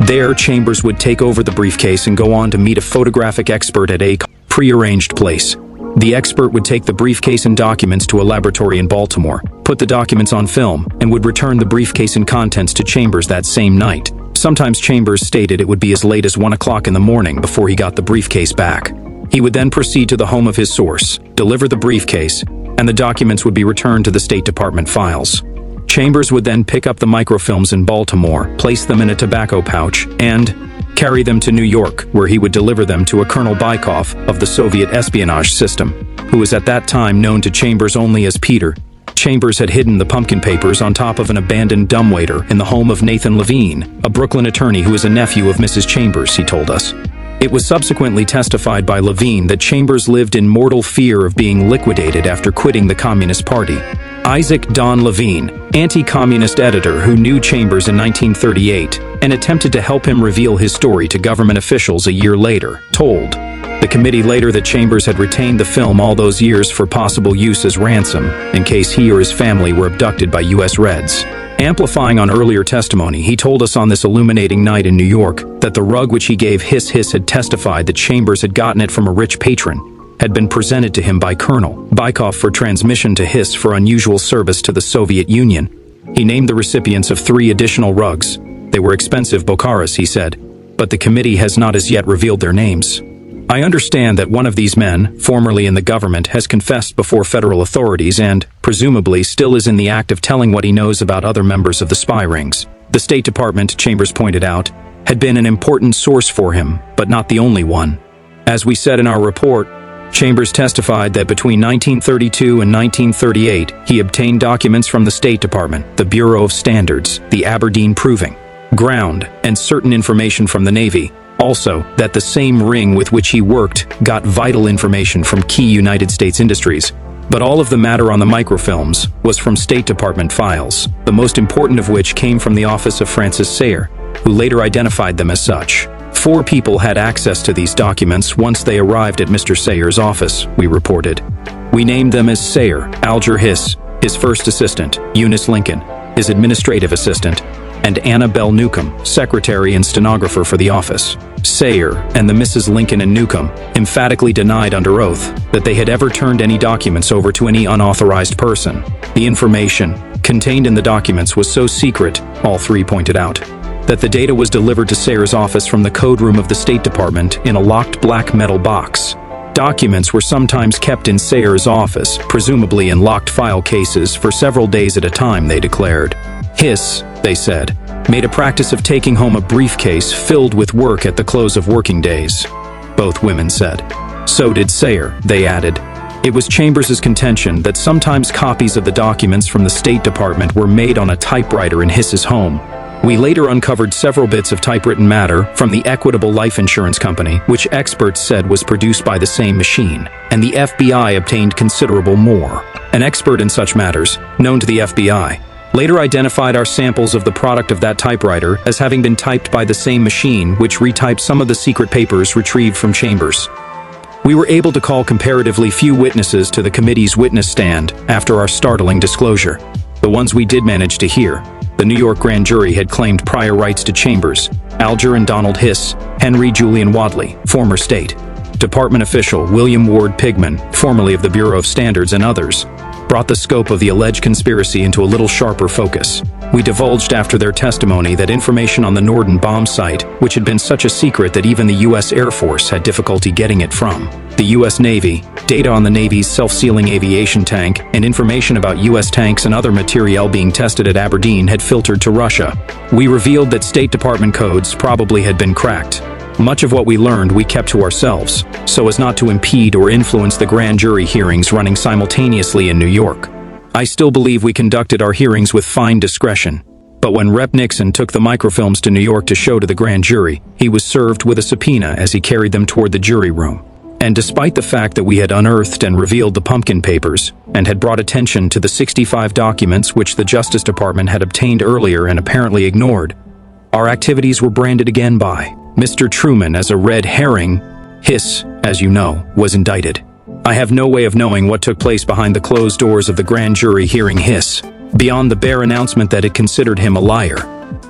Speaker 1: There, Chambers would take over the briefcase and go on to meet a photographic expert at a prearranged place. The expert would take the briefcase and documents to a laboratory in Baltimore, put the documents on film, and would return the briefcase and contents to Chambers that same night. Sometimes Chambers stated it would be as late as 1 o'clock in the morning before he got the briefcase back. He would then proceed to the home of his source, deliver the briefcase, and the documents would be returned to the State Department files. Chambers would then pick up the microfilms in Baltimore, place them in a tobacco pouch, and carry them to New York, where he would deliver them to a Colonel Bykov of the Soviet espionage system, who was at that time known to Chambers only as Peter. Chambers had hidden the pumpkin papers on top of an abandoned dumbwaiter in the home of Nathan Levine, a Brooklyn attorney who is a nephew of Mrs. Chambers, he told us. It was subsequently testified by Levine that Chambers lived in mortal fear of being liquidated after quitting the Communist Party. Isaac Don Levine, anti-communist editor who knew Chambers in 1938 and attempted to help him reveal his story to government officials a year later, told the committee later that Chambers had retained the film all those years for possible use as ransom in case he or his family were abducted by U.S. Reds. Amplifying on earlier testimony, he told us on this illuminating night in New York that the rug which he gave Hiss had testified that Chambers had gotten it from a rich patron, had been presented to him by Colonel Bykov for transmission to Hiss for unusual service to the Soviet Union. He named the recipients of 3 additional rugs. They were expensive Bokharas, he said, but the committee has not as yet revealed their names. I understand that one of these men, formerly in the government, has confessed before federal authorities and, presumably, still is in the act of telling what he knows about other members of the spy rings. The State Department, Chambers pointed out, had been an important source for him, but not the only one. As we said in our report, Chambers testified that between 1932 and 1938, he obtained documents from the State Department, the Bureau of Standards, the Aberdeen Proving Ground, and certain information from the Navy. Also, that the same ring with which he worked got vital information from key United States industries. But all of the matter on the microfilms was from State Department files, the most important of which came from the office of Francis Sayer, who later identified them as such. 4 people had access to these documents once they arrived at Mr. Sayer's office, we reported. We named them as Sayer, Alger Hiss, his first assistant, Eunice Lincoln, his administrative assistant, and Anna Bell Newcomb, secretary and stenographer for the office. Sayer and the Mrs. Lincoln and Newcomb emphatically denied under oath that they had ever turned any documents over to any unauthorized person. The information contained in the documents was so secret, all 3 pointed out, that the data was delivered to Sayer's office from the code room of the State Department in a locked black metal box. Documents were sometimes kept in Sayer's office, presumably in locked file cases, for several days at a time, they declared. Hiss, they said, made a practice of taking home a briefcase filled with work at the close of working days. Both women said. So did Sayer, they added. It was Chambers' contention that sometimes copies of the documents from the State Department were made on a typewriter in Hiss's home. We later uncovered several bits of typewritten matter from the Equitable Life Insurance Company, which experts said was produced by the same machine, and the FBI obtained considerable more. An expert in such matters, known to the FBI, later identified our samples of the product of that typewriter as having been typed by the same machine which retyped some of the secret papers retrieved from Chambers. We were able to call comparatively few witnesses to the committee's witness stand after our startling disclosure. The ones we did manage to hear, the New York grand jury had claimed prior rights to Chambers, Alger and Donald Hiss, Henry Julian Wadley, former State Department official William Ward Pigman, formerly of the Bureau of Standards, and others, brought the scope of the alleged conspiracy into a little sharper focus. We divulged after their testimony that information on the Norden bomb site, which had been such a secret that even the U.S. Air Force had difficulty getting it from the U.S. Navy, data on the Navy's self-sealing aviation tank, and information about U.S. tanks and other materiel being tested at Aberdeen had filtered to Russia. We revealed that State Department codes probably had been cracked. Much of what we learned we kept to ourselves, so as not to impede or influence the grand jury hearings running simultaneously in New York. I still believe we conducted our hearings with fine discretion, but when Rep. Nixon took the microfilms to New York to show to the grand jury, he was served with a subpoena as he carried them toward the jury room. And despite the fact that we had unearthed and revealed the pumpkin papers, and had brought attention to the 65 documents which the Justice Department had obtained earlier and apparently ignored, our activities were branded again by Mr. Truman as a red herring. Hiss, as you know, was indicted. I have no way of knowing what took place behind the closed doors of the grand jury hearing Hiss, beyond the bare announcement that it considered him a liar,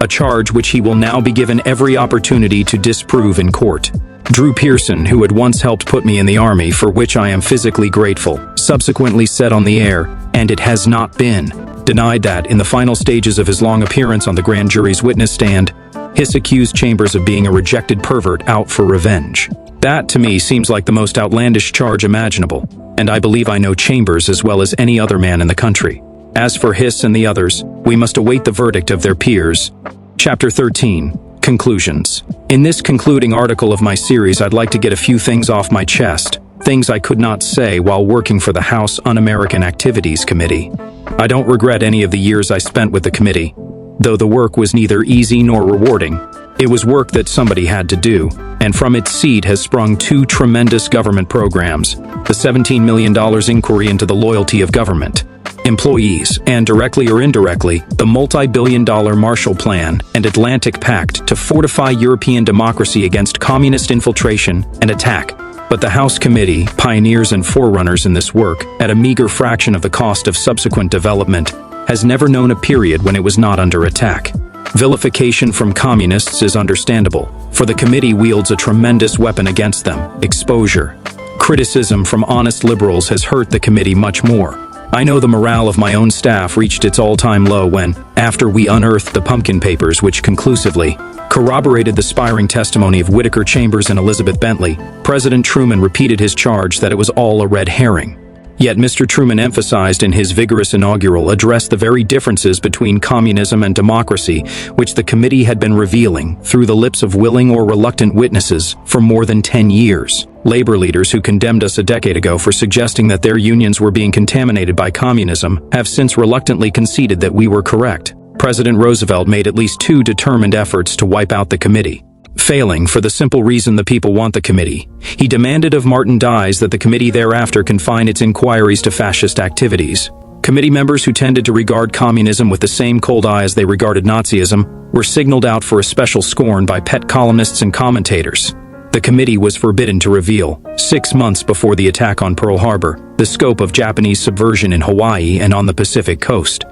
Speaker 1: a charge which he will now be given every opportunity to disprove in court. Drew Pearson, who had once helped put me in the Army, for which I am physically grateful, subsequently said on the air, and it has not been, denied that, in the final stages of his long appearance on the grand jury's witness stand, Hiss accused Chambers of being a rejected pervert out for revenge. That, to me, seems like the most outlandish charge imaginable, and I believe I know Chambers as well as any other man in the country. As for Hiss and the others, we must await the verdict of their peers. Chapter 13. Conclusions. In this concluding article of my series, I'd like to get a few things off my chest, things I could not say while working for the House Un-American Activities Committee. I don't regret any of the years I spent with the committee, though the work was neither easy nor rewarding. It was work that somebody had to do, and from its seed has sprung two tremendous government programs: the $17 million inquiry into the loyalty of government employees, and directly or indirectly, the multi-billion-dollar Marshall Plan and Atlantic Pact to fortify European democracy against communist infiltration and attack. But the House Committee, pioneers and forerunners in this work, at a meager fraction of the cost of subsequent development, has never known a period when it was not under attack. Vilification from communists is understandable, for the committee wields a tremendous weapon against them: exposure. Criticism from honest liberals has hurt the committee much more. I know the morale of my own staff reached its all-time low when, after we unearthed the pumpkin papers which conclusively corroborated the spying testimony of Whittaker Chambers and Elizabeth Bentley, President Truman repeated his charge that it was all a red herring. Yet Mr. Truman emphasized in his vigorous inaugural address the very differences between communism and democracy which the committee had been revealing through the lips of willing or reluctant witnesses for more than 10 years. Labor leaders who condemned us a decade ago for suggesting that their unions were being contaminated by communism have since reluctantly conceded that we were correct. President Roosevelt made at least 2 determined efforts to wipe out the committee. Failing for the simple reason the people want the committee, he demanded of Martin Dies that the committee thereafter confine its inquiries to fascist activities. Committee members who tended to regard communism with the same cold eye as they regarded Nazism were signaled out for a special scorn by pet columnists and commentators. The committee was forbidden to reveal, 6 months before the attack on Pearl Harbor, the scope of Japanese subversion in Hawaii and on the Pacific coast.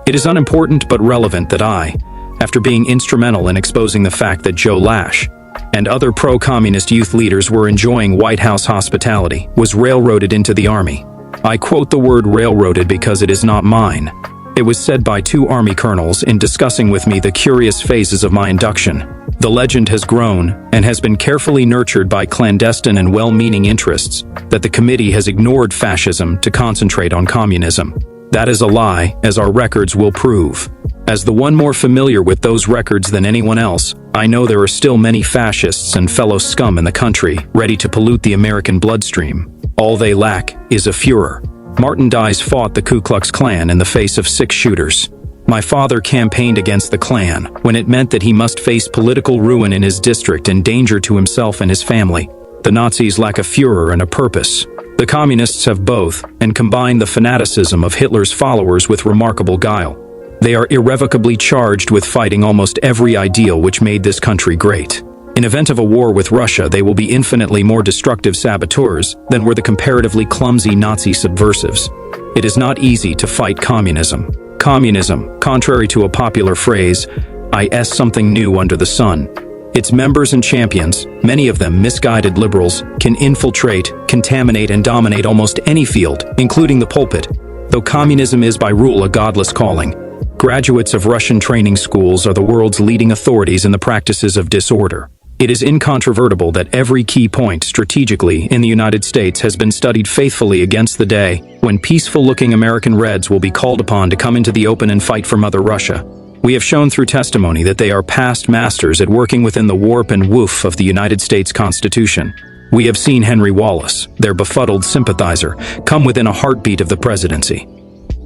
Speaker 1: It is unimportant but relevant that I, after being instrumental in exposing the fact that Joe Lash and other pro-communist youth leaders were enjoying White House hospitality, was railroaded into the Army. I quote the word railroaded because it is not mine. It was said by 2 Army colonels in discussing with me the curious phases of my induction. The legend has grown and has been carefully nurtured by clandestine and well-meaning interests that the committee has ignored fascism to concentrate on communism. That is a lie, as our records will prove. As the one more familiar with those records than anyone else, I know there are still many fascists and fellow scum in the country ready to pollute the American bloodstream. All they lack is a Führer. Martin Dies fought the Ku Klux Klan in the face of 6 shooters. My father campaigned against the Klan when it meant that he must face political ruin in his district and danger to himself and his family. The Nazis lack a Führer and a purpose. The communists have both, and combine the fanaticism of Hitler's followers with remarkable guile. They are irrevocably charged with fighting almost every ideal which made this country great. In event of a war with Russia, they will be infinitely more destructive saboteurs than were the comparatively clumsy Nazi subversives. It is not easy to fight communism. Communism, contrary to a popular phrase, is something new under the sun. Its members and champions, many of them misguided liberals, can infiltrate, contaminate, and dominate almost any field, including the pulpit, though communism is by rule a godless calling. Graduates of Russian training schools are the world's leading authorities in the practices of disorder. It is incontrovertible that every key point strategically in the United States has been studied faithfully against the day when peaceful-looking American Reds will be called upon to come into the open and fight for Mother Russia. We have shown through testimony that they are past masters at working within the warp and woof of the United States Constitution. We have seen Henry Wallace, their befuddled sympathizer, come within a heartbeat of the presidency.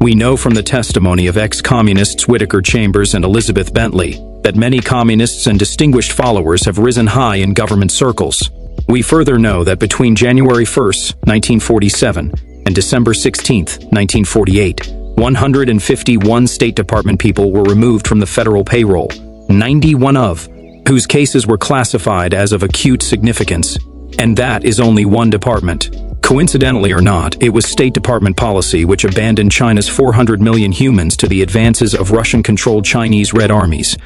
Speaker 1: We know from the testimony of ex-communists Whittaker Chambers and Elizabeth Bentley that many communists and distinguished followers have risen high in government circles. We further know that between January 1, 1947 and December 16, 1948, 151 State Department people were removed from the federal payroll, 91 of whose cases were classified as of acute significance. And that is only one department. Coincidentally or not, it was State Department policy which abandoned China's 400 million humans to the advances of Russian-controlled Chinese Red Armies,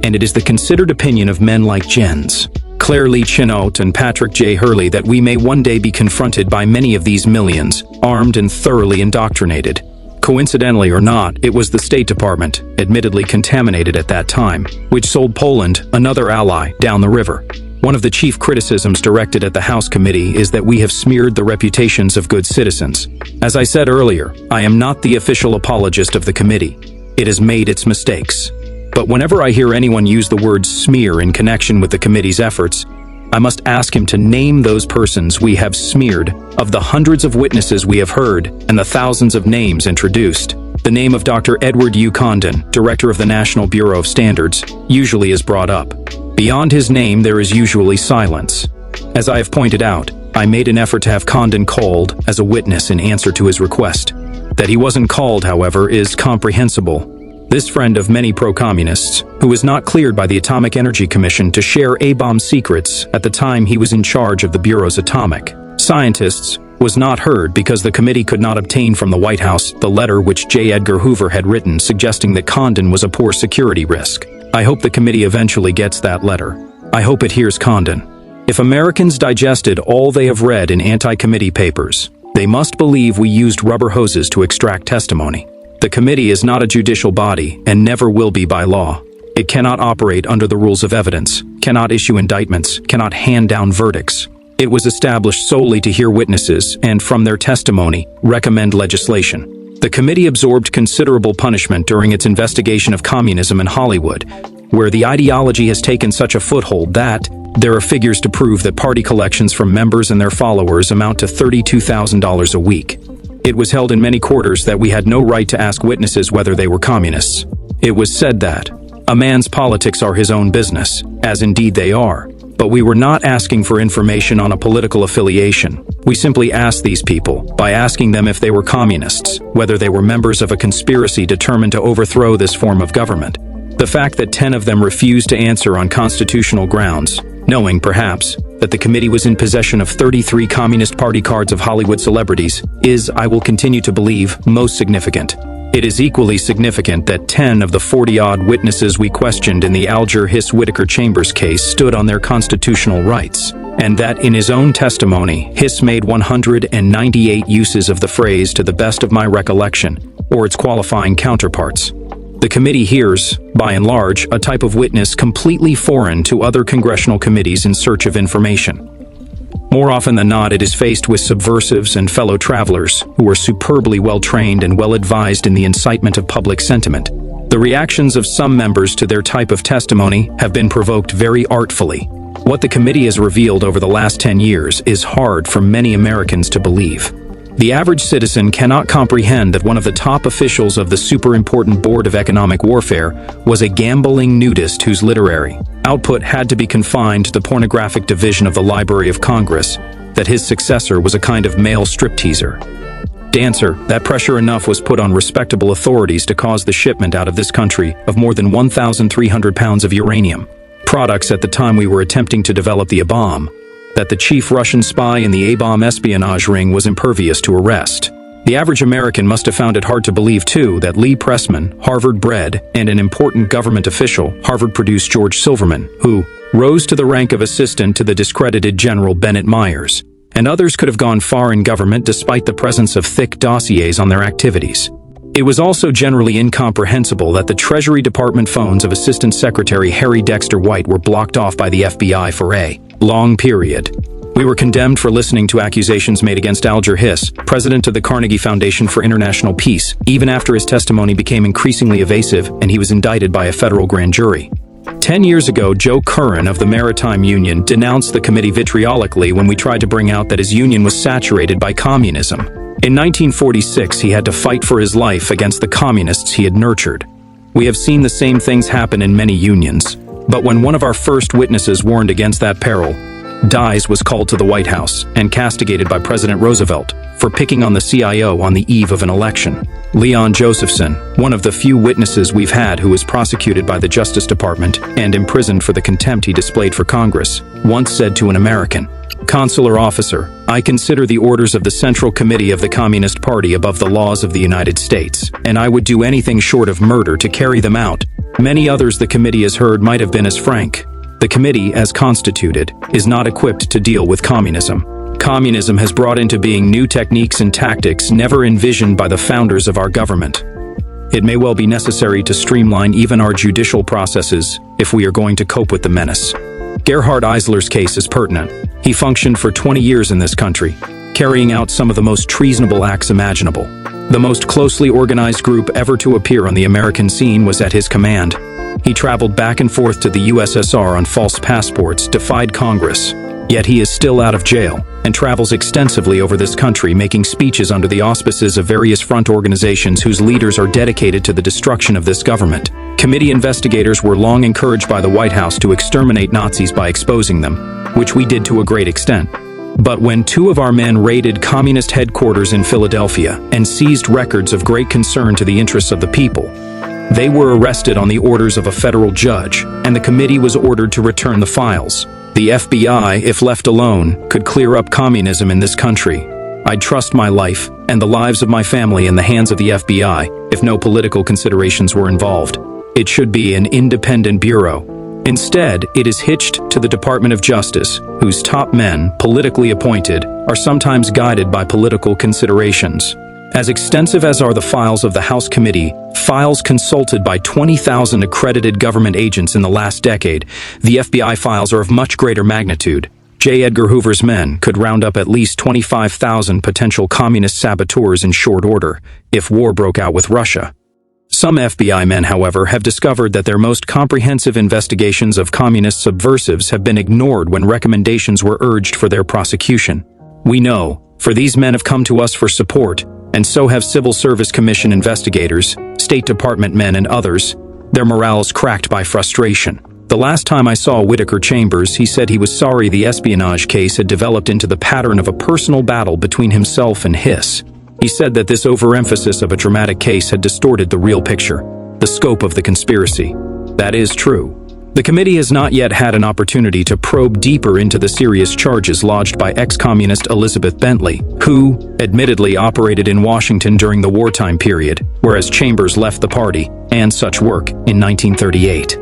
Speaker 1: and it is the considered opinion of men like Jens, Claire Lee Chennault, and Patrick J. Hurley that we may one day be confronted by many of these millions, armed and thoroughly indoctrinated. Coincidentally or not, it was the State Department, admittedly contaminated at that time, which sold Poland, another ally, down the river. One of the chief criticisms directed at the House Committee is that we have smeared the reputations of good citizens. As I said earlier, I am not the official apologist of the committee. It has made its mistakes. But whenever I hear anyone use the word smear in connection with the committee's efforts, I must ask him to name those persons we have smeared. Of the hundreds of witnesses we have heard and the thousands of names introduced, the name of Dr. Edward U. Condon, director of the National Bureau of Standards, usually is brought up. Beyond his name, there is usually silence. As I have pointed out, I made an effort to have Condon called as a witness in answer to his request. That he wasn't called, however, is comprehensible. This friend of many pro-communists, who was not cleared by the Atomic Energy Commission to share A-bomb secrets at the time he was in charge of the Bureau's atomic scientists, was not heard because the committee could not obtain from the White House the letter which J. Edgar Hoover had written suggesting that Condon was a poor security risk. I hope the committee eventually gets that letter. I hope it hears Condon. If Americans digested all they have read in anti-committee papers, they must believe we used rubber hoses to extract testimony. The committee is not a judicial body and never will be by law. It cannot operate under the rules of evidence, cannot issue indictments, cannot hand down verdicts. It was established solely to hear witnesses and, from their testimony, recommend legislation. The committee absorbed considerable punishment during its investigation of communism in Hollywood, where the ideology has taken such a foothold that there are figures to prove that party collections from members and their followers amount to $32,000 a week. It was held in many quarters that we had no right to ask witnesses whether they were communists. It was said that a man's politics are his own business, as indeed they are. But we were not asking for information on a political affiliation. We simply asked these people, by asking them if they were communists, whether they were members of a conspiracy determined to overthrow this form of government. The fact that 10 of them refused to answer on constitutional grounds, knowing, perhaps, that the committee was in possession of 33 Communist Party cards of Hollywood celebrities, is, I will continue to believe, most significant. It is equally significant that 10 of the 40-odd witnesses we questioned in the Alger Hiss Whittaker Chambers case stood on their constitutional rights, and that in his own testimony, Hiss made 198 uses of the phrase "to the best of my recollection," or its qualifying counterparts. The committee hears, by and large, a type of witness completely foreign to other congressional committees in search of information. More often than not, it is faced with subversives and fellow travelers who are superbly well-trained and well-advised in the incitement of public sentiment. The reactions of some members to their type of testimony have been provoked very artfully. What the committee has revealed over the last 10 years is hard for many Americans to believe. The average citizen cannot comprehend that one of the top officials of the super-important Board of Economic Warfare was a gambling nudist whose literary output had to be confined to the pornographic division of the Library of Congress, that his successor was a kind of male stripteaser. Dancer, that pressure enough was put on respectable authorities to cause the shipment out of this country of more than 1,300 pounds of uranium, products at the time we were attempting to develop the A-bomb, that the chief Russian spy in the A-bomb espionage ring was impervious to arrest. The average American must have found it hard to believe, too, that Lee Pressman, Harvard-bred, and an important government official, Harvard-produced George Silverman, who rose to the rank of assistant to the discredited General Bennett Myers, and others could have gone far in government despite the presence of thick dossiers on their activities. It was also generally incomprehensible that the Treasury Department phones of Assistant Secretary Harry Dexter White were blocked off by the FBI for a long period. We were condemned for listening to accusations made against Alger Hiss, president of the Carnegie Foundation for International Peace, even after his testimony became increasingly evasive and he was indicted by a federal grand jury. 10 years ago, Joe Curran of the Maritime Union denounced the committee vitriolically when we tried to bring out that his union was saturated by communism. In 1946, he had to fight for his life against the communists he had nurtured. We have seen the same things happen in many unions. But when one of our first witnesses warned against that peril, Dies was called to the White House and castigated by President Roosevelt for picking on the CIO on the eve of an election. Leon Josephson, one of the few witnesses we've had who was prosecuted by the Justice Department and imprisoned for the contempt he displayed for Congress, once said to an American, "Consular officer, I consider the orders of the Central Committee of the Communist Party above the laws of the United States, and I would do anything short of murder to carry them out." Many others the committee has heard might have been as frank. The committee, as constituted, is not equipped to deal with communism. Communism has brought into being new techniques and tactics never envisioned by the founders of our government. It may well be necessary to streamline even our judicial processes if we are going to cope with the menace. Gerhard Eisler's case is pertinent. He functioned for 20 years in this country, carrying out some of the most treasonable acts imaginable. The most closely organized group ever to appear on the American scene was at his command. He traveled back and forth to the USSR on false passports, defied Congress. Yet he is still out of jail and travels extensively over this country, making speeches under the auspices of various front organizations whose leaders are dedicated to the destruction of this government. Committee investigators were long encouraged by the White House to exterminate Nazis by exposing them, which we did to a great extent. But when two of our men raided communist headquarters in Philadelphia and seized records of great concern to the interests of the people, they were arrested on the orders of a federal judge, and the committee was ordered to return the files. The FBI, if left alone, could clear up communism in this country. I'd trust my life and the lives of my family in the hands of the FBI if no political considerations were involved. It should be an independent bureau. Instead, it is hitched to the Department of Justice, whose top men, politically appointed, are sometimes guided by political considerations. As extensive as are the files of the House Committee, files consulted by 20,000 accredited government agents in the last decade, the FBI files are of much greater magnitude. J. Edgar Hoover's men could round up at least 25,000 potential communist saboteurs in short order if war broke out with Russia. Some FBI men, however, have discovered that their most comprehensive investigations of communist subversives have been ignored when recommendations were urged for their prosecution. We know, for these men have come to us for support, and so have Civil Service Commission investigators, State Department men, and others. Their morales cracked by frustration. The last time I saw Whittaker Chambers, he said he was sorry the espionage case had developed into the pattern of a personal battle between himself and Hiss. He said that this overemphasis of a dramatic case had distorted the real picture, the scope of the conspiracy. That is true. The committee has not yet had an opportunity to probe deeper into the serious charges lodged by ex-communist Elizabeth Bentley, who, admittedly, operated in Washington during the wartime period, whereas Chambers left the party and such work in 1938.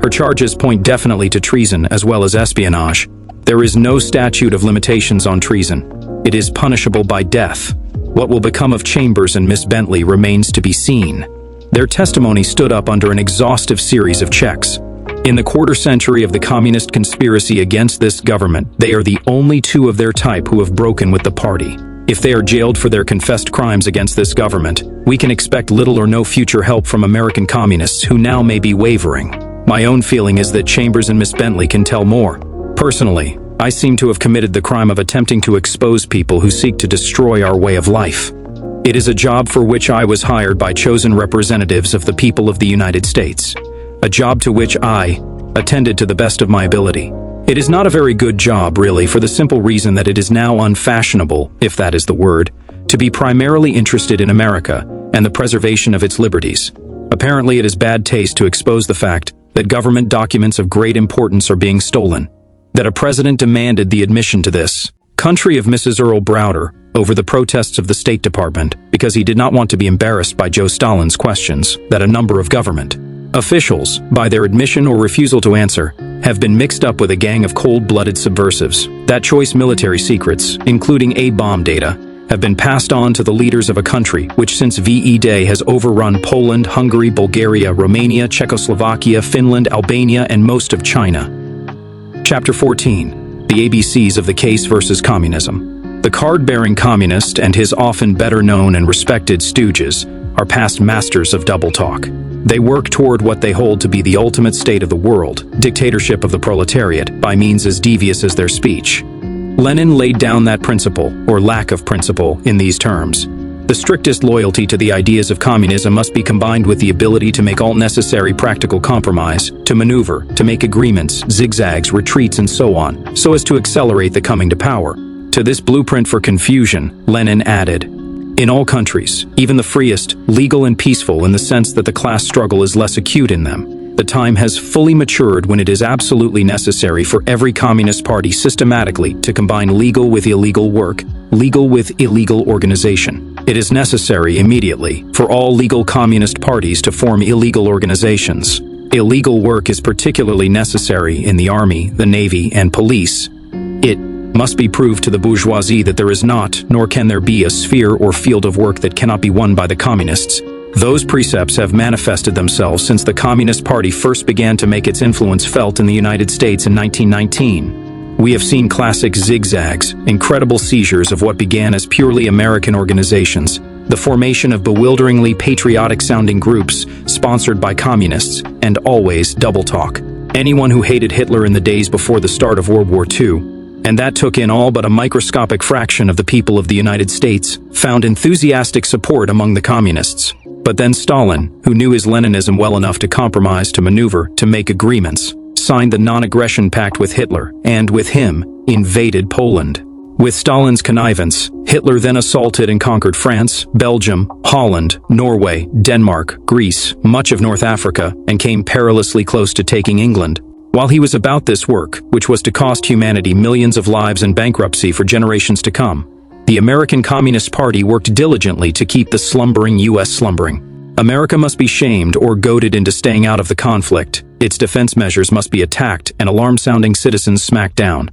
Speaker 1: Her charges point definitely to treason as well as espionage. There is no statute of limitations on treason. It is punishable by death. What will become of Chambers and Miss Bentley remains to be seen. Their testimony stood up under an exhaustive series of checks. In the quarter century of the communist conspiracy against this government, they are the only two of their type who have broken with the party. If they are jailed for their confessed crimes against this government, we can expect little or no future help from American communists who now may be wavering. My own feeling is that Chambers and Miss Bentley can tell more. Personally, I seem to have committed the crime of attempting to expose people who seek to destroy our way of life. It is a job for which I was hired by chosen representatives of the people of the United States. A job to which I attended to the best of my ability. It is not a very good job, really, for the simple reason that it is now unfashionable, if that is the word, to be primarily interested in America and the preservation of its liberties. Apparently, it is bad taste to expose the fact that government documents of great importance are being stolen. That a president demanded the admission to this country of Mrs. Earl Browder over the protests of the State Department because he did not want to be embarrassed by Joe Stalin's questions. That a number of government officials, by their admission or refusal to answer, have been mixed up with a gang of cold-blooded subversives. That choice military secrets, including A-bomb data, have been passed on to the leaders of a country which since VE Day has overrun Poland, Hungary, Bulgaria, Romania, Czechoslovakia, Finland, Albania, and most of China. Chapter 14. The ABCs of the Case versus Communism. The card-bearing communist and his often better-known and respected stooges are past masters of double talk. They work toward what they hold to be the ultimate state of the world, dictatorship of the proletariat, by means as devious as their speech. Lenin laid down that principle, or lack of principle, in these terms. The strictest loyalty to the ideas of communism must be combined with the ability to make all necessary practical compromise, to maneuver, to make agreements, zigzags, retreats, and so on, so as to accelerate the coming to power. To this blueprint for confusion, Lenin added, in all countries, even the freest, legal and peaceful in the sense that the class struggle is less acute in them, the time has fully matured when it is absolutely necessary for every communist party systematically to combine legal with illegal work, legal with illegal organization. It is necessary immediately for all legal communist parties to form illegal organizations. Illegal work is particularly necessary in the army, the navy, and police. It must be proved to the bourgeoisie that there is not, nor can there be, a sphere or field of work that cannot be won by the communists. Those precepts have manifested themselves since the Communist Party first began to make its influence felt in the United States in 1919. We have seen classic zigzags, incredible seizures of what began as purely American organizations, the formation of bewilderingly patriotic-sounding groups sponsored by communists, and always double talk. Anyone who hated Hitler in the days before the start of World War II, and that took in all but a microscopic fraction of the people of the United States, found enthusiastic support among the communists. But then Stalin, who knew his Leninism well enough to compromise, to maneuver, to make agreements, signed the non-aggression pact with Hitler, and with him, invaded Poland. With Stalin's connivance, Hitler then assaulted and conquered France, Belgium, Holland, Norway, Denmark, Greece, much of North Africa, and came perilously close to taking England. While he was about this work, which was to cost humanity millions of lives and bankruptcy for generations to come, the American Communist Party worked diligently to keep the slumbering U.S. slumbering. America must be shamed or goaded into staying out of the conflict. Its defense measures must be attacked and alarm-sounding citizens smacked down.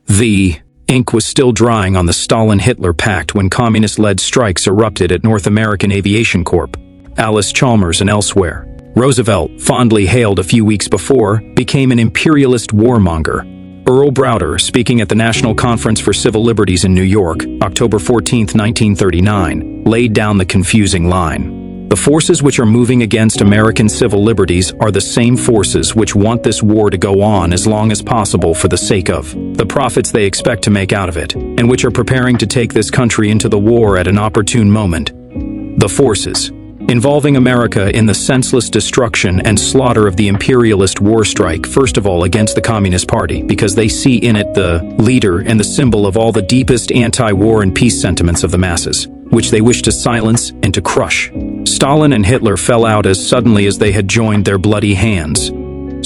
Speaker 1: The ink was still drying on the Stalin-Hitler pact when communist-led strikes erupted at North American Aviation Corp., Alice Chalmers, and elsewhere. Roosevelt, fondly hailed a few weeks before, became an imperialist warmonger. Earl Browder, speaking at the National Conference for Civil Liberties in New York, October 14, 1939, laid down the confusing line. The forces which are moving against American civil liberties are the same forces which want this war to go on as long as possible for the sake of the profits they expect to make out of it, and which are preparing to take this country into the war at an opportune moment. The forces involving America in the senseless destruction and slaughter of the imperialist war strike, first of all against the Communist Party, because they see in it the leader and the symbol of all the deepest anti-war and peace sentiments of the masses, which they wish to silence and to crush. Stalin and Hitler fell out as suddenly as they had joined their bloody hands.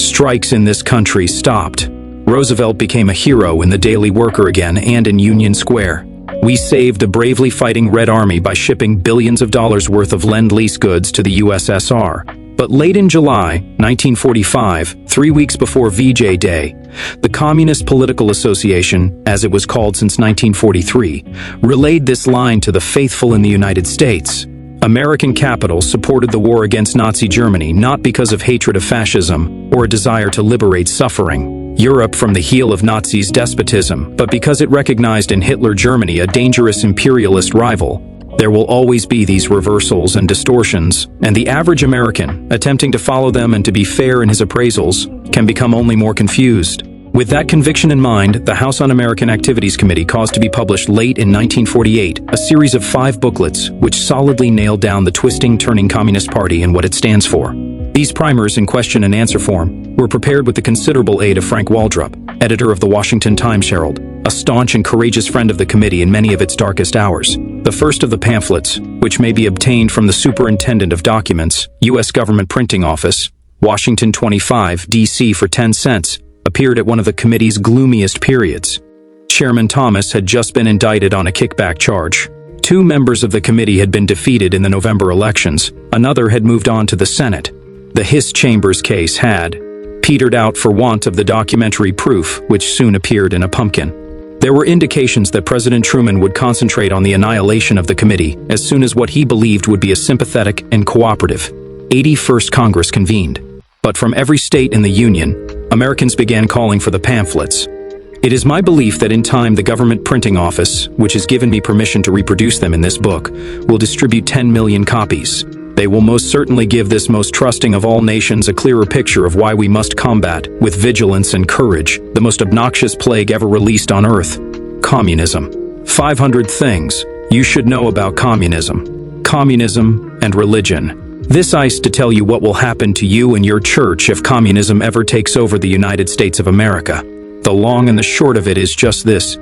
Speaker 1: Strikes in this country stopped. Roosevelt became a hero in the Daily Worker again and in Union Square. We saved a bravely fighting Red Army by shipping billions of dollars worth of Lend-Lease goods to the USSR. But late in July 1945, 3 weeks before VJ Day, the Communist Political Association, as it was called since 1943, relayed this line to the faithful in the United States. American capitals supported the war against Nazi Germany not because of hatred of fascism or a desire to liberate suffering. Europe from the heel of Nazis' despotism, but because it recognized in Hitler Germany a dangerous imperialist rival. There will always be these reversals and distortions, and the average American, attempting to follow them and to be fair in his appraisals, can become only more confused. With that conviction in mind, the House Un-American Activities Committee caused to be published late in 1948 a series of 5 booklets which solidly nailed down the twisting, turning Communist Party and what it stands for. These primers, in question and answer form, were prepared with the considerable aid of Frank Waldrop, editor of the Washington Times Herald, a staunch and courageous friend of the committee in many of its darkest hours. The first of the pamphlets, which may be obtained from the Superintendent of Documents, U.S. Government Printing Office, Washington 25, D.C. for 10 cents, appeared at one of the committee's gloomiest periods. Chairman Thomas had just been indicted on a kickback charge. 2 members of the committee had been defeated in the November elections. Another had moved on to the Senate. The Hiss Chambers case had petered out for want of the documentary proof, which soon appeared in a pumpkin. There were indications that President Truman would concentrate on the annihilation of the committee as soon as what he believed would be a sympathetic and cooperative 81st Congress convened. But from every state in the Union, Americans began calling for the pamphlets. It is my belief that in time the Government Printing Office, which has given me permission to reproduce them in this book, will distribute 10 million copies. They will most certainly give this most trusting of all nations a clearer picture of why we must combat, with vigilance and courage, the most obnoxious plague ever released on Earth: communism. 500 things you should know about communism. Communism and religion. This is to tell you what will happen to you and your church if communism ever takes over the United States of America. The long and the short of it is just this: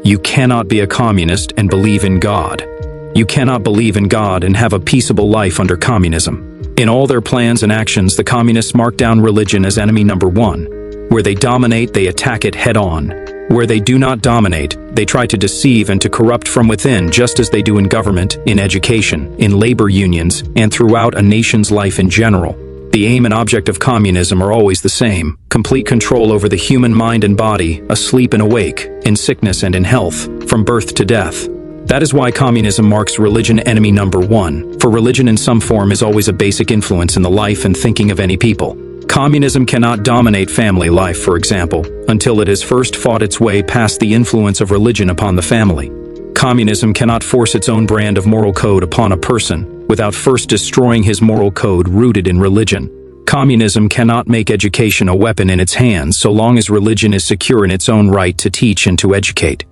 Speaker 1: you cannot be a communist and believe in God. You cannot believe in God and have a peaceable life under communism. In all their plans and actions, the communists mark down religion as enemy number 1. Where they dominate, they attack it head-on. Where they do not dominate, they try to deceive and to corrupt from within, just as they do in government, in education, in labor unions, and throughout a nation's life in general. The aim and object of communism are always the same: complete control over the human mind and body, asleep and awake, in sickness and in health, from birth to death. That is why communism marks religion enemy number 1, for religion in some form is always a basic influence in the life and thinking of any people. Communism cannot dominate family life, for example, until it has first fought its way past the influence of religion upon the family. Communism cannot force its own brand of moral code upon a person without first destroying his moral code rooted in religion. Communism cannot make education a weapon in its hands so long as religion is secure in its own right to teach and to educate.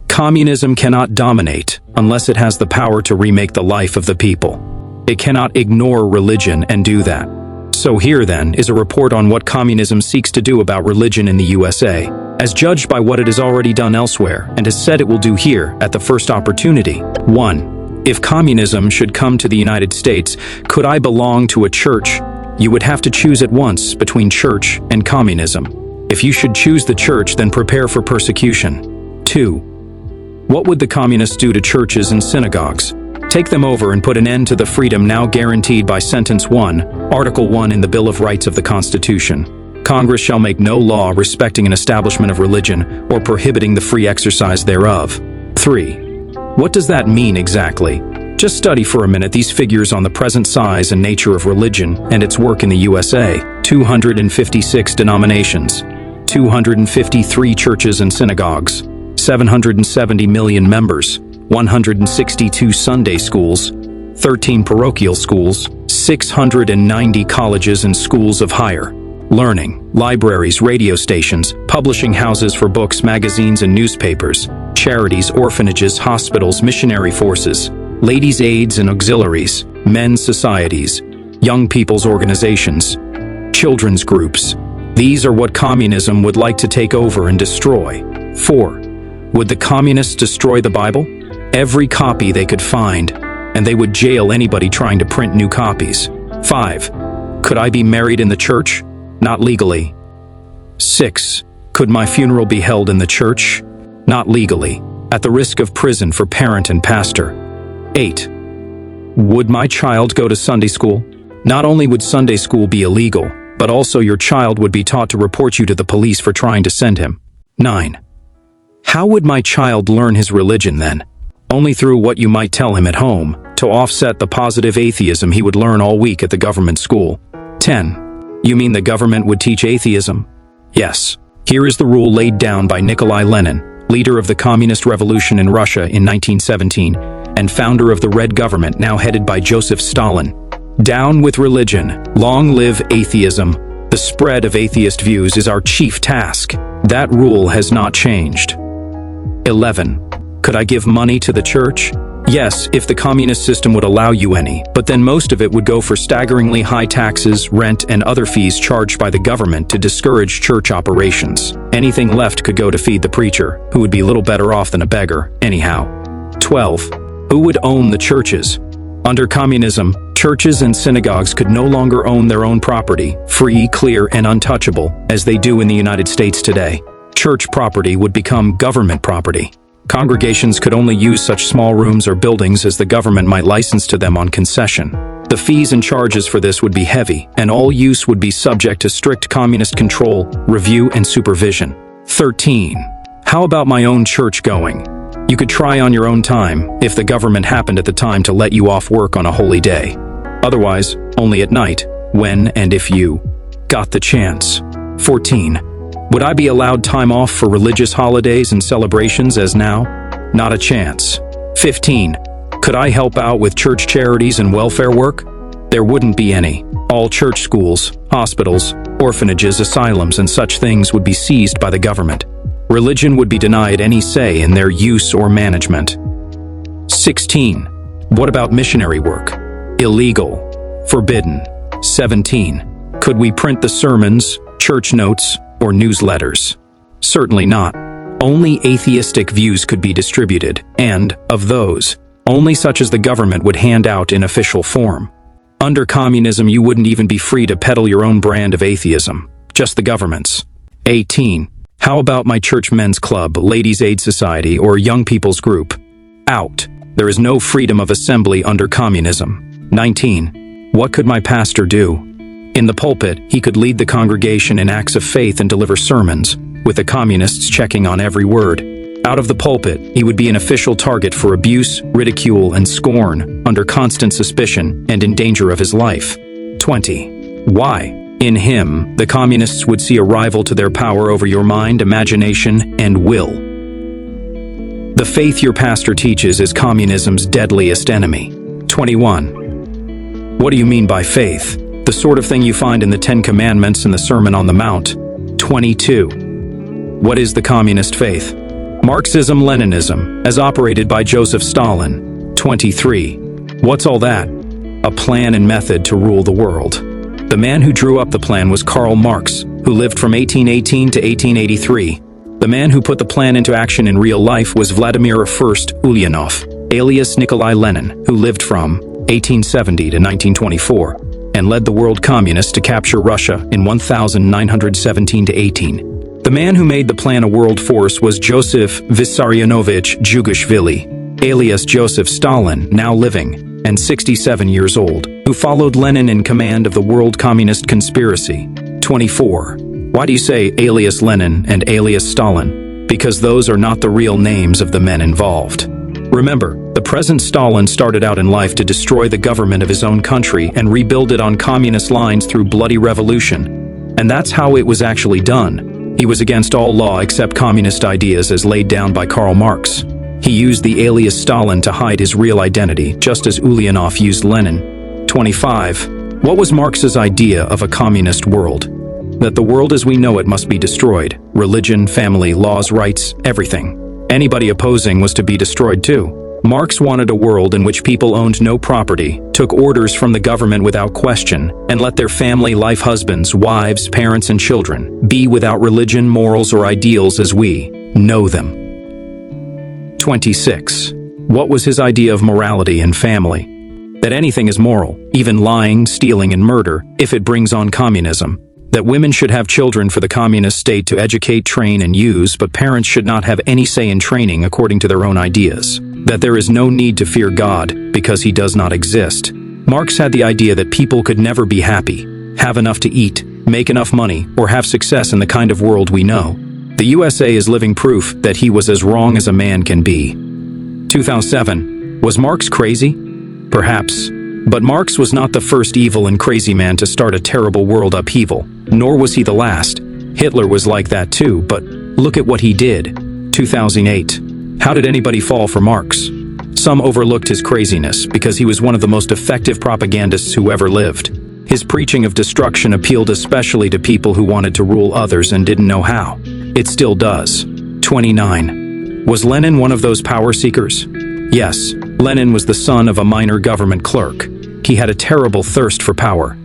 Speaker 1: Communism cannot dominate unless it has the power to remake the life of the people. It cannot ignore religion and do that. So here, then, is a report on what communism seeks to do about religion in the USA, as judged by what it has already done elsewhere and has said it will do here at the first opportunity. 1. If communism should come to the United States, could I belong to a church? You would have to choose at once between church and communism. If you should choose the church, then prepare for persecution. 2. What would the communists do to churches and synagogues? Take them over and put an end to the freedom now guaranteed by Sentence 1, Article 1 in the Bill of Rights of the Constitution. Congress shall make no law respecting an establishment of religion or prohibiting the free exercise thereof. 3. What does that mean exactly? Just study for a minute these figures on the present size and nature of religion and its work in the USA. 256 denominations, 253 churches and synagogues, 770 million members, 162 Sunday schools, 13 parochial schools, 690 colleges and schools of higher learning, libraries, radio stations, publishing houses for books, magazines, and newspapers, charities, orphanages, hospitals, missionary forces, ladies' aids and auxiliaries, men's societies, young people's organizations, children's groups. These are what communism would like to take over and destroy. 4. Would the communists destroy the Bible? Every copy they could find, and they would jail anybody trying to print new copies. 5. Could I be married in the church? Not legally. 6. Could my funeral be held in the church? Not legally, at the risk of prison for parent and pastor. 8. Would my child go to Sunday school? Not only would Sunday school be illegal, but also your child would be taught to report you to the police for trying to send him. 9. How would my child learn his religion then? Only through what you might tell him at home, to offset the positive atheism he would learn all week at the government school. 10. You mean the government would teach atheism? Yes. Here is the rule laid down by Nikolai Lenin, leader of the Communist Revolution in Russia in 1917, and founder of the Red Government now headed by Joseph Stalin. Down with religion, long live atheism. The spread of atheist views is our chief task. That rule has not changed. 11. Could I give money to the church? Yes, if the communist system would allow you any, but then most of it would go for staggeringly high taxes, rent, and other fees charged by the government to discourage church operations. Anything left could go to feed the preacher, who would be little better off than a beggar, anyhow. 12. Who would own the churches? Under communism, churches and synagogues could no longer own their own property, free, clear, and untouchable, as they do in the United States today. Church property would become government property. Congregations could only use such small rooms or buildings as the government might license to them on concession. The fees and charges for this would be heavy, and all use would be subject to strict communist control, review, and supervision. 13. How about my own church going? You could try on your own time, if the government happened at the time to let you off work on a holy day. Otherwise, only at night, when and if you got the chance. 14. Would I be allowed time off for religious holidays and celebrations as now? Not a chance. 15. Could I help out with church charities and welfare work? There wouldn't be any. All church schools, hospitals, orphanages, asylums, and such things would be seized by the government. Religion would be denied any say in their use or management. 16. What about missionary work? Illegal. Forbidden. 17. Could we print the sermons, church notes, or newsletters? Certainly not. Only atheistic views could be distributed, and, of those, only such as the government would hand out in official form. Under communism, you wouldn't even be free to peddle your own brand of atheism, just the government's. 18. How about my church men's club, ladies' aid society, or young people's group? Out. There is no freedom of assembly under communism. 19. What could my pastor do? In the pulpit, he could lead the congregation in acts of faith and deliver sermons, with the communists checking on every word. Out of the pulpit, he would be an official target for abuse, ridicule, and scorn, under constant suspicion and in danger of his life. 20. Why? In him, the communists would see a rival to their power over your mind, imagination, and will. The faith your pastor teaches is communism's deadliest enemy. 21. What do you mean by faith? The sort of thing you find in the Ten Commandments and the Sermon on the Mount. 22. What is the communist faith? Marxism-Leninism, as operated by Joseph Stalin. 23. What's all that? A plan and method to rule the world. The man who drew up the plan was Karl Marx, who lived from 1818 to 1883. The man who put the plan into action in real life was Vladimir I Ulyanov, alias Nikolai Lenin, who lived from 1870 to 1924. And led the world communists to capture Russia in 1917 to 18. The man who made the plan a world force was Joseph Vissarionovich Zhugashvili, alias Joseph Stalin, now living, and 67 years old, who followed Lenin in command of the world communist conspiracy. 24. Why do you say alias Lenin and alias Stalin? Because those are not the real names of the men involved. Remember, the present Stalin started out in life to destroy the government of his own country and rebuild it on communist lines through bloody revolution. And that's how it was actually done. He was against all law except communist ideas as laid down by Karl Marx. He used the alias Stalin to hide his real identity, just as Ulyanov used Lenin. 25. What was Marx's idea of a communist world? That the world as we know it must be destroyed. Religion, family, laws, rights, everything. Anybody opposing was to be destroyed too. Marx wanted a world in which people owned no property, took orders from the government without question, and let their family life husbands, wives, parents, and children be without religion, morals, or ideals as we know them. 26. What was his idea of morality and family? That anything is moral, even lying, stealing, and murder, if it brings on communism. That women should have children for the communist state to educate, train, and use, but parents should not have any say in training according to their own ideas. That there is no need to fear God, because he does not exist. Marx had the idea that people could never be happy, have enough to eat, make enough money, or have success in the kind of world we know. The USA is living proof that he was as wrong as a man can be. 2007. Was Marx crazy? Perhaps. But Marx was not the first evil and crazy man to start a terrible world upheaval, nor was he the last. Hitler was like that too, but look at what he did. 2008. How did anybody fall for Marx? Some overlooked his craziness because he was one of the most effective propagandists who ever lived. His preaching of destruction appealed especially to people who wanted to rule others and didn't know how. It still does. 29. Was Lenin one of those power seekers? Yes, Lenin was the son of a minor government clerk. He had a terrible thirst for power.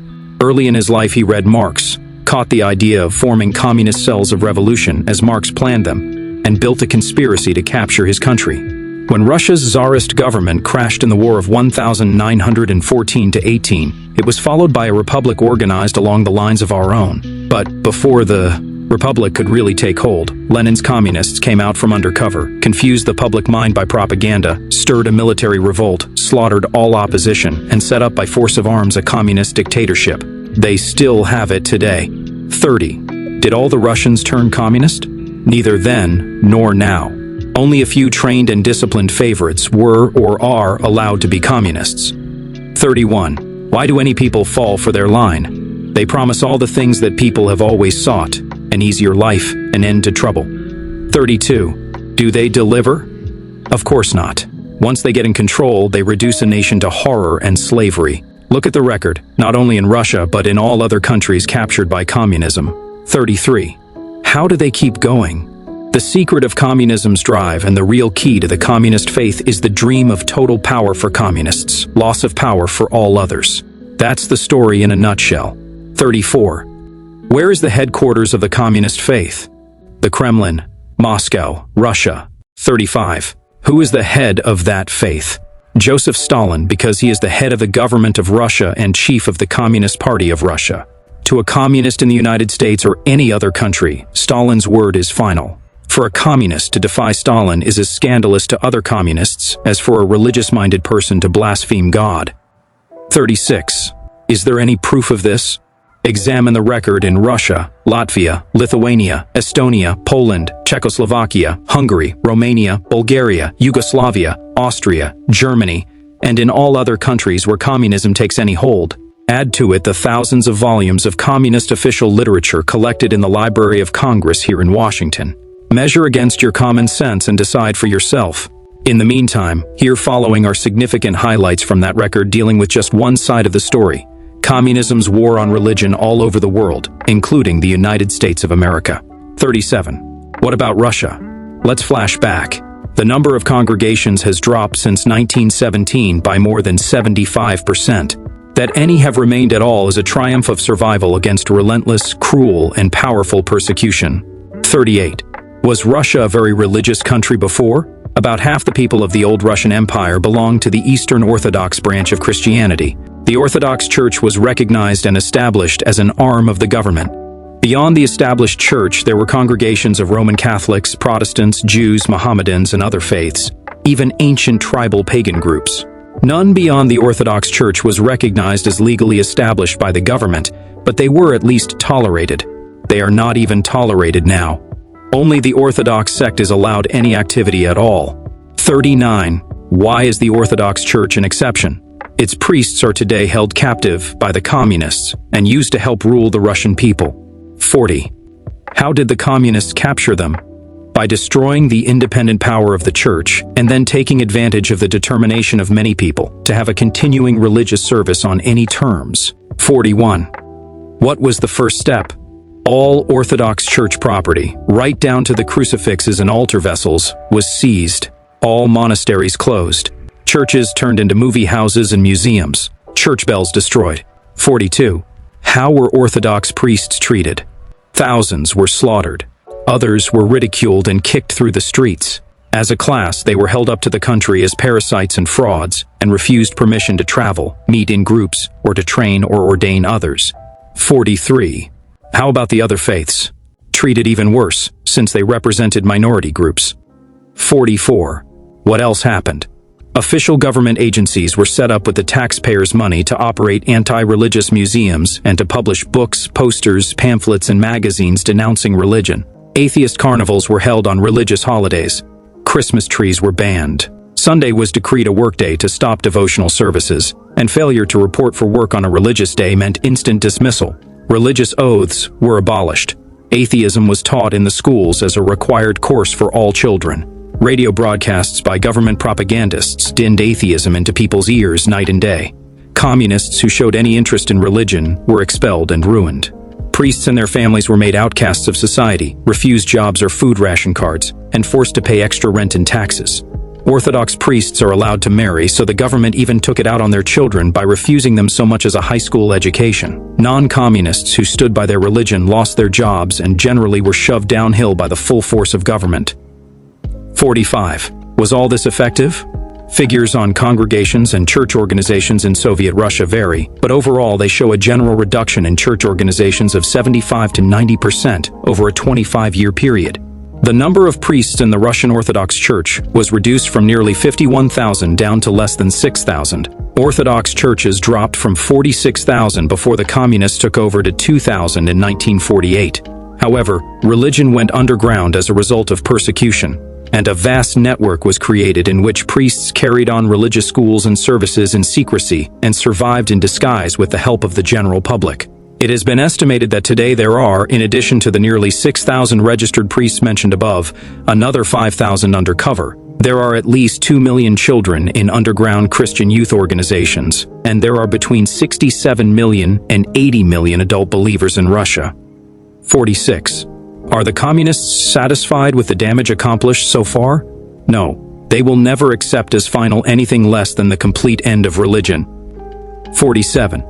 Speaker 1: Early in his life he read Marx, caught the idea of forming communist cells of revolution as Marx planned them, and built a conspiracy to capture his country. When Russia's Tsarist government crashed in the War of 1914-18, it was followed by a republic organized along the lines of our own. But before the republic could really take hold, Lenin's communists came out from undercover, confused the public mind by propaganda, stirred a military revolt, slaughtered all opposition, and set up by force of arms a communist dictatorship. They still have it today. 30. Did all the Russians turn communist? Neither then nor now. Only a few trained and disciplined favorites were or are allowed to be communists. 31. Why do any people fall for their line? They promise all the things that people have always sought: an easier life, an end to trouble. 32. Do they deliver? Of course not. Once they get in control, they reduce a nation to horror and slavery. Look at the record, not only in Russia but in all other countries captured by communism. 33. How do they keep going? The secret of communism's drive and the real key to the communist faith is the dream of total power for communists, loss of power for all others. That's the story in a nutshell. 34. Where is the headquarters of the communist faith? The Kremlin, Moscow, Russia. 35. Who is the head of that faith? Joseph Stalin, because he is the head of the government of Russia and chief of the Communist Party of Russia. To a communist in the United States or any other country, Stalin's word is final. For a communist to defy Stalin is as scandalous to other communists as for a religious-minded person to blaspheme God. 36. Is there any proof of this? Examine the record in Russia, Latvia, Lithuania, Estonia, Poland, Czechoslovakia, Hungary, Romania, Bulgaria, Yugoslavia, Austria, Germany, and in all other countries where communism takes any hold. Add to it the thousands of volumes of communist official literature collected in the Library of Congress here in Washington. Measure against your common sense and decide for yourself. In the meantime, here following are significant highlights from that record dealing with just one side of the story: communism's war on religion all over the world, including the United States of America. 37. What about Russia? Let's flash back. The number of congregations has dropped since 1917 by more than 75%. That any have remained at all is a triumph of survival against relentless, cruel, and powerful persecution. 38. Was Russia a very religious country before? About half the people of the old Russian Empire belonged to the Eastern Orthodox branch of Christianity. The Orthodox Church was recognized and established as an arm of the government. Beyond the established church, there were congregations of Roman Catholics, Protestants, Jews, Mohammedans, and other faiths, even ancient tribal pagan groups. None beyond the Orthodox Church was recognized as legally established by the government, but they were at least tolerated. They are not even tolerated now. Only the Orthodox sect is allowed any activity at all. 39. Why is the Orthodox Church an exception? Its priests are today held captive by the communists and used to help rule the Russian people. 40. How did the communists capture them? By destroying the independent power of the church and then taking advantage of the determination of many people to have a continuing religious service on any terms. 41. What was the first step? All Orthodox Church property, right down to the crucifixes and altar vessels, was seized. All monasteries closed. Churches turned into movie houses and museums. Church bells destroyed. 42. How were Orthodox priests treated? Thousands were slaughtered. Others were ridiculed and kicked through the streets. As a class, they were held up to the country as parasites and frauds and refused permission to travel, meet in groups, or to train or ordain others. 43. How about the other faiths? Treated even worse, since they represented minority groups. 44. What else happened? Official government agencies were set up with the taxpayers' money to operate anti-religious museums and to publish books, posters, pamphlets, and magazines denouncing religion. Atheist carnivals were held on religious holidays. Christmas trees were banned. Sunday was decreed a workday to stop devotional services, and failure to report for work on a religious day meant instant dismissal. Religious oaths were abolished. Atheism was taught in the schools as a required course for all children. Radio broadcasts by government propagandists dinned atheism into people's ears night and day. Communists who showed any interest in religion were expelled and ruined. Priests and their families were made outcasts of society, refused jobs or food ration cards, and forced to pay extra rent and taxes. Orthodox priests are allowed to marry, so the government even took it out on their children by refusing them so much as a high school education. Non-communists who stood by their religion lost their jobs and generally were shoved downhill by the full force of government. 45. Was all this effective? Figures on congregations and church organizations in Soviet Russia vary, but overall they show a general reduction in church organizations of 75 to 90% over a 25-year period. The number of priests in the Russian Orthodox Church was reduced from nearly 51,000 down to less than 6,000. Orthodox churches dropped from 46,000 before the communists took over to 2,000 in 1948. However, religion went underground as a result of persecution, and a vast network was created in which priests carried on religious schools and services in secrecy and survived in disguise with the help of the general public. It has been estimated that today there are, in addition to the nearly 6,000 registered priests mentioned above, another 5,000 undercover. There are at least 2 million children in underground Christian youth organizations, and there are between 67 million and 80 million adult believers in Russia. 46. Are the communists satisfied with the damage accomplished so far? No, they will never accept as final anything less than the complete end of religion. 47.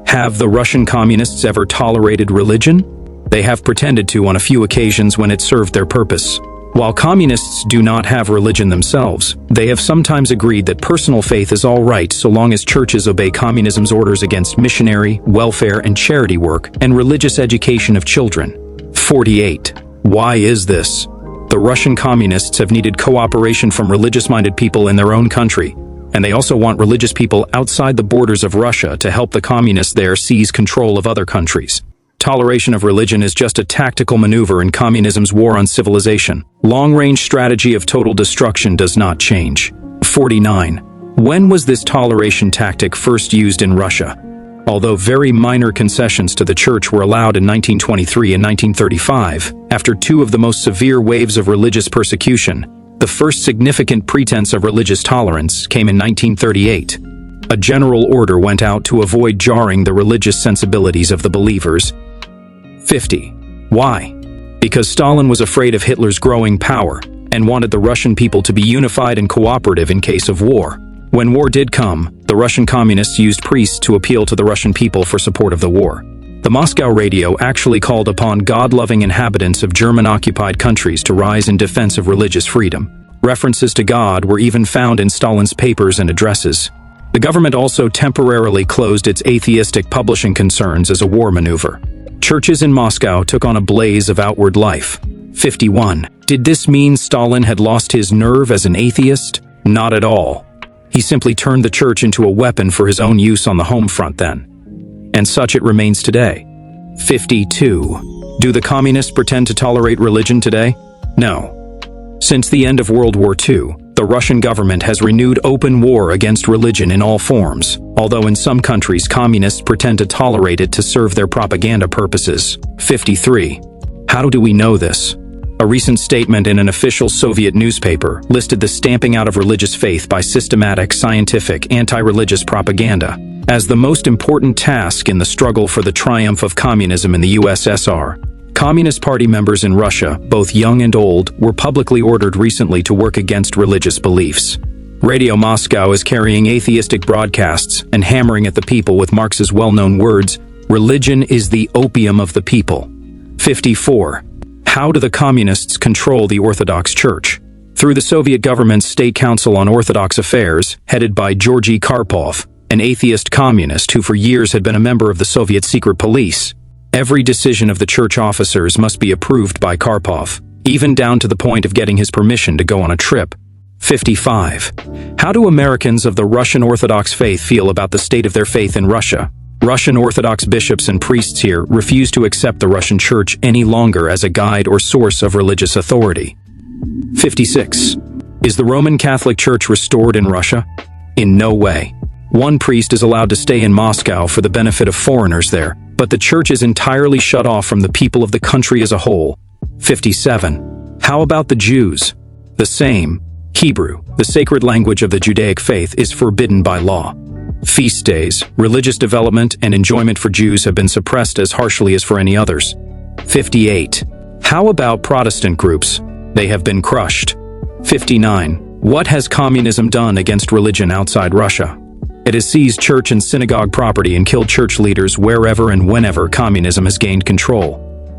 Speaker 1: Have the Russian communists ever tolerated religion? They have pretended to on a few occasions when it served their purpose. While communists do not have religion themselves, they have sometimes agreed that personal faith is all right so long as churches obey communism's orders against missionary, welfare, and charity work and religious education of children. 48. Why is this? The Russian communists have needed cooperation from religious-minded people in their own country, and they also want religious people outside the borders of Russia to help the communists there seize control of other countries. Toleration of religion is just a tactical maneuver in communism's war on civilization. Long-range strategy of total destruction does not change. 49. When was this toleration tactic first used in Russia? Although very minor concessions to the church were allowed in 1923 and 1935, after two of the most severe waves of religious persecution, the first significant pretense of religious tolerance came in 1938. A general order went out to avoid jarring the religious sensibilities of the believers. 50. Why? Because Stalin was afraid of Hitler's growing power and wanted the Russian people to be unified and cooperative in case of war. When war did come, the Russian communists used priests to appeal to the Russian people for support of the war. The Moscow radio actually called upon God-loving inhabitants of German-occupied countries to rise in defense of religious freedom. References to God were even found in Stalin's papers and addresses. The government also temporarily closed its atheistic publishing concerns as a war maneuver. Churches in Moscow took on a blaze of outward life. 51. Did this mean Stalin had lost his nerve as an atheist? Not at all. He simply turned the church into a weapon for his own use on the home front then. And such it remains today. 52. Do the communists pretend to tolerate religion today? No. Since the end of World War II, the Russian government has renewed open war against religion in all forms, although in some countries communists pretend to tolerate it to serve their propaganda purposes. 53. How do we know this? A recent statement in an official Soviet newspaper listed the stamping out of religious faith by systematic, scientific, anti-religious propaganda as the most important task in the struggle for the triumph of communism in the USSR. Communist Party members in Russia, both young and old, were publicly ordered recently to work against religious beliefs. Radio Moscow is carrying atheistic broadcasts and hammering at the people with Marx's well-known words, "Religion is the opium of the people." 54. How do the communists control the Orthodox Church? Through the Soviet government's State Council on Orthodox Affairs, headed by Georgy Karpov, an atheist communist who for years had been a member of the Soviet secret police. Every decision of the church officers must be approved by Karpov, even down to the point of getting his permission to go on a trip. 55. How do Americans of the Russian Orthodox faith feel about the state of their faith in Russia? Russian Orthodox bishops and priests here refuse to accept the Russian Church any longer as a guide or source of religious authority. 56. Is the Roman Catholic Church restored in Russia? In no way. One priest is allowed to stay in Moscow for the benefit of foreigners there, but the church is entirely shut off from the people of the country as a whole. 57. How about the Jews? The same. Hebrew, the sacred language of the Judaic faith, is forbidden by law. Feast days, religious development, and enjoyment for Jews have been suppressed as harshly as for any others. 58. How about Protestant groups? They have been crushed. 59. What has communism done against religion outside Russia? It has seized church and synagogue property and killed church leaders wherever and whenever communism has gained control.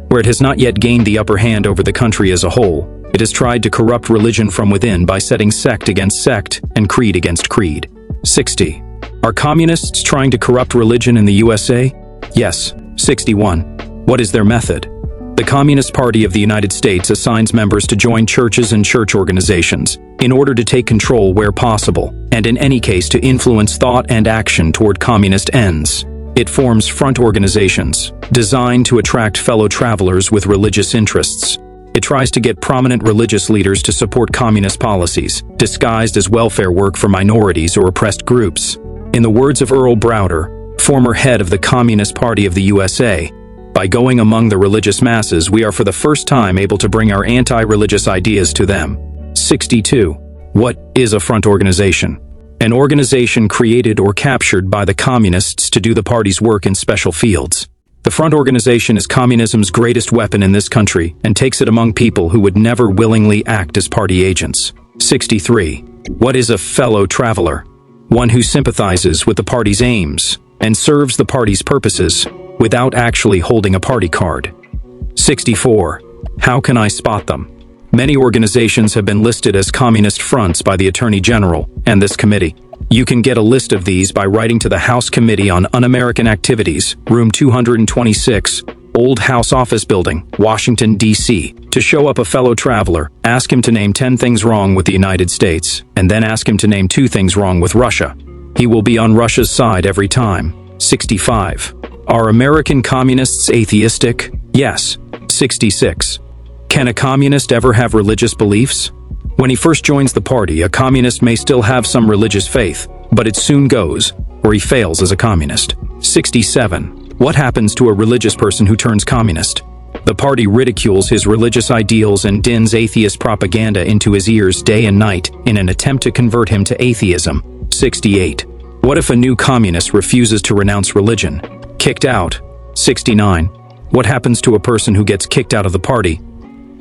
Speaker 1: Where it has not yet gained the upper hand over the country as a whole, it has tried to corrupt religion from within by setting sect against sect and creed against creed. 60. Are communists trying to corrupt religion in the USA? Yes. 61. What is their method? The Communist Party of the United States assigns members to join churches and church organizations in order to take control where possible, and in any case to influence thought and action toward communist ends. It forms front organizations, designed to attract fellow travelers with religious interests. It tries to get prominent religious leaders to support communist policies, disguised as welfare work for minorities or oppressed groups. In the words of Earl Browder, former head of the Communist Party of the USA, by going among the religious masses, we are for the first time able to bring our anti-religious ideas to them. 62. What is a front organization? An organization created or captured by the communists to do the party's work in special fields. The front organization is communism's greatest weapon in this country and takes it among people who would never willingly act as party agents. 63. What is a fellow traveler? One who sympathizes with the party's aims and serves the party's purposes without actually holding a party card. 64. How can I spot them? Many organizations have been listed as communist fronts by the Attorney General and this committee. You can get a list of these by writing to the House Committee on Un-American Activities, room 226, Old House Office Building, Washington, D.C., to show up a fellow traveler, ask him to name 10 things wrong with the United States, and then ask him to name 2 things wrong with Russia. He will be on Russia's side every time. 65. Are American communists atheistic? Yes. 66. Can a communist ever have religious beliefs? When he first joins the party, a communist may still have some religious faith, but it soon goes, or he fails as a communist. 67. What happens to a religious person who turns communist? The party ridicules his religious ideals and dins atheist propaganda into his ears day and night in an attempt to convert him to atheism. 68. What if a new communist refuses to renounce religion? Kicked out. 69. What happens to a person who gets kicked out of the party?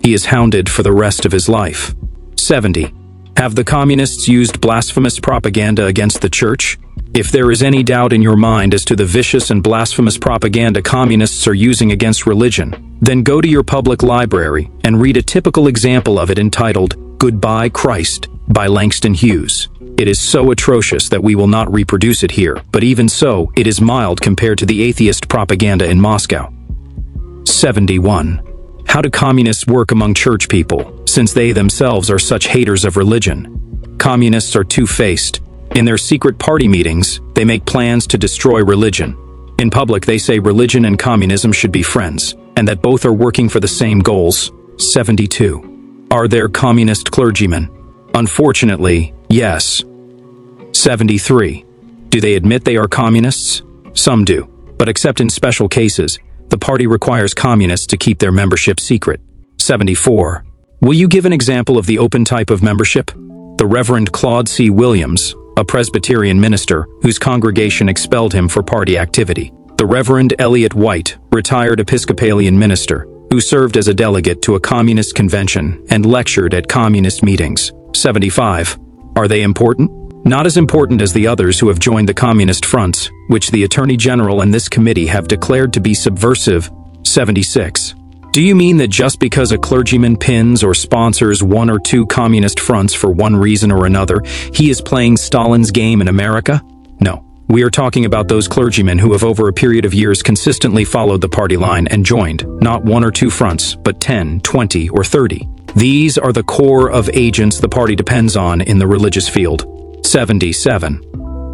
Speaker 1: He is hounded for the rest of his life. 70. Have the communists used blasphemous propaganda against the church? If there is any doubt in your mind as to the vicious and blasphemous propaganda communists are using against religion, then go to your public library and read a typical example of it entitled "Goodbye Christ" by Langston Hughes. It is so atrocious that we will not reproduce it here, but even so, it is mild compared to the atheist propaganda in Moscow. 71. How do communists work among church people, since they themselves are such haters of religion? Communists are two-faced. In their secret party meetings, they make plans to destroy religion. In public, they say religion and communism should be friends, and that both are working for the same goals. 72. Are there communist clergymen? Unfortunately, yes. 73. Do they admit they are communists? Some do, but except in special cases, the party requires communists to keep their membership secret. 74. Will you give an example of the open type of membership? The Reverend Claude C. Williams, a Presbyterian minister whose congregation expelled him for party activity. The Reverend Elliot White, retired Episcopalian minister, who served as a delegate to a communist convention and lectured at communist meetings. 75. Are they important? Not as important as the others who have joined the communist fronts, which the Attorney General and this committee have declared to be subversive. 76. Do you mean that just because a clergyman pins or sponsors one or two communist fronts for one reason or another, he is playing Stalin's game in America? No. We are talking about those clergymen who have over a period of years consistently followed the party line and joined, not one or two fronts, but 10, 20, or 30. These are the core of agents the party depends on in the religious field. 77.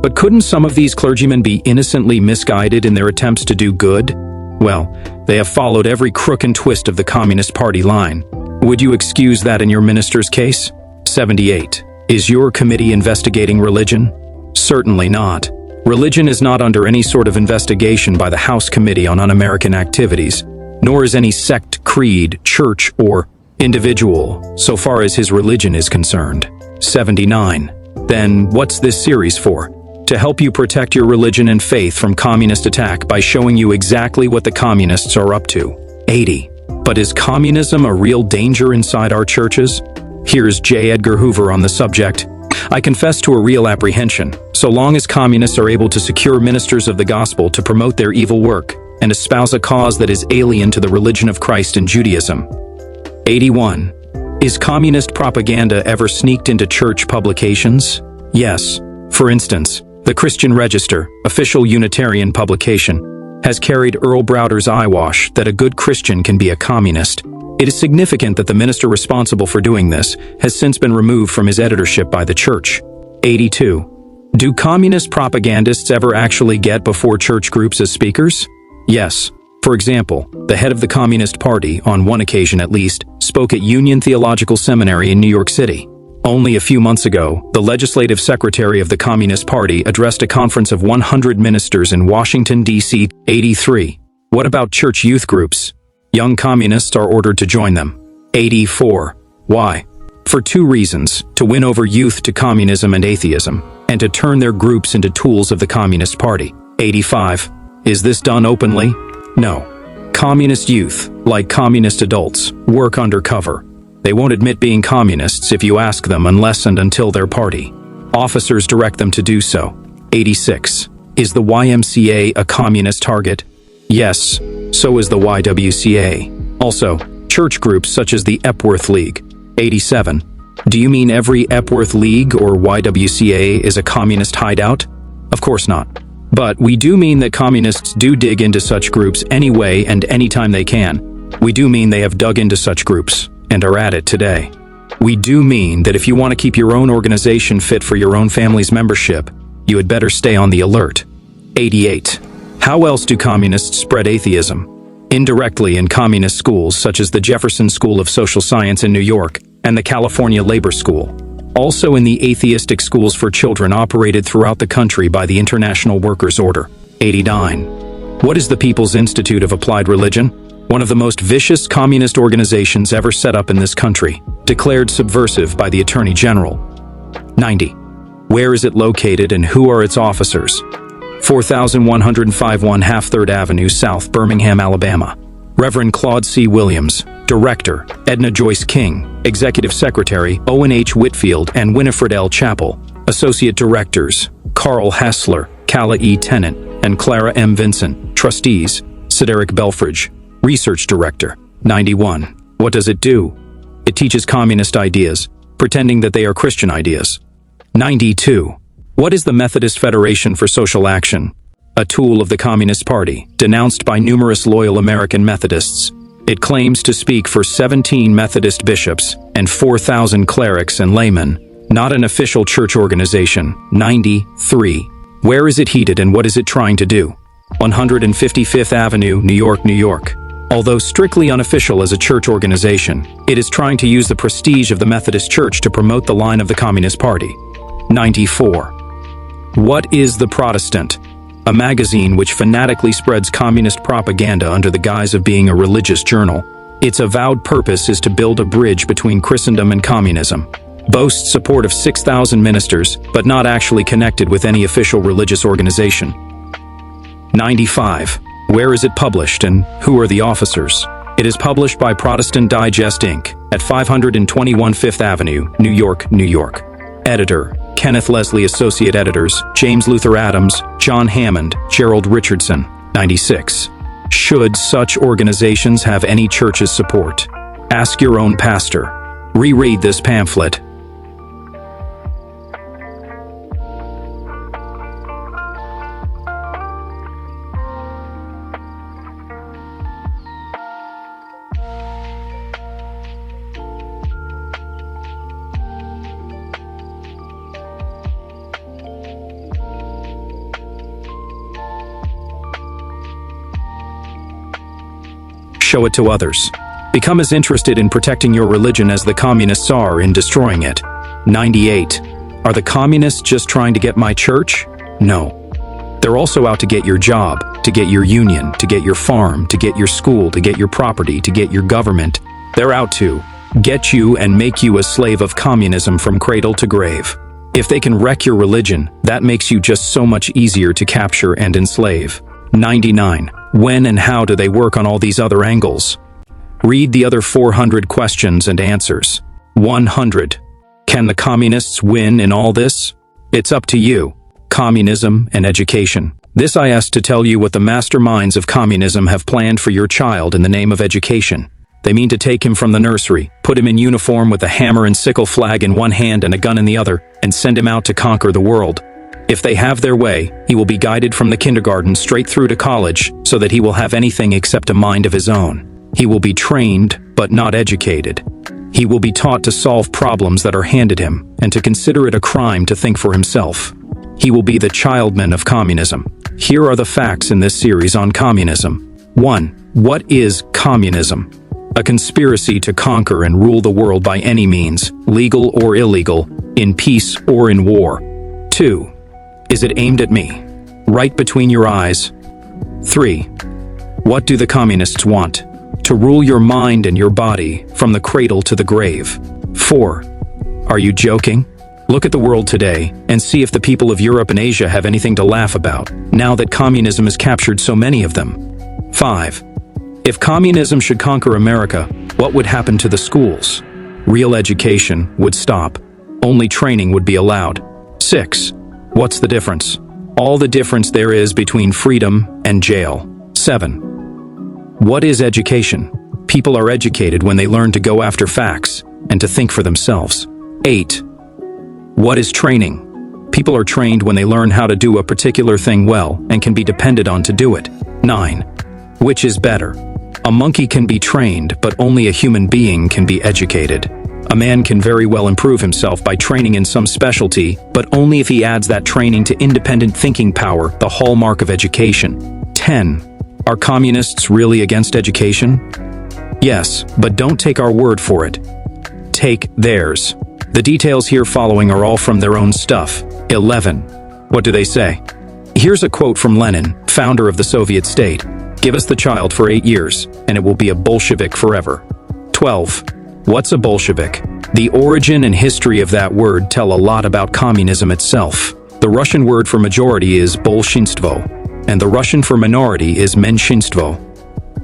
Speaker 1: But couldn't some of these clergymen be innocently misguided in their attempts to do good? Well, they have followed every crook and twist of the Communist Party line. Would you excuse that in your minister's case? 78. Is your committee investigating religion? Certainly not. Religion is not under any sort of investigation by the House Committee on Un-American Activities, nor is any sect, creed, church, or individual, so far as his religion is concerned. 79. Then, what's this series for? To help you protect your religion and faith from communist attack by showing you exactly what the communists are up to. 80. But is communism a real danger inside our churches? Here's J. Edgar Hoover on the subject. I confess to a real apprehension, so long as communists are able to secure ministers of the gospel to promote their evil work and espouse a cause that is alien to the religion of Christ and Judaism. 81. Is communist propaganda ever sneaked into church publications? Yes. For instance, the Christian Register, official Unitarian publication, has carried Earl Browder's eyewash that a good Christian can be a communist. It is significant that the minister responsible for doing this has since been removed from his editorship by the church. 82. Do communist propagandists ever actually get before church groups as speakers? Yes. For example, the head of the Communist Party, on one occasion at least, spoke at Union Theological Seminary in New York City. Only a few months ago, the legislative secretary of the Communist Party addressed a conference of 100 ministers in Washington, D.C. 83. What about church youth groups? Young communists are ordered to join them. 84. Why? For two reasons: to win over youth to communism and atheism, and to turn their groups into tools of the Communist Party. 85. Is this done openly? No. Communist youth, like communist adults, work undercover. They won't admit being communists if you ask them unless and until their party. Officers direct them to do so. 86. Is the YMCA a communist target? Yes, so is the YWCA. Also, church groups such as the Epworth League. 87. Do you mean every Epworth League or YWCA is a communist hideout? Of course not. But we do mean that communists do dig into such groups anyway and anytime they can. We do mean they have dug into such groups and are at it today. We do mean that if you want to keep your own organization fit for your own family's membership, you had better stay on the alert. 88. How else do communists spread atheism? Indirectly in communist schools such as the Jefferson School of Social Science in New York and the California Labor School. Also in the atheistic schools for children operated throughout the country by the International Workers' Order. 89. What is the People's Institute of Applied Religion? One of the most vicious communist organizations ever set up in this country, declared subversive by the Attorney General. 90. Where is it located and who are its officers? 4105 1/2 3rd Avenue South, Birmingham, Alabama. Reverend Claude C. Williams, Director, Edna Joyce King, Executive Secretary, Owen H. Whitfield and Winifred L. Chappell. Associate Directors, Carl Hassler, Calla E. Tennant, and Clara M. Vincent. Trustees, Cedric Belfridge. Research Director. 91. What does it do? It teaches communist ideas, pretending that they are Christian ideas. 92. What is the Methodist Federation for Social Action? A tool of the Communist Party, denounced by numerous loyal American Methodists. It claims to speak for 17 Methodist bishops and 4,000 clerics and laymen, not an official church organization. 93. Where is it heated and what is it trying to do? 155th Avenue, New York, New York. Although strictly unofficial as a church organization, it is trying to use the prestige of the Methodist Church to promote the line of the Communist Party. 94. What is The Protestant? A magazine which fanatically spreads communist propaganda under the guise of being a religious journal. Its avowed purpose is to build a bridge between Christendom and communism. Boasts support of 6,000 ministers, but not actually connected with any official religious organization. 95. Where is it published and who are the officers? It is published by Protestant Digest Inc. at 521 Fifth Avenue, New York, New York. Editor, Kenneth Leslie. Associate Editors, James Luther Adams, John Hammond, Gerald Richardson. 96. Should such organizations have any church's support? Ask your own pastor. Reread this pamphlet. Show it to others. Become as interested in protecting your religion as the communists are in destroying it. 98. Are the communists just trying to get my church? No. They're also out to get your job, to get your union, to get your farm, to get your school, to get your property, to get your government. They're out to get you and make you a slave of communism from cradle to grave. If they can wreck your religion, that makes you just so much easier to capture and enslave. 99. When and how do they work on all these other angles? Read the other 400 questions and answers. 100. Can the communists win in all this? It's up to you. Communism and education. This I asked to tell you what the masterminds of communism have planned for your child in the name of education. They mean to take him from the nursery, put him in uniform with a hammer and sickle flag in one hand and a gun in the other, and send him out to conquer the world. If they have their way, he will be guided from the kindergarten straight through to college so that he will have anything except a mind of his own. He will be trained, but not educated. He will be taught to solve problems that are handed him, and to consider it a crime to think for himself. He will be the childman of communism. Here are the facts in this series on communism. 1. What is communism? A conspiracy to conquer and rule the world by any means, legal or illegal, in peace or in war. 2. Is it aimed at me? Right between your eyes. 3. What do the communists want? To rule your mind and your body from the cradle to the grave. 4. Are you joking? Look at the world today and see if the people of Europe and Asia have anything to laugh about, now that communism has captured so many of them. 5. If communism should conquer America, what would happen to the schools? Real education would stop. Only training would be allowed. 6. What's the difference? All the difference there is between freedom and jail. 7. What is education? People are educated when they learn to go after facts and to think for themselves. 8. What is training? People are trained when they learn how to do a particular thing well and can be depended on to do it. 9. Which is better? A monkey can be trained, but only a human being can be educated. A man can very well improve himself by training in some specialty, but only if he adds that training to independent thinking power, the hallmark of education. 10. Are communists really against education? Yes, but don't take our word for it. Take theirs. The details here following are all from their own stuff. 11. What do they say? Here's a quote from Lenin, founder of the Soviet state. Give us the child for 8 years, and it will be a Bolshevik forever. 12. What's a Bolshevik? The origin and history of that word tell a lot about communism itself. The Russian word for majority is bolshinstvo, and the Russian for minority is menshinstvo.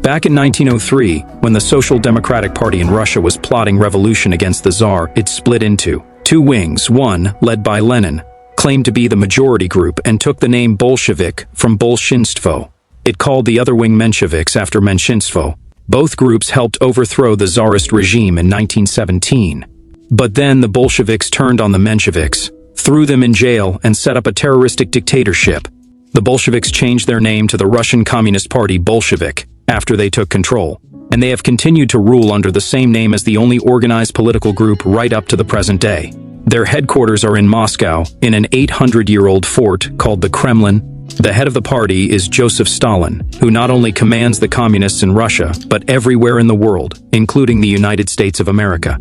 Speaker 1: Back in 1903, when the Social Democratic Party in Russia was plotting revolution against the Tsar, it split into two wings. One, led by Lenin, claimed to be the majority group and took the name Bolshevik from bolshinstvo. It called the other wing Mensheviks after Menshinstvo. Both groups helped overthrow the Tsarist regime in 1917. But then the Bolsheviks turned on the Mensheviks, threw them in jail, and set up a terroristic dictatorship. The Bolsheviks changed their name to the Russian Communist Party Bolshevik after they took control, and they have continued to rule under the same name as the only organized political group right up to the present day. Their headquarters are in Moscow, in an 800-year-old fort called the Kremlin. The head of the party is Joseph Stalin, who not only commands the communists in Russia, but everywhere in the world, including the United States of America.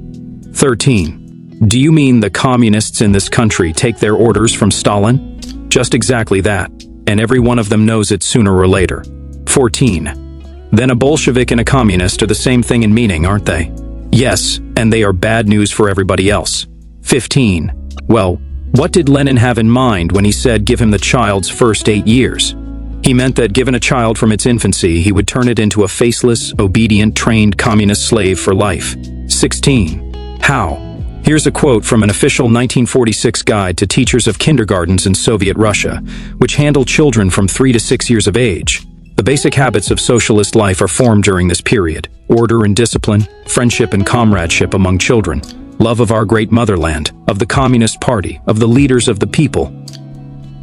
Speaker 1: 13. Do you mean the communists in this country take their orders from Stalin? Just exactly that, and every one of them knows it sooner or later. 14. Then a Bolshevik and a communist are the same thing in meaning, aren't they? Yes, and they are bad news for everybody else. 15. Well, what did Lenin have in mind when he said give him the child's first 8 years? He meant that given a child from its infancy, he would turn it into a faceless, obedient, trained communist slave for life. 16. How? Here's a quote from an official 1946 guide to teachers of kindergartens in Soviet Russia, which handle children from 3 to 6 years of age. The basic habits of socialist life are formed during this period: order and discipline, friendship and comradeship among children, love of our great motherland, of the Communist Party, of the leaders of the people.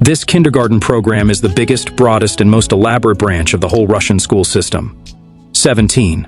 Speaker 1: This kindergarten program is the biggest, broadest, and most elaborate branch of the whole Russian school system. 17.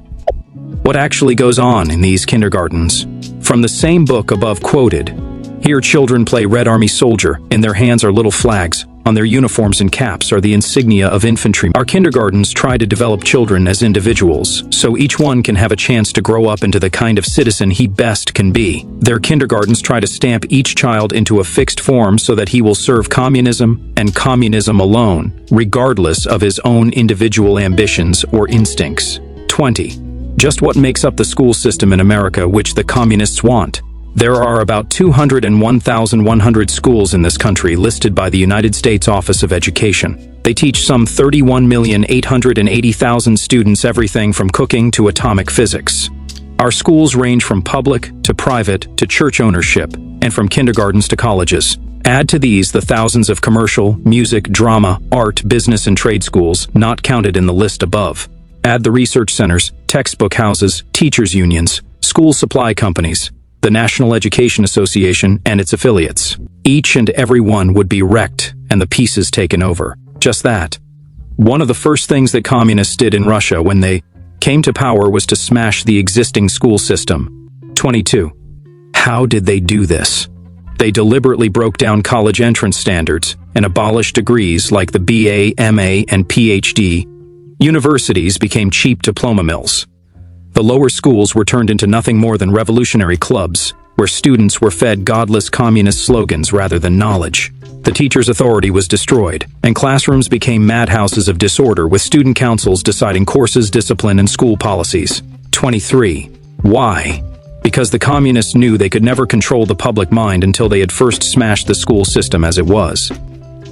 Speaker 1: What actually goes on in these kindergartens? From the same book above quoted, here children play Red Army soldier, in their hands are little flags, On their uniforms and caps are the insignia of infantry. Our kindergartens try to develop children as individuals, so each one can have a chance to grow up into the kind of citizen he best can be. Their kindergartens try to stamp each child into a fixed form so that he will serve communism and communism alone, regardless of his own individual ambitions or instincts. 20. Just what makes up the school system in America which the communists want? There are about 201,100 schools in this country listed by the United States Office of Education. They teach some 31,880,000 students everything from cooking to atomic physics. Our schools range from public to private to church ownership, and from kindergartens to colleges. Add to these the thousands of commercial, music, drama, art, business, and trade schools not counted in the list above. Add the research centers, textbook houses, teachers' unions, school supply companies, the National Education Association and its affiliates. Each and every one would be wrecked and the pieces taken over. Just that. One of the first things that communists did in Russia when they came to power was to smash the existing school system. 22. How did they do this? They deliberately broke down college entrance standards and abolished degrees like the BA, MA, and PhD. Universities became cheap diploma mills. The lower schools were turned into nothing more than revolutionary clubs, where students were fed godless communist slogans rather than knowledge. The teacher's authority was destroyed, and classrooms became madhouses of disorder with student councils deciding courses, discipline, and school policies. 23. Why? Because the communists knew they could never control the public mind until they had first smashed the school system as it was.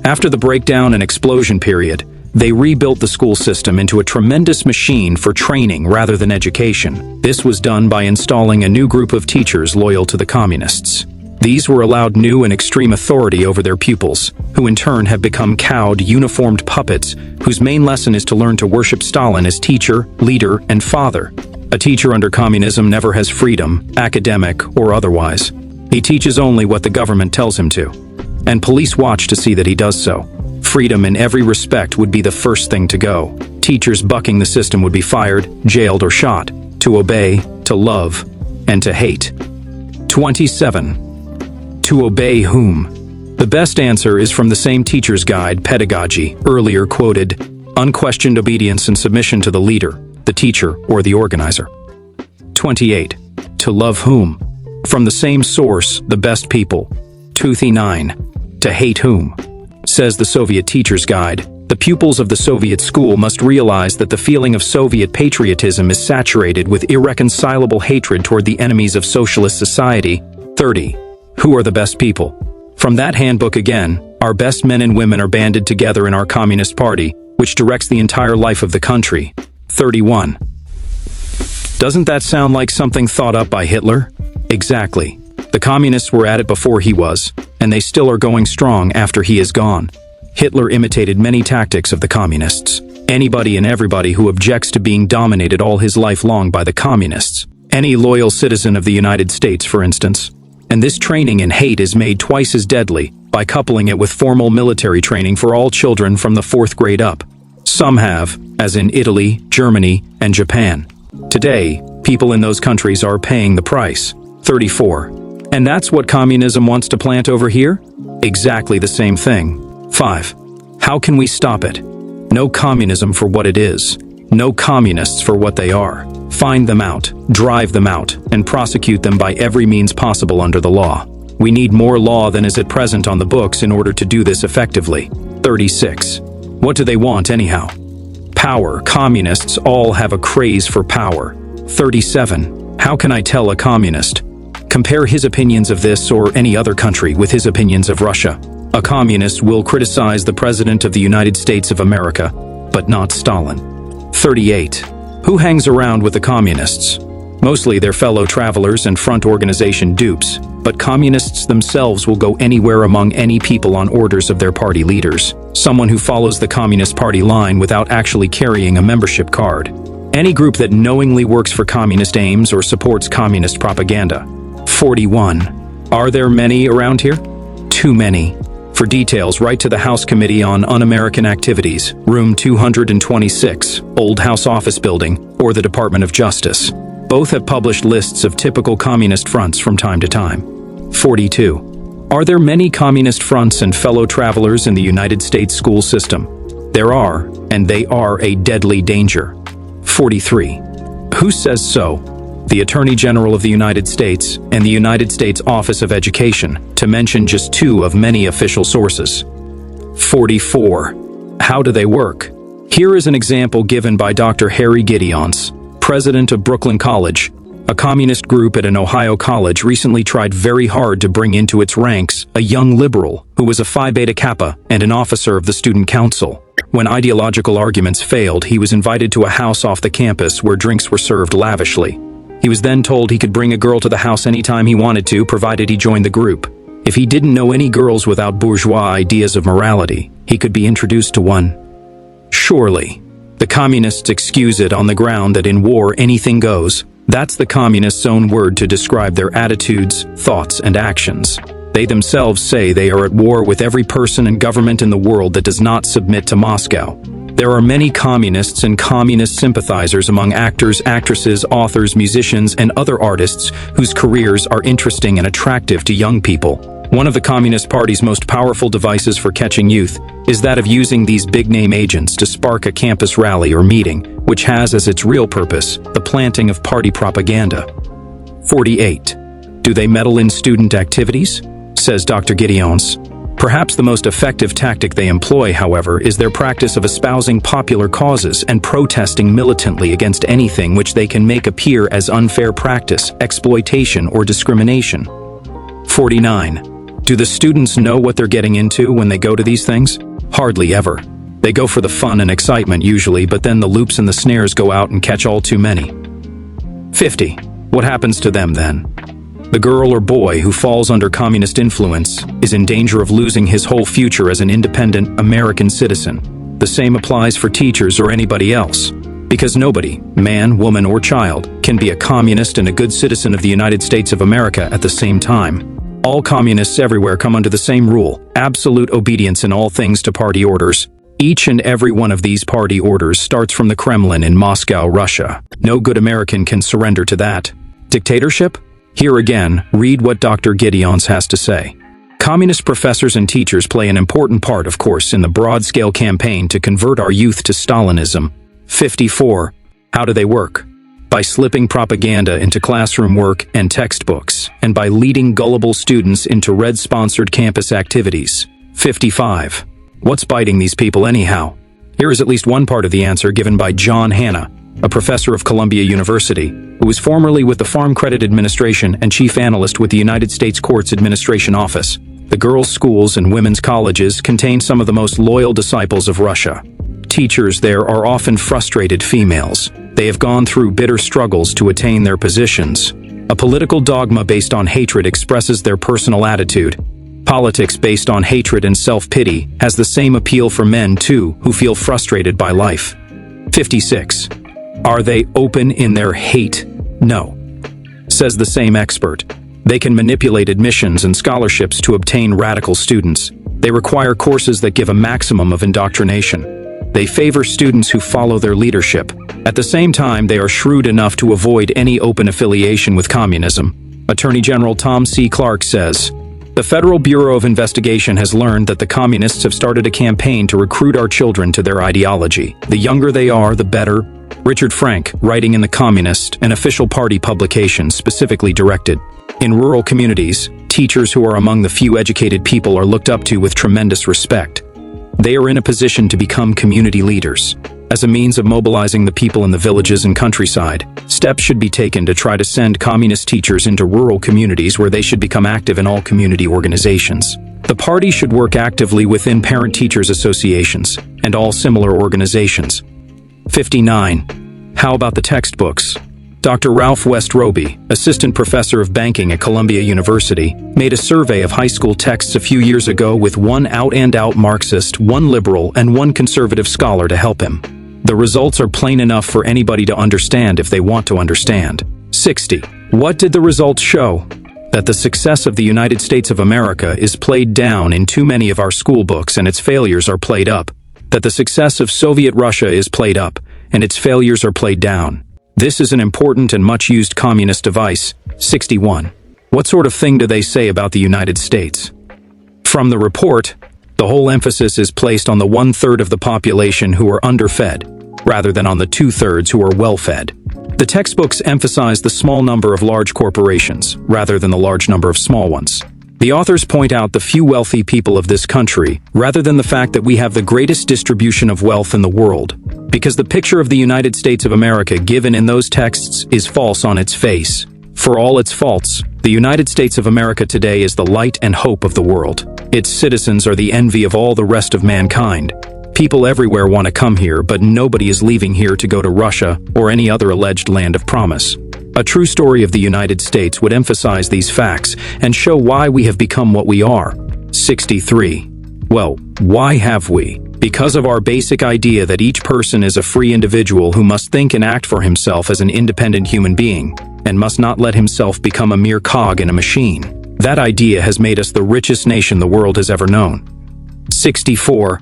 Speaker 1: After the breakdown and explosion period, they rebuilt the school system into a tremendous machine for training rather than education. This was done by installing a new group of teachers loyal to the communists. These were allowed new and extreme authority over their pupils, who in turn have become cowed, uniformed puppets whose main lesson is to learn to worship Stalin as teacher, leader, and father. A teacher under communism never has freedom, academic or otherwise. He teaches only what the government tells him to, and police watch to see that he does so. Freedom in every respect would be the first thing to go. Teachers bucking the system would be fired, jailed, or shot. To obey, to love, and to hate. 27. To obey whom? The best answer is from the same teacher's guide, Pedagogy, earlier quoted, unquestioned obedience and submission to the leader, the teacher, or the organizer. 28. To love whom? From the same source, the best people. 239. To hate whom? Says the Soviet Teacher's Guide, the pupils of the Soviet school must realize that the feeling of Soviet patriotism is saturated with irreconcilable hatred toward the enemies of socialist society. 30. Who are the best people? From that handbook again, our best men and women are banded together in our Communist Party, which directs the entire life of the country. 31. Doesn't that sound like something thought up by Hitler? Exactly. The communists were at it before he was, and they still are going strong after he is gone. Hitler imitated many tactics of the communists. Anybody and everybody who objects to being dominated all his life long by the communists. Any loyal citizen of the United States, for instance. And this training in hate is made twice as deadly by coupling it with formal military training for all children from the 4th grade up. Some have, as in Italy, Germany, and Japan. Today, people in those countries are paying the price. 34. And that's what communism wants to plant over here? Exactly the same thing. 5. How can we stop it? No communism for what it is. No communists for what they are. Find them out, drive them out, and prosecute them by every means possible under the law. We need more law than is at present on the books in order to do this effectively. 36. What do they want anyhow? Power. Communists all have a craze for power. 37. How can I tell a communist? Compare his opinions of this or any other country with his opinions of Russia. A communist will criticize the President of the United States of America, but not Stalin. 38. Who hangs around with the communists? Mostly their fellow travelers and front organization dupes, but communists themselves will go anywhere among any people on orders of their party leaders. Someone who follows the Communist Party line without actually carrying a membership card. Any group that knowingly works for communist aims or supports communist propaganda. 41. Are there many around here? Too many. For details, write to the House Committee on Un-American Activities, room 226, Old House Office Building, or the Department of Justice. Both have published lists of typical communist fronts from time to time. 42. Are there many communist fronts and fellow travelers in the United States school system? There are, and they are a deadly danger. 43. Who says so? The Attorney General of the United States and the United States Office of Education, to mention just two of many official sources. 44. How do they work? Here is an example given by Dr. Harry Gideons, president of Brooklyn College. A communist group at an Ohio college recently tried very hard to bring into its ranks a young liberal who was a Phi Beta Kappa and an officer of the student council. When ideological arguments failed, he was invited to a house off the campus where drinks were served lavishly. He was then told he could bring a girl to the house anytime he wanted to, provided he joined the group. If he didn't know any girls without bourgeois ideas of morality, he could be introduced to one. Surely, the communists excuse it on the ground that in war anything goes. That's the communists' own word to describe their attitudes, thoughts, and actions. They themselves say they are at war with every person and government in the world that does not submit to Moscow. There are many communists and communist sympathizers among actors, actresses, authors, musicians, and other artists whose careers are interesting and attractive to young people. One of the Communist Party's most powerful devices for catching youth is that of using these big-name agents to spark a campus rally or meeting, which has as its real purpose the planting of party propaganda. 48. Do they meddle in student activities? Says Dr. Gideons. Perhaps the most effective tactic they employ, however, is their practice of espousing popular causes and protesting militantly against anything which they can make appear as unfair practice, exploitation, or discrimination. 49. Do the students know what they're getting into when they go to these things? Hardly ever. They go for the fun and excitement usually, but then the loops and the snares go out and catch all too many. 50. What happens to them then? The girl or boy who falls under communist influence is in danger of losing his whole future as an independent American citizen. The same applies for teachers or anybody else. Because nobody, man, woman, or child, can be a communist and a good citizen of the United States of America at the same time. All communists everywhere come under the same rule: absolute obedience in all things to party orders. Each and every one of these party orders starts from the Kremlin in Moscow, Russia. No good American can surrender to that. Dictatorship? Here again, read what Dr. Gideons has to say. Communist professors and teachers play an important part, of course, in the broad-scale campaign to convert our youth to Stalinism. 54. How do they work? By slipping propaganda into classroom work and textbooks, and by leading gullible students into red-sponsored campus activities. 55. What's biting these people anyhow? Here is at least one part of the answer given by John Hanna, a professor of Columbia University, who was formerly with the Farm Credit Administration and chief analyst with the United States Courts Administration Office. The girls' schools and women's colleges contain some of the most loyal disciples of Russia. Teachers there are often frustrated females. They have gone through bitter struggles to attain their positions. A political dogma based on hatred expresses their personal attitude. Politics based on hatred and self-pity has the same appeal for men, too, who feel frustrated by life. 56. Are they open in their hate? No. Says the same expert. They can manipulate admissions and scholarships to obtain radical students. They require courses that give a maximum of indoctrination. They favor students who follow their leadership. At the same time, they are shrewd enough to avoid any open affiliation with communism. Attorney General Tom C. Clark says, "The Federal Bureau of Investigation has learned that the communists have started a campaign to recruit our children to their ideology. The younger they are, the better." Richard Frank, writing in The Communist, an official party publication specifically directed. In rural communities, teachers who are among the few educated people are looked up to with tremendous respect. They are in a position to become community leaders. As a means of mobilizing the people in the villages and countryside, steps should be taken to try to send communist teachers into rural communities where they should become active in all community organizations. The party should work actively within parent-teachers associations and all similar organizations. 59. How about the textbooks? Dr. Ralph West Roby, assistant professor of banking at Columbia University, made a survey of high school texts a few years ago with one out-and-out Marxist, one liberal, and one conservative scholar to help him. The results are plain enough for anybody to understand if they want to understand. 60. What did the results show? That the success of the United States of America is played down in too many of our school books and its failures are played up. That the success of Soviet Russia is played up and its failures are played down. This is an important and much-used communist device. 61. What sort of thing do they say about the United States? From the report, the whole emphasis is placed on the 1/3 of the population who are underfed, rather than on the 2/3 who are well-fed. The textbooks emphasize the small number of large corporations, rather than the large number of small ones. The authors point out the few wealthy people of this country, rather than the fact that we have the greatest distribution of wealth in the world, because the picture of the United States of America given in those texts is false on its face. For all its faults, the United States of America today is the light and hope of the world. Its citizens are the envy of all the rest of mankind. People everywhere want to come here, but nobody is leaving here to go to Russia or any other alleged land of promise. A true story of the United States would emphasize these facts and show why we have become what we are. 63. Well, why have we? Because of our basic idea that each person is a free individual who must think and act for himself as an independent human being, and must not let himself become a mere cog in a machine. That idea has made us the richest nation the world has ever known. 64.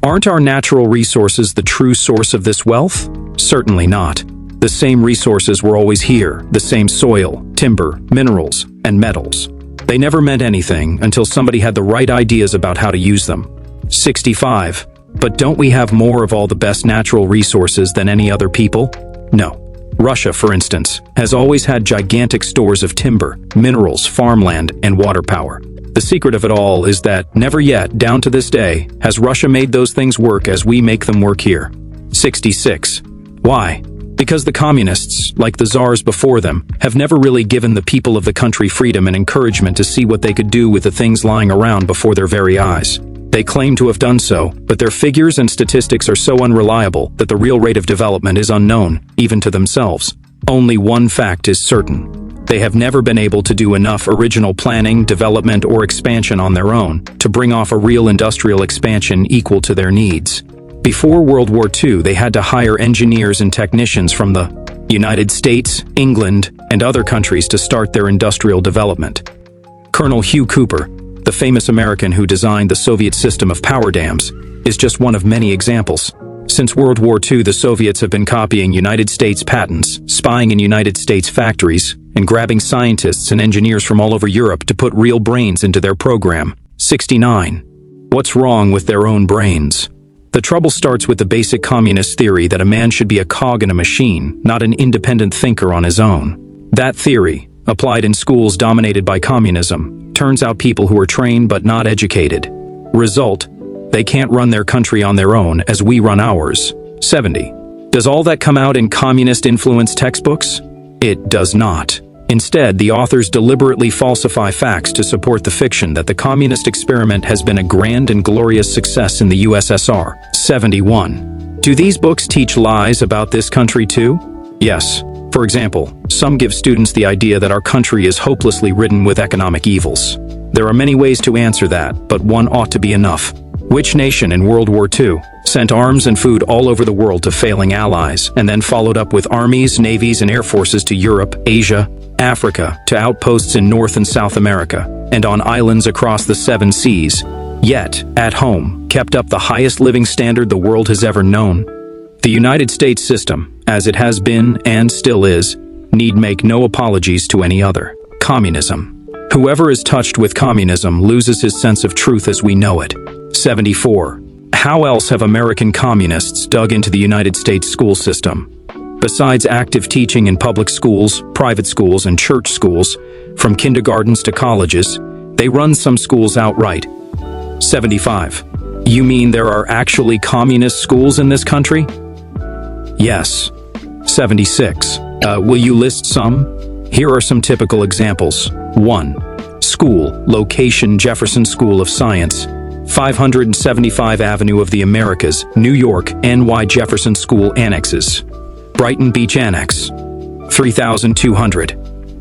Speaker 1: Aren't our natural resources the true source of this wealth? Certainly not. The same resources were always here, the same soil, timber, minerals, and metals. They never meant anything until somebody had the right ideas about how to use them. 65. But don't we have more of all the best natural resources than any other people? No. Russia, for instance, has always had gigantic stores of timber, minerals, farmland, and water power. The secret of it all is that, never yet, down to this day, has Russia made those things work as we make them work here. 66. Why? Because the communists, like the czars before them, have never really given the people of the country freedom and encouragement to see what they could do with the things lying around before their very eyes. They claim to have done so, but their figures and statistics are so unreliable that the real rate of development is unknown, even to themselves. Only one fact is certain. They have never been able to do enough original planning, development, or expansion on their own to bring off a real industrial expansion equal to their needs. Before World War II, they had to hire engineers and technicians from the United States, England, and other countries to start their industrial development. Colonel Hugh Cooper, the famous American who designed the Soviet system of power dams, is just one of many examples. Since World War II, the Soviets have been copying United States patents, spying in United States factories, and grabbing scientists and engineers from all over Europe to put real brains into their program. 69. What's wrong with their own brains? The trouble starts with the basic communist theory that a man should be a cog in a machine, not an independent thinker on his own. That theory, applied in schools dominated by communism, turns out people who are trained but not educated. Result, they can't run their country on their own as we run ours. 70. Does all that come out in communist-influenced textbooks? It does not. Instead, the authors deliberately falsify facts to support the fiction that the communist experiment has been a grand and glorious success in the USSR. 71. Do these books teach lies about this country too? Yes. For example, some give students the idea that our country is hopelessly ridden with economic evils. There are many ways to answer that, but one ought to be enough. Which nation in World War II sent arms and food all over the world to failing allies, and then followed up with armies, navies, and air forces to Europe, Asia, Africa, to outposts in North and South America, and on islands across the 7 seas, yet, at home, kept up the highest living standard the world has ever known? The United States system, as it has been and still is, need make no apologies to any other. Communism. Whoever is touched with communism loses his sense of truth as we know it. 74. How else have American communists dug into the United States school system? Besides active teaching in public schools, private schools, and church schools, from kindergartens to colleges, they run some schools outright. 75. You mean there are actually communist schools in this country? Yes. 76. Will you list some? Here are some typical examples. 1. School, location Jefferson School of Science, 575 Avenue of the Americas, New York, NY Jefferson School Annexes. Brighton Beach Annex, 3200.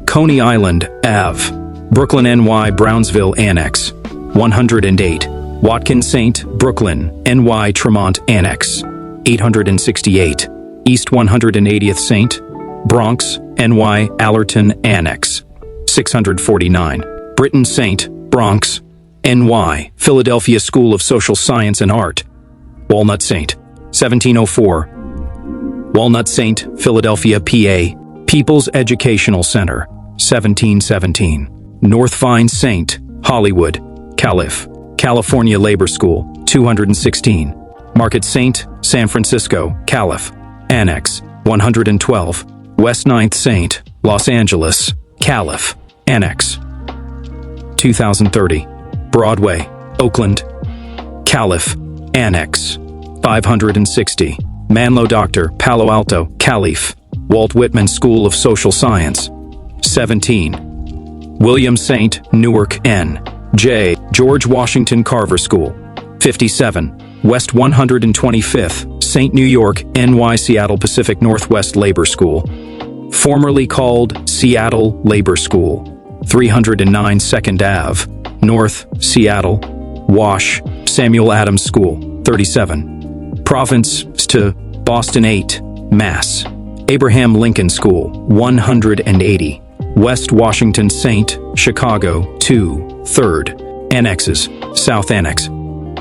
Speaker 1: Coney Island, Ave. Brooklyn, NY Brownsville Annex, 108. Watkins St., Brooklyn, NY Tremont Annex, 868. East 180th St., Bronx, NY Allerton Annex, 649. Britain St., Bronx, NY, Philadelphia School of Social Science and Art. Walnut St., 1704. Walnut St., Philadelphia, PA. People's Educational Center, 1717. North Vine St., Hollywood, Calif., California Labor School, 216. Market St. San Francisco, Calif. Annex, 112. West 9th St. Los Angeles, Calif. Annex. 2030. Broadway, Oakland, Calif. Annex. 560. Manlo Dr. Palo Alto, Calif. Walt Whitman School of Social Science. 17. William St. Newark, N.J. George Washington Carver School. 57. West 125th, St. New York, NY Seattle Pacific Northwest Labor School. Formerly called Seattle Labor School. 309 2nd Ave, North, Seattle. Wash, Samuel Adams School. 37. Province to Boston 8, Mass. Abraham Lincoln School. 180. West Washington St. Chicago 2, 3rd. Annexes, South Annex.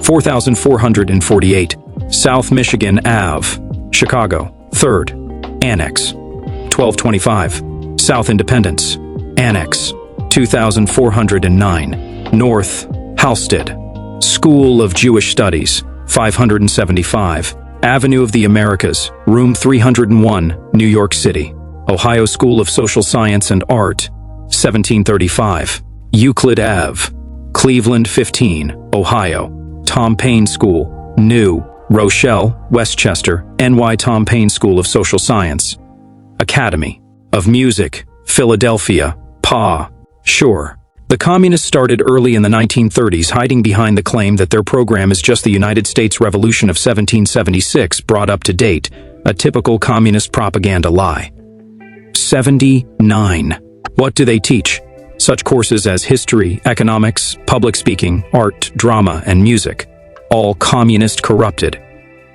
Speaker 1: 4448. South Michigan Ave, Chicago, 3rd. Annex. 1225. South Independence, Annex. 2409. North, Halsted. School of Jewish Studies, 575. Avenue of the Americas, Room 301, New York City. Ohio School of Social Science and Art, 1735. Euclid Ave, Cleveland 15, Ohio. Tom Paine School, New Rochelle, Westchester, NY Tom Paine School of Social Science. Academy of Music, Philadelphia, PA. Sure. The communists started early in the 1930s, hiding behind the claim that their program is just the United States Revolution of 1776 brought up to date, a typical communist propaganda lie. 79. What do they teach? Such courses as history, economics, public speaking, art, drama, and music. All communist corrupted.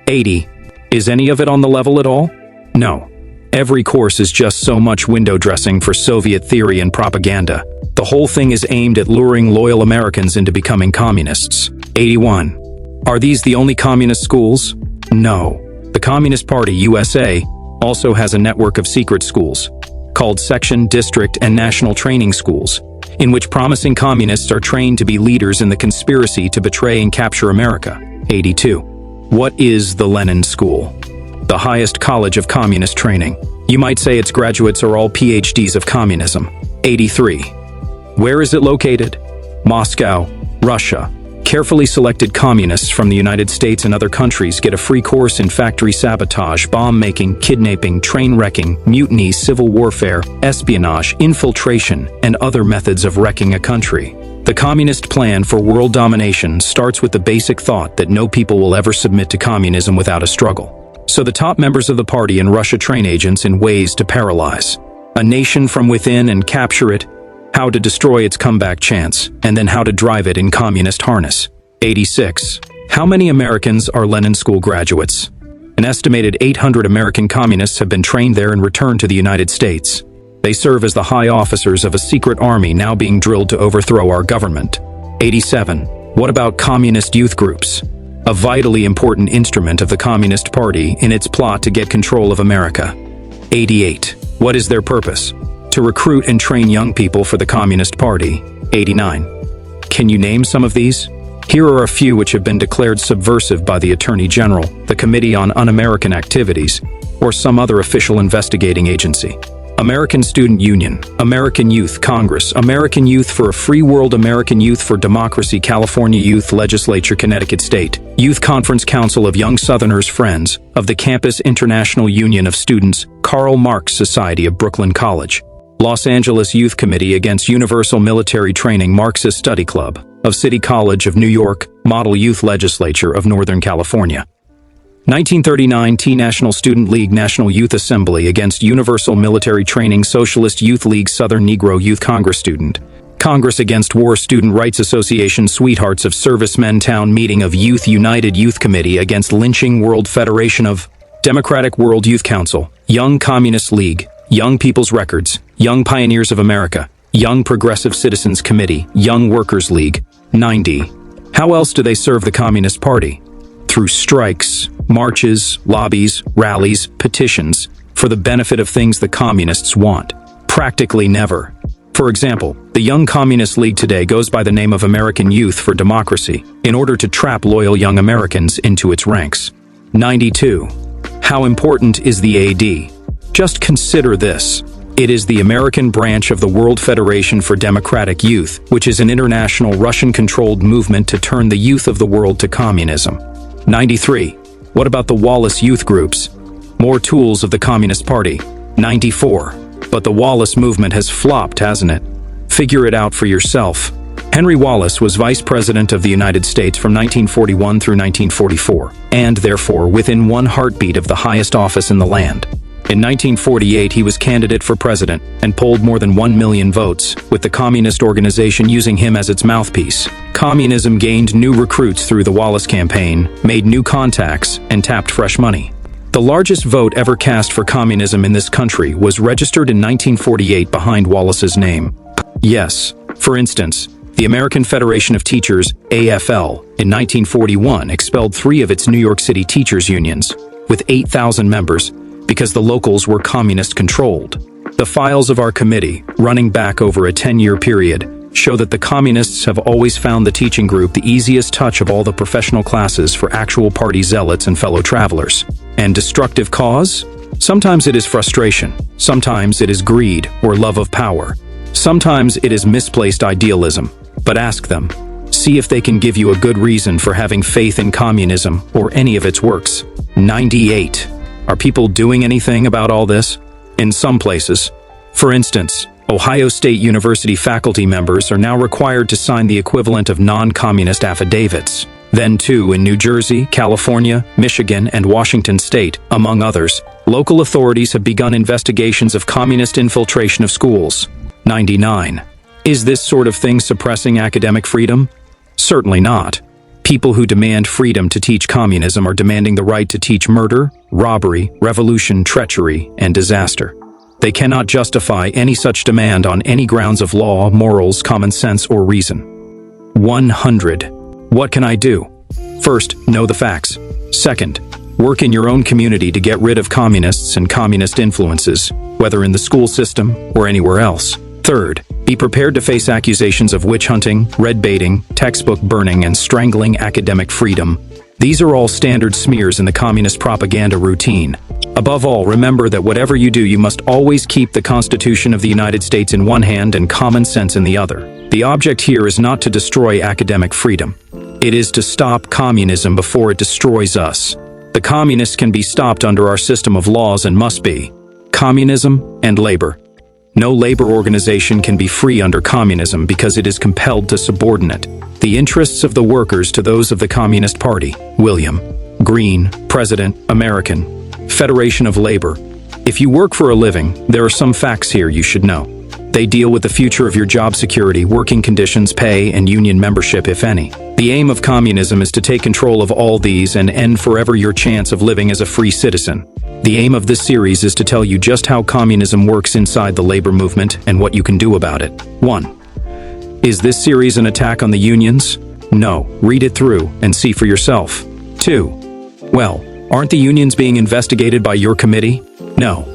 Speaker 1: 80. Is any of it on the level at all? No. Every course is just so much window dressing for Soviet theory and propaganda. The whole thing is aimed at luring loyal Americans into becoming communists. 81. Are these the only communist schools? No. The Communist Party USA also has a network of secret schools called section, district, and national training schools, in which promising communists are trained to be leaders in the conspiracy to betray and capture America. 82. What is the Lenin School? The highest college of communist training. You might say its graduates are all PhDs of communism. 83. Where is it located? Moscow, Russia. Carefully selected communists from the United States and other countries get a free course in factory sabotage, bomb-making, kidnapping, train wrecking, mutiny, civil warfare, espionage, infiltration, and other methods of wrecking a country. The communist plan for world domination starts with the basic thought that no people will ever submit to communism without a struggle. So the top members of the party in Russia train agents in ways to paralyze a nation from within and capture it, how to destroy its comeback chance, and then how to drive it in communist harness. 86. How many Americans are Lenin School graduates? An estimated 800 American communists have been trained there and returned to the United States. They serve as the high officers of a secret army now being drilled to overthrow our government. 87. What about communist youth groups? A vitally important instrument of the Communist Party in its plot to get control of America. 88. What is their purpose? To recruit and train young people for the Communist Party. 89. Can you name some of these? Here are a few which have been declared subversive by the Attorney General, the Committee on Un-American Activities, or some other official investigating agency. American Student Union, American Youth Congress, American Youth for a Free World, American Youth for Democracy, California Youth Legislature, Connecticut State, Youth Conference Council of Young Southerners, Friends of the Campus International Union of Students, Karl Marx Society of Brooklyn College, Los Angeles Youth Committee Against Universal Military Training, Marxist Study Club of City College of New York, Model Youth Legislature of Northern California. 1939 T National Student League, National Youth Assembly Against Universal Military Training, Socialist Youth League, Southern Negro Youth Congress Student Congress Against War, Student Rights Association, Sweethearts of Servicemen, Town Meeting of Youth, United Youth Committee Against Lynching, World Federation of Democratic World Youth Council, Young Communist League, Young People's Records, Young Pioneers of America, Young Progressive Citizens Committee, Young Workers League. 90. How else do they serve the Communist Party? Through strikes, marches, lobbies, rallies, petitions, for the benefit of things the communists want. Practically never. For example, the Young Communist League today goes by the name of American Youth for Democracy, in order to trap loyal young Americans into its ranks. 92. How important is the AD? Just consider this. It is the American branch of the World Federation for Democratic Youth, which is an international Russian-controlled movement to turn the youth of the world to communism. 93. What about the Wallace youth groups? More tools of the Communist Party. 94. But the Wallace movement has flopped, hasn't it? Figure it out for yourself. Henry Wallace was Vice President of the United States from 1941 through 1944, and therefore within one heartbeat of the highest office in the land. In 1948, he was candidate for president and polled more than 1 million votes, with the communist organization using him as its mouthpiece. Communism gained new recruits through the Wallace campaign, made new contacts, and tapped fresh money. The largest vote ever cast for communism in this country was registered in 1948 behind Wallace's name. Yes, for instance, the American Federation of Teachers, AFL, in 1941 expelled 3 of its New York City teachers' unions, with 8,000 members, because the locals were communist-controlled. The files of our committee, running back over a 10-year period, show that the communists have always found the teaching group the easiest touch of all the professional classes for actual party zealots and fellow travelers. And destructive cause? Sometimes it is frustration, sometimes it is greed or love of power, sometimes it is misplaced idealism. But ask them. See if they can give you a good reason for having faith in communism or any of its works. 98. Are people doing anything about all this? In some places. For instance, Ohio State University faculty members are now required to sign the equivalent of non-communist affidavits. Then too, in New Jersey, California, Michigan, and Washington State, among others, local authorities have begun investigations of communist infiltration of schools. 99. Is this sort of thing suppressing academic freedom? Certainly not. People who demand freedom to teach communism are demanding the right to teach murder, robbery, revolution, treachery, and disaster. They cannot justify any such demand on any grounds of law, morals, common sense, or reason. 100. What can I do? First, know the facts. Second, work in your own community to get rid of communists and communist influences, whether in the school system or anywhere else. Third, be prepared to face accusations of witch hunting, red baiting, textbook burning, and strangling academic freedom. These are all standard smears in the communist propaganda routine. Above all, remember that whatever you do, you must always keep the Constitution of the United States in one hand and common sense in the other. The object here is not to destroy academic freedom. It is to stop communism before it destroys us. The communists can be stopped under our system of laws and must be. Communism and labor. No labor organization can be free under communism because it is compelled to subordinate the interests of the workers to those of the Communist Party. William Green, President, American Federation of Labor. If you work for a living, there are some facts here you should know. They deal with the future of your job security, working conditions, pay, and union membership, if any. The aim of communism is to take control of all these and end forever your chance of living as a free citizen. The aim of this series is to tell you just how communism works inside the labor movement and what you can do about it. 1. Is this series an attack on the unions? No. Read it through and see for yourself. 2. Well, aren't the unions being investigated by your committee? No.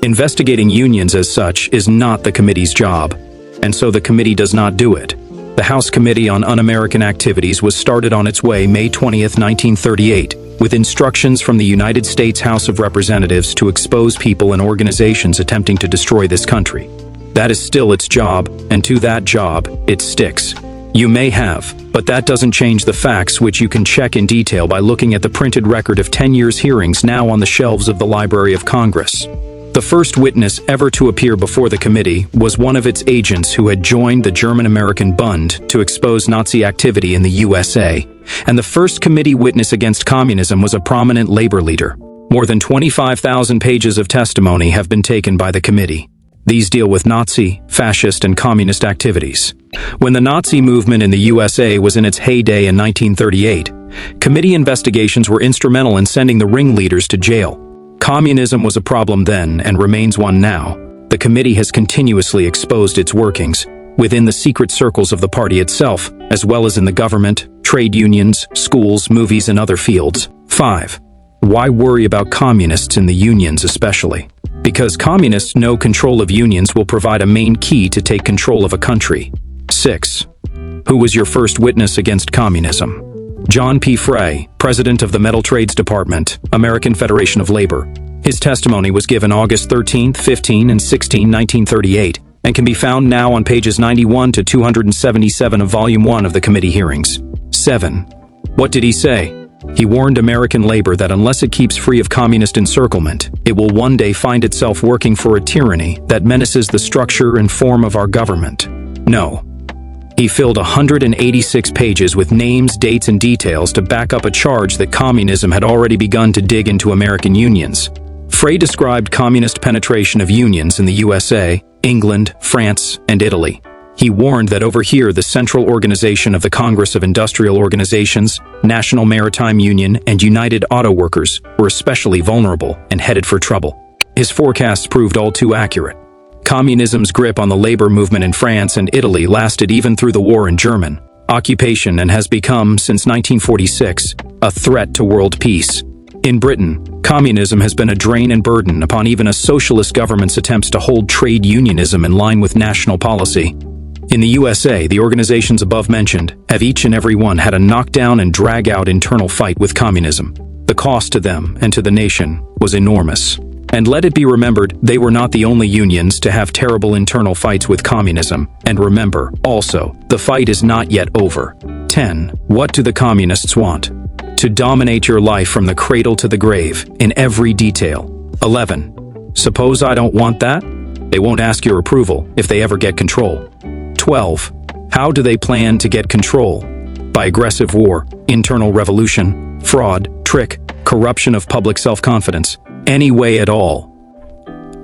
Speaker 1: Investigating unions as such is not the committee's job, and so the committee does not do it. The House Committee on Un-American Activities was started on its way May 20, 1938, with instructions from the United States House of Representatives to expose people and organizations attempting to destroy this country. That is still its job, and to that job, it sticks. You may have, but that doesn't change the facts, which you can check in detail by looking at the printed record of 10 years' hearings now on the shelves of the Library of Congress. The first witness ever to appear before the committee was one of its agents who had joined the German-American Bund to expose Nazi activity in the USA, and the first committee witness against communism was a prominent labor leader. More than 25,000 pages of testimony have been taken by the committee. These deal with Nazi, fascist, and communist activities. When the Nazi movement in the USA was in its heyday in 1938, committee investigations were instrumental in sending the ringleaders to jail. Communism was a problem then and remains one now. The committee has continuously exposed its workings within the secret circles of the party itself, as well as in the government, trade unions, schools, movies, and other fields. 5. Why worry about communists in the unions especially? Because communists know control of unions will provide a main key to take control of a country. 6. Who was your first witness against communism? John P. Frey, president of the Metal Trades Department, American Federation of Labor. His testimony was given August 13, 15, and 16, 1938, and can be found now on pages 91 to 277 of Volume 1 of the committee hearings. 7. What did he say? He warned American labor that unless it keeps free of communist encirclement, it will one day find itself working for a tyranny that menaces the structure and form of our government. No. He filled 186 pages with names, dates, and details to back up a charge that communism had already begun to dig into American unions. Frey described communist penetration of unions in the USA, England, France, and Italy. He warned that over here the central organization of the Congress of Industrial Organizations, National Maritime Union, and United Auto Workers were especially vulnerable and headed for trouble. His forecasts proved all too accurate. Communism's grip on the labor movement in France and Italy lasted even through the war in German occupation and has become, since 1946, a threat to world peace. In Britain, communism has been a drain and burden upon even a socialist government's attempts to hold trade unionism in line with national policy. In the USA, the organizations above mentioned have each and every one had a knockdown and drag-out internal fight with communism. The cost to them and to the nation was enormous. And let it be remembered, they were not the only unions to have terrible internal fights with communism. And remember, also, the fight is not yet over. 10. What do the communists want? To dominate your life from the cradle to the grave, in every detail. 11. Suppose I don't want that? They won't ask your approval if they ever get control. 12. How do they plan to get control? By aggressive war, internal revolution, fraud, trick, corruption of public self-confidence. Any way at all.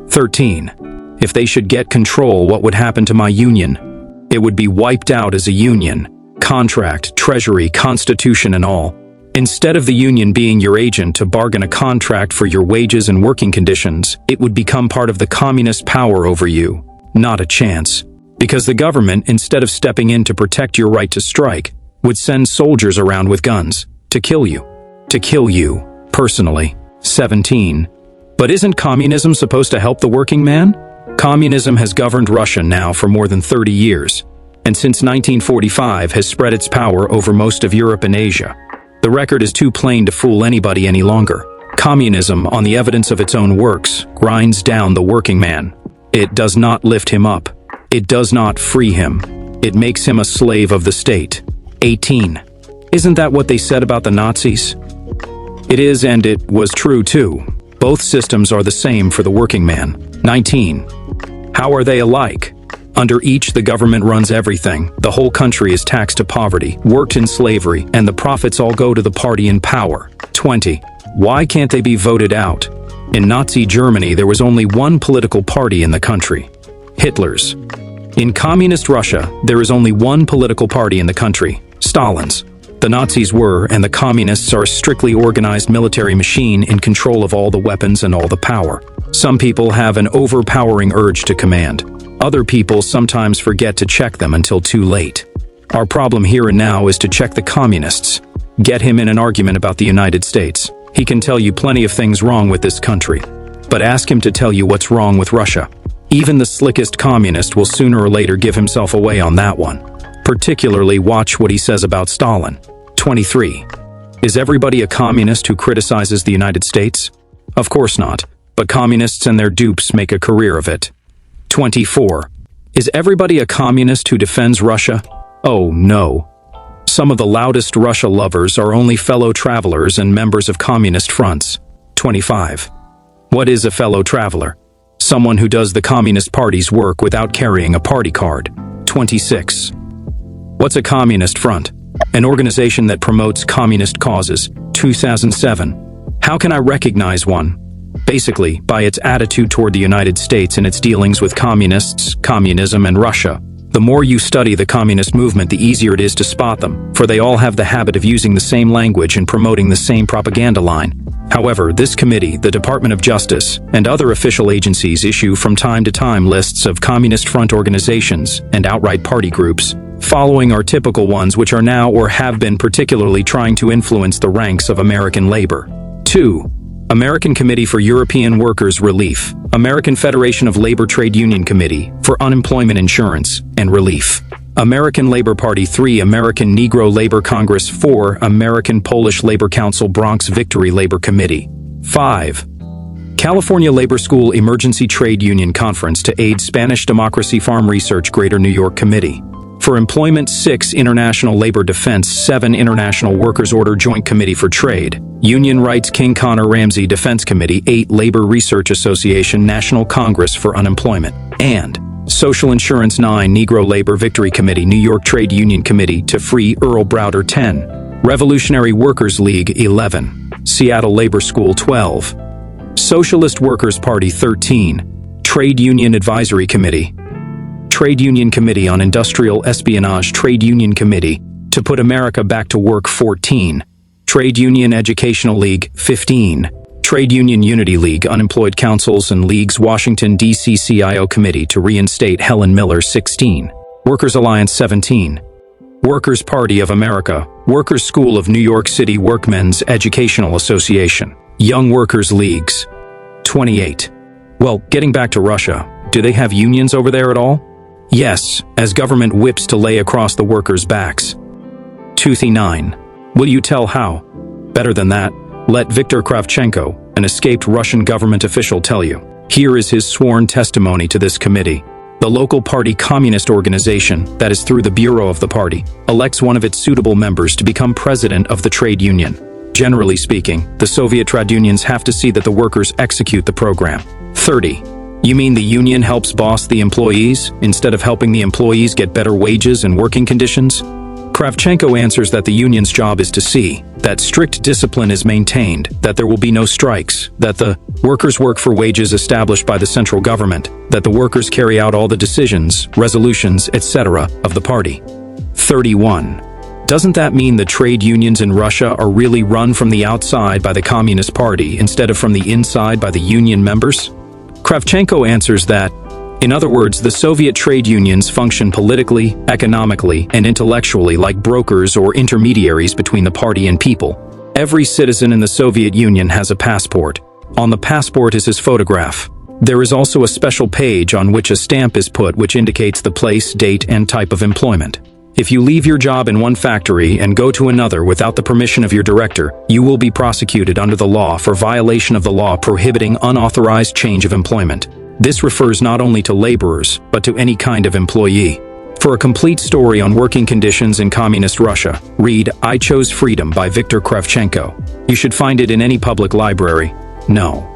Speaker 1: 13. If they should get control, what would happen to my union? It would be wiped out as a union. Contract, treasury, constitution, and all. Instead of the union being your agent to bargain a contract for your wages and working conditions, it would become part of the communist power over you. Not a chance. Because the government, instead of stepping in to protect your right to strike, would send soldiers around with guns to kill you. To kill you, personally. 17. But isn't communism supposed to help the working man? Communism has governed Russia now for more than 30 years, and since 1945 has spread its power over most of Europe and Asia. The record is too plain to fool anybody any longer. Communism, on the evidence of its own works, grinds down the working man. It does not lift him up. It does not free him. It makes him a slave of the state. 18. Isn't that what they said about the Nazis? It is, and it was true too. Both systems are the same for the working man. 19. How are they alike? Under each, the government runs everything. The whole country is taxed to poverty, worked in slavery, and the profits all go to the party in power. 20. Why can't they be voted out? In Nazi Germany, there was only one political party in the country. Hitler's. In communist Russia, there is only one political party in the country. Stalin's. The Nazis were, and the communists are a strictly organized military machine in control of all the weapons and all the power. Some people have an overpowering urge to command. Other people sometimes forget to check them until too late. Our problem here and now is to check the communists. Get him in an argument about the United States. He can tell you plenty of things wrong with this country. But ask him to tell you what's wrong with Russia. Even the slickest communist will sooner or later give himself away on that one. Particularly watch what he says about Stalin. 23. Is everybody a communist who criticizes the United States? Of course not, but communists and their dupes make a career of it. 24. Is everybody a communist who defends Russia? Oh, no. Some of the loudest Russia lovers are only fellow travelers and members of communist fronts. 25. What is a fellow traveler? Someone who does the Communist Party's work without carrying a party card. 26. What's a communist front? An organization that promotes communist causes. 2007. How can I recognize one? Basically, by its attitude toward the United States and its dealings with communists, communism, and Russia. The more you study the communist movement, the easier it is to spot them, for they all have the habit of using the same language and promoting the same propaganda line. However, this committee, the Department of Justice, and other official agencies issue from time to time lists of communist front organizations and outright party groups. Following are typical ones which are now or have been particularly trying to influence the ranks of American labor. 2. American Committee for European Workers' Relief, American Federation of Labor Trade Union Committee for Unemployment Insurance and Relief, American Labor Party 3, American Negro Labor Congress 4, American Polish Labor Council Bronx Victory Labor Committee. 5. California Labor School Emergency Trade Union Conference to aid Spanish Democracy Farm Research Greater New York Committee. For Employment 6, International Labor Defense 7, International Workers' Order Joint Committee for Trade, Union Rights King Connor Ramsey Defense Committee 8, Labor Research Association National Congress for Unemployment, and Social Insurance 9, Negro Labor Victory Committee New York Trade Union Committee to free Earl Browder 10, Revolutionary Workers League 11, Seattle Labor School 12, Socialist Workers Party 13, Trade Union Advisory Committee, Trade Union Committee on Industrial Espionage Trade Union Committee to Put America Back to Work 14, Trade Union Educational League 15, Trade Union Unity League Unemployed Councils and Leagues Washington, D.C. CIO Committee to reinstate Helen Miller 16, Workers Alliance 17, Workers Party of America, Workers School of New York City Workmen's Educational Association, Young Workers Leagues 28. Well, getting back to Russia, do they have unions over there at all? Yes, as government whips to lay across the workers' backs. 239. Will you tell how? Better than that, let Viktor Kravchenko, an escaped Russian government official, tell you. Here is his sworn testimony to this committee. The local party communist organization, that is through the bureau of the party, elects one of its suitable members to become president of the trade union. Generally speaking, the Soviet trade unions have to see that the workers execute the program. 30. You mean the union helps boss the employees, instead of helping the employees get better wages and working conditions? Kravchenko answers that the union's job is to see that strict discipline is maintained, that there will be no strikes, that the workers work for wages established by the central government, that the workers carry out all the decisions, resolutions, etc. of the party. 31. Doesn't that mean the trade unions in Russia are really run from the outside by the Communist Party instead of from the inside by the union members? Kravchenko answers that, in other words, the Soviet trade unions function politically, economically, and intellectually like brokers or intermediaries between the party and people. Every citizen in the Soviet Union has a passport. On the passport is his photograph. There is also a special page on which a stamp is put which indicates the place, date, and type of employment. If you leave your job in one factory and go to another without the permission of your director, you will be prosecuted under the law for violation of the law prohibiting unauthorized change of employment. This refers not only to laborers, but to any kind of employee. For a complete story on working conditions in Communist Russia, read I Chose Freedom by Viktor Kravchenko. You should find it in any public library. No.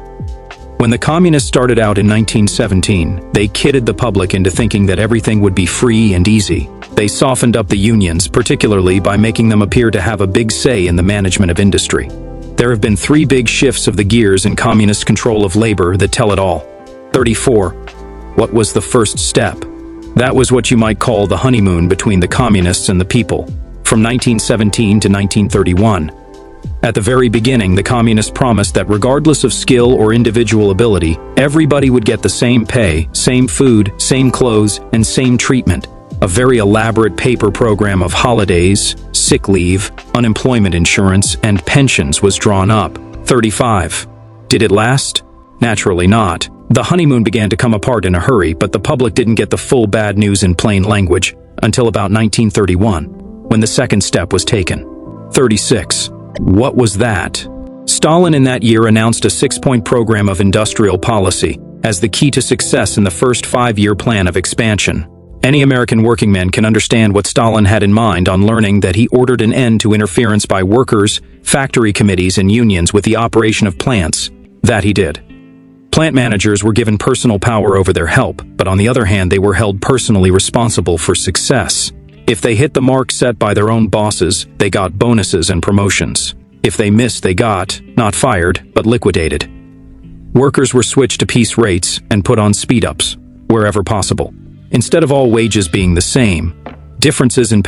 Speaker 1: When the communists started out in 1917, they kidded the public into thinking that everything would be free and easy. They softened up the unions, particularly by making them appear to have a big say in the management of industry. There have been 3 big shifts of the gears in communist control of labor that tell it all. 34. What was the first step? That was what you might call the honeymoon between the communists and the people, from 1917 to 1931. At the very beginning, the communists promised that regardless of skill or individual ability, everybody would get the same pay, same food, same clothes, and same treatment. A very elaborate paper program of holidays, sick leave, unemployment insurance, and pensions was drawn up. 35. Did it last? Naturally not. The honeymoon began to come apart in a hurry, but the public didn't get the full bad news in plain language until about 1931, when the second step was taken. 36. What was that? Stalin in that year announced a 6-point program of industrial policy as the key to success in the first 5-year plan of expansion. Any American working man can understand what Stalin had in mind on learning that he ordered an end to interference by workers, factory committees, and unions with the operation of plants. That he did. Plant managers were given personal power over their help, but on the other hand, they were held personally responsible for success. If they hit the mark set by their own bosses, they got bonuses and promotions. If they missed, they got, not fired, but liquidated. Workers were switched to piece rates and put on speed-ups, wherever possible. Instead of all wages being the same, differences in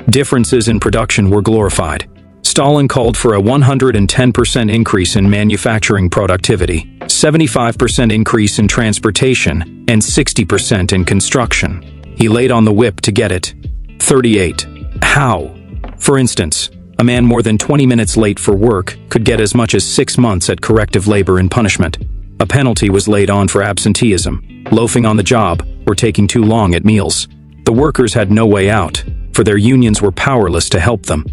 Speaker 1: differences in production were glorified. Stalin called for a 110% increase in manufacturing productivity, 75% increase in transportation, and 60% in construction. He laid on the whip to get it. 38. How? For instance, A man more than 20 minutes late for work could get as much as 6 months at corrective labor and punishment. A penalty was laid on for absenteeism, loafing on the job, or taking too long at meals. The workers had no way out, for their unions were powerless to help them.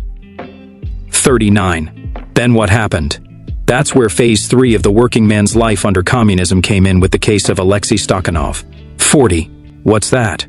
Speaker 1: 39. Then what happened? That's where phase 3 of the working man's life under communism came in with the case of Alexei Stakhanov. 40. What's that?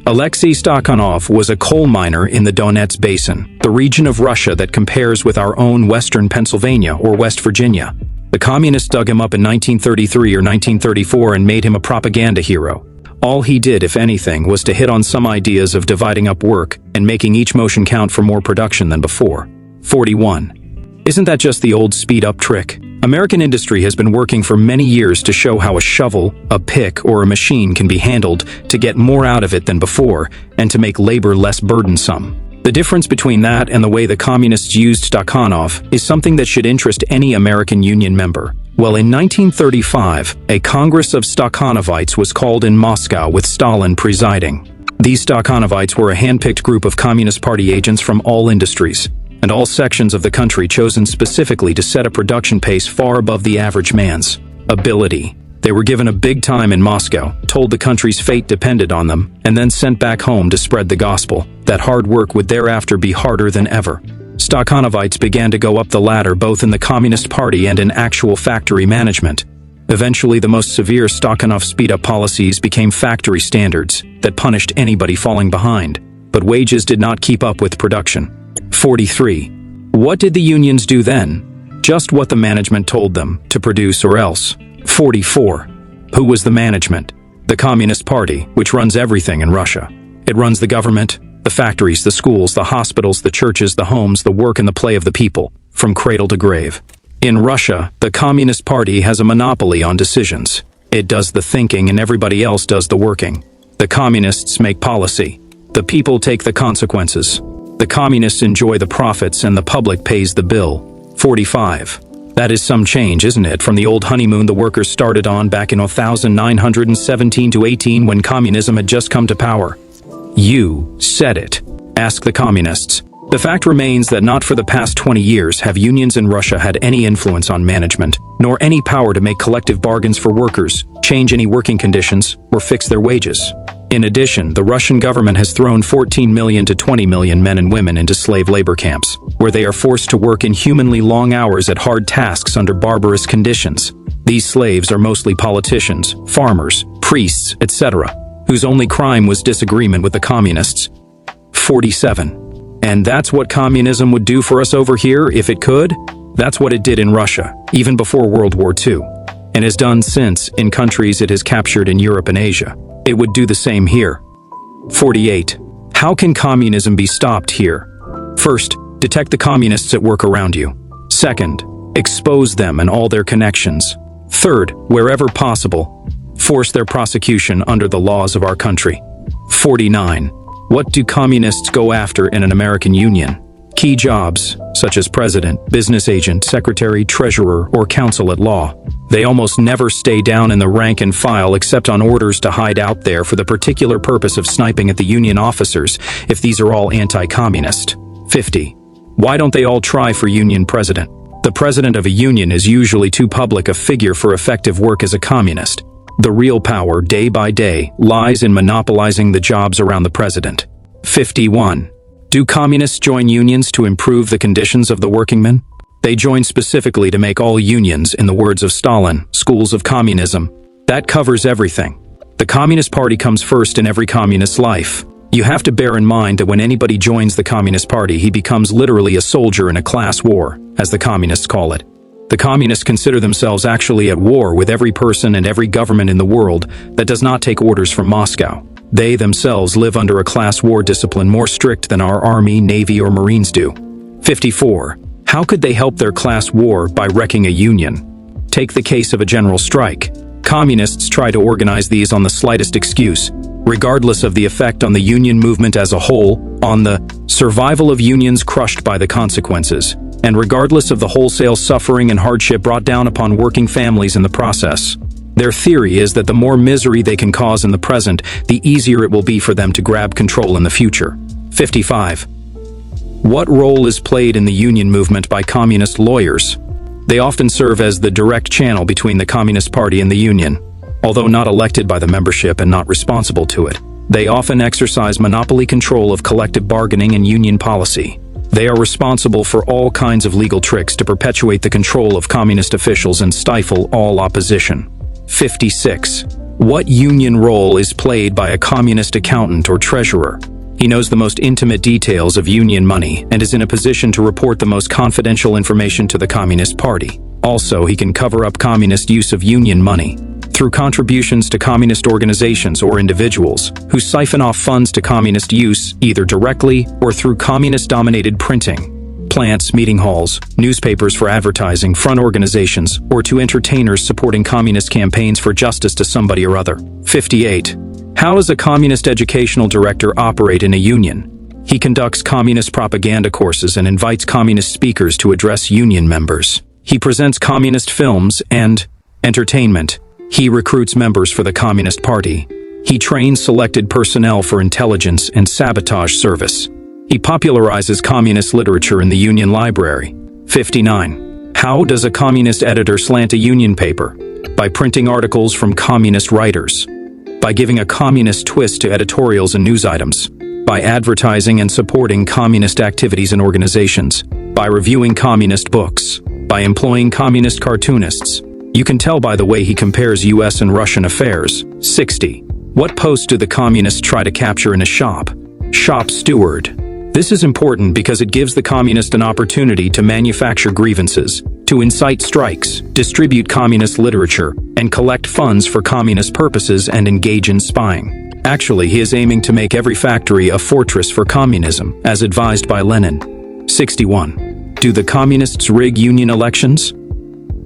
Speaker 1: Alexei Stakhanov was a coal miner in the Donets Basin, the region of Russia that compares with our own western Pennsylvania or West Virginia. The communists dug him up in 1933 or 1934 and made him a propaganda hero. All he did, if anything, was to hit on some ideas of dividing up work and making each motion count for more production than before. 41. Isn't that just the old speed-up trick? American industry has been working for many years to show how a shovel, a pick, or a machine can be handled to get more out of it than before and to make labor less burdensome. The difference between that and the way the communists used Stakhanov is something that should interest any American Union member. Well, in 1935, a Congress of Stakhanovites was called in Moscow with Stalin presiding. These Stakhanovites were a hand-picked group of Communist Party agents from all industries and all sections of the country, chosen specifically to set a production pace far above the average man's ability. They were given a big time in Moscow, told the country's fate depended on them, and then sent back home to spread the gospel that hard work would thereafter be harder than ever. Stakhanovites began to go up the ladder both in the Communist Party and in actual factory management. Eventually, the most severe Stakhanov speed-up policies became factory standards that punished anybody falling behind, but wages did not keep up with production. 43. What did the unions do then? Just what the management told them to produce or else. 44. Who was the management? The Communist Party, which runs everything in Russia. It runs the government, the factories, the schools, the hospitals, the churches, the homes, the work and the play of the people, from cradle to grave. In Russia, the Communist Party has a monopoly on decisions. It does the thinking and everybody else does the working. The communists make policy. The people take the consequences. The communists enjoy the profits and the public pays the bill. 45. That is some change, isn't it, from the old honeymoon the workers started on back in 1917 to 18 when communism had just come to power. You said it. Ask the communists. The fact remains that not for the past 20 years have unions in Russia had any influence on management, nor any power to make collective bargains for workers, change any working conditions, or fix their wages. In addition, the Russian government has thrown 14 million to 20 million men and women into slave labor camps, where they are forced to work inhumanly long hours at hard tasks under barbarous conditions. These slaves are mostly politicians, farmers, priests, etc., whose only crime was disagreement with the communists. 47. And that's what communism would do for us over here if it could? That's what it did in Russia, even before World War II, and has done since in countries it has captured in Europe and Asia. It would do the same here. 48. How can communism be stopped here? First, detect the communists at work around you. Second, expose them and all their connections. Third, wherever possible, force their prosecution under the laws of our country. 49. What do communists go after in an American union? Key jobs, such as president, business agent, secretary, treasurer, or counsel at law. They almost never stay down in the rank and file except on orders to hide out there for the particular purpose of sniping at the union officers if these are all anti-communist. 50. Why don't they all try for union president? The president of a union is usually too public a figure for effective work as a communist. The real power, day by day, lies in monopolizing the jobs around the president. 51. Do communists join unions to improve the conditions of the workingmen? They join specifically to make all unions, in the words of Stalin, schools of communism. That covers everything. The Communist Party comes first in every communist's life. You have to bear in mind that when anybody joins the Communist Party, he becomes literally a soldier in a class war, as the communists call it. The communists consider themselves actually at war with every person and every government in the world that does not take orders from Moscow. They themselves live under a class war discipline more strict than our Army, Navy, or Marines do. 54. How could they help their class war by wrecking a union? Take the case of a general strike. Communists try to organize these on the slightest excuse, regardless of the effect on the union movement as a whole, on the survival of unions crushed by the consequences, and regardless of the wholesale suffering and hardship brought down upon working families in the process. Their theory is that the more misery they can cause in the present, the easier it will be for them to grab control in the future. 55. What role is played in the union movement by communist lawyers? They often serve as the direct channel between the Communist Party and the union. Although not elected by the membership and not responsible to it, they often exercise monopoly control of collective bargaining and union policy. They are responsible for all kinds of legal tricks to perpetuate the control of communist officials and stifle all opposition. 56. What union role is played by a communist accountant or treasurer? He knows the most intimate details of union money and is in a position to report the most confidential information to the Communist Party. Also, he can cover up communist use of union money through contributions to communist organizations or individuals who siphon off funds to communist use either directly or through communist-dominated printing, plants, meeting halls, newspapers for advertising, front organizations, or to entertainers supporting communist campaigns for justice to somebody or other. 58. How does a communist educational director operate in a union? He conducts communist propaganda courses and invites communist speakers to address union members. He presents communist films and entertainment. He recruits members for the Communist Party. He trains selected personnel for intelligence and sabotage service. He popularizes communist literature in the Union Library. 59. How does a communist editor slant a union paper? By printing articles from communist writers. By giving a communist twist to editorials and news items. By advertising and supporting communist activities and organizations. By reviewing communist books. By employing communist cartoonists. You can tell by the way he compares US and Russian affairs. 60. What post do the communists try to capture in a shop? Shop steward. This is important because it gives the communist an opportunity to manufacture grievances, to incite strikes, distribute communist literature, and collect funds for communist purposes and engage in spying. Actually, he is aiming to make every factory a fortress for communism, as advised by Lenin. 61. Do the communists rig union elections?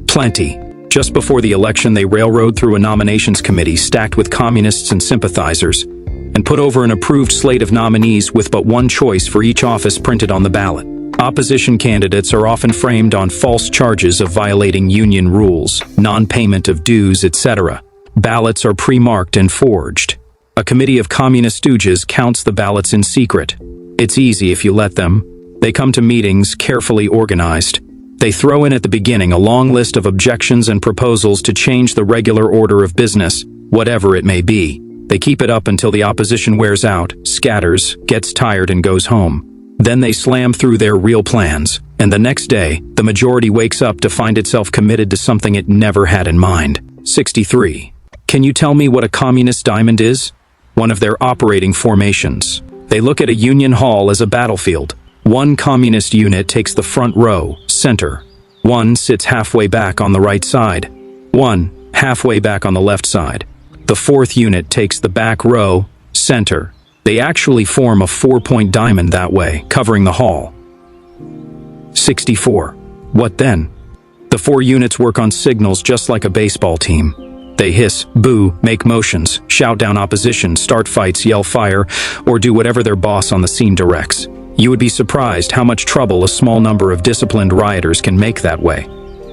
Speaker 1: Plenty. Just before the election, they railroad through a nominations committee stacked with communists and sympathizers, and put over an approved slate of nominees with but one choice for each office printed on the ballot. Opposition candidates are often framed on false charges of violating union rules, non-payment of dues, etc. Ballots are pre-marked and forged. A committee of communist stooges counts the ballots in secret. It's easy if you let them. They come to meetings carefully organized. They throw in at the beginning a long list of objections and proposals to change the regular order of business, whatever it may be. They keep it up until the opposition wears out, scatters, gets tired and goes home. Then they slam through their real plans, and the next day, the majority wakes up to find itself committed to something it never had in mind. 63. Can you tell me what a communist diamond is? One of their operating formations. They look at a union hall as a battlefield. One communist unit takes the front row, center. One sits halfway back on the right side. One halfway back on the left side. The fourth unit takes the back row, center. They actually form a 4-point diamond that way, covering the hall. 64. What then? The 4 units work on signals just like a baseball team. They hiss, boo, make motions, shout down opposition, start fights, yell fire, or do whatever their boss on the scene directs. You would be surprised how much trouble a small number of disciplined rioters can make that way,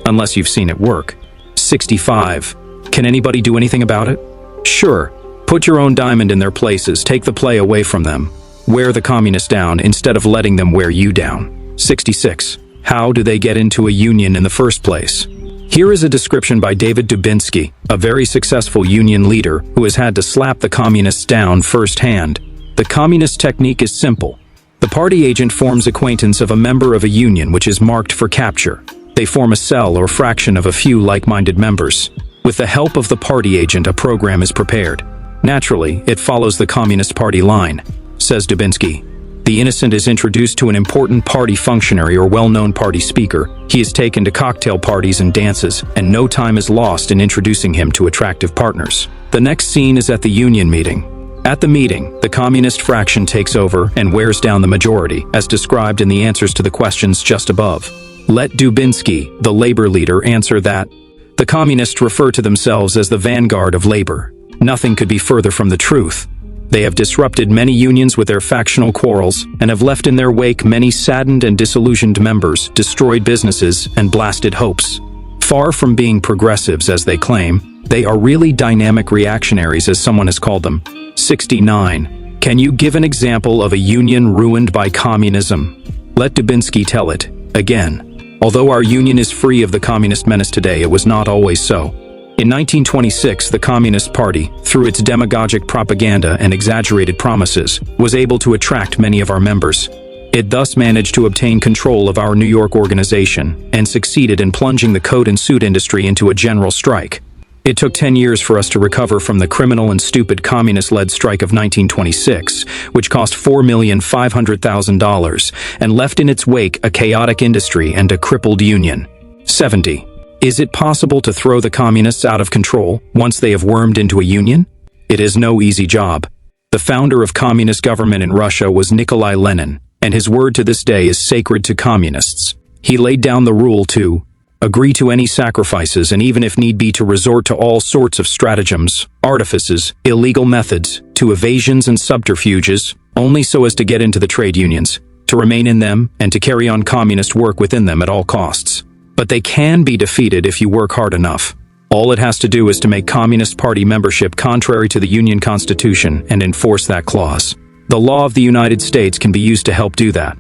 Speaker 1: unless you've seen it work. 65. Can anybody do anything about it? Sure. Put your own diamond in their places, take the play away from them. Wear the communists down instead of letting them wear you down. 66. How do they get into a union in the first place? Here is a description by David Dubinsky, a very successful union leader who has had to slap the communists down firsthand. The communist technique is simple. The party agent forms acquaintance of a member of a union which is marked for capture. They form a cell or fraction of a few like-minded members. With the help of the party agent, a program is prepared. Naturally, it follows the Communist Party line, says Dubinsky. The innocent is introduced to an important party functionary or well-known party speaker. He is taken to cocktail parties and dances, and no time is lost in introducing him to attractive partners. The next scene is at the union meeting. At the meeting, the communist fraction takes over and wears down the majority, as described in the answers to the questions just above. Let Dubinsky, the labor leader, answer that. The communists refer to themselves as the vanguard of labor. Nothing could be further from the truth. They have disrupted many unions with their factional quarrels and have left in their wake many saddened and disillusioned members, destroyed businesses, and blasted hopes. Far from being progressives as they claim, they are really dynamic reactionaries, as someone has called them. 69. Can you give an example of a union ruined by communism? Let Dubinsky tell it, again. Although our union is free of the communist menace today, it was not always so. In 1926, the Communist Party, through its demagogic propaganda and exaggerated promises, was able to attract many of our members. It thus managed to obtain control of our New York organization and succeeded in plunging the coat and suit industry into a general strike. It took 10 years for us to recover from the criminal and stupid communist-led strike of 1926, which cost $4,500,000 and left in its wake a chaotic industry and a crippled union. 70. Is it possible to throw the communists out of control once they have wormed into a union? It is no easy job. The founder of communist government in Russia was Nikolai Lenin, and his word to this day is sacred to communists. He laid down the rule to agree to any sacrifices and even if need be to resort to all sorts of stratagems, artifices, illegal methods, to evasions and subterfuges, only so as to get into the trade unions, to remain in them, and to carry on communist work within them at all costs. But they can be defeated if you work hard enough. All it has to do is to make Communist Party membership contrary to the Union Constitution and enforce that clause. The law of the United States can be used to help do that.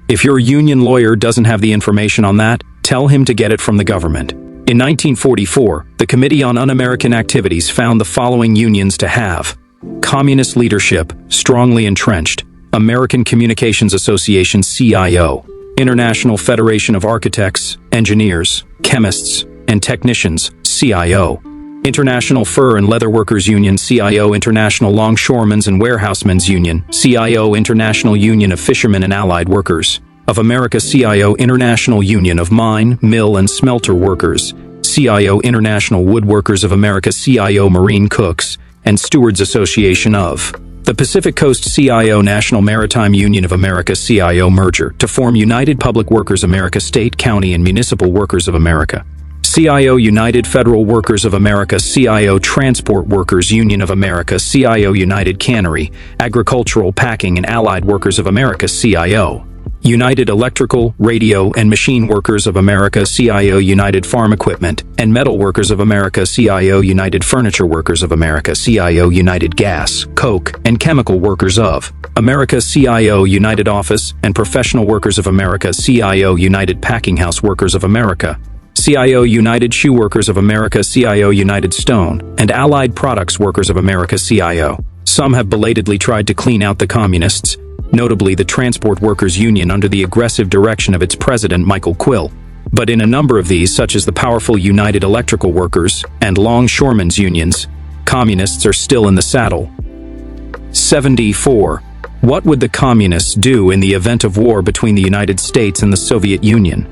Speaker 1: If your union lawyer doesn't have the information on that, tell him to get it from the government. In 1944, the Committee on Un-American Activities found the following unions to have: Communist leadership, strongly entrenched, American Communications Association CIO, International Federation of Architects, Engineers, Chemists, and Technicians CIO, International Fur and Leather Workers Union CIO, International Longshoremen's and Warehousemen's Union CIO, International Union of Fishermen and Allied Workers of America CIO, International Union of Mine, Mill, and Smelter Workers CIO, International Woodworkers of America CIO, Marine Cooks and Stewards Association of the Pacific Coast CIO, National Maritime Union of America CIO merger to form United Public Workers America, State, County, and Municipal Workers of America. CIO, United Federal Workers of America CIO, Transport Workers Union of America CIO, United Cannery, Agricultural, Packing, and Allied Workers of America CIO. United Electrical, Radio, and Machine Workers of America CIO, United Farm Equipment and Metal Workers of America CIO, United Furniture Workers of America CIO, United Gas, Coke, and Chemical Workers of America CIO, United Office and Professional Workers of America CIO, United Packing House Workers of America CIO, United Shoe Workers of America CIO, United Stone and Allied Products Workers of America CIO. Some have belatedly tried to clean out the communists, notably the Transport Workers Union under the aggressive direction of its president Michael Quill. But in a number of these, such as the powerful United Electrical Workers and Longshoremen's Unions, communists are still in the saddle. 74. What would the communists do in the event of war between the United States and the Soviet Union?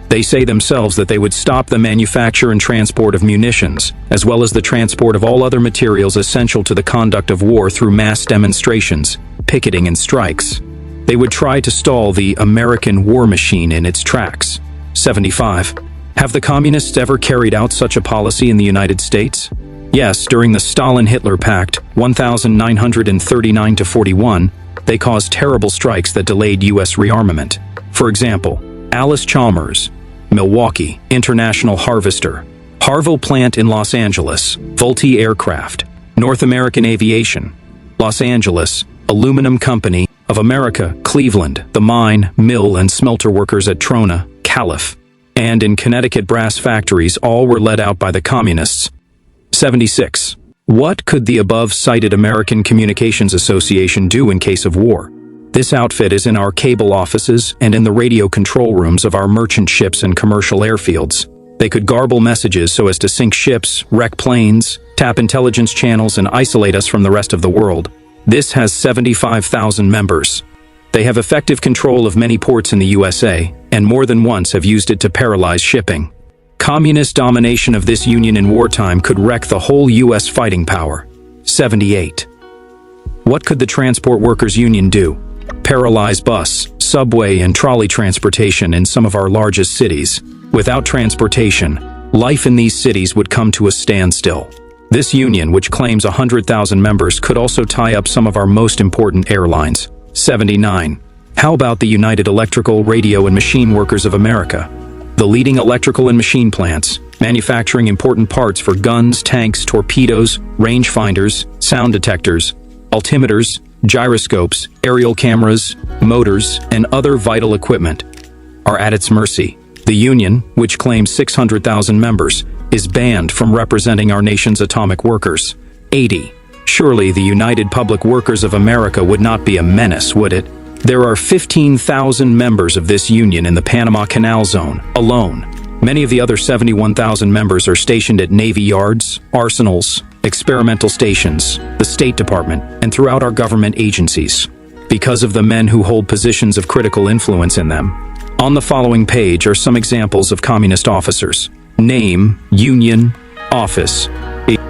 Speaker 1: They say themselves that they would stop the manufacture and transport of munitions, as well as the transport of all other materials essential to the conduct of war through mass demonstrations, picketing, and strikes. They would try to stall the American war machine in its tracks. 75. Have the communists ever carried out such a policy in the United States? Yes, during the Stalin-Hitler Pact, 1939-41, they caused terrible strikes that delayed U.S. rearmament. For example, Alice Chalmers, Milwaukee, International Harvester, Harville Plant in Los Angeles, Vultee Aircraft, North American Aviation, Los Angeles, Aluminum Company of America, Cleveland, the Mine, Mill, and Smelter Workers at Trona, Calif, and in Connecticut brass factories all were led out by the communists. 76. What could the above-cited American Communications Association do in case of war? This outfit is in our cable offices and in the radio control rooms of our merchant ships and commercial airfields. They could garble messages so as to sink ships, wreck planes, tap intelligence channels, and isolate us from the rest of the world. This has 75,000 members. They have effective control of many ports in the USA, and more than once have used it to paralyze shipping. Communist domination of this union in wartime could wreck the whole U.S. fighting power. 78. What could the Transport Workers Union do? Paralyze bus, subway, and trolley transportation in some of our largest cities. Without transportation, life in these cities would come to a standstill. This union, which claims 100,000 members, could also tie up some of our most important airlines. 79. How about the United Electrical, Radio, and Machine Workers of America? The leading electrical and machine plants, manufacturing important parts for guns, tanks, torpedoes, rangefinders, sound detectors, altimeters, gyroscopes, aerial cameras, motors, and other vital equipment are at its mercy. The Union, which claims 600,000 members, is banned from representing our nation's atomic workers. 80. Surely the United Public Workers of America would not be a menace, would it? There are 15,000 members of this union in the Panama Canal Zone alone. Many of the other 71,000 members are stationed at Navy yards, arsenals, experimental stations, the State Department, and throughout our government agencies, because of the men who hold positions of critical influence in them. On the following page are some examples of communist officers. Name, Union, Office.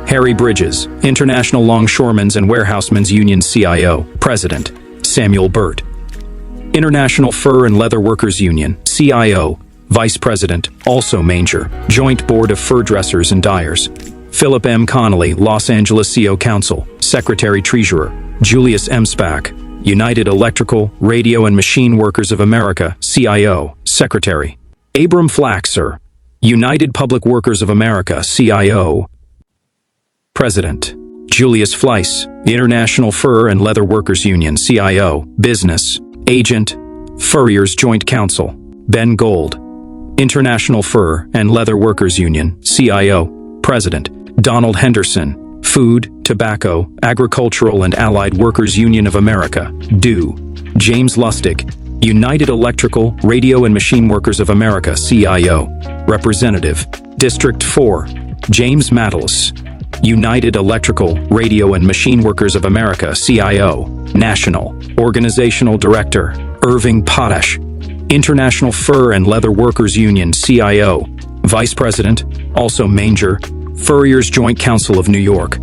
Speaker 1: Harry Bridges, International Longshoremen's and Warehousemen's Union CIO, President. Samuel Burt. International Fur and Leather Workers Union, CIO, Vice President, also Manger, Joint Board of Fur Dressers and Dyers. Philip M. Connolly, Los Angeles CO Council, Secretary-Treasurer. Julius M. Spack, United Electrical, Radio and Machine Workers of America, CIO, Secretary. Abram Flaxer, United Public Workers of America, CIO, President. Julius Fleiss, International Fur and Leather Workers Union, CIO, Business. Agent, Furriers Joint Council. Ben Gold, International Fur and Leather Workers Union, CIO, President. Donald Henderson, Food, Tobacco, Agricultural and Allied Workers Union of America, DO. James Lustig, United Electrical, Radio and Machine Workers of America, CIO, Representative. District 4, James Mattis, United Electrical, Radio and Machine Workers of America, CIO, National. Organizational Director, Irving Potash, International Fur and Leather Workers Union, CIO, Vice President, also Manger, Furriers Joint Council of New York.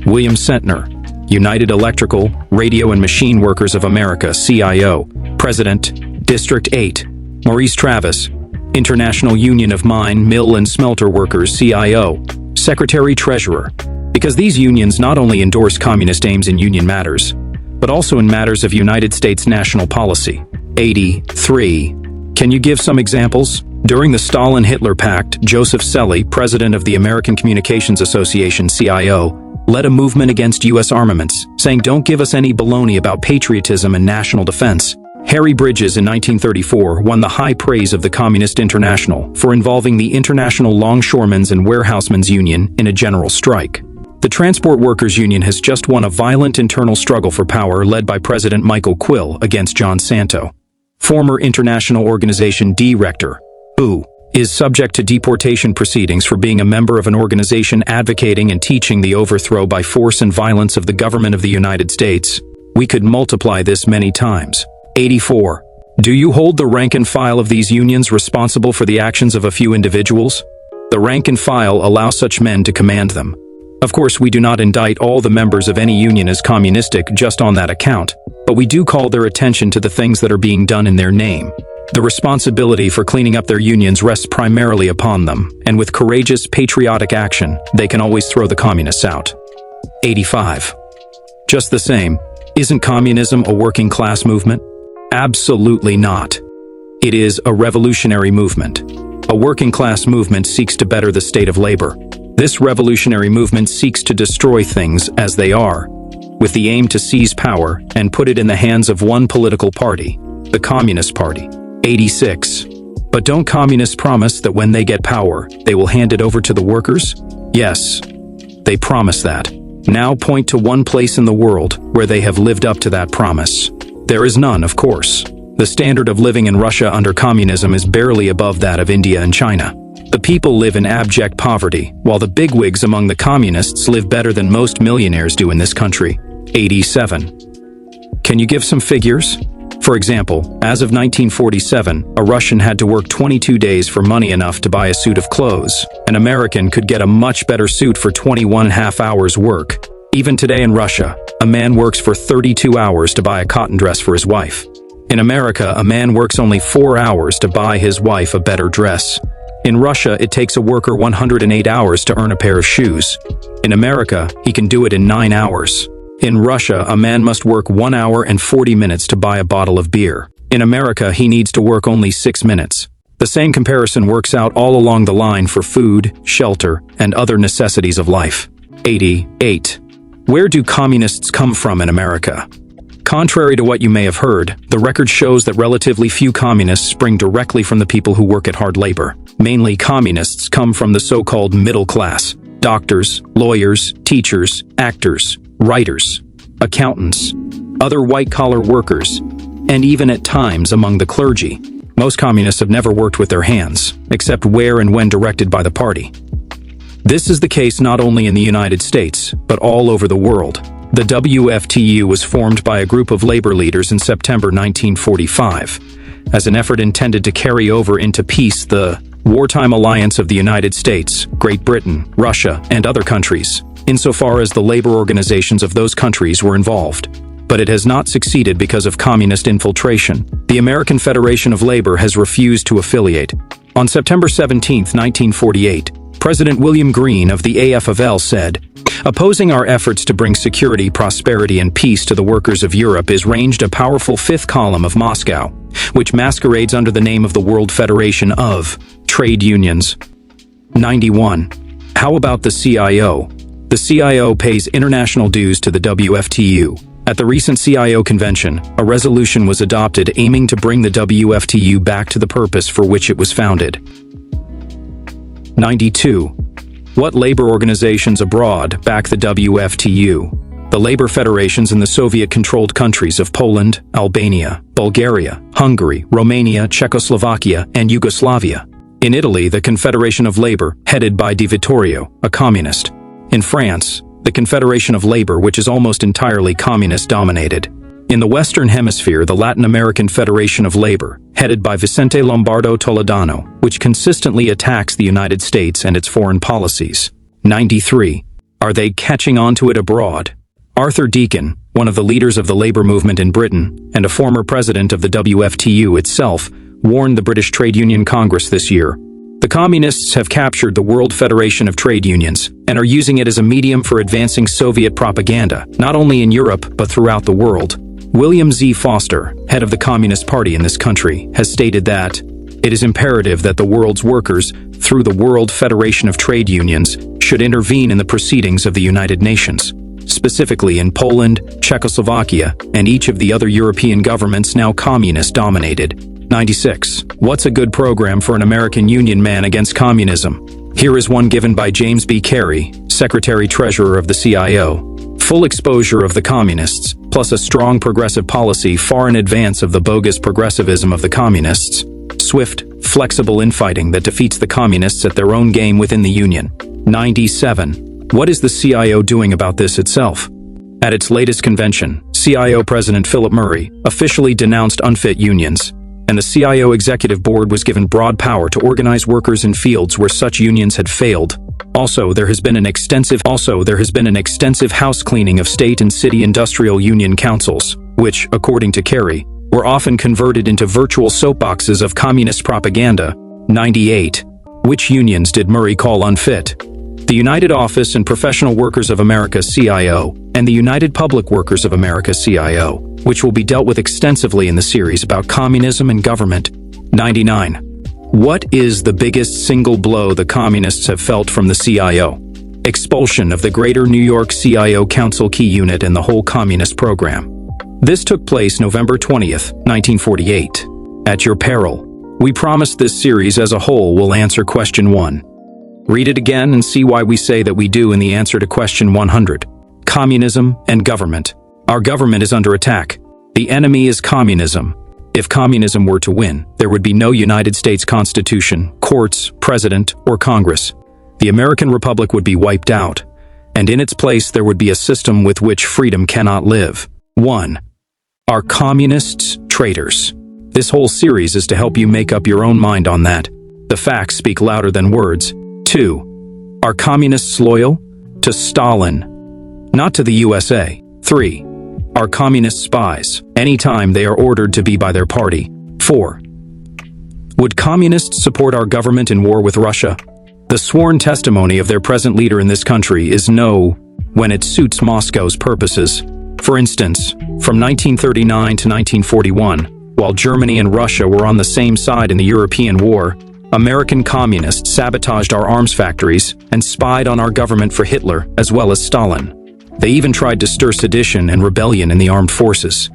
Speaker 1: William Sentner, United Electrical, Radio and Machine Workers of America, CIO, President, District 8. Maurice Travis, International Union of Mine, Mill and Smelter Workers, CIO, Secretary-Treasurer. Because these unions not only endorse communist aims in union matters, but also in matters of United States national policy. 83. Can you give some examples? During the Stalin-Hitler Pact, Joseph Selle, president of the American Communications Association, CIO, led a movement against U.S. armaments, saying don't give us any baloney about patriotism and national defense. Harry Bridges in 1934 won the high praise of the Communist International for involving the International Longshoremen's and Warehousemen's Union in a general strike. The Transport Workers Union has just won a violent internal struggle for power led by President Michael Quill against John Santo. Former International Organization Director, who is subject to deportation proceedings for being a member of an organization advocating and teaching the overthrow by force and violence of the government of the United States. We could multiply this many times. 84. Do you hold the rank and file of these unions responsible for the actions of a few individuals? The rank and file allow such men to command them. Of course, we do not indict all the members of any union as communistic just on that account, but we do call their attention to the things that are being done in their name. The responsibility for cleaning up their unions rests primarily upon them, and with courageous, patriotic action, they can always throw the communists out. 85. Just the same, isn't communism a working class movement? Absolutely not. It is a revolutionary movement. A working class movement seeks to better the state of labor. This revolutionary movement seeks to destroy things as they are, with the aim to seize power and put it in the hands of one political party, the Communist Party. 86. But don't communists promise that when they get power, they will hand it over to the workers? Yes, they promise that. Now point to one place in the world where they have lived up to that promise. There is none, of course. The standard of living in Russia under communism is barely above that of India and China. The people live in abject poverty, while the bigwigs among the communists live better than most millionaires do in this country. 87. Can you give some figures? For example, as of 1947, a Russian had to work 22 days for money enough to buy a suit of clothes. An American could get a much better suit for 21.5 hours work. Even today in Russia, a man works for 32 hours to buy a cotton dress for his wife. In America, a man works only 4 hours to buy his wife a better dress. In Russia, it takes a worker 108 hours to earn a pair of shoes. In America, he can do it in 9 hours. In Russia, a man must work 1 hour and 40 minutes to buy a bottle of beer. In America, he needs to work only 6 minutes. The same comparison works out all along the line for food, shelter, and other necessities of life. 88. Where do communists come from in America? Contrary to what you may have heard, the record shows that relatively few communists spring directly from the people who work at hard labor. Mainly, communists come from the so-called middle class: doctors, lawyers, teachers, actors, writers, accountants, other white-collar workers, and even at times among the clergy. Most communists have never worked with their hands, except where and when directed by the party. This is the case not only in the United States, but all over the world. The WFTU was formed by a group of labor leaders in September 1945, as an effort intended to carry over into peace the wartime alliance of the United States, Great Britain, Russia, and other countries, insofar as the labor organizations of those countries were involved. But it has not succeeded because of communist infiltration. The American Federation of Labor has refused to affiliate. On September 17, 1948, President William Greene of the AFL said, "Opposing our efforts to bring security, prosperity, and peace to the workers of Europe is ranged a powerful fifth column of Moscow, which masquerades under the name of the World Federation of Trade Unions." 91. How about the CIO? The CIO pays international dues to the WFTU. At the recent CIO convention, a resolution was adopted aiming to bring the WFTU back to the purpose for which it was founded. 92. What labor organizations abroad back the WFTU? The labor federations in the Soviet-controlled countries of Poland, Albania, Bulgaria, Hungary, Romania, Czechoslovakia, and Yugoslavia. In Italy, the Confederation of Labor, headed by Di Vittorio, a communist. In France, the Confederation of Labor, which is almost entirely communist-dominated. In the Western Hemisphere, the Latin American Federation of Labor, headed by Vicente Lombardo Toledano, which consistently attacks the United States and its foreign policies. 93. Are they catching on to it abroad? Arthur Deakin, one of the leaders of the labor movement in Britain, and a former president of the WFTU itself, warned the British Trade Union Congress this year. The communists have captured the World Federation of Trade Unions and are using it as a medium for advancing Soviet propaganda, not only in Europe but throughout the world. William Z. Foster, head of the Communist Party in this country, has stated that it is imperative that the world's workers, through the World Federation of Trade Unions, should intervene in the proceedings of the United Nations, specifically in Poland, Czechoslovakia, and each of the other European governments now communist-dominated. 96. What's a good program for an American Union man against communism? Here is one given by James B. Carey, Secretary-Treasurer of the CIO. Full exposure of the communists, plus a strong progressive policy far in advance of the bogus progressivism of the communists. Swift, flexible infighting that defeats the communists at their own game within the Union. 97. What is the CIO doing about this itself? At its latest convention, CIO President Philip Murray officially denounced unfit unions, and the CIO Executive Board was given broad power to organize workers in fields where such unions had failed. Also, there has been an extensive house cleaning of state and city industrial union councils, which, according to Kerry, were often converted into virtual soapboxes of communist propaganda. 98. Which unions did Murray call unfit? The United Office and Professional Workers of America CIO, and the United Public Workers of America CIO, which will be dealt with extensively in the series about communism and government. 99. What is the biggest single blow the communists have felt from the CIO? Expulsion of the Greater New York CIO Council Key Unit and the whole communist program. This took place November 20th, 1948. At your peril. We promise this series as a whole will answer question 1. Read it again and see why we say that we do in the answer to question 100. Communism and government. Our government is under attack. The enemy is communism. If communism were to win, there would be no United States Constitution, courts, president, or Congress. The American Republic would be wiped out, and in its place there would be a system with which freedom cannot live. 1. Are communists traitors? This whole series is to help you make up your own mind on that. The facts speak louder than words. 2. Are communists loyal? To Stalin, not to the USA. 3. Are communist spies, anytime they are ordered to be by their party. 4. Would communists support our government in war with Russia? The sworn testimony of their present leader in this country is no, when it suits Moscow's purposes. For instance, from 1939 to 1941, while Germany and Russia were on the same side in the European war, American communists sabotaged our arms factories and spied on our government for Hitler as well as Stalin. They even tried to stir sedition and rebellion in the armed forces.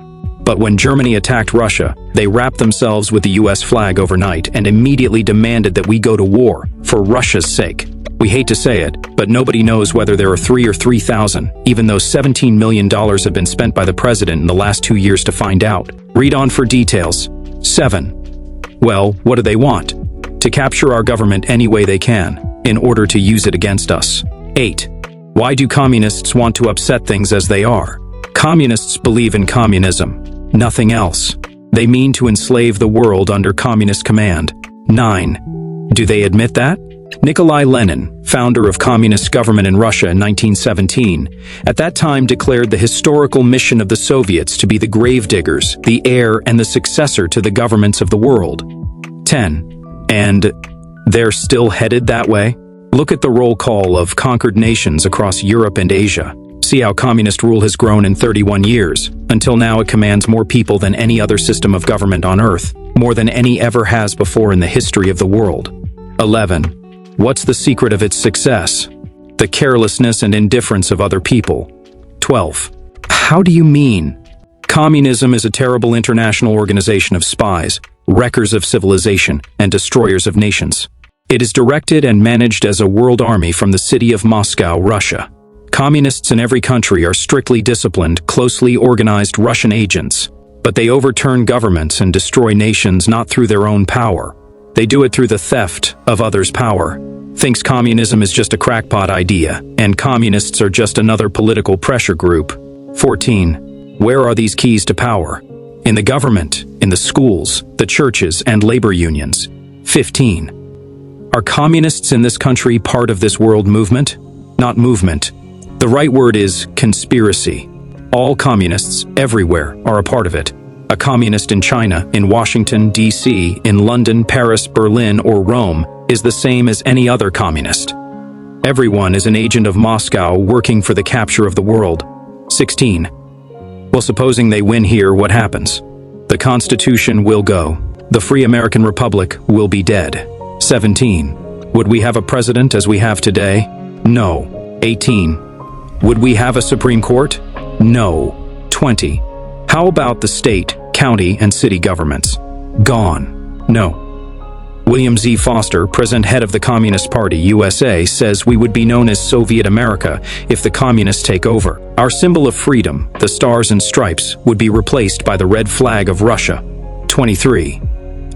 Speaker 1: But when Germany attacked Russia, they wrapped themselves with the US flag overnight and immediately demanded that we go to war, for Russia's sake. We hate to say it, but nobody knows whether there are 3 or 3,000, even though $17 million have been spent by the president in the last 2 years to find out. Read on for details. 7. Well, what do they want? To capture our government any way they can, in order to use it against us. 8. Why do communists want to upset things as they are? Communists believe in communism, nothing else. They mean to enslave the world under communist command. 9. Do they admit that? Nikolai Lenin, founder of communist government in Russia in 1917, at that time declared the historical mission of the Soviets to be the gravediggers, the heir and the successor to the governments of the world. 10. And they're still headed that way? Look at the roll call of conquered nations across Europe and Asia. See how communist rule has grown in 31 years. Until now, it commands more people than any other system of government on Earth, more than any ever has before in the history of the world. 11. What's the secret of its success? The carelessness and indifference of other people. 12. How do you mean? Communism is a terrible international organization of spies, wreckers of civilization, and destroyers of nations. It is directed and managed as a world army from the city of Moscow, Russia. Communists in every country are strictly disciplined, closely organized Russian agents, but they overturn governments and destroy nations not through their own power. They do it through the theft of others' power. Thinks communism is just a crackpot idea, and communists are just another political pressure group. 14. Where are these keys to power? In the government, in the schools, the churches, and labor unions. 15. Are communists in this country part of this world movement? Not movement. The right word is conspiracy. All communists, everywhere, are a part of it. A communist in China, in Washington, D.C., in London, Paris, Berlin, or Rome is the same as any other communist. Everyone is an agent of Moscow working for the capture of the world. 16. Well, supposing they win here, what happens? The Constitution will go. The free American Republic will be dead. 17. Would we have a president as we have today? No. 18. Would we have a Supreme Court? No. 20. How about the state, county, and city governments? Gone. No. William Z. Foster, present head of the Communist Party, USA, says we would be known as Soviet America if the communists take over. Our symbol of freedom, the stars and stripes, would be replaced by the red flag of Russia. 23.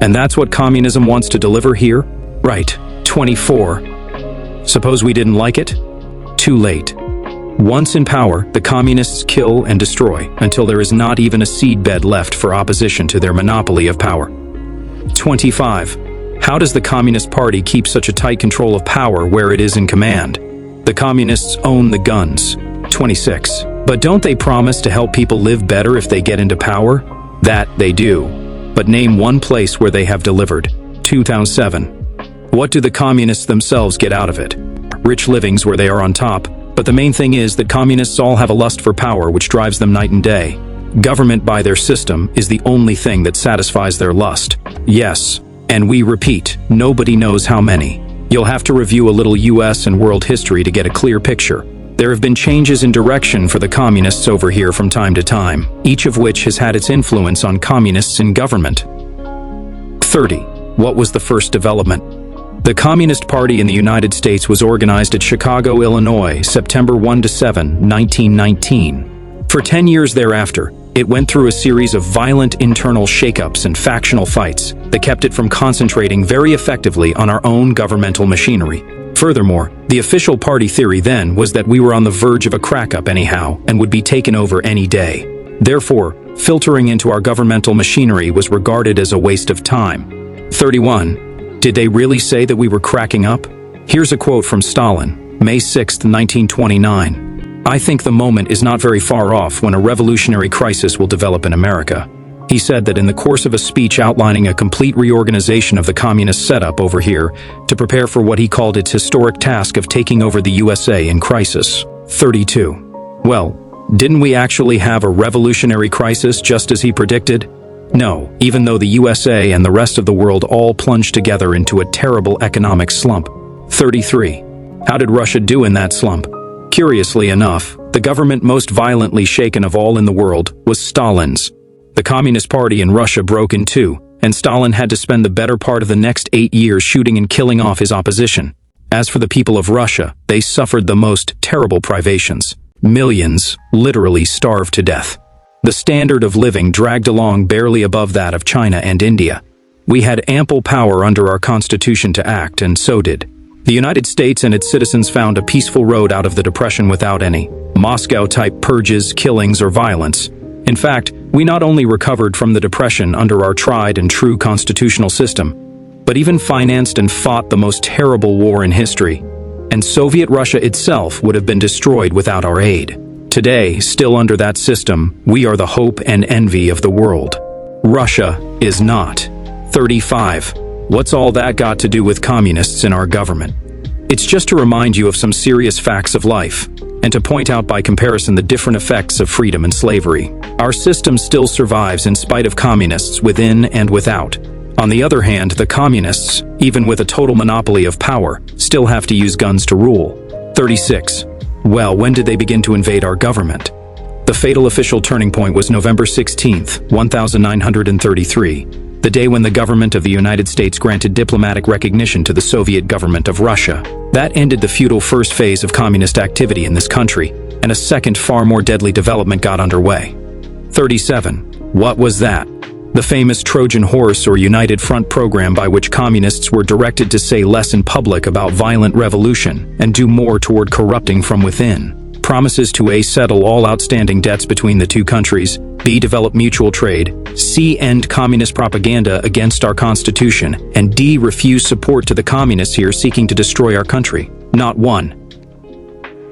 Speaker 1: And that's what communism wants to deliver here? Right. 24. Suppose we didn't like it? Too late. Once in power, the communists kill and destroy until there is not even a seedbed left for opposition to their monopoly of power. 25. How does the Communist Party keep such a tight control of power where it is in command? The communists own the guns. 26. But don't they promise to help people live better if they get into power? That they do. But name one place where they have delivered. 2007. What do the communists themselves get out of it? Rich livings where they are on top. But the main thing is that communists all have a lust for power which drives them night and day. Government by their system is the only thing that satisfies their lust. Yes. And we repeat, nobody knows how many. You'll have to review a little US and world history to get a clear picture. There have been changes in direction for the communists over here from time to time, each of which has had its influence on communists in government. 30. What was the first development? The Communist Party in the United States was organized at Chicago, Illinois, September 1 to 7, 1919. For 10 years thereafter, it went through a series of violent internal shakeups and factional fights that kept it from concentrating very effectively on our own governmental machinery. Furthermore, the official party theory then was that we were on the verge of a crack-up anyhow and would be taken over any day. Therefore, filtering into our governmental machinery was regarded as a waste of time. 31. Did they really say that we were cracking up? Here's a quote from Stalin, May 6, 1929. I think the moment is not very far off when a revolutionary crisis will develop in America. He said that in the course of a speech outlining a complete reorganization of the communist setup over here to prepare for what he called its historic task of taking over the USA in crisis. 32. Well, didn't we actually have a revolutionary crisis just as he predicted? No, even though the USA and the rest of the world all plunged together into a terrible economic slump. 33. How did Russia do in that slump? Curiously enough, the government most violently shaken of all in the world was Stalin's. The Communist Party in Russia broke in two, and Stalin had to spend the better part of the next 8 years shooting and killing off his opposition. As for the people of Russia, they suffered the most terrible privations. Millions literally starved to death. The standard of living dragged along barely above that of China and India. We had ample power under our constitution to act, and so did. The United States and its citizens found a peaceful road out of the Depression without any Moscow-type purges, killings, or violence. In fact, we not only recovered from the Depression under our tried and true constitutional system, but even financed and fought the most terrible war in history. And Soviet Russia itself would have been destroyed without our aid. Today, still under that system, we are the hope and envy of the world. Russia is not. 35. What's all that got to do with communists in our government? It's just to remind you of some serious facts of life, and to point out by comparison the different effects of freedom and slavery. Our system still survives in spite of communists within and without. On the other hand, the communists, even with a total monopoly of power, still have to use guns to rule. 36. Well, when did they begin to invade our government? The fatal official turning point was November 16, 1933, the day when the government of the United States granted diplomatic recognition to the Soviet government of Russia. That ended the feudal first phase of communist activity in this country, and a second, far more deadly development got underway. 37. What was that? The famous Trojan Horse or United Front program by which communists were directed to say less in public about violent revolution and do more toward corrupting from within. Promises to A. Settle all outstanding debts between the two countries, B. Develop mutual trade, C. End communist propaganda against our constitution, and D. Refuse support to the communists here seeking to destroy our country. Not one.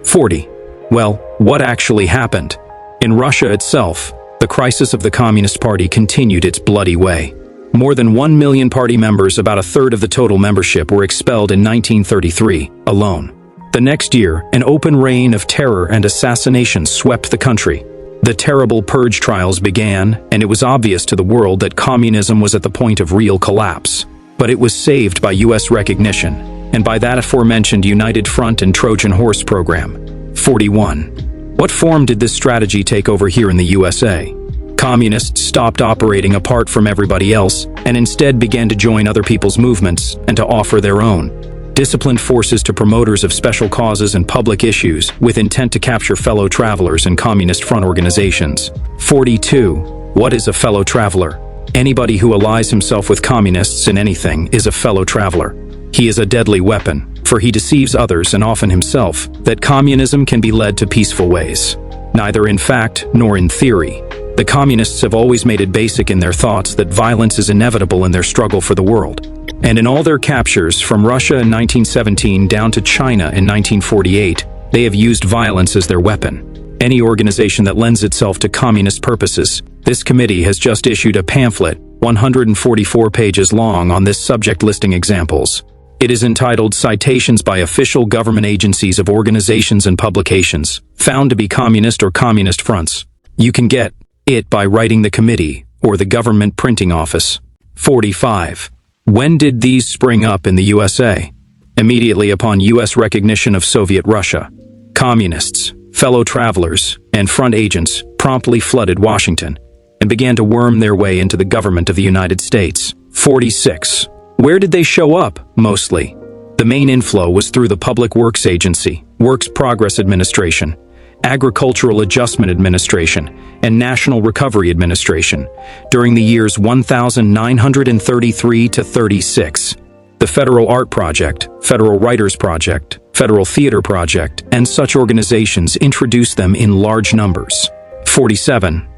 Speaker 1: 40. Well, what actually happened? In Russia itself, the crisis of the Communist Party continued its bloody way. More than 1 million party members, about a third of the total membership, were expelled in 1933 alone. The next year, an open reign of terror and assassination swept the country. The terrible purge trials began, and it was obvious to the world that communism was at the point of real collapse. But it was saved by U.S. recognition, and by that aforementioned United Front and Trojan Horse program. 41. What form did this strategy take over here in the USA? Communists stopped operating apart from everybody else, and instead began to join other people's movements and to offer their own disciplined forces to promoters of special causes and public issues with intent to capture fellow travelers in Communist Front organizations. 42. What is a fellow traveler? Anybody who allies himself with communists in anything is a fellow traveler. He is a deadly weapon, for he deceives others and often himself that communism can be led to peaceful ways. Neither in fact nor in theory. The communists have always made it basic in their thoughts that violence is inevitable in their struggle for the world. And in all their captures, from Russia in 1917 down to China in 1948, they have used violence as their weapon. Any organization that lends itself to communist purposes. This committee has just issued a pamphlet, 144 pages long, on this subject listing examples. It is entitled Citations by Official Government Agencies of Organizations and Publications Found to be Communist or Communist Fronts. You can get it by writing the committee or the government printing office. 45. When did these spring up in the USA? Immediately upon U.S. recognition of Soviet Russia. Communists, fellow travelers, and front agents promptly flooded Washington and began to worm their way into the government of the United States. 46. Where did they show up, mostly? The main inflow was through the Public Works Agency, Works Progress Administration, Agricultural Adjustment Administration, and National Recovery Administration during the years 1933 to 36. The Federal Art Project, Federal Writers Project, Federal Theater Project, and such organizations introduced them in large numbers. 47.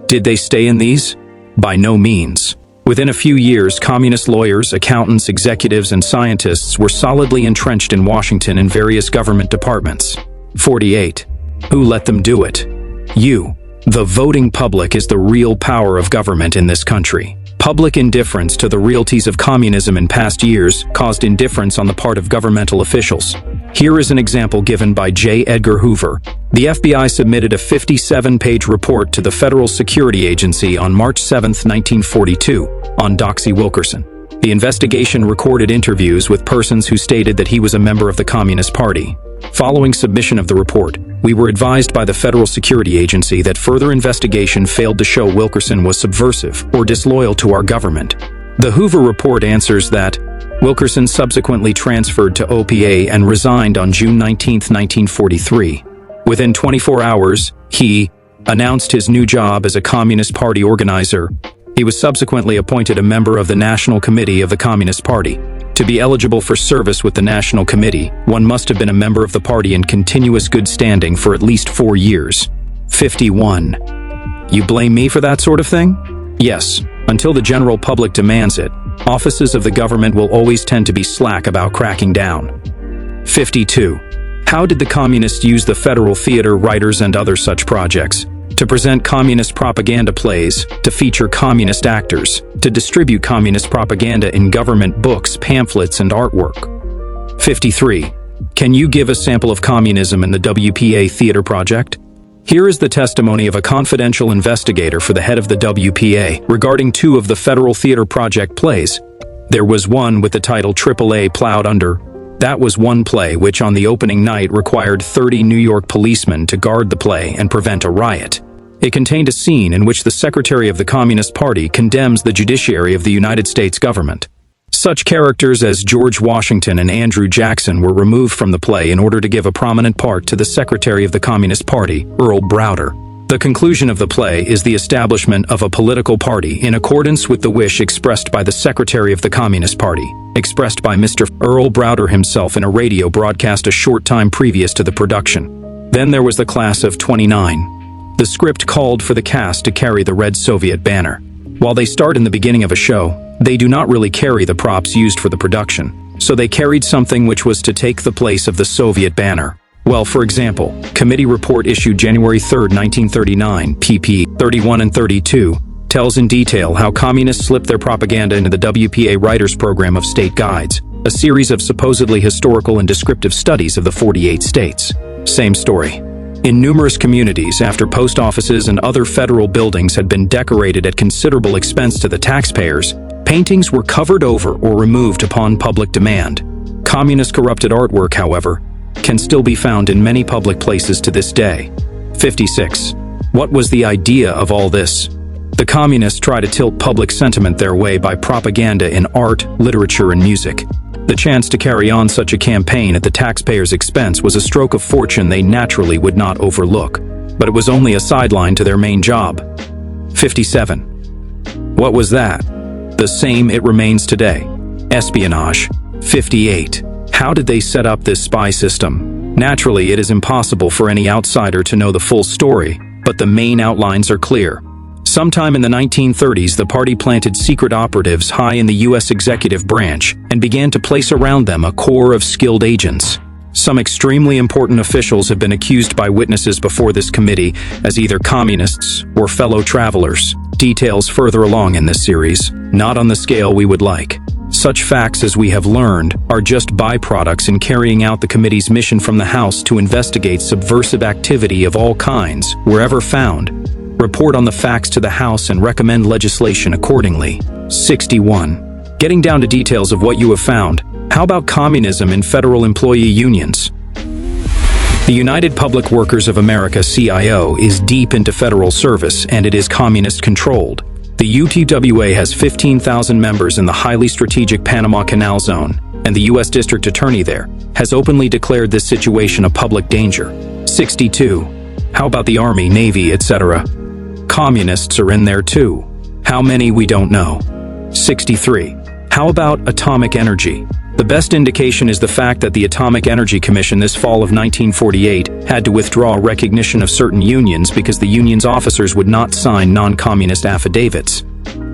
Speaker 1: Did they stay in these? By no means. Within a few years, communist lawyers, accountants, executives, and scientists were solidly entrenched in Washington in various government departments. 48. Who let them do it? You. The voting public is the real power of government in this country. Public indifference to the realities of communism in past years caused indifference on the part of governmental officials. Here is an example given by J. Edgar Hoover. The FBI submitted a 57-page report to the Federal Security Agency on March 7, 1942, on Doxy Wilkerson. The investigation recorded interviews with persons who stated that he was a member of the Communist Party. Following submission of the report, we were advised by the Federal Security Agency that further investigation failed to show Wilkerson was subversive or disloyal to our government. The Hoover report answers that Wilkerson subsequently transferred to OPA and resigned on June 19, 1943. Within 24 hours, he announced his new job as a Communist Party organizer. He was subsequently appointed a member of the National Committee of the Communist Party. To be eligible for service with the National Committee, one must have been a member of the party in continuous good standing for at least 4 years. 51. You blame me for that sort of thing? Yes, until the general public demands it. Offices of the government will always tend to be slack about cracking down. 52. How did the communists use the Federal Theater, writers, and other such projects to present communist propaganda plays, to feature communist actors, to distribute communist propaganda in government books, pamphlets, and artwork? 53. Can you give a sample of communism in the WPA theater project? Here is the testimony of a confidential investigator for the head of the WPA regarding 2 of the Federal Theater Project plays. There was one with the title AAA Plowed Under. That was one play which on the opening night required 30 New York policemen to guard the play and prevent a riot. It contained a scene in which the Secretary of the Communist Party condemns the judiciary of the United States government. Such characters as George Washington and Andrew Jackson were removed from the play in order to give a prominent part to the Secretary of the Communist Party, Earl Browder. The conclusion of the play is the establishment of a political party in accordance with the wish expressed by the Secretary of the Communist Party, expressed by Mr. Earl Browder himself in a radio broadcast a short time previous to the production. Then there was the class of 29. The script called for the cast to carry the red Soviet banner. While they start in the beginning of a show, they do not really carry the props used for the production, so they carried something which was to take the place of the Soviet banner. Well, for example, Committee Report issued January 3, 1939, pp. 31 and 32, tells in detail how communists slipped their propaganda into the WPA Writers Program of State Guides, a series of supposedly historical and descriptive studies of the 48 states. Same story. In numerous communities, after post offices and other federal buildings had been decorated at considerable expense to the taxpayers, paintings were covered over or removed upon public demand. Communist corrupted artwork, however, can still be found in many public places to this day. 56. What was the idea of all this? The communists try to tilt public sentiment their way by propaganda in art, literature, and music. The chance to carry on such a campaign at the taxpayers' expense was a stroke of fortune they naturally would not overlook, but it was only a sideline to their main job. 57. What was that? The same it remains today. Espionage. 58. How did they set up this spy system? Naturally, it is impossible for any outsider to know the full story, but the main outlines are clear. Sometime in the 1930s, the party planted secret operatives high in the U.S. executive branch and began to place around them a core of skilled agents. Some extremely important officials have been accused by witnesses before this committee as either communists or fellow travelers. Details further along in this series, not on the scale we would like. Such facts as we have learned are just byproducts in carrying out the committee's mission from the House to investigate subversive activity of all kinds, wherever found. Report on the facts to the House and recommend legislation accordingly. 61. Getting down to details of what you have found, how about communism in federal employee unions? The United Public Workers of America, CIO, is deep into federal service and it is communist-controlled. The UTWA has 15,000 members in the highly strategic Panama Canal Zone, and the U.S. District Attorney there has openly declared this situation a public danger. 62. How about the Army, Navy, etc.? Communists are in there too. How many, we don't know. 63. How about atomic energy? The best indication is the fact that the Atomic Energy Commission this fall of 1948 had to withdraw recognition of certain unions because the union's officers would not sign non-communist affidavits.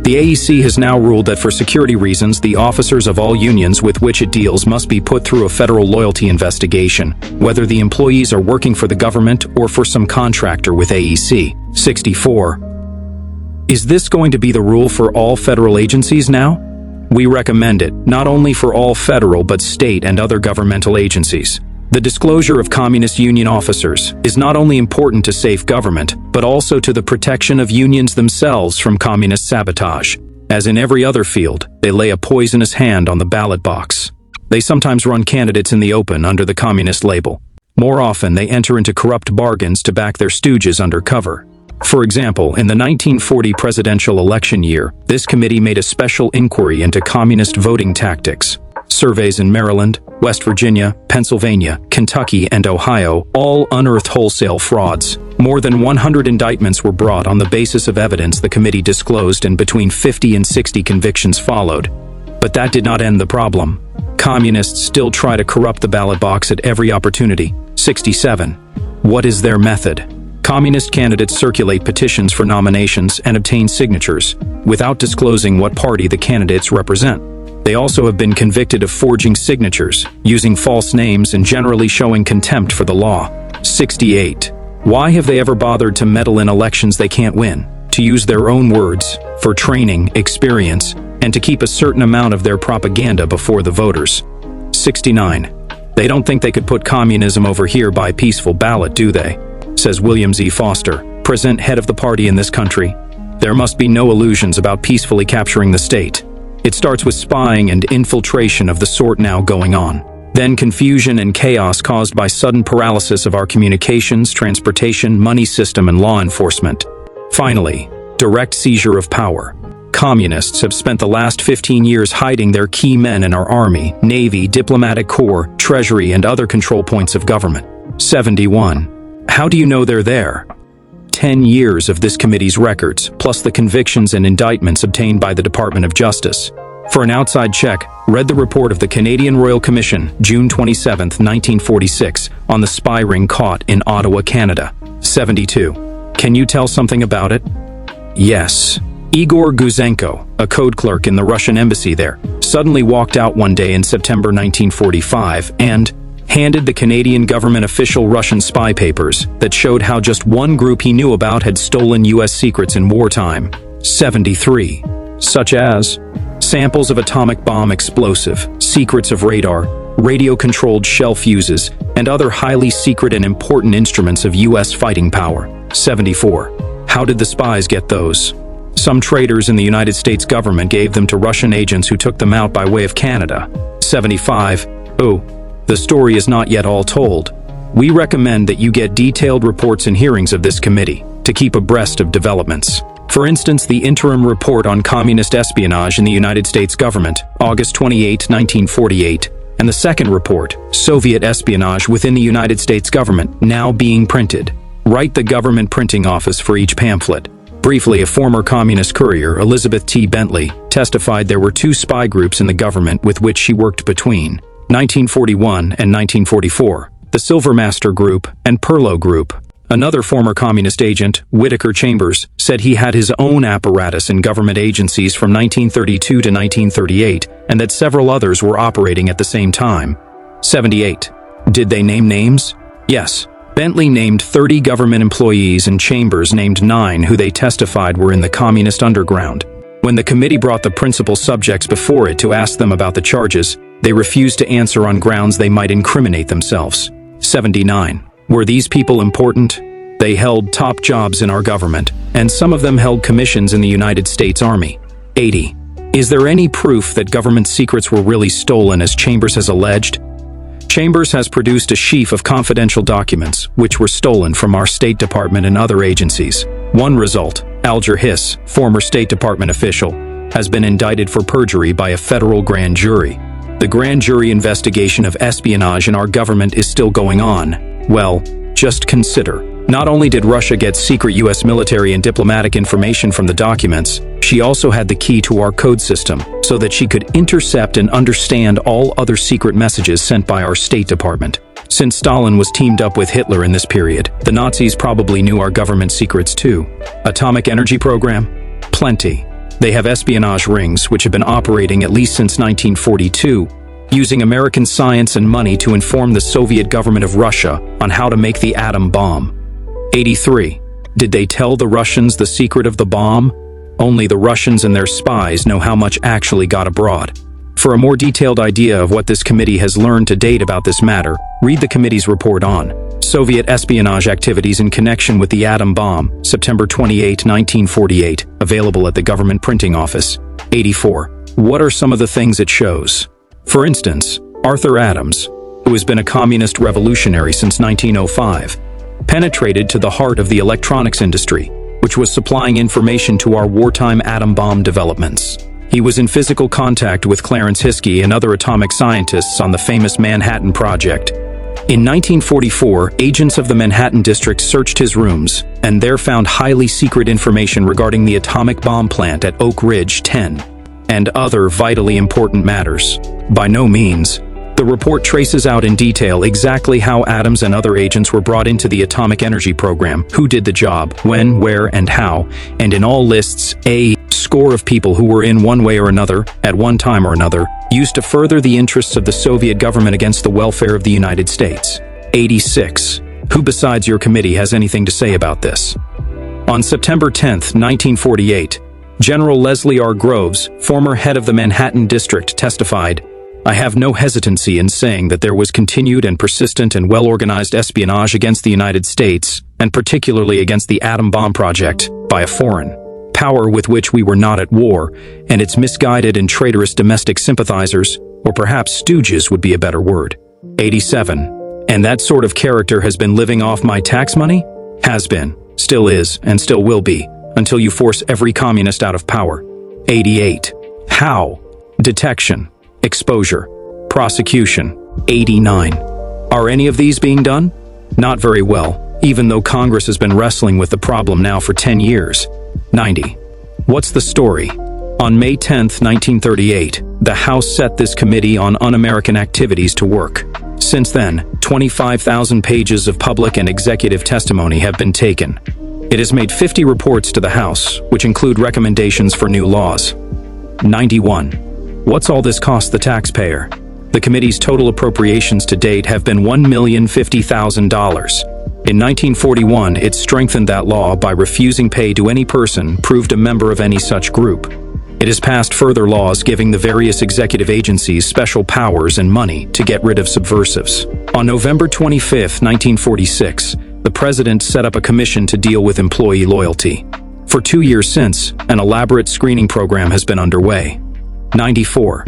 Speaker 1: The AEC has now ruled that for security reasons, the officers of all unions with which it deals must be put through a federal loyalty investigation, whether the employees are working for the government or for some contractor with AEC. 64. Is this going to be the rule for all federal agencies now? We recommend it, not only for all federal but state and other governmental agencies. The disclosure of communist union officers is not only important to safe government, but also to the protection of unions themselves from communist sabotage. As in every other field, they lay a poisonous hand on the ballot box. They sometimes run candidates in the open under the communist label. More often, they enter into corrupt bargains to back their stooges undercover. For example, in the 1940 presidential election year, this committee made a special inquiry into communist voting tactics. Surveys in Maryland, West Virginia, Pennsylvania, Kentucky, and Ohio all unearthed wholesale frauds. More than 100 indictments were brought on the basis of evidence the committee disclosed, and between 50 and 60 convictions followed. But that did not end the problem. Communists still try to corrupt the ballot box at every opportunity. 67. What is their method? Communist candidates circulate petitions for nominations and obtain signatures, without disclosing what party the candidates represent. They also have been convicted of forging signatures, using false names, and generally showing contempt for the law. 68. Why have they ever bothered to meddle in elections they can't win? To use their own words, for training, experience, and to keep a certain amount of their propaganda before the voters. 69. They don't think they could put communism over here by peaceful ballot, do they? Says William Z. Foster, present head of the party in this country. There must be no illusions about peacefully capturing the state. It starts with spying and infiltration of the sort now going on. Then confusion and chaos caused by sudden paralysis of our communications, transportation, money system, and law enforcement. Finally, direct seizure of power. Communists have spent the last 15 years hiding their key men in our army, navy, diplomatic corps, treasury, and other control points of government. 71. How do you know they're there? 10 years of this committee's records, plus the convictions and indictments obtained by the Department of Justice. For an outside check, read the report of the Canadian Royal Commission, June 27, 1946, on the spy ring caught in Ottawa, Canada. 72. Can you tell something about it? Yes. Igor Guzenko, a code clerk in the Russian embassy there, suddenly walked out one day in September 1945 and handed the Canadian government official Russian spy papers that showed how just one group he knew about had stolen U.S. secrets in wartime. 73. Such as samples of atomic bomb explosive, secrets of radar, radio-controlled shell fuses, and other highly secret and important instruments of U.S. fighting power. 74. How did the spies get those? Some traders in the United States government gave them to Russian agents who took them out by way of Canada. 75. Oh, the story is not yet all told. We recommend that you get detailed reports and hearings of this committee to keep abreast of developments. For instance, the interim report on communist espionage in the United States government, August 28, 1948, and the second report, Soviet espionage within the United States government, now being printed. Write the government printing office for each pamphlet. Briefly, a former communist courier, Elizabeth T. Bentley, testified there were two spy groups in the government with which she worked between 1941 and 1944, the Silvermaster Group and Perlo Group. Another former communist agent, Whittaker Chambers, said he had his own apparatus in government agencies from 1932 to 1938, and that several others were operating at the same time. 78. Did they name names? Yes. Bentley named 30 government employees and Chambers named 9 who they testified were in the communist underground. When the committee brought the principal subjects before it to ask them about the charges, they refused to answer on grounds they might incriminate themselves. 79. Were these people important? They held top jobs in our government, and some of them held commissions in the United States Army. 80. Is there any proof that government secrets were really stolen as Chambers has alleged? Chambers has produced a sheaf of confidential documents which were stolen from our State Department and other agencies. One result, Alger Hiss, former State Department official, has been indicted for perjury by a federal grand jury. The grand jury investigation of espionage in our government is still going on. Well, just consider. Not only did Russia get secret U.S. military and diplomatic information from the documents, she also had the key to our code system so that she could intercept and understand all other secret messages sent by our State Department. Since Stalin was teamed up with Hitler in this period, the Nazis probably knew our government secrets too. Atomic energy program? Plenty. They have espionage rings which have been operating at least since 1942, using American science and money to inform the Soviet government of Russia on how to make the atom bomb. 83. Did they tell the Russians the secret of the bomb? Only the Russians and their spies know how much actually got abroad. For a more detailed idea of what this committee has learned to date about this matter, read the committee's report on Soviet espionage activities in connection with the atom bomb, September 28, 1948, available at the government printing office. 84. What are some of the things it shows? For instance, Arthur Adams, who has been a communist revolutionary since 1905, penetrated to the heart of the electronics industry, which was supplying information to our wartime atom bomb developments. He was in physical contact with Clarence Hiskey and other atomic scientists on the famous Manhattan Project. In 1944, agents of the Manhattan District searched his rooms and there found highly secret information regarding the atomic bomb plant at Oak Ridge 10 and other vitally important matters. By no means, the report traces out in detail exactly how atoms and other agents were brought into the atomic energy program, who did the job, when, where, and how, and in all lists, a score of people who were in one way or another, at one time or another, used to further the interests of the Soviet government against the welfare of the United States. 86. Who besides your committee has anything to say about this? On September 10, 1948, General Leslie R. Groves, former head of the Manhattan District, testified, "I have no hesitancy in saying that there was continued and persistent and well-organized espionage against the United States, and particularly against the atom bomb project, by a foreign power with which we were not at war, and its misguided and traitorous domestic sympathizers, or perhaps stooges would be a better word." 87. And that sort of character has been living off my tax money? Has been, still is, and still will be, until you force every communist out of power. 88. How? Detection, exposure, prosecution. 89. Are any of these being done? Not very well, even though Congress has been wrestling with the problem now for 10 years. 90. What's the story? On May 10, 1938, the House set this Committee on Un-American Activities to work. Since then, 25,000 pages of public and executive testimony have been taken. It has made 50 reports to the House, which include recommendations for new laws. 91. What's all this cost the taxpayer? The committee's total appropriations to date have been $1,050,000. In 1941, it strengthened that law by refusing pay to any person proved a member of any such group. It has passed further laws giving the various executive agencies special powers and money to get rid of subversives. On November 25, 1946, the President set up a commission to deal with employee loyalty. For 2 years since, an elaborate screening program has been underway. 94.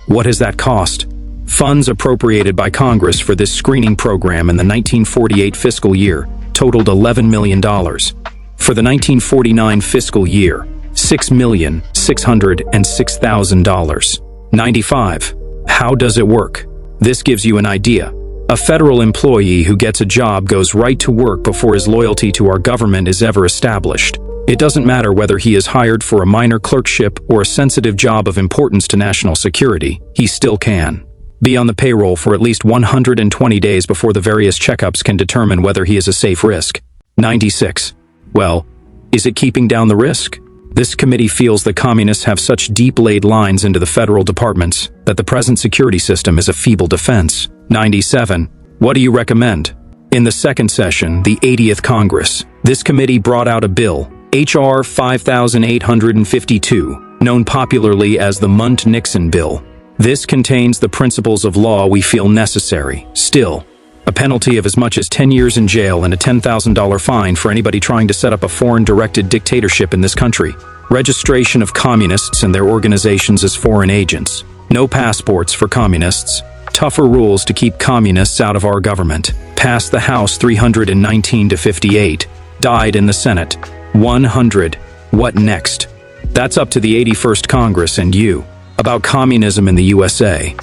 Speaker 1: What has that cost? Funds appropriated by Congress for this screening program in the 1948 fiscal year totaled $11 million. For the 1949 fiscal year, $6,606,000. 95. How does it work? This gives you an idea. A federal employee who gets a job goes right to work before his loyalty to our government is ever established. It doesn't matter whether he is hired for a minor clerkship or a sensitive job of importance to national security, he still can be on the payroll for at least 120 days before the various checkups can determine whether he is a safe risk. 96. Well, is it keeping down the risk? This committee feels the communists have such deep-laid lines into the federal departments that the present security system is a feeble defense. 97. What do you recommend? In the second session, the 80th Congress, this committee brought out a bill, H.R. 5852, known popularly as the Munt-Nixon Bill. This contains the principles of law we feel necessary. Still, a penalty of as much as 10 years in jail and a $10,000 fine for anybody trying to set up a foreign-directed dictatorship in this country. Registration of communists and their organizations as foreign agents. No passports for communists. Tougher rules to keep communists out of our government. Passed the House 319 to 58. Died in the Senate 100. What next? That's up to the 81st Congress and you. About communism in the USA.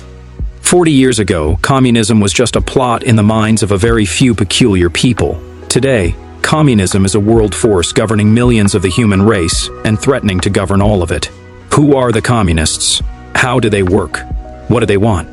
Speaker 1: 40 years ago, communism was just a plot in the minds of a very few peculiar people. Today, communism is a world force governing millions of the human race and threatening to govern all of it. Who are the communists? How do they work? What do they want?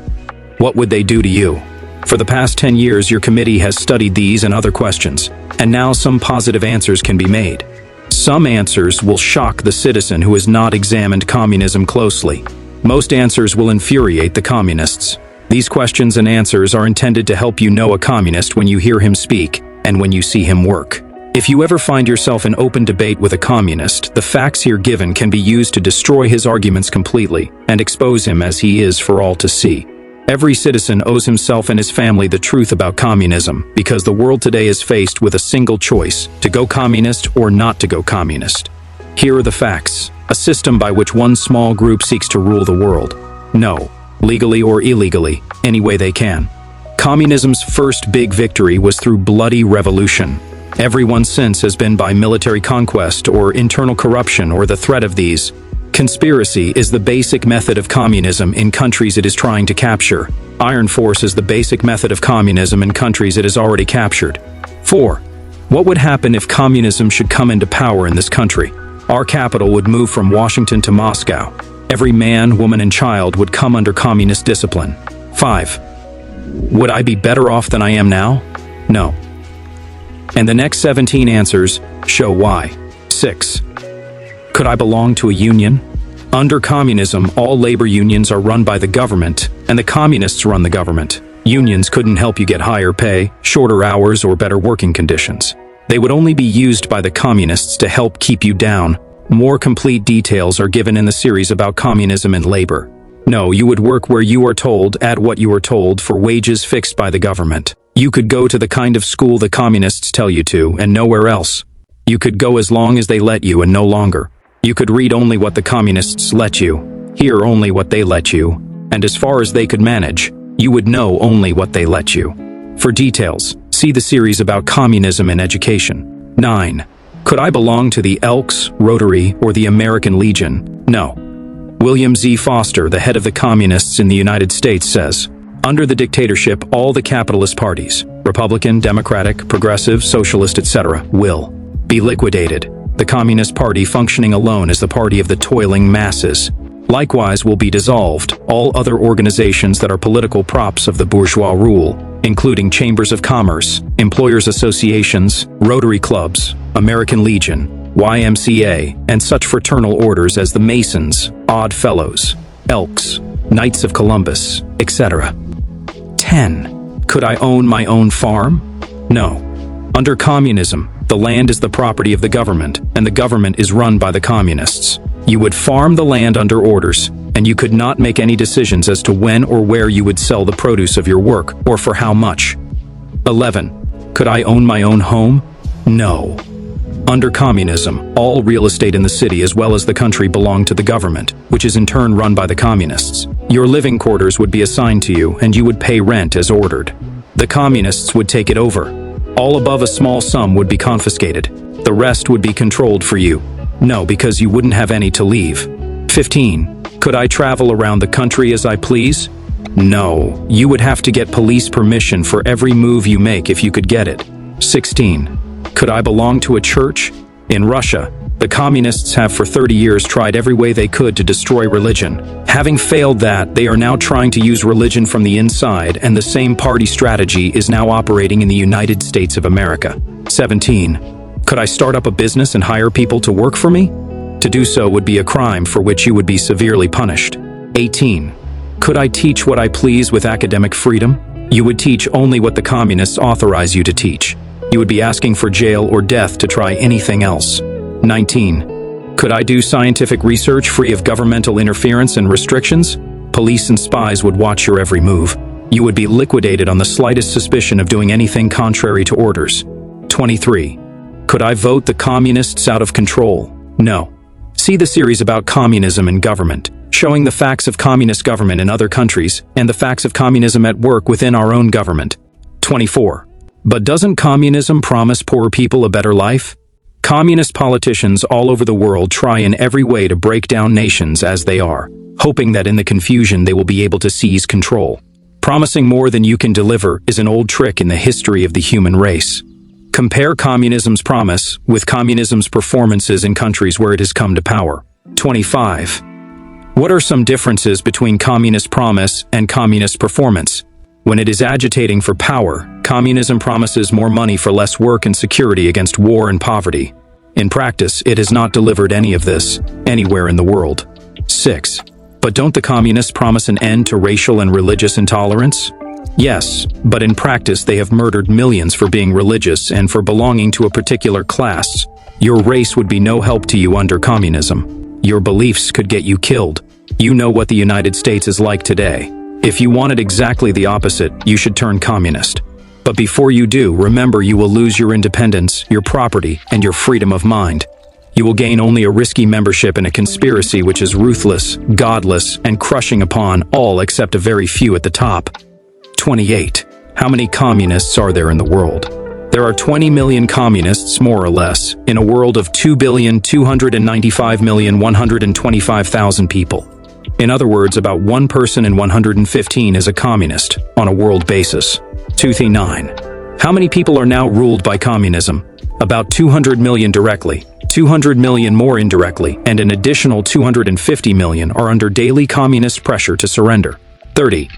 Speaker 1: What would they do to you? For the past 10 years, your committee has studied these and other questions, and now some positive answers can be made. Some answers will shock the citizen who has not examined communism closely. Most answers will infuriate the communists. These questions and answers are intended to help you know a communist when you hear him speak and when you see him work. If you ever find yourself in open debate with a communist, the facts here given can be used to destroy his arguments completely and expose him as he is for all to see. Every citizen owes himself and his family the truth about communism because the world today is faced with a single choice: to go communist or not to go communist. Here are the facts. A system by which one small group seeks to rule the world. No, legally or illegally, any way they can. Communism's first big victory was through bloody revolution. Everyone since has been by military conquest or internal corruption or the threat of these. Conspiracy is the basic method of communism in countries it is trying to capture. Iron force is the basic method of communism in countries it has already captured. 4. What would happen if communism should come into power in this country? Our capital would move from Washington to Moscow. Every man, woman, and child would come under communist discipline. 5. Would I be better off than I am now? No. And the next 17 answers show why. 6. Could I belong to a union? Under communism, all labor unions are run by the government, and the communists run the government. Unions couldn't help you get higher pay, shorter hours, or better working conditions. They would only be used by the communists to help keep you down. More complete details are given in the series about communism and labor. No, you would work where you are told, at what you are told, for wages fixed by the government. You could go to the kind of school the communists tell you to, and nowhere else. You could go as long as they let you and no longer. You could read only what the communists let you, hear only what they let you, and as far as they could manage, you would know only what they let you. For details, see the series about communism and education. 9. Could I belong to the Elks, Rotary, or the American Legion? No. William Z. Foster, the head of the communists in the United States, says, under the dictatorship, all the capitalist parties, Republican, Democratic, Progressive, Socialist, etc., will be liquidated. The Communist Party, functioning alone as the party of the toiling masses, likewise will be dissolved. All other organizations that are political props of the bourgeois rule, including chambers of commerce, employers' associations, Rotary clubs, American Legion, YMCA, and such fraternal orders as the Masons, Odd Fellows, Elks, Knights of Columbus, etc. 10. Could I own my own farm? No. Under communism, the land is the property of the government, and the government is run by the communists. You would farm the land under orders, and you could not make any decisions as to when or where you would sell the produce of your work, or for how much. 11. Could I own my own home? No. Under communism, all real estate in the city as well as the country belonged to the government, which is in turn run by the communists. Your living quarters would be assigned to you, and you would pay rent as ordered. The communists would take it over. All above a small sum would be confiscated. The rest would be controlled for you. No, because you wouldn't have any to leave. 15. Could I travel around the country as I please? No, you would have to get police permission for every move you make if you could get it. 16. Could I belong to a church? In Russia, the communists have for 30 years tried every way they could to destroy religion. Having failed that, they are now trying to use religion from the inside, and the same party strategy is now operating in the United States of America. 17. Could I start up a business and hire people to work for me? To do so would be a crime for which you would be severely punished. 18. Could I teach what I please with academic freedom? You would teach only what the communists authorize you to teach. You would be asking for jail or death to try anything else. 19. Could I do scientific research free of governmental interference and restrictions? Police and spies would watch your every move. You would be liquidated on the slightest suspicion of doing anything contrary to orders. 23. Could I vote the communists out of control? No. See the series about communism and government, showing the facts of communist government in other countries and the facts of communism at work within our own government. 24. But doesn't communism promise poor people a better life? Communist politicians all over the world try in every way to break down nations as they are, hoping that in the confusion they will be able to seize control. Promising more than you can deliver is an old trick in the history of the human race. Compare communism's promise with communism's performances in countries where it has come to power. 25. What are some differences between communist promise and communist performance? When it is agitating for power, communism promises more money for less work and security against war and poverty. In practice, it has not delivered any of this, anywhere in the world. 6. But don't the communists promise an end to racial and religious intolerance? Yes, but in practice they have murdered millions for being religious and for belonging to a particular class. Your race would be no help to you under communism. Your beliefs could get you killed. You know what the United States is like today. If you wanted exactly the opposite, you should turn communist. But before you do, remember you will lose your independence, your property, and your freedom of mind. You will gain only a risky membership in a conspiracy which is ruthless, godless, and crushing upon all except a very few at the top. 28. How many communists are there in the world? There are 20 million communists, more or less, in a world of 2,295,125,000 people. In other words, about 1 person in 115 is a communist, on a world basis. 239. How many people are now ruled by communism? About 200 million directly, 200 million more indirectly, and an additional 250 million are under daily communist pressure to surrender. 30.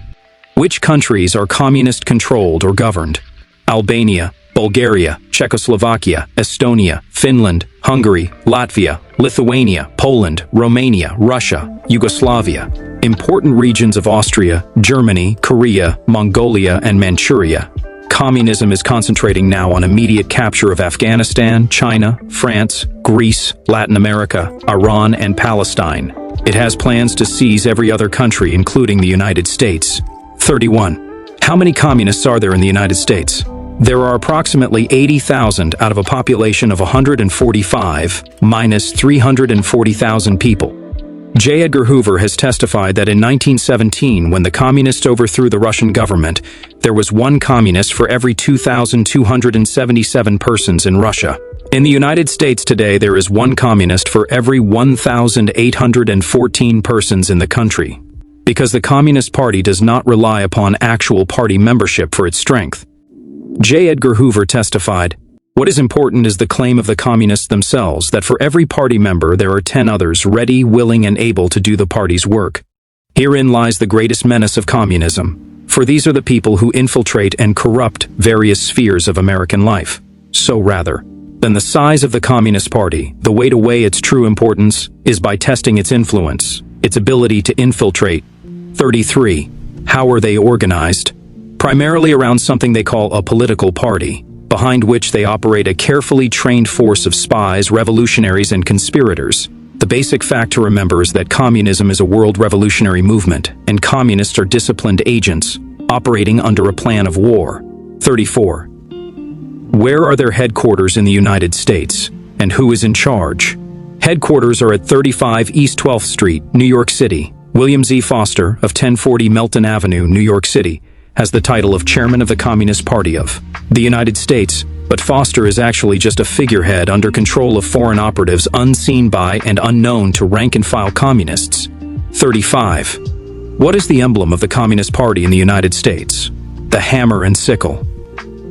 Speaker 1: Which countries are communist-controlled or governed? Albania, Bulgaria, Czechoslovakia, Estonia, Finland, Hungary, Latvia, Lithuania, Poland, Romania, Russia, Yugoslavia. Important regions of Austria, Germany, Korea, Mongolia, and Manchuria. Communism is concentrating now on immediate capture of Afghanistan, China, France, Greece, Latin America, Iran, and Palestine. It has plans to seize every other country, including the United States. 31. How many communists are there in the United States? There are approximately 80,000 out of a population of 145 minus 340,000 people. J. Edgar Hoover has testified that in 1917, when the communists overthrew the Russian government, there was 1 communist for every 2,277 persons in Russia. In the United States today, there is 1 communist for every 1,814 persons in the country. Because the Communist Party does not rely upon actual party membership for its strength. J. Edgar Hoover testified, "What is important is the claim of the communists themselves that for every party member there are 10 others ready, willing, and able to do the party's work. Herein lies the greatest menace of communism, for these are the people who infiltrate and corrupt various spheres of American life. So rather than the size of the Communist Party, the way to weigh its true importance is by testing its influence, its ability to infiltrate." 33. How are they organized? Primarily around something they call a political party, behind which they operate a carefully trained force of spies, revolutionaries, and conspirators. The basic fact to remember is that communism is a world revolutionary movement, and communists are disciplined agents, operating under a plan of war. 34. Where are their headquarters in the United States, and who is in charge? Headquarters are at 35 East 12th Street, New York City. William Z. Foster, of 1040 Melton Avenue, New York City, has the title of Chairman of the Communist Party of the United States, but Foster is actually just a figurehead under control of foreign operatives unseen by and unknown to rank-and-file communists. 35. What is the emblem of the Communist Party in the United States? The hammer and sickle.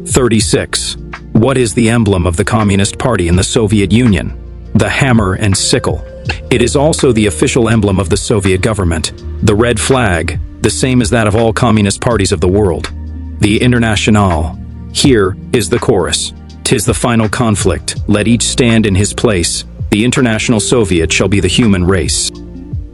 Speaker 1: 36. What is the emblem of the Communist Party in the Soviet Union? The hammer and sickle. It is also the official emblem of the Soviet government. The red flag, the same as that of all communist parties of the world. The Internationale. Here is the chorus. "'Tis the final conflict, let each stand in his place. The International Soviet shall be the human race."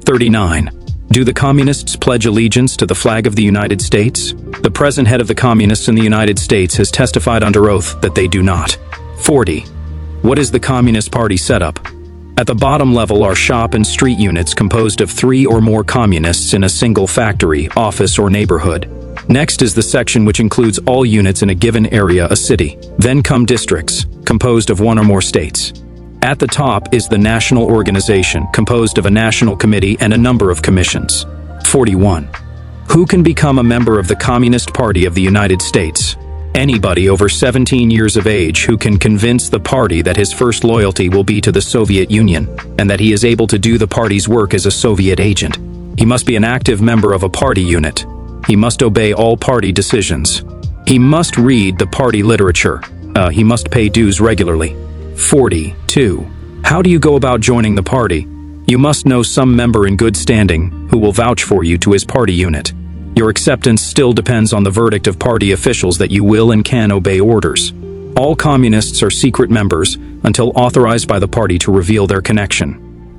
Speaker 1: 39. Do the communists pledge allegiance to the flag of the United States? The present head of the communists in the United States has testified under oath that they do not. 40. What is the Communist Party setup? At the bottom level are shop and street units composed of 3 or more communists in a single factory, office, or neighborhood. Next is the section which includes all units in a given area, a city. Then come districts, composed of 1 or more states. At the top is the national organization, composed of a national committee and a number of commissions. 41. Who can become a member of the Communist Party of the United States? Anybody over 17 years of age who can convince the party that his first loyalty will be to the Soviet Union, and that he is able to do the party's work as a Soviet agent. He must be an active member of a party unit. He must obey all party decisions. He must read the party literature. He must pay dues regularly. 42. How do you go about joining the party? You must know some member in good standing who will vouch for you to his party unit. Your acceptance still depends on the verdict of party officials that you will and can obey orders. All communists are secret members until authorized by the party to reveal their connection.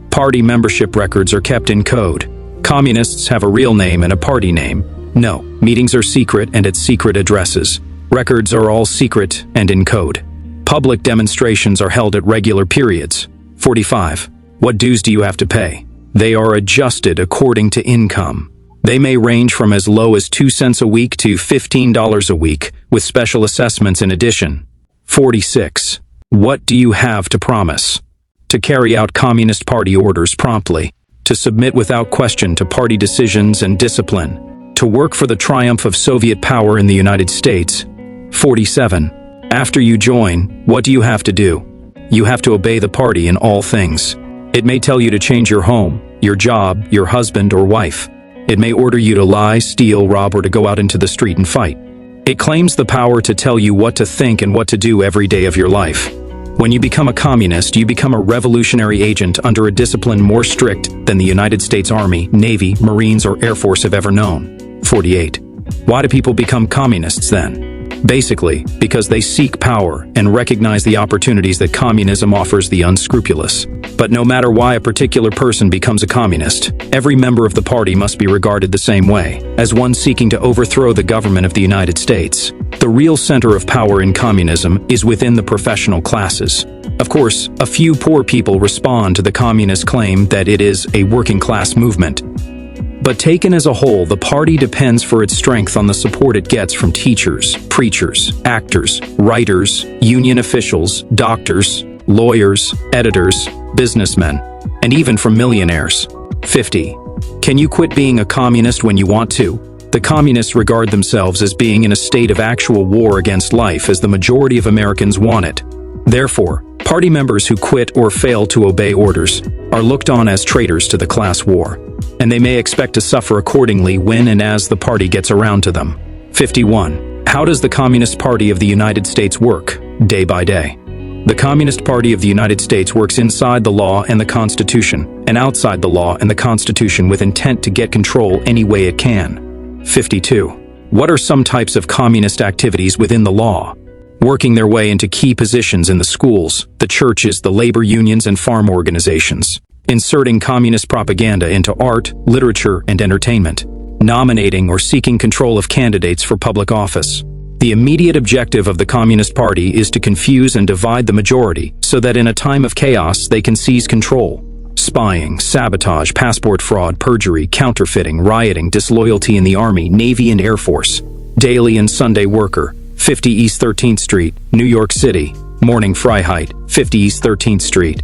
Speaker 1: Party membership records are kept in code. Communists have a real name and a party name. No, meetings are secret and at secret addresses. Records are all secret and in code. Public demonstrations are held at regular periods. 45. What dues do you have to pay? They are adjusted according to income. They may range from as low as 2 cents a week to $15 a week, with special assessments in addition. 46. What do you have to promise? to carry out Communist Party orders promptly, to submit without question to party decisions and discipline, to work for the triumph of Soviet power in the United States. 47. After you join, what do you have to do? You have to obey the party in all things. It may tell you to change your home, your job, your husband or wife. It may order you to lie, steal, rob, or to go out into the street and fight. It claims the power to tell you what to think and what to do every day of your life. When you become a communist, you become a revolutionary agent under a discipline more strict than the United States Army, Navy, Marines, or Air Force have ever known. 48. Why do people become communists then? Basically, because they seek power and recognize the opportunities that communism offers the unscrupulous. But no matter why a particular person becomes a communist, every member of the party must be regarded the same way, as one seeking to overthrow the government of the United States. The real center of power in communism is within the professional classes. Of course, a few poor people respond to the communist claim that it is a working-class movement. But taken as a whole, the party depends for its strength on the support it gets from teachers, preachers, actors, writers, union officials, doctors, lawyers, editors, businessmen, and even from millionaires. 50. Can you quit being a communist when you want to? The communists regard themselves as being in a state of actual war against life, as the majority of Americans want it. Therefore, party members who quit or fail to obey orders are looked on as traitors to the class war, and they may expect to suffer accordingly when and as the party gets around to them. 51. How does the Communist Party of the United States work, day by day? The Communist Party of the United States works inside the law and the Constitution, and outside the law and the Constitution with intent to get control any way it can. 52. What are some types of communist activities within the law? Working their way into key positions in the schools, the churches, the labor unions, and farm organizations. Inserting communist propaganda into art, literature, and entertainment. Nominating or seeking control of candidates for public office. The immediate objective of the Communist Party is to confuse and divide the majority so that in a time of chaos they can seize control. Spying, sabotage, passport fraud, perjury, counterfeiting, rioting, disloyalty in the Army, Navy, and Air Force. Daily and Sunday Worker, 50 East 13th Street, New York City. Morning Freiheit, 50 East 13th Street,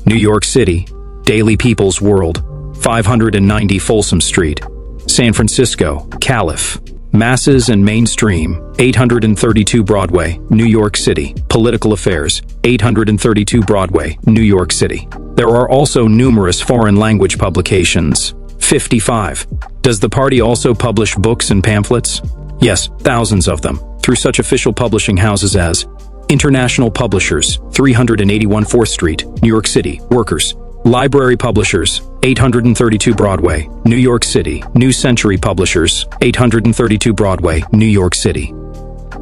Speaker 1: New York City. Daily People's World, 590 Folsom Street. San Francisco, Calif. Masses and Mainstream, 832 Broadway, New York City. Political Affairs, 832 Broadway, New York City. There are also numerous foreign language publications. 55. Does the party also publish books and pamphlets? Yes, thousands of them, through such official publishing houses as International Publishers, 381 4th Street, New York City. Workers. Library Publishers, 832 Broadway, New York City. New Century Publishers, 832 Broadway, New York City.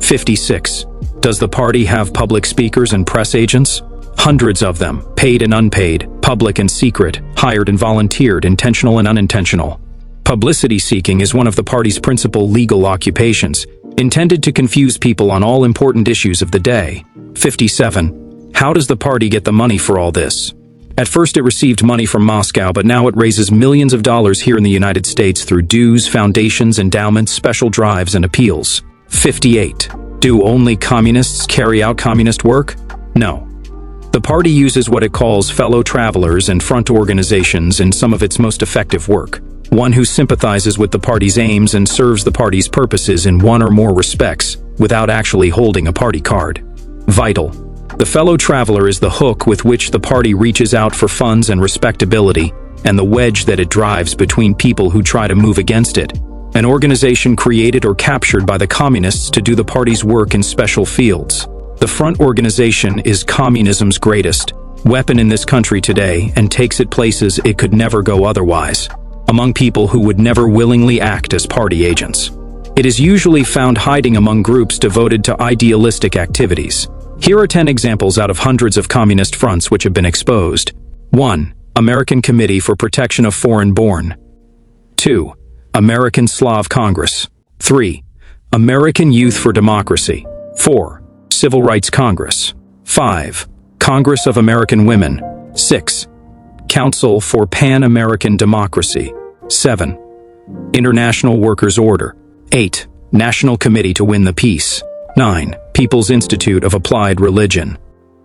Speaker 1: 56. Does the party have public speakers and press agents? Hundreds of them, paid and unpaid, public and secret, hired and volunteered, intentional and unintentional. Publicity seeking is one of the party's principal legal occupations, intended to confuse people on all important issues of the day. 57. How does the party get the money for all this? At first it received money from Moscow, but now it raises millions of dollars here in the United States through dues, foundations, endowments, special drives, and appeals. 58. Do only communists carry out communist work? No. The party uses what it calls fellow travelers and front organizations in some of its most effective work. One who sympathizes with the party's aims and serves the party's purposes in one or more respects, without actually holding a party card. Vital. The fellow traveler is the hook with which the party reaches out for funds and respectability, and the wedge that it drives between people who try to move against it. An organization created or captured by the communists to do the party's work in special fields. The front organization is communism's greatest weapon in this country today and takes it places it could never go otherwise, among people who would never willingly act as party agents. It is usually found hiding among groups devoted to idealistic activities. Here are 10 examples out of hundreds of communist fronts which have been exposed. 1. American Committee for Protection of Foreign Born. 2. American Slav Congress. 3. American Youth for Democracy. 4. Civil Rights Congress. 5. Congress of American Women. 6. Council for Pan-American Democracy. 7. International Workers' Order. 8. National Committee to Win the Peace. 9. People's Institute of Applied Religion.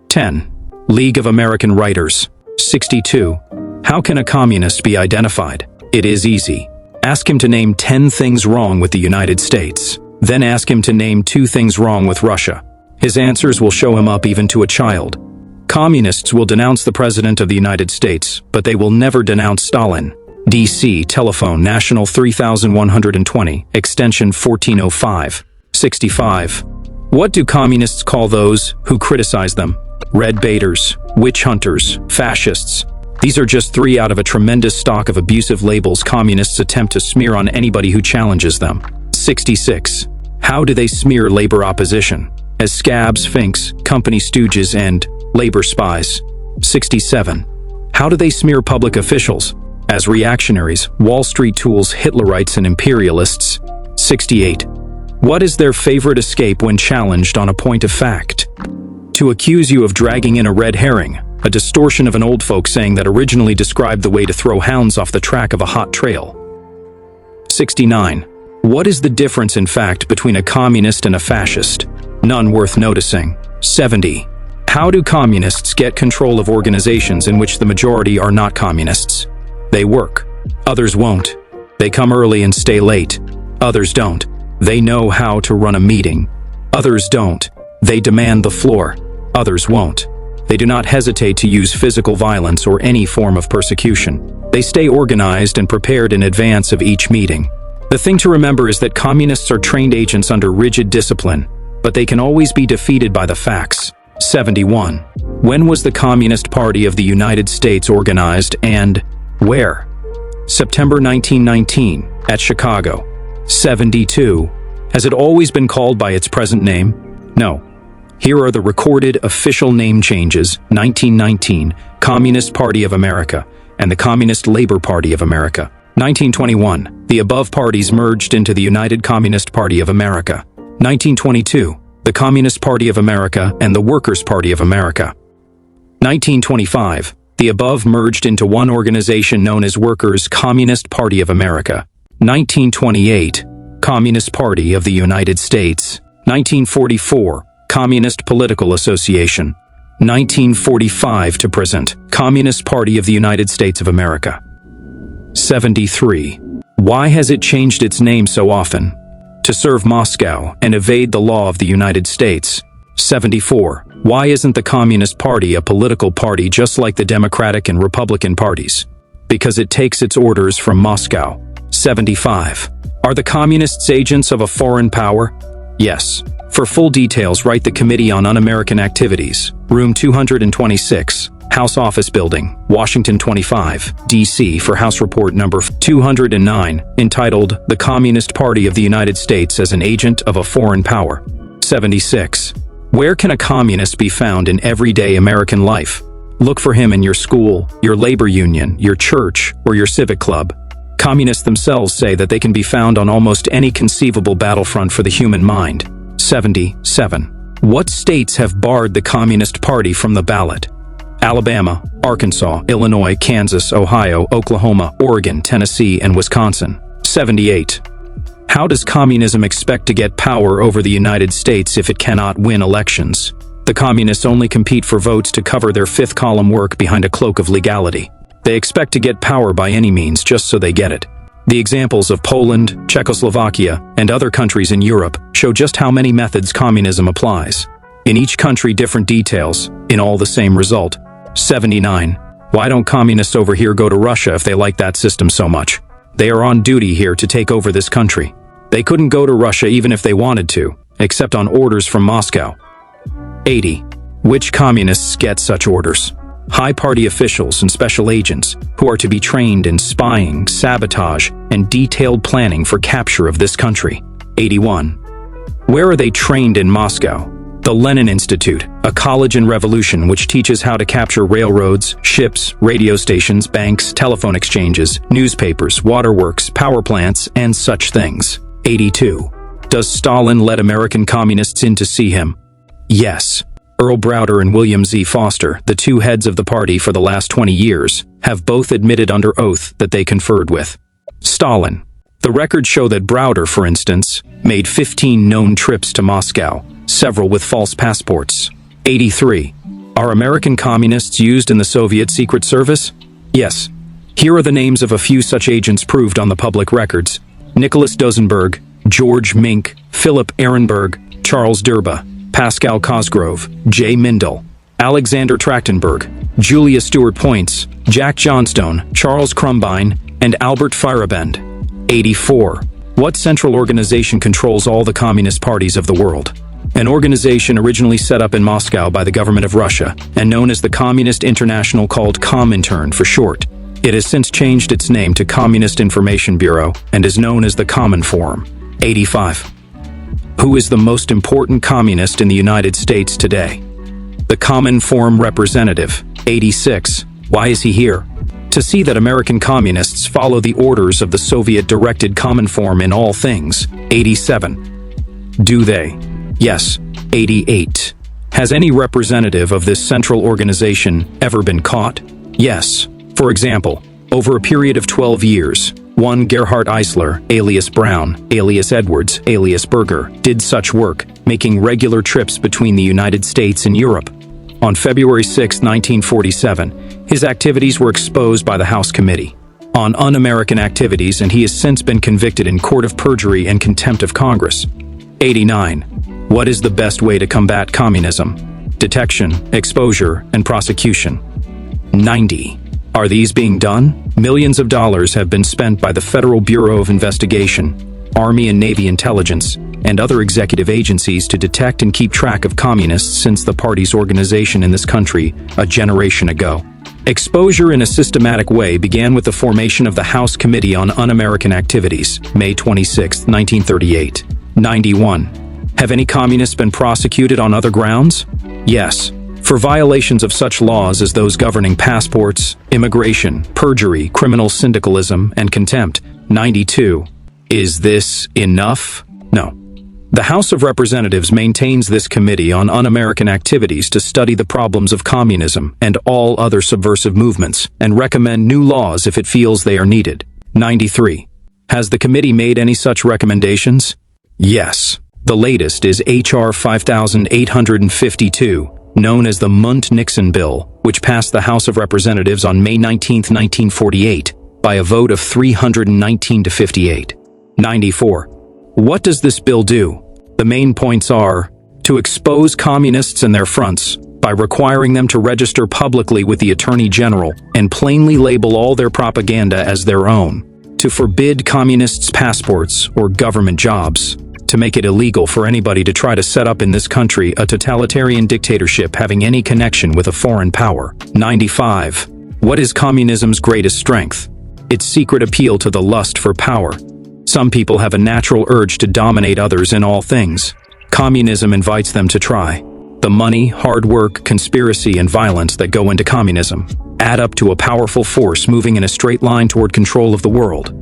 Speaker 1: 10. League of American Writers. 62. How can a communist be identified? It is easy. Ask him to name 10 things wrong with the United States. Then ask him to name 2 things wrong with Russia. His answers will show him up even to a child. Communists will denounce the President of the United States, but they will never denounce Stalin. DC, telephone, National 3120, extension 1405. 65. What do communists call those who criticize them? Red baiters, witch hunters, fascists. These are just 3 out of a tremendous stock of abusive labels communists attempt to smear on anybody who challenges them. 66. How do they smear labor opposition? As scabs, finks, company stooges, and labor spies. 67. How do they smear public officials? As reactionaries, Wall Street tools, Hitlerites, and imperialists. 68. What is their favorite escape when challenged on a point of fact? To accuse you of dragging in a red herring, a distortion of an old folk saying that originally described the way to throw hounds off the track of a hot trail. 69. What is the difference in fact between a communist and a fascist? None worth noticing. 70. How do communists get control of organizations in which the majority are not communists? They work. Others won't. They come early and stay late. Others don't. They know how to run a meeting. Others don't. They demand the floor. Others won't. They do not hesitate to use physical violence or any form of persecution. They stay organized and prepared in advance of each meeting. The thing to remember is that communists are trained agents under rigid discipline, but they can always be defeated by the facts. 71. When was the Communist Party of the United States organized and where? September 1919, at Chicago. 72. Has it always been called by its present name? No. Here are the recorded official name changes: 1919, Communist Party of America, and the Communist Labor Party of America. 1921, the above parties merged into the United Communist Party of America. 1922, the Communist Party of America and the Workers' Party of America. 1925, the above merged into one organization known as Workers' Communist Party of America. 1928, Communist Party of the United States. 1944, Communist Political Association. 1945 to present, Communist Party of the United States of America. 73. Why has it changed its name so often? To serve Moscow and evade the law of the United States. 74. Why isn't the Communist Party a political party just like the Democratic and Republican parties? Because it takes its orders from Moscow. 75. Are the Communists agents of a foreign power? Yes. For full details, write the Committee on Un-American Activities, Room 226, House Office Building, Washington 25, D.C. for House Report number 209, entitled The Communist Party of the United States as an Agent of a Foreign Power. 76. Where can a communist be found in everyday American life? Look for him in your school, your labor union, your church, or your civic club. Communists themselves say that they can be found on almost any conceivable battlefront for the human mind. 77. What states have barred the Communist Party from the ballot? Alabama, Arkansas, Illinois, Kansas, Ohio, Oklahoma, Oregon, Tennessee, and Wisconsin. 78. How does communism expect to get power over the United States if it cannot win elections? The communists only compete for votes to cover their fifth column work behind a cloak of legality. They expect to get power by any means just so they get it. The examples of Poland, Czechoslovakia, and other countries in Europe show just how many methods communism applies. In each country, different details, in all the same result. 79. Why don't communists over here go to Russia if they like that system so much? They are on duty here to take over this country. They couldn't go to Russia even if they wanted to, except on orders from Moscow. 80. Which communists get such orders? High party officials and special agents who are to be trained in spying, sabotage, and detailed planning for capture of this country. 81. Where are they trained in Moscow? The Lenin Institute, a college in revolution which teaches how to capture railroads, ships, radio stations, banks, telephone exchanges, newspapers, waterworks, power plants, and such things. 82. Does Stalin let American communists in to see him? Yes. Earl Browder and William Z. Foster, the two heads of the party for the last 20 years, have both admitted under oath that they conferred with Stalin. The records show that Browder, for instance, made 15 known trips to Moscow, several with false passports. 83. Are American communists used in the Soviet Secret Service? Yes. Here are the names of a few such agents proved on the public records: Nicholas Dosenberg, George Mink, Philip Ehrenberg, Charles Durba, Pascal Cosgrove, J. Mindel, Alexander Trachtenberg, Julia Stewart Points, Jack Johnstone, Charles Crumbine, and Albert Feyerabend. 84. What central organization controls all the communist parties of the world? An organization originally set up in Moscow by the government of Russia and known as the Communist International, called Comintern for short. It has since changed its name to Communist Information Bureau and is known as the Cominform. 85. Who is the most important communist in the United States today? The Cominform representative. 86. Why is he here? To see that American communists follow the orders of the Soviet-directed Cominform in all things. 87. Do they? Yes. 88. Has any representative of this central organization ever been caught? Yes. For example, over a period of 12 years, one Gerhard Eisler, alias Brown, alias Edwards, alias Berger, did such work, making regular trips between the United States and Europe. On February 6, 1947, his activities were exposed by the House Committee on Un-American Activities, and he has since been convicted in court of perjury and contempt of Congress. 89. What is the best way to combat communism? Detection, exposure, and prosecution. 90. Are these being done? Millions of dollars have been spent by the Federal Bureau of Investigation, Army and Navy Intelligence, and other executive agencies to detect and keep track of communists since the party's organization in this country a generation ago. Exposure in a systematic way began with the formation of the House Committee on Un-American Activities, May 26, 1938. 91. Have any communists been prosecuted on other grounds? Yes. For violations of such laws as those governing passports, immigration, perjury, criminal syndicalism, and contempt. 92. Is this enough? No. The House of Representatives maintains this Committee on Un-American Activities to study the problems of communism and all other subversive movements and recommend new laws if it feels they are needed. 93. Has the committee made any such recommendations? Yes. The latest is H.R. 5852, known as the Munt-Nixon Bill, which passed the House of Representatives on May 19, 1948, by a vote of 319 to 58. 94. What does this bill do? The main points are to expose communists and their fronts by requiring them to register publicly with the Attorney General and plainly label all their propaganda as their own, to forbid communists' passports or government jobs, to make it illegal for anybody to try to set up in this country a totalitarian dictatorship having any connection with a foreign power. 95. What is communism's greatest strength? Its secret appeal to the lust for power. Some people have a natural urge to dominate others in all things. Communism invites them to try. The money, hard work, conspiracy, and violence that go into communism add up to a powerful force moving in a straight line toward control of the world.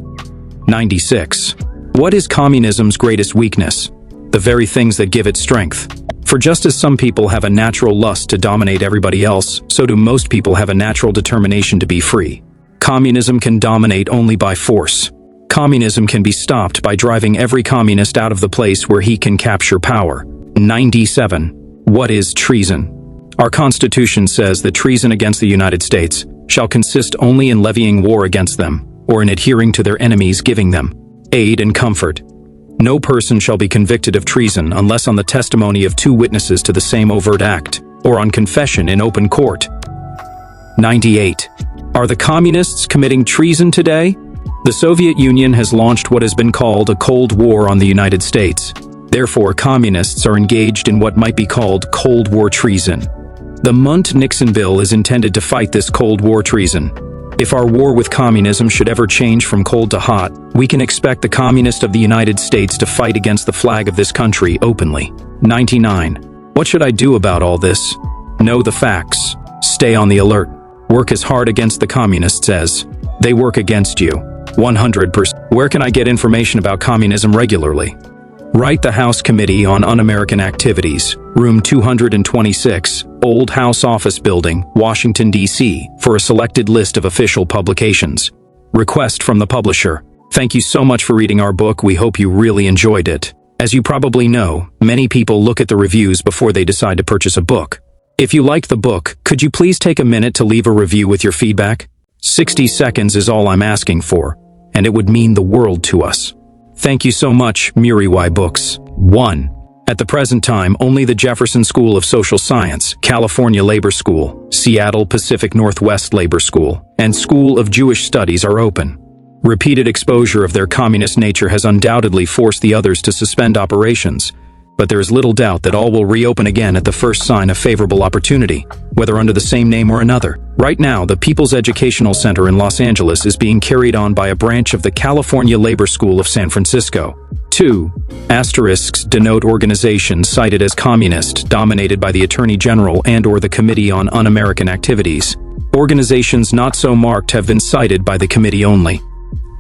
Speaker 1: 96. What is communism's greatest weakness? The very things that give it strength. For just as some people have a natural lust to dominate everybody else, so do most people have a natural determination to be free. Communism can dominate only by force. Communism can be stopped by driving every communist out of the place where he can capture power. 97. What is treason? Our Constitution says that treason against the United States shall consist only in levying war against them, or in adhering to their enemies, giving them aid and comfort. No person shall be convicted of treason unless on the testimony of two witnesses to the same overt act, or on confession in open court. 98. Are the communists committing treason today? The Soviet Union has launched what has been called a Cold War on the United States. Therefore, communists are engaged in what might be called Cold War treason. The Munt-Nixon Bill is intended to fight this Cold War treason. If our war with communism should ever change from cold to hot, we can expect the communists of the United States to fight against the flag of this country openly. 99. What should I do about all this? Know the facts. Stay on the alert. Work as hard against the communists as they work against you. 100%. Where can I get information about communism regularly? Write the House Committee on Un-American Activities, Room 226, Old House Office Building, Washington, D.C., for a selected list of official publications. Request from the publisher. Thank you so much for reading our book. We hope you really enjoyed it. As you probably know, many people look at the reviews before they decide to purchase a book. If you liked the book, could you please take a minute to leave a review with your feedback? 60 seconds is all I'm asking for, and it would mean the world to us. Thank you so much, Muriwai Books. 1. At the present time, only the Jefferson School of Social Science, California Labor School, Seattle Pacific Northwest Labor School, and School of Jewish Studies are open. Repeated exposure of their communist nature has undoubtedly forced the others to suspend operations, but there is little doubt that all will reopen again at the first sign of favorable opportunity, whether under the same name or another. Right now, the People's Educational Center in Los Angeles is being carried on by a branch of the California Labor School of San Francisco. 2. Asterisks denote organizations cited as communist, dominated by the Attorney General and/or the Committee on Un-American Activities. Organizations not so marked have been cited by the committee only.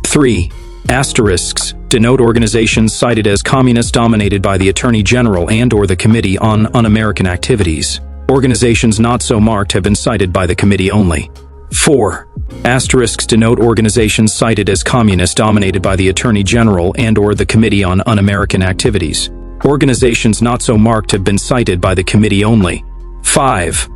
Speaker 1: 3. Asterisks denote organizations cited as communist dominated by the Attorney General and/or the Committee on Un-American Activities. Organizations not so marked have been cited by the committee only. 4. Asterisks denote organizations cited as communist dominated by the Attorney General and/or the Committee on Un-American Activities. Organizations not so marked have been cited by the committee only. 5.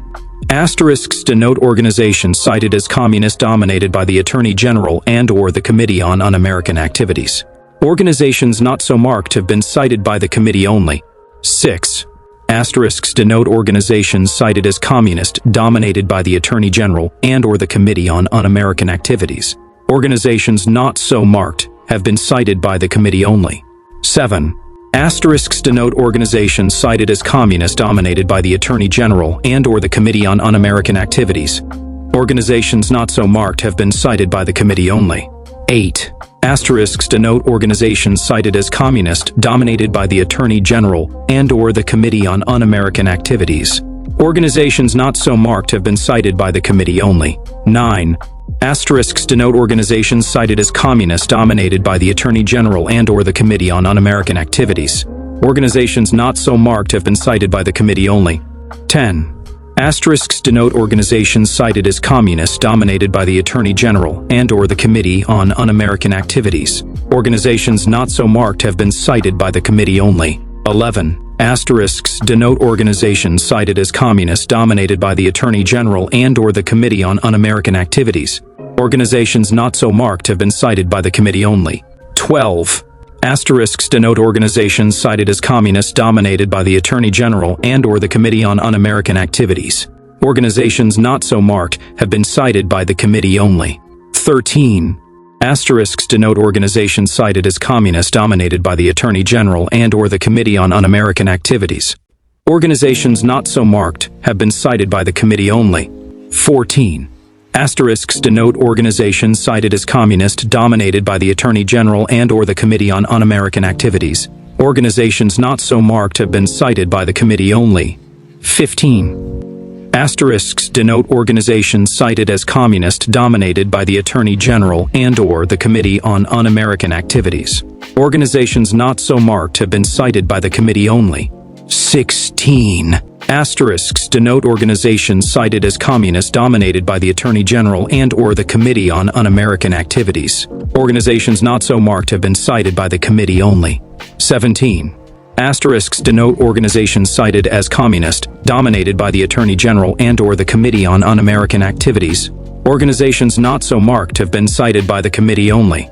Speaker 1: Asterisks denote organizations cited as communist dominated by the Attorney General and/or the Committee on Un-American Activities. Organizations not so marked have been cited by the committee only. 6. Asterisks denote organizations cited as communist dominated by the Attorney General and/or the Committee on Un-American Activities. Organizations not so marked have been cited by the committee only. 7. Asterisks denote organizations cited as communist dominated by the Attorney General and/or the Committee on Un-American Activities. Organizations not so marked have been cited by the committee only. 8. Asterisks denote organizations cited as communist dominated by the Attorney General and/or the Committee on Un-American Activities. Organizations not so marked have been cited by the committee only. 9. Asterisks denote organizations cited as communist dominated by the Attorney General and/or the Committee on Un-American Activities. Organizations not so marked have been cited by the committee only. 10. Asterisks denote organizations cited as communist dominated by the Attorney General and/or the Committee on Un-American Activities. Organizations not so marked have been cited by the committee only. 11. Asterisks denote organizations cited as communist dominated by the Attorney General and/or the Committee on Un-American Activities. Organizations not so marked have been cited by the committee only. 12. Asterisks denote organizations cited as communist dominated by the Attorney General and/or the Committee on Un-American Activities. Organizations not so marked have been cited by the committee only. 13. Asterisks denote organizations cited as communist dominated by the Attorney General and/or the Committee on Un-American Activities. Organizations not so marked have been cited by the committee only. 14. Asterisks denote organizations cited as communist dominated by the Attorney General and/or the Committee on Un-American Activities. Organizations not so marked have been cited by the committee only. 15. Asterisks denote organizations cited as communist dominated by the Attorney General and/or the Committee on Un-American Activities. Organizations not so marked have been cited by the committee only. 16. Asterisks denote organizations cited as communist dominated by the Attorney General and/or the Committee on Un-American Activities. Organizations not so marked have been cited by the committee only. 17. Asterisks denote organizations cited as communist dominated by the Attorney General and/or the Committee on Un-American Activities. Organizations not so marked have been cited by the committee only.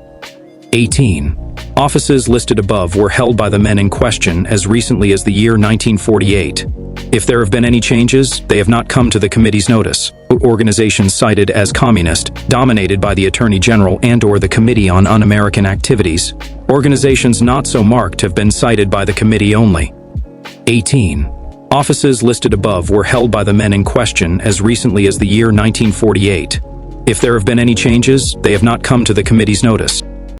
Speaker 1: 18. Offices listed above were held by the men in question as recently as the year 1948. If there have been any changes, they have not come to the committee's notice. Organizations cited as communist, dominated by the Attorney General and/or the Committee on Un-American Activities. Organizations not so marked have been cited by the committee only. 18. Offices listed above were held by the men in question as recently as the year 1948. If there have been any changes, they have not come to the committee's notice.